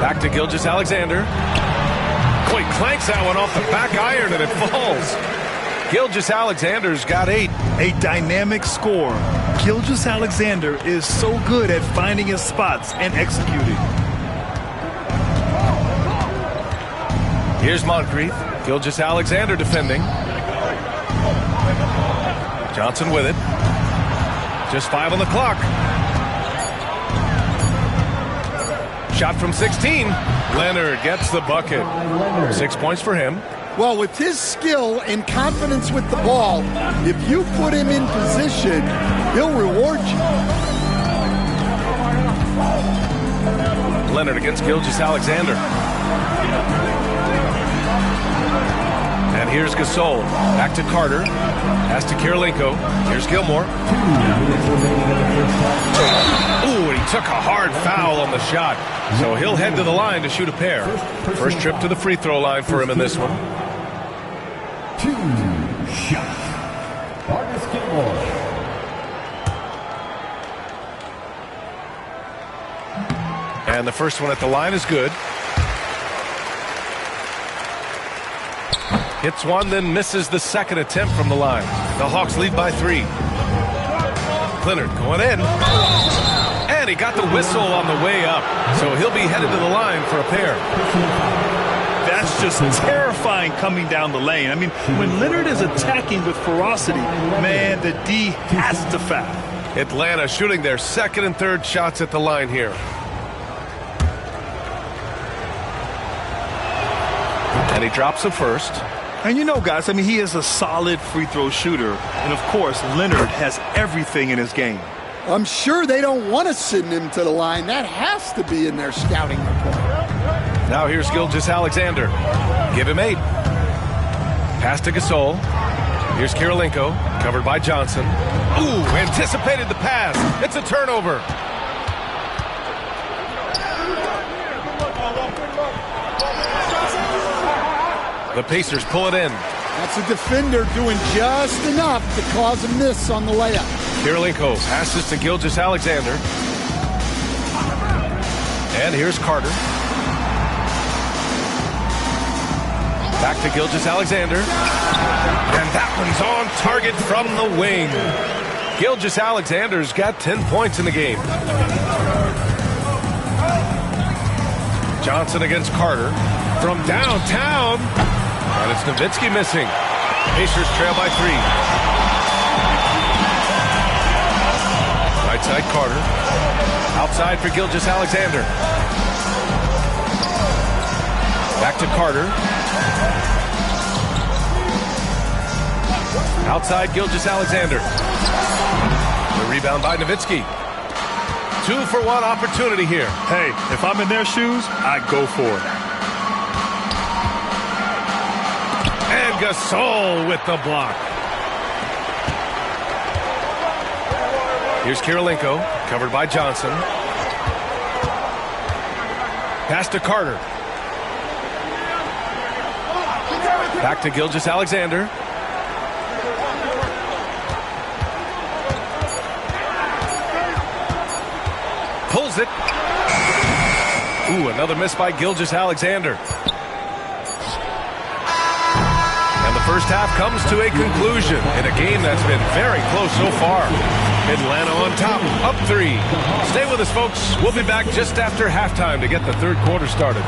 Back to Gilgeous-Alexander. Boy, clanks that one off the back iron and it falls. Gilgeous-Alexander's got 8. A dynamic score. Gilgeous-Alexander is so good at finding his spots and executing. Here's Moncrief. Gilgeous-Alexander defending. Johnson with it. Just 5 on the clock. Shot from 16. Leonard gets the bucket. 6 points for him. Well, with his skill and confidence with the ball, if you put him in position, he'll reward you. Leonard against Gilgeous-Alexander. And here's Gasol. Back to Carter. Pass to Kirilenko. Here's Gilmore. Ooh, and he took a hard foul on the shot. So he'll head to the line to shoot a pair. First trip to the free throw line for him in this one. 2 shots. Marcus Gilmore. And the first one at the line is good. Hits one, then misses the second attempt from the line. The Hawks lead by 3. Leonard going in. And he got the whistle on the way up. So he'll be headed to the line for a pair. That's just terrifying coming down the lane. I mean, when Leonard is attacking with ferocity, man, the D has to foul. Atlanta shooting their second and third shots at the line here. And he drops the first. And you know, guys, I mean, he is a solid free throw shooter. And, of course, Leonard has everything in his game. I'm sure they don't want to send him to the line. That has to be in their scouting report. Now here's Gilgeous-Alexander. Give him 8. Pass to Gasol. Here's Kirilenko. Covered by Johnson. Ooh, anticipated the pass. It's a turnover. The Pacers pull it in. That's a defender doing just enough to cause a miss on the layup. Kirilenko passes to Gilgeous-Alexander. And here's Carter. Back to Gilgeous-Alexander. And that one's on target from the wing. Gilgeous-Alexander's got 10 points in the game. Johnson against Carter. From downtown. And it's Nowitzki missing. Pacers trail by 3. Right side Carter. Outside for Gilgeous-Alexander. Back to Carter. Outside Gilgeous-Alexander. The rebound by Nowitzki. 2-for-1 opportunity here. Hey, if I'm in their shoes, I go for it. And Gasol with the block. Here's Kirilenko, covered by Johnson. Pass to Carter. Back to Gilgeous-Alexander. Pulls it. Ooh, another miss by Gilgeous-Alexander. And the first half comes to a conclusion in a game that's been very close so far. Atlanta on top, up 3. Stay with us, folks. We'll be back just after halftime to get the third quarter started.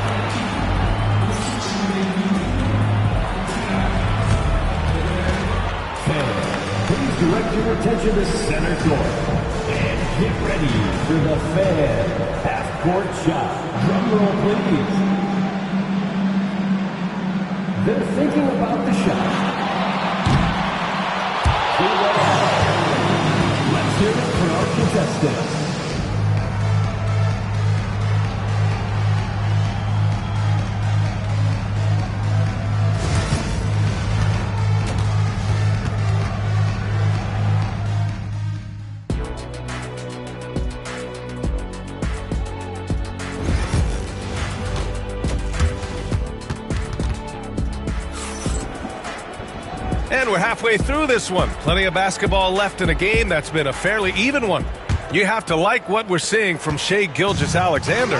Please direct your attention to center court. And get ready for the Fan half-court shot. Drum roll, please. They're thinking about the shot. Let's hear it for our contestants. And we're halfway through this one. Plenty of basketball left in a game that's been a fairly even one. You have to like what we're seeing from Shai Gilgeous-Alexander.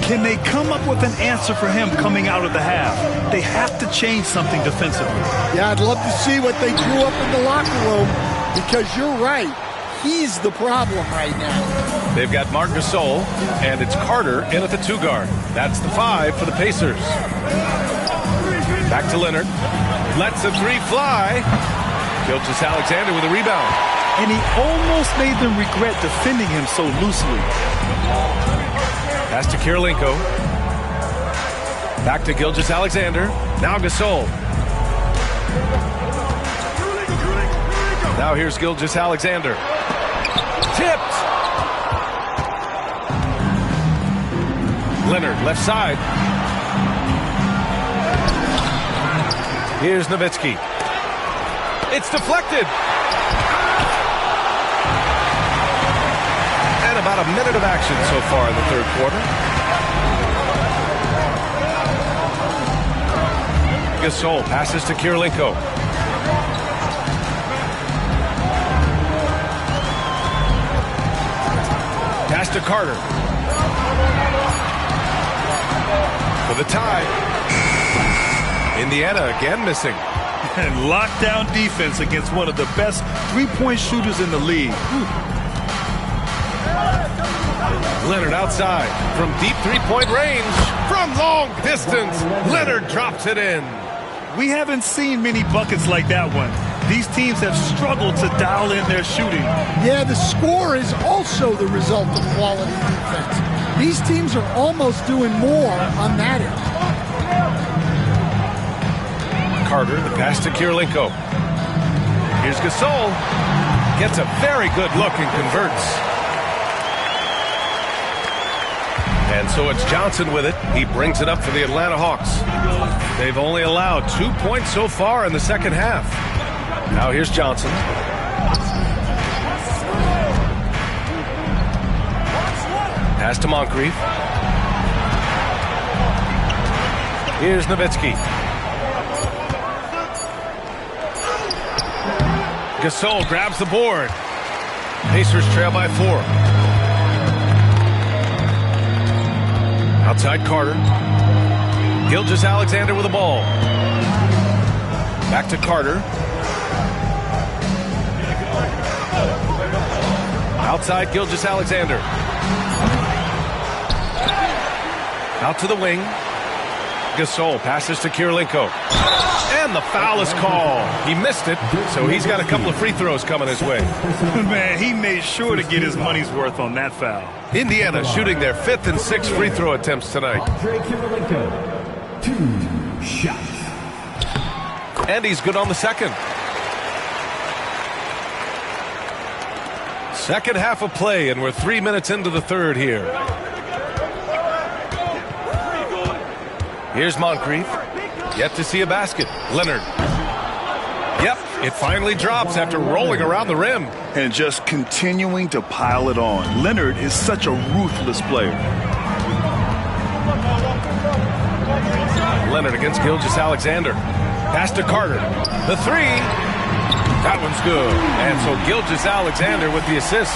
Can they come up with an answer for him coming out of the half? They have to change something defensively. Yeah, I'd love to see what they drew up in the locker room, because you're right. He's the problem right now. They've got Marc Gasol, and it's Carter in at the 2 guard. That's the 5 for the Pacers. Back to Leonard. Lets the 3 fly. Gilgeous-Alexander with a rebound. And he almost made them regret defending him so loosely. Pass to Kirilenko. Back to Gilgeous-Alexander. Now Gasol. Now here's Gilgeous-Alexander. Tipped. Leonard, left side. Here's Nowitzki. It's deflected. And about a minute of action so far in the third quarter. Gasol passes to Kirilenko. Pass to Carter. For the tie. Indiana again missing. And lockdown defense against one of the best three-point shooters in the league. Leonard outside from deep three-point range. From long distance, Leonard drops it in. We haven't seen many buckets like that one. These teams have struggled to dial in their shooting. Yeah, the score is also the result of quality defense. These teams are almost doing more on that end. Carter, the pass to Kirilenko. Here's Gasol. Gets a very good look and converts. And so it's Johnson with it. He brings it up for the Atlanta Hawks. They've only allowed 2 points so far in the second half. Now here's Johnson. Pass to Moncrief. Here's Nowitzki. Gasol grabs the board. Pacers trail by 4. Outside Carter. Gilgeous-Alexander with the ball. Back to Carter. Outside Gilgeous-Alexander. Out to the wing. Gasol passes to Kirilenko. And the foul is called. He missed it, so he's got a couple of free throws coming his way. Man, he made sure to get his money's worth on that foul. Indiana shooting their 5th and 6th free throw attempts tonight. Andre Kirilenko, 2 shots. And he's good on the second. Second half of play, and we're 3 minutes into the third here. Here's Moncrief. Yet to see a basket. Leonard. Yep, it finally drops after rolling around the rim. And just continuing to pile it on. Leonard is such a ruthless player. Leonard against Gilgeous-Alexander. Pass to Carter. The three. That one's good. And so Gilgeous-Alexander with the assist.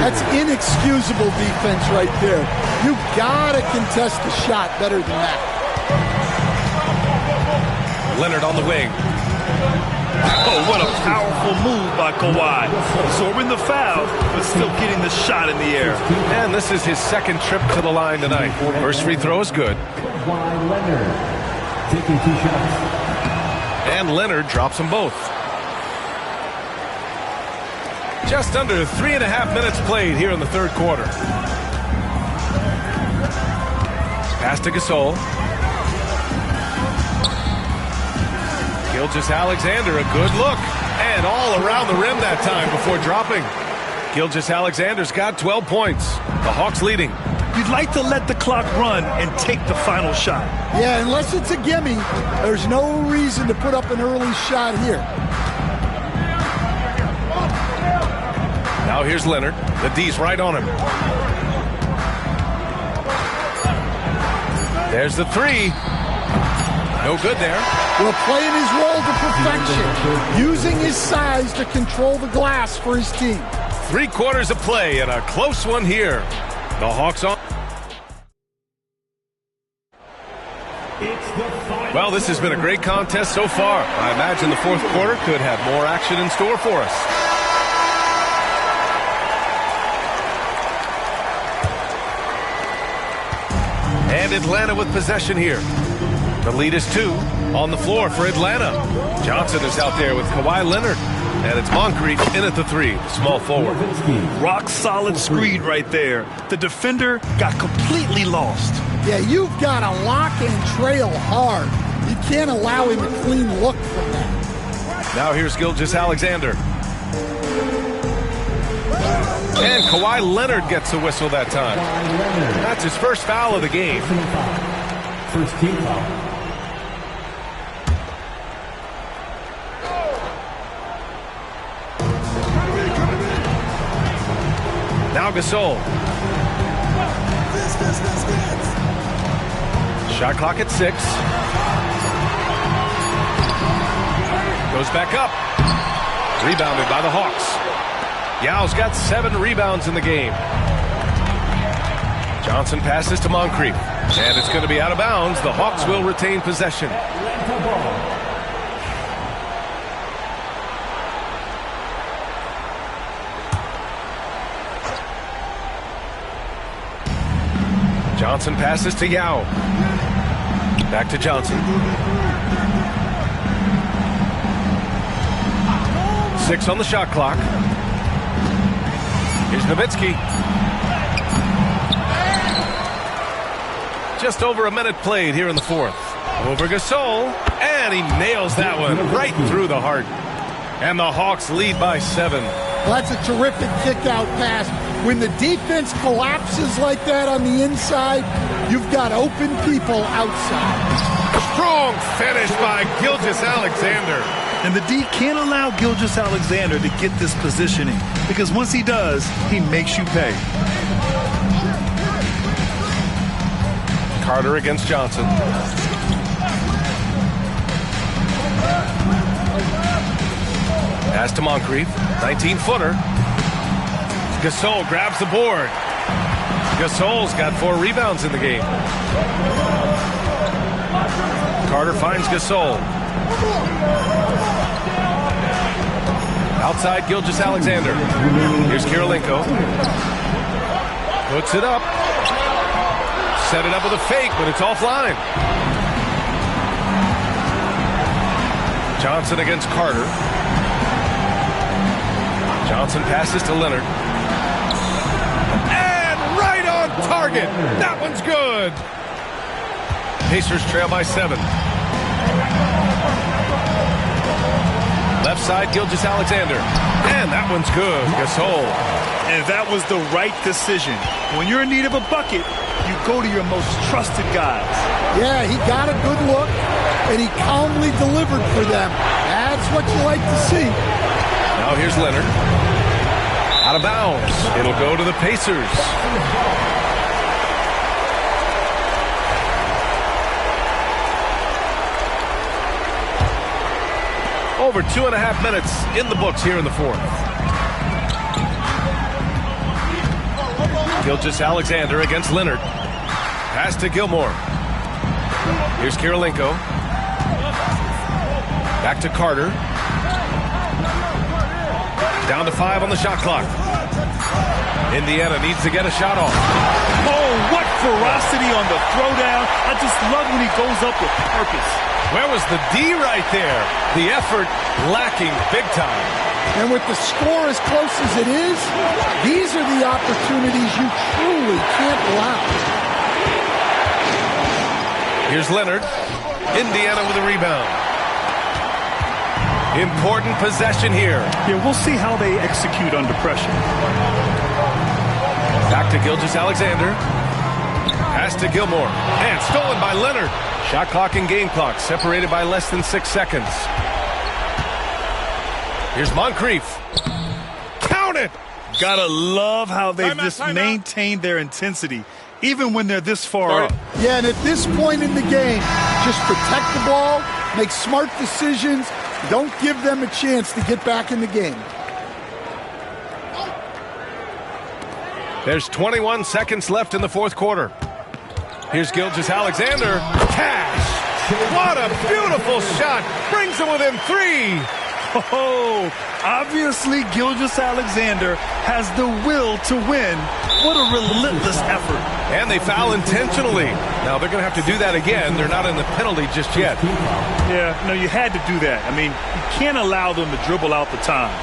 That's inexcusable defense right there. You've got to contest the shot better than that. Leonard on the wing. Oh, what a powerful move by Kawhi. Absorbing the foul, but still getting the shot in the air. And this is his second trip to the line tonight. First free throw is good. Kawhi Leonard taking 2 shots. And Leonard drops them both. Just under 3.5 minutes played here in the third quarter. Pass to Gasol. Gilgeous-Alexander, a good look. And all around the rim that time before dropping. Gilgeous-Alexander's got 12 points. The Hawks leading. You'd like to let the clock run and take the final shot. Yeah, unless it's a gimme, there's no reason to put up an early shot here. Now here's Leonard. The D's right on him. There's the three. No good there. Well, playing his role to perfection, using his size to control the glass for his team. 3 quarters of play and a close one here. The Hawks on. Well, this has been a great contest so far. I imagine the fourth quarter could have more action in store for us. And Atlanta with possession here. The lead is 2 on the floor for Atlanta. Johnson is out there with Kawhi Leonard. And it's Moncrief in at the 3, small forward. Rock solid screen right there. The defender got completely lost. Yeah, you've got to lock and trail hard. You can't allow him a clean look from that. Now here's Gilgeous-Alexander. And Kawhi Leonard gets a whistle that time. That's his first foul of the game. First team foul. Now Gasol. Shot clock at 6. Goes back up. Rebounded by the Hawks. Yao's got 7 rebounds in the game. Johnson passes to Moncrief. And it's going to be out of bounds. The Hawks will retain possession. Johnson passes to Yao. Back to Johnson. 6 on the shot clock. Here's Nowitzki. Just over a minute played here in the fourth. Over Gasol. And he nails that one right through the heart. And the Hawks lead by 7. Well, that's a terrific kick-out pass. When the defense collapses like that on the inside, you've got open people outside. Strong finish by Gilgeous-Alexander. And the D can't allow Gilgeous-Alexander to get this positioning, because once he does, he makes you pay. Carter against Johnson. Pass to Moncrief. 19-footer. Gasol grabs the board. Gasol's got 4 rebounds in the game. Carter finds Gasol. Outside Gilgeous-Alexander. Here's Kirilenko. Puts it up. Set it up with a fake, but it's offline. Johnson against Carter. Johnson passes to Leonard. And right on target. That one's good. Pacers trail by 7. Left side, Gilgeous-Alexander. And that one's good. Gasol. And that was the right decision. When you're in need of a bucket, you go to your most trusted guys. Yeah, he got a good look, and he calmly delivered for them. That's what you like to see. Now here's Leonard. Out of bounds. It'll go to the Pacers. Over 2.5 minutes in the books here in the fourth. Gilgeous-Alexander against Leonard. Pass to Gilmore. Here's Kirilenko. Back to Carter. Down to 5 on the shot clock. Indiana needs to get a shot off. Oh, what ferocity on the throwdown. I just love when he goes up with purpose. Where was the D right there? The effort lacking big time. And with the score as close as it is, these are the opportunities you truly can't allow. Here's Leonard. Indiana with a rebound. Important possession here. Yeah, we'll see how they execute under pressure. Back to Gilgeous-Alexander. Pass to Gilmore. And stolen by Leonard. Shot clock and game clock separated by less than 6 seconds. Here's Moncrief. Count it! Gotta love how they've just maintained their intensity, even when they're this far up. Yeah, and at this point in the game, just protect the ball, make smart decisions, don't give them a chance to get back in the game. There's 21 seconds left in the fourth quarter. Here's Gilgeous-Alexander. Cash! What a beautiful shot! Brings them within 3. Oh, obviously Gilgeous-Alexander has the will to win. What a relentless effort. And they foul intentionally. Now they're going to have to do that again. They're not in the penalty just yet. Yeah, no, you had to do that. I mean, you can't allow them to dribble out the time.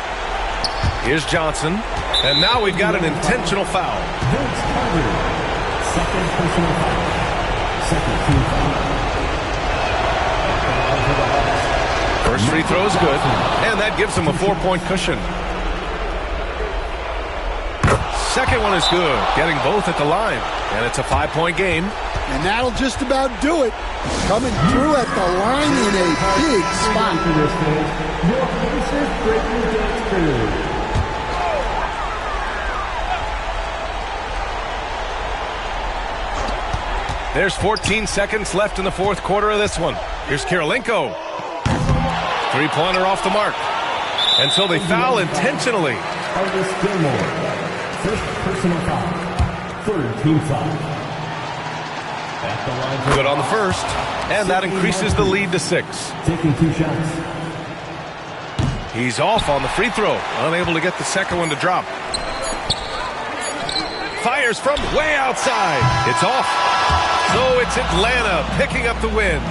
Here's Johnson. And now we've got an intentional foul. Second personal foul. Second team foul. First free throw is good, and that gives him a 4-point cushion. Second one is good, getting both at the line, and it's a 5-point game. And that'll just about do it. Coming through at the line in a big spot. There's 14 seconds left in the fourth quarter of this one. Here's Kirilenko. Three-pointer off the mark. And so they foul intentionally. Artis Gilmore. First personal foul. Third team foul. Good on the first. And that increases the lead to 6. Taking 2 shots. He's off on the free throw. Unable to get the second one to drop. Fires from way outside. It's off. So it's Atlanta picking up the win.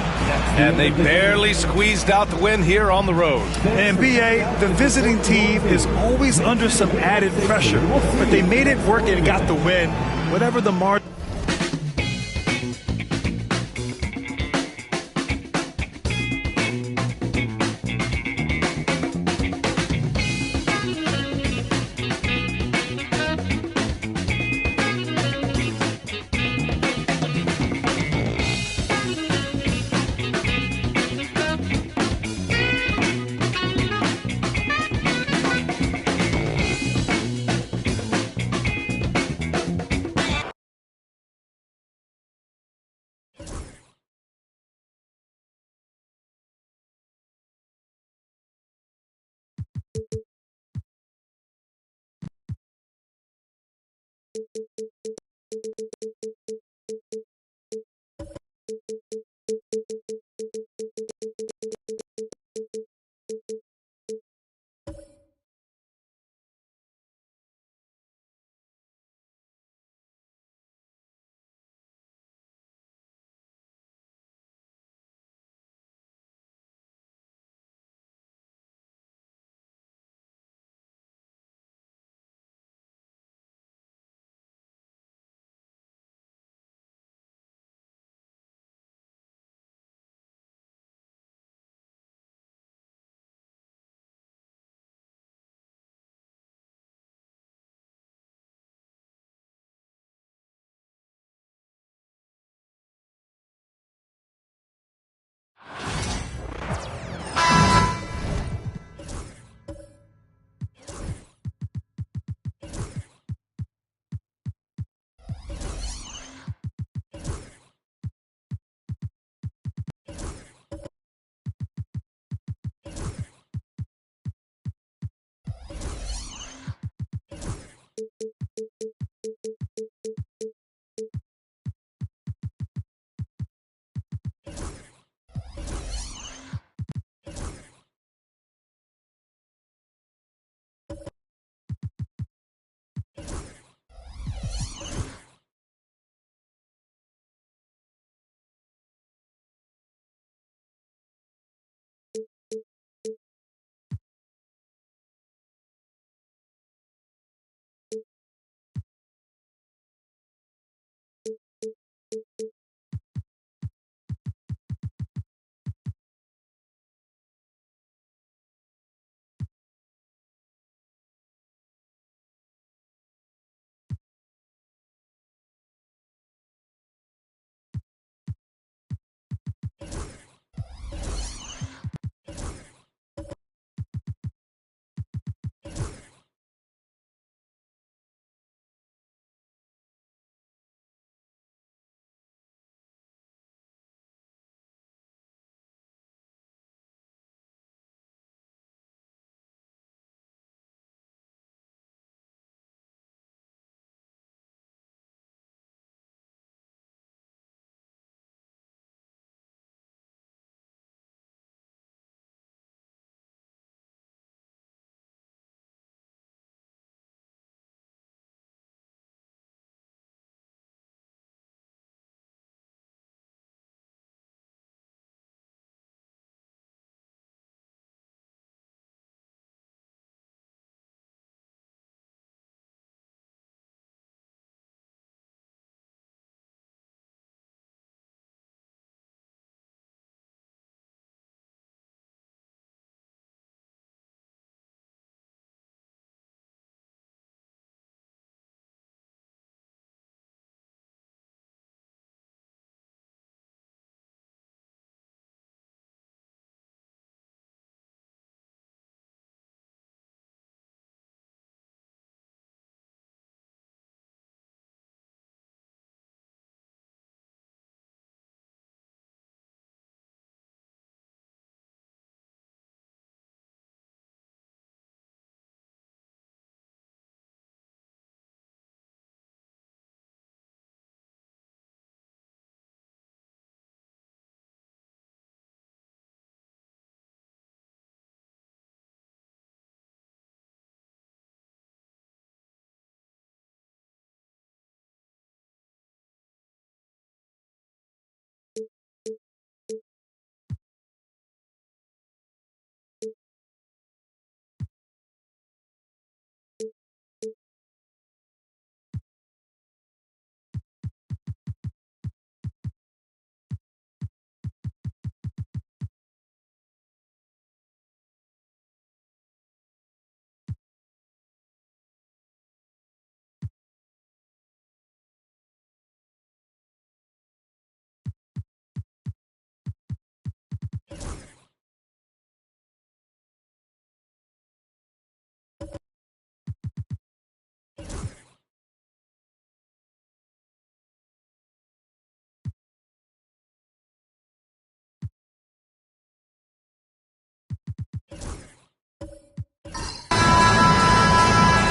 And they barely squeezed out the win here on the road. And BA, the visiting team is always under some added pressure, but they made it work and got the win, whatever the margin.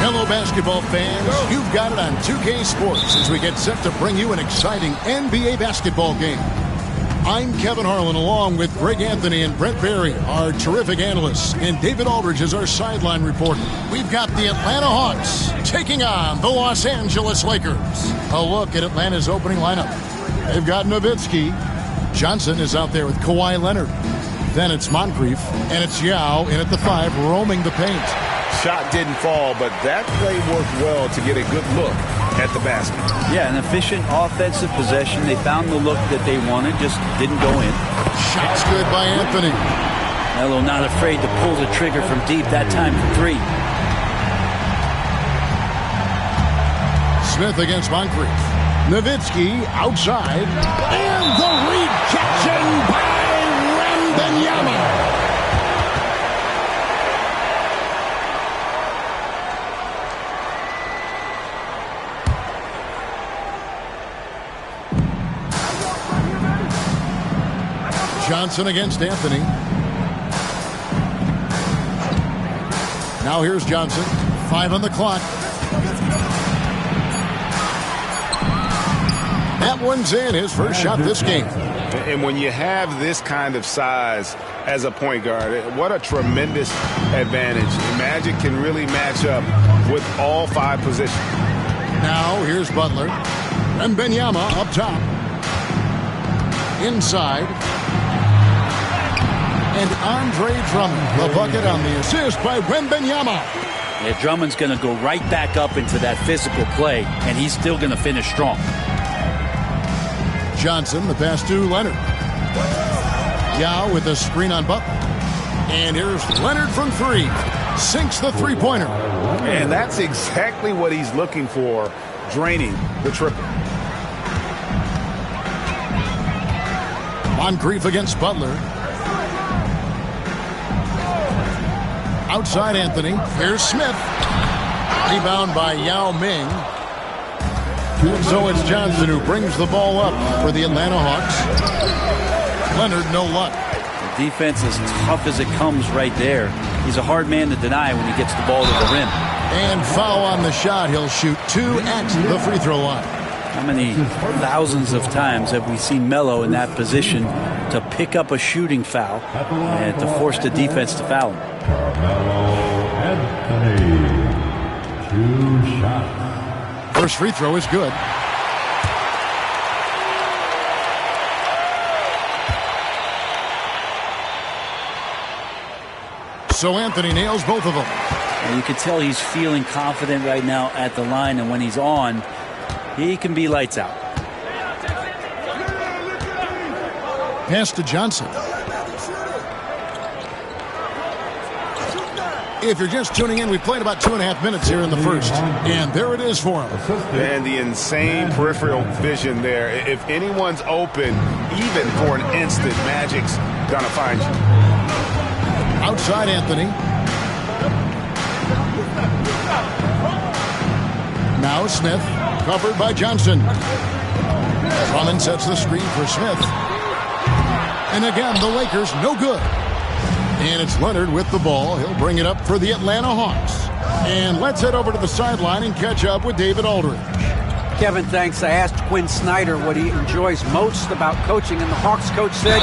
Hello, basketball fans. You've got it on 2K Sports as we get set to bring you an exciting NBA basketball game. I'm Kevin Harlan along with Greg Anthony and Brent Barry, our terrific analysts, and David Aldridge is our sideline reporter. We've got the Atlanta Hawks taking on the Los Angeles Lakers. A look at Atlanta's opening lineup. They've got Nowitzki. Johnson is out there with Kawhi Leonard. Then it's Moncrief, and it's Yao in at the 5, roaming the paint. Shot didn't fall, but that play worked well to get a good look at the basket. Yeah, an efficient offensive possession. They found the look that they wanted, just didn't go in. Shot's good by Anthony. Melo not afraid to pull the trigger from deep, that time for 3. Smith against Moncrief. Nowitzki outside. And the rejection by Wembanyama. Johnson against Anthony. Now here's Johnson. 5 on the clock. That one's in, his first shot this game. And when you have this kind of size as a point guard, what a tremendous advantage. Magic can really match up with all 5 positions. Now here's Butler. And Wembanyama up top. Inside. And Andre Drummond, the bucket on the assist by Wembanyama. Yeah, Drummond's going to go right back up into that physical play, and he's still going to finish strong. Johnson, the pass to Leonard. Yao with a screen on Butler. And here's Leonard from 3. Sinks the three-pointer. And that's exactly what he's looking for, draining the triple. Moncrief against Butler. Outside Anthony. Here's Smith. Rebound by Yao Ming. So it's Johnson who brings the ball up for the Atlanta Hawks. Leonard, no luck. The defense is tough as it comes right there. He's a hard man to deny when he gets the ball to the rim. And foul on the shot. He'll shoot 2 at the free throw line. How many thousands of times have we seen Melo in that position to pick up a shooting foul and to force the defense to foul him? Anthony, 2 shots. First free throw is good. So Anthony nails both of them. And you can tell he's feeling confident right now at the line, and when he's on, he can be lights out. Pass to Johnson. If you're just tuning in, we played about 2.5 minutes here in the first. And there it is for him. And the insane peripheral vision there. If anyone's open, even for an instant, Magic's gonna find you. Outside Anthony. Now Smith, covered by Johnson. Drummond sets the screen for Smith. And again, the Lakers no good. And it's Leonard with the ball. He'll bring it up for the Atlanta Hawks. And let's head over to the sideline and catch up with David Aldridge. Kevin, thanks. I asked Quinn Snyder what he enjoys most about coaching, and the Hawks coach said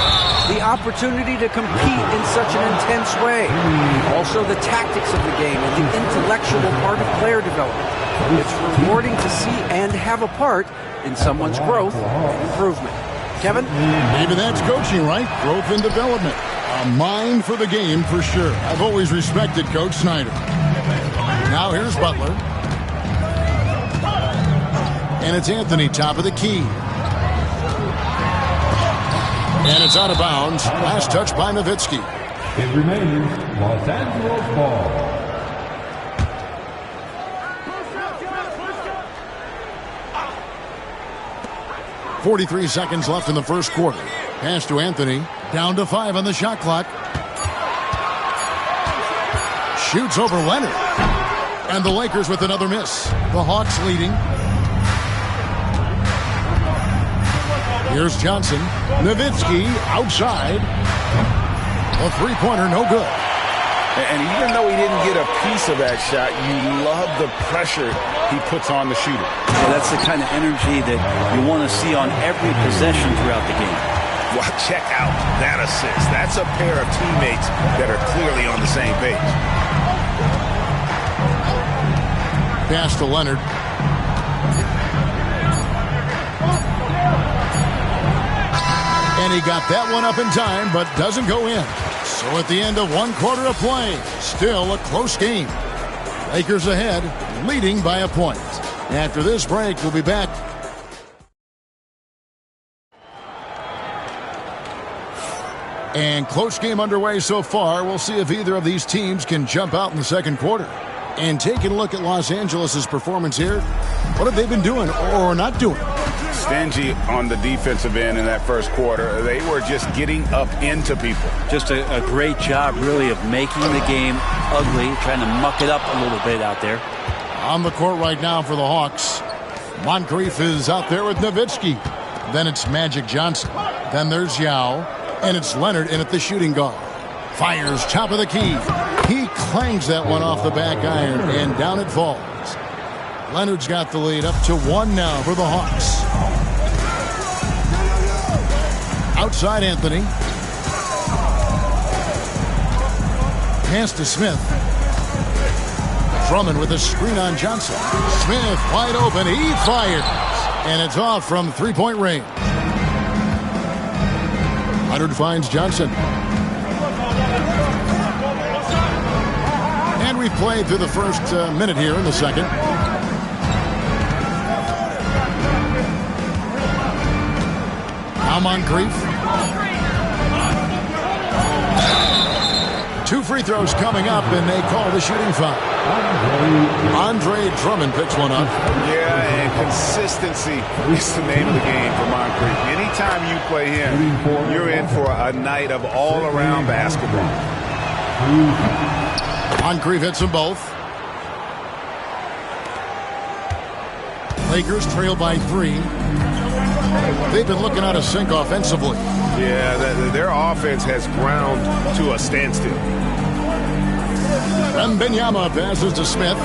the opportunity to compete in such an intense way. Also the tactics of the game and the intellectual part of player development. It's rewarding to see and have a part in someone's growth and improvement. Kevin? Maybe that's coaching, right? Growth and development. A mind for the game for sure. I've always respected Coach Snyder. Now here's Butler. And it's Anthony, top of the key. And it's out of bounds. Last touch by Nowitzki. It remains Los Angeles ball. .43 seconds left in the first quarter. Pass to Anthony. Down to 5 on the shot clock. Shoots over Leonard. And the Lakers with another miss. The Hawks leading. Here's Johnson. Nowitzki outside. A three-pointer, no good. And even though he didn't get a piece of that shot, you love the pressure he puts on the shooter. Yeah, that's the kind of energy that you want to see on every possession throughout the game. Well, check out that assist. That's a pair of teammates that are clearly on the same page. Pass to Leonard. And he got that one up in time, but doesn't go in. So at the end of 1 quarter of play, still a close game. Lakers ahead, leading by a point. After this break, we'll be back. And close game underway so far. We'll see if either of these teams can jump out in the second quarter. And taking a look at Los Angeles' performance here, what have they been doing or not doing? Stingy on the defensive end in that first quarter. They were just getting up into people. Just a great job, really, of making the game ugly, trying to muck it up a little bit out there. On the court right now for the Hawks. Moncrief is out there with Nowitzki. Then it's Magic Johnson. Then there's Yao. And it's Leonard in at the shooting guard. Fires top of the key. He clangs that one off the back iron, and down it falls. Leonard's got the lead up to 1 now for the Hawks. Outside Anthony. Pass to Smith. Drummond with a screen on Johnson. Smith wide open. He fires. And it's off from three-point range. Leonard finds Johnson. And we've played through the first minute here in the second. Now Moncrief. 2 free throws coming up, and they call the shooting foul. Andre Drummond picks one up. Yeah, and consistency is the name of the game for Moncrief. Anytime you play him, you're in for a night of all-around basketball. Moncrief hits them both. Lakers trail by 3. They've been looking out of sync offensively. Yeah, their offense has ground to a standstill. Wembanyama passes to Smith.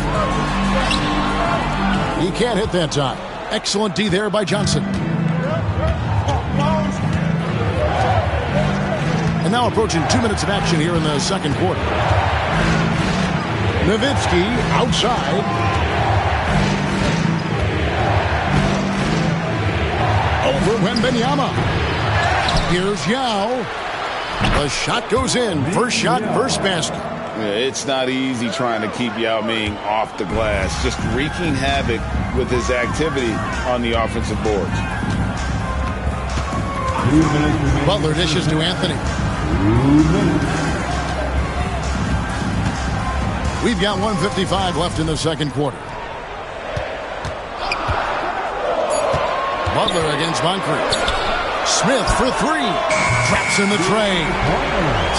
He can't hit that time. Excellent D there by Johnson. And now approaching 2 minutes of action here in the second quarter. Nowitzki outside. Over Wembanyama. Here's Yao. The shot goes in. First shot, first basket. Yeah, it's not easy trying to keep Yao Ming off the glass. Just wreaking havoc with his activity on the offensive boards. Butler dishes to Anthony. We've got 1:55 left in the second quarter. Butler against Moncrief. Smith for 3. Traps in the tray.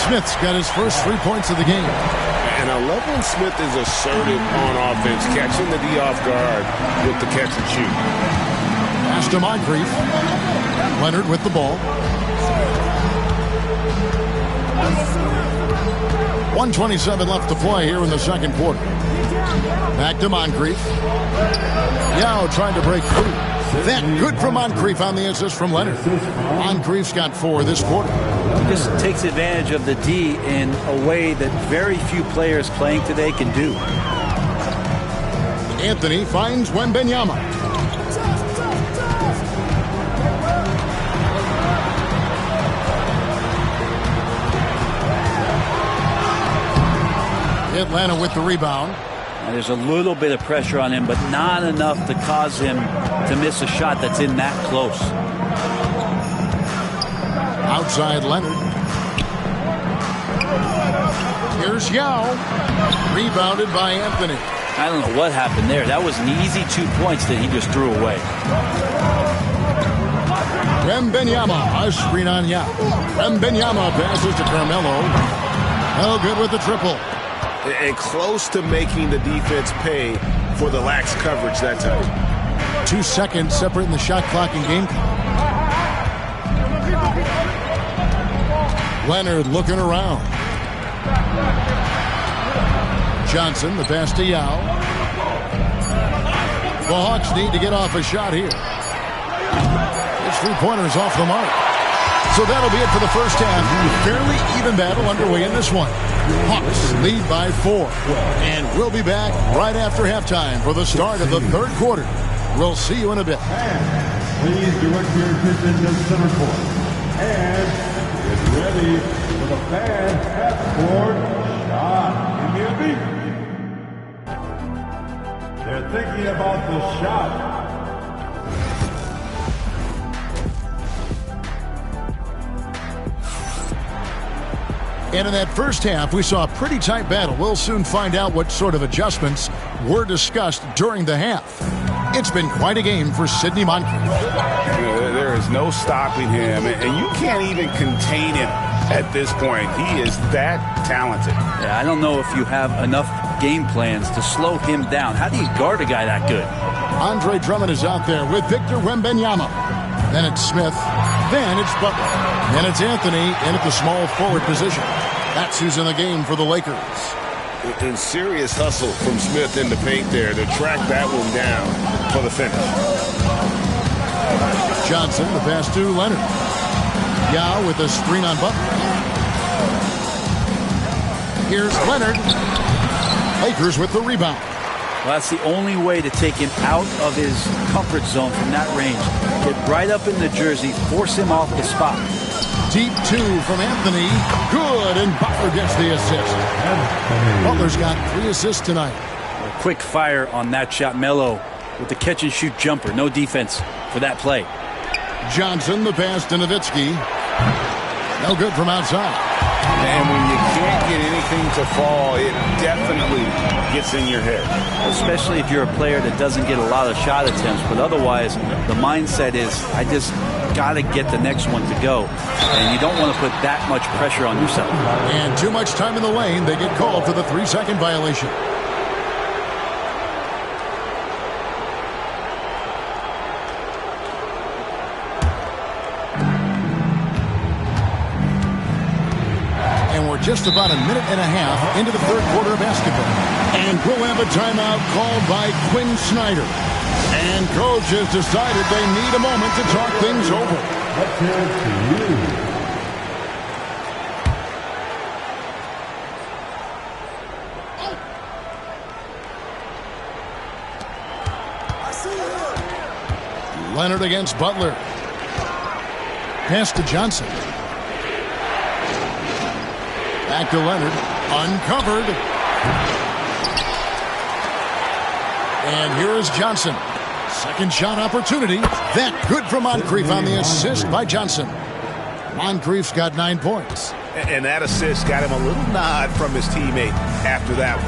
Smith's got his first 3 points of the game. And I love when Smith is assertive on offense, catching the D off guard with the catch and shoot. Pass to Moncrief. Leonard with the ball. 1:27 left to play here in the second quarter. Back to Moncrief. Yao trying to break free. That good for Moncrief on the assist from Leonard. Moncrief's got 4 this quarter. He just takes advantage of the D in a way that very few players playing today can do. Anthony finds Wembanyama. Atlanta with the rebound. And there's a little bit of pressure on him, but not enough to cause him to miss a shot that's in that close. Outside Leonard. Here's Yao. Rebounded by Anthony. I don't know what happened there. That was an easy 2 points that he just threw away. Wembanyama, a screen on Yao. Wembanyama passes to Carmelo. No good with the triple. And close to making the defense pay for the lax coverage that time. 2 seconds separating the shot clock and game clock. Leonard looking around. Johnson, the pass to Yao. The Hawks need to get off a shot here. His three-pointer's off the mark. So that'll be it for the first half. Fairly even battle underway in this one. Hawks lead by 4. And we'll be back right after halftime for the start of the third quarter. We'll see you in a bit. Please direct your attention to center court. And get ready for the fan half-court shot. Give me a beat. They're thinking about the shot. And in that first half, we saw a pretty tight battle. We'll soon find out what sort of adjustments were discussed during the half. It's been quite a game for Sidney Moncrief. There is no stopping him, and you can't even contain him at this point. He is that talented. Yeah, I don't know if you have enough game plans to slow him down. How do you guard a guy that good? Andre Drummond is out there with Victor Wembanyama. Then it's Smith. Then it's Butler. Then it's Anthony in at the small forward position. That's who's in the game for the Lakers. And serious hustle from Smith in the paint there to track that one down for the finish. Johnson, the pass to Leonard. Yao with a screen on Butler. Here's Leonard. Lakers with the rebound. Well, that's the only way to take him out of his comfort zone from that range. Get right up in the jersey, force him off the spot. Deep 2 from Anthony. Good, and Butler gets the assist. Butler's got 3 assists tonight. A quick fire on that shot. Melo with the catch-and-shoot jumper. No defense for that play. Johnson, the pass to Nowitzki. No good from outside. And when you can't get anything to fall, it definitely gets in your head. Especially if you're a player that doesn't get a lot of shot attempts. But otherwise, the mindset is, I just got to get the next one to go. And you don't want to put that much pressure on yourself. And too much time in the lane. They get called for the 3-second violation. Just about a minute and a half into the third quarter of basketball. And we'll have a timeout called by Quinn Snyder. And coach has decided they need a moment to talk things over. Let's hear it to you. Leonard against Butler. Pass to Johnson. Back to Leonard. Uncovered. And here is Johnson. Second shot opportunity. That good from Moncrief on the assist by Johnson. Moncrief's got 9 points. And that assist got him a little nod from his teammate after that one.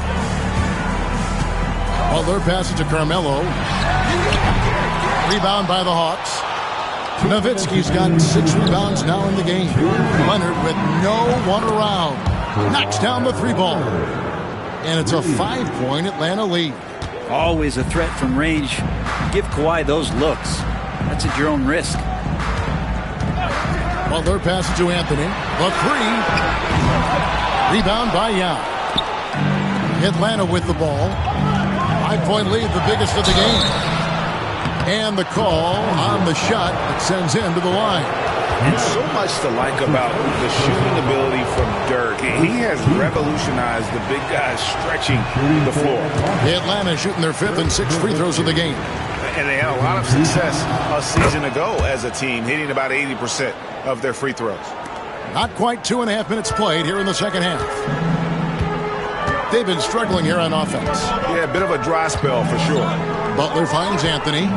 Butler passes to Carmelo. Rebound by the Hawks. Nowitzki's got 6 rebounds now in the game. Leonard with no one around. Knocks down the 3-ball. And it's a 5-point Atlanta lead. Always a threat from range. Give Kawhi those looks. That's at your own risk. Butler passes to Anthony. The 3. Rebound by Yao. Atlanta with the ball. 5-point lead, the biggest of the game. And the call on the shot that sends him to the line. And so much to like about the shooting ability from Dirk. He has revolutionized the big guys stretching the floor. Atlanta shooting their 5th and 6th free throws of the game. And they had a lot of success a season ago as a team, hitting about 80% of their free throws. Not quite 2.5 minutes played here in the second half. They've been struggling here on offense. Yeah, a bit of a dry spell for sure. Butler finds Anthony.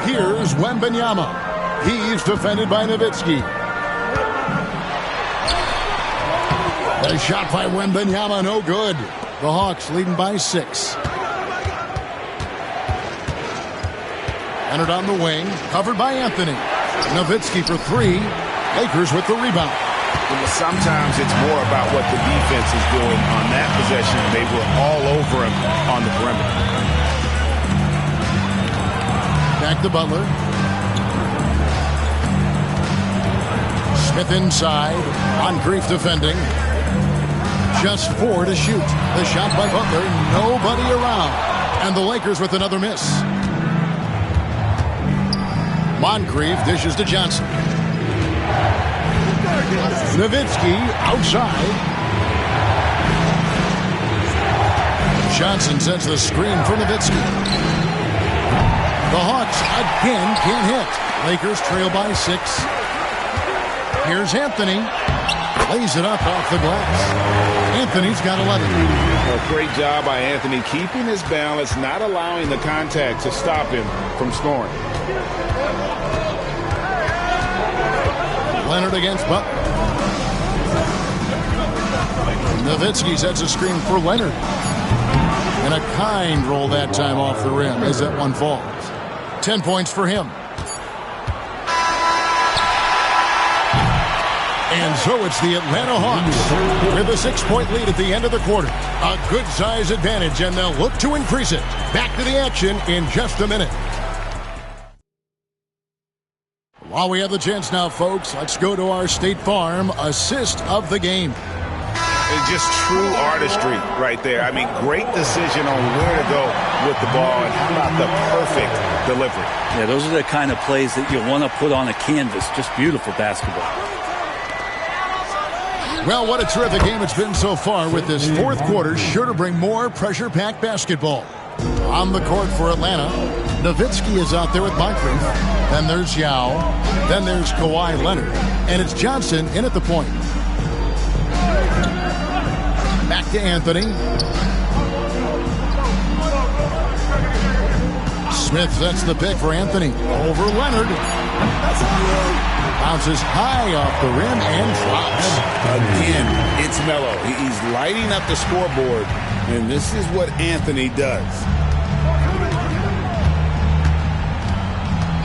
Here's Wembanyama. He's defended by Nowitzki. A shot by Wembanyama, no good. The Hawks leading by 6. Entered on the wing, covered by Anthony. Nowitzki for 3. Lakers with the rebound. Sometimes it's more about what the defense is doing on that possession. They were all over him on the perimeter. Back to Butler. Smith inside. Moncrief defending. Just 4 to shoot. The shot by Butler, nobody around. And the Lakers with another miss. Moncrief dishes to Johnson. Nowitzki outside. Johnson sets the screen for Nowitzki. The Hawks again can't hit. Lakers trail by 6. Here's Anthony. Lays it up off the glass. Anthony's got 11. A great job by Anthony keeping his balance, not allowing the contact to stop him from scoring. Leonard against Butler. Nowitzki sets a screen for Leonard. And a kind roll that time off the rim as that one falls. 10 points for him. And so it's the Atlanta Hawks with a 6-point lead at the end of the quarter. A good size advantage, and they'll look to increase it. Back to the action in just a minute. While we have the chance now, folks, let's go to our State Farm assist of the game. It's just true artistry right there. I mean, great decision on where to go with the ball, and how about the perfect delivery. Yeah, those are the kind of plays that you want to put on a canvas. Just beautiful basketball. Well, what a terrific game it's been so far, with this fourth quarter sure to bring more pressure-packed basketball. On the court for Atlanta, Nowitzki is out there with Moncrief. Then there's Yao. Then there's Kawhi Leonard. And it's Johnson in at the point. Back to Anthony. Smith sets the pick for Anthony. Over Leonard. Bounces high off the rim and drops. Again, it's Melo. He's lighting up the scoreboard, and this is what Anthony does.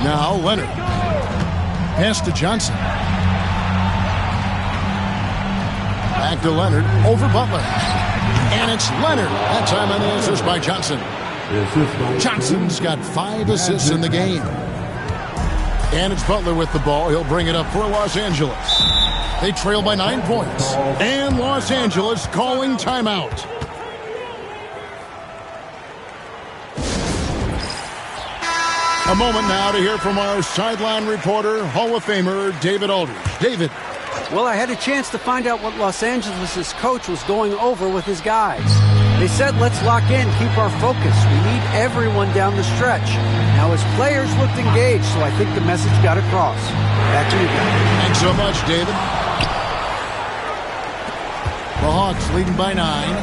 Now Leonard. Pass to Johnson. Back to Leonard. Over Butler. And it's Leonard. That time on the assist by Johnson. Johnson's got 5 assists in the game. And it's Butler with the ball. He'll bring it up for Los Angeles. They trail by 9 points. And Los Angeles calling timeout. A moment now to hear from our sideline reporter, Hall of Famer David Aldridge. David. Well, I had a chance to find out what Los Angeles' coach was going over with his guys. They said, let's lock in, keep our focus. We need everyone down the stretch. Now, his players looked engaged, so I think the message got across. Back to you guys. Thanks so much, David. The Hawks leading by 9.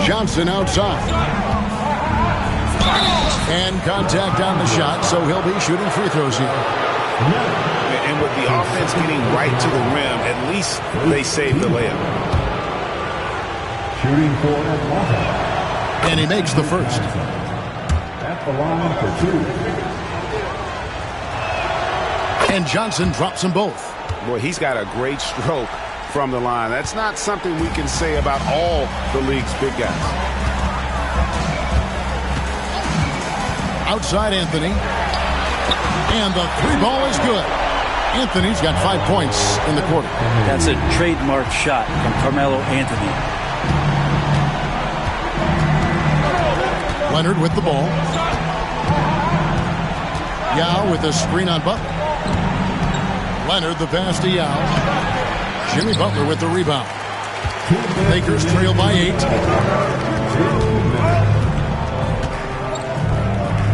Johnson outside. And contact on the shot, so he'll be shooting free throws here. And with the offense getting right to the rim, at least they saved the layup. Shooting for Atlanta. And he makes the first. At the line for 2. And Johnson drops them both. Boy, he's got a great stroke from the line. That's not something we can say about all the league's big guys. Outside Anthony. And the 3 ball is good. Anthony's got 5 points in the quarter. That's a trademark shot from Carmelo Anthony. Leonard with the ball. Yao with a screen on Butler. Leonard the pass to Yao. Jimmy Butler with the rebound. Lakers trail by 8.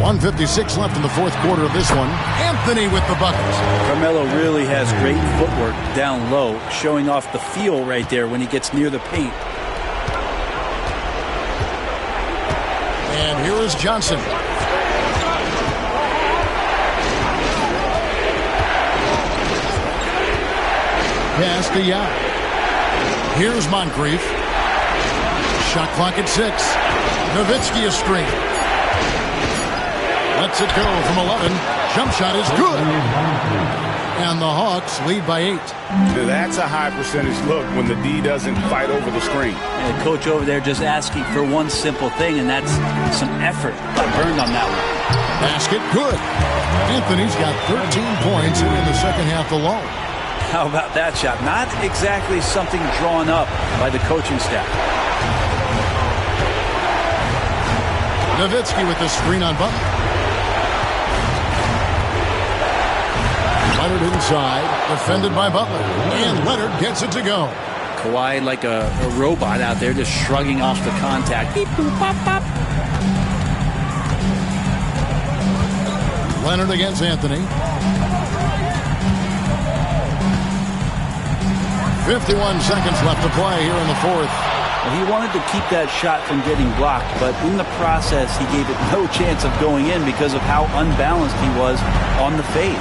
1:56 left in the fourth quarter of this one. Anthony with the bucket. Carmelo really has great footwork down low, showing off the feel right there when he gets near the paint. And here is Johnson. Pass to Yao. Here's Moncrief. Shot clock at 6. Nowitzki a screen. Lets it go from 11. Jump shot is good. And the Hawks lead by 8. That's a high percentage look when the D doesn't fight over the screen. And the coach over there just asking for one simple thing, and that's some effort. Got burned on that one. Basket good. Anthony's got 13 points in the second half alone. How about that shot? Not exactly something drawn up by the coaching staff. Nowitzki with the screen on Butler. Leonard inside, defended by Butler. And Leonard gets it to go. Kawhi like a robot out there just shrugging off the contact. Beep, boop, pop, pop. Leonard against Anthony. 51 seconds left to play here in the fourth. Well, he wanted to keep that shot from getting blocked, but in the process, he gave it no chance of going in because of how unbalanced he was on the fade.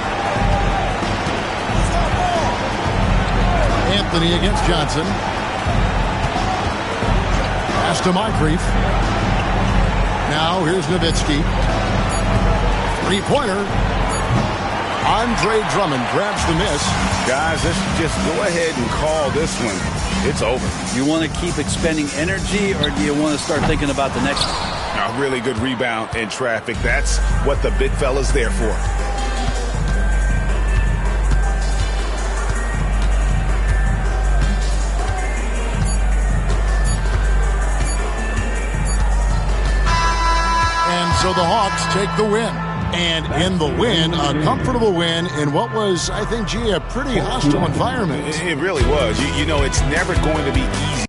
Anthony against Johnson. Pass to Moncrief. Now here's Nowitzki. Three-pointer. Andre Drummond grabs the miss. Guys, let's just go ahead and call this one. It's over. You want to keep expending energy, or do you want to start thinking about the next one? A really good rebound in traffic. That's what the big fella's there for. And so the Hawks take the win. And in the win, a comfortable win in what was, I think, a pretty hostile environment. It really was. You know, it's never going to be easy.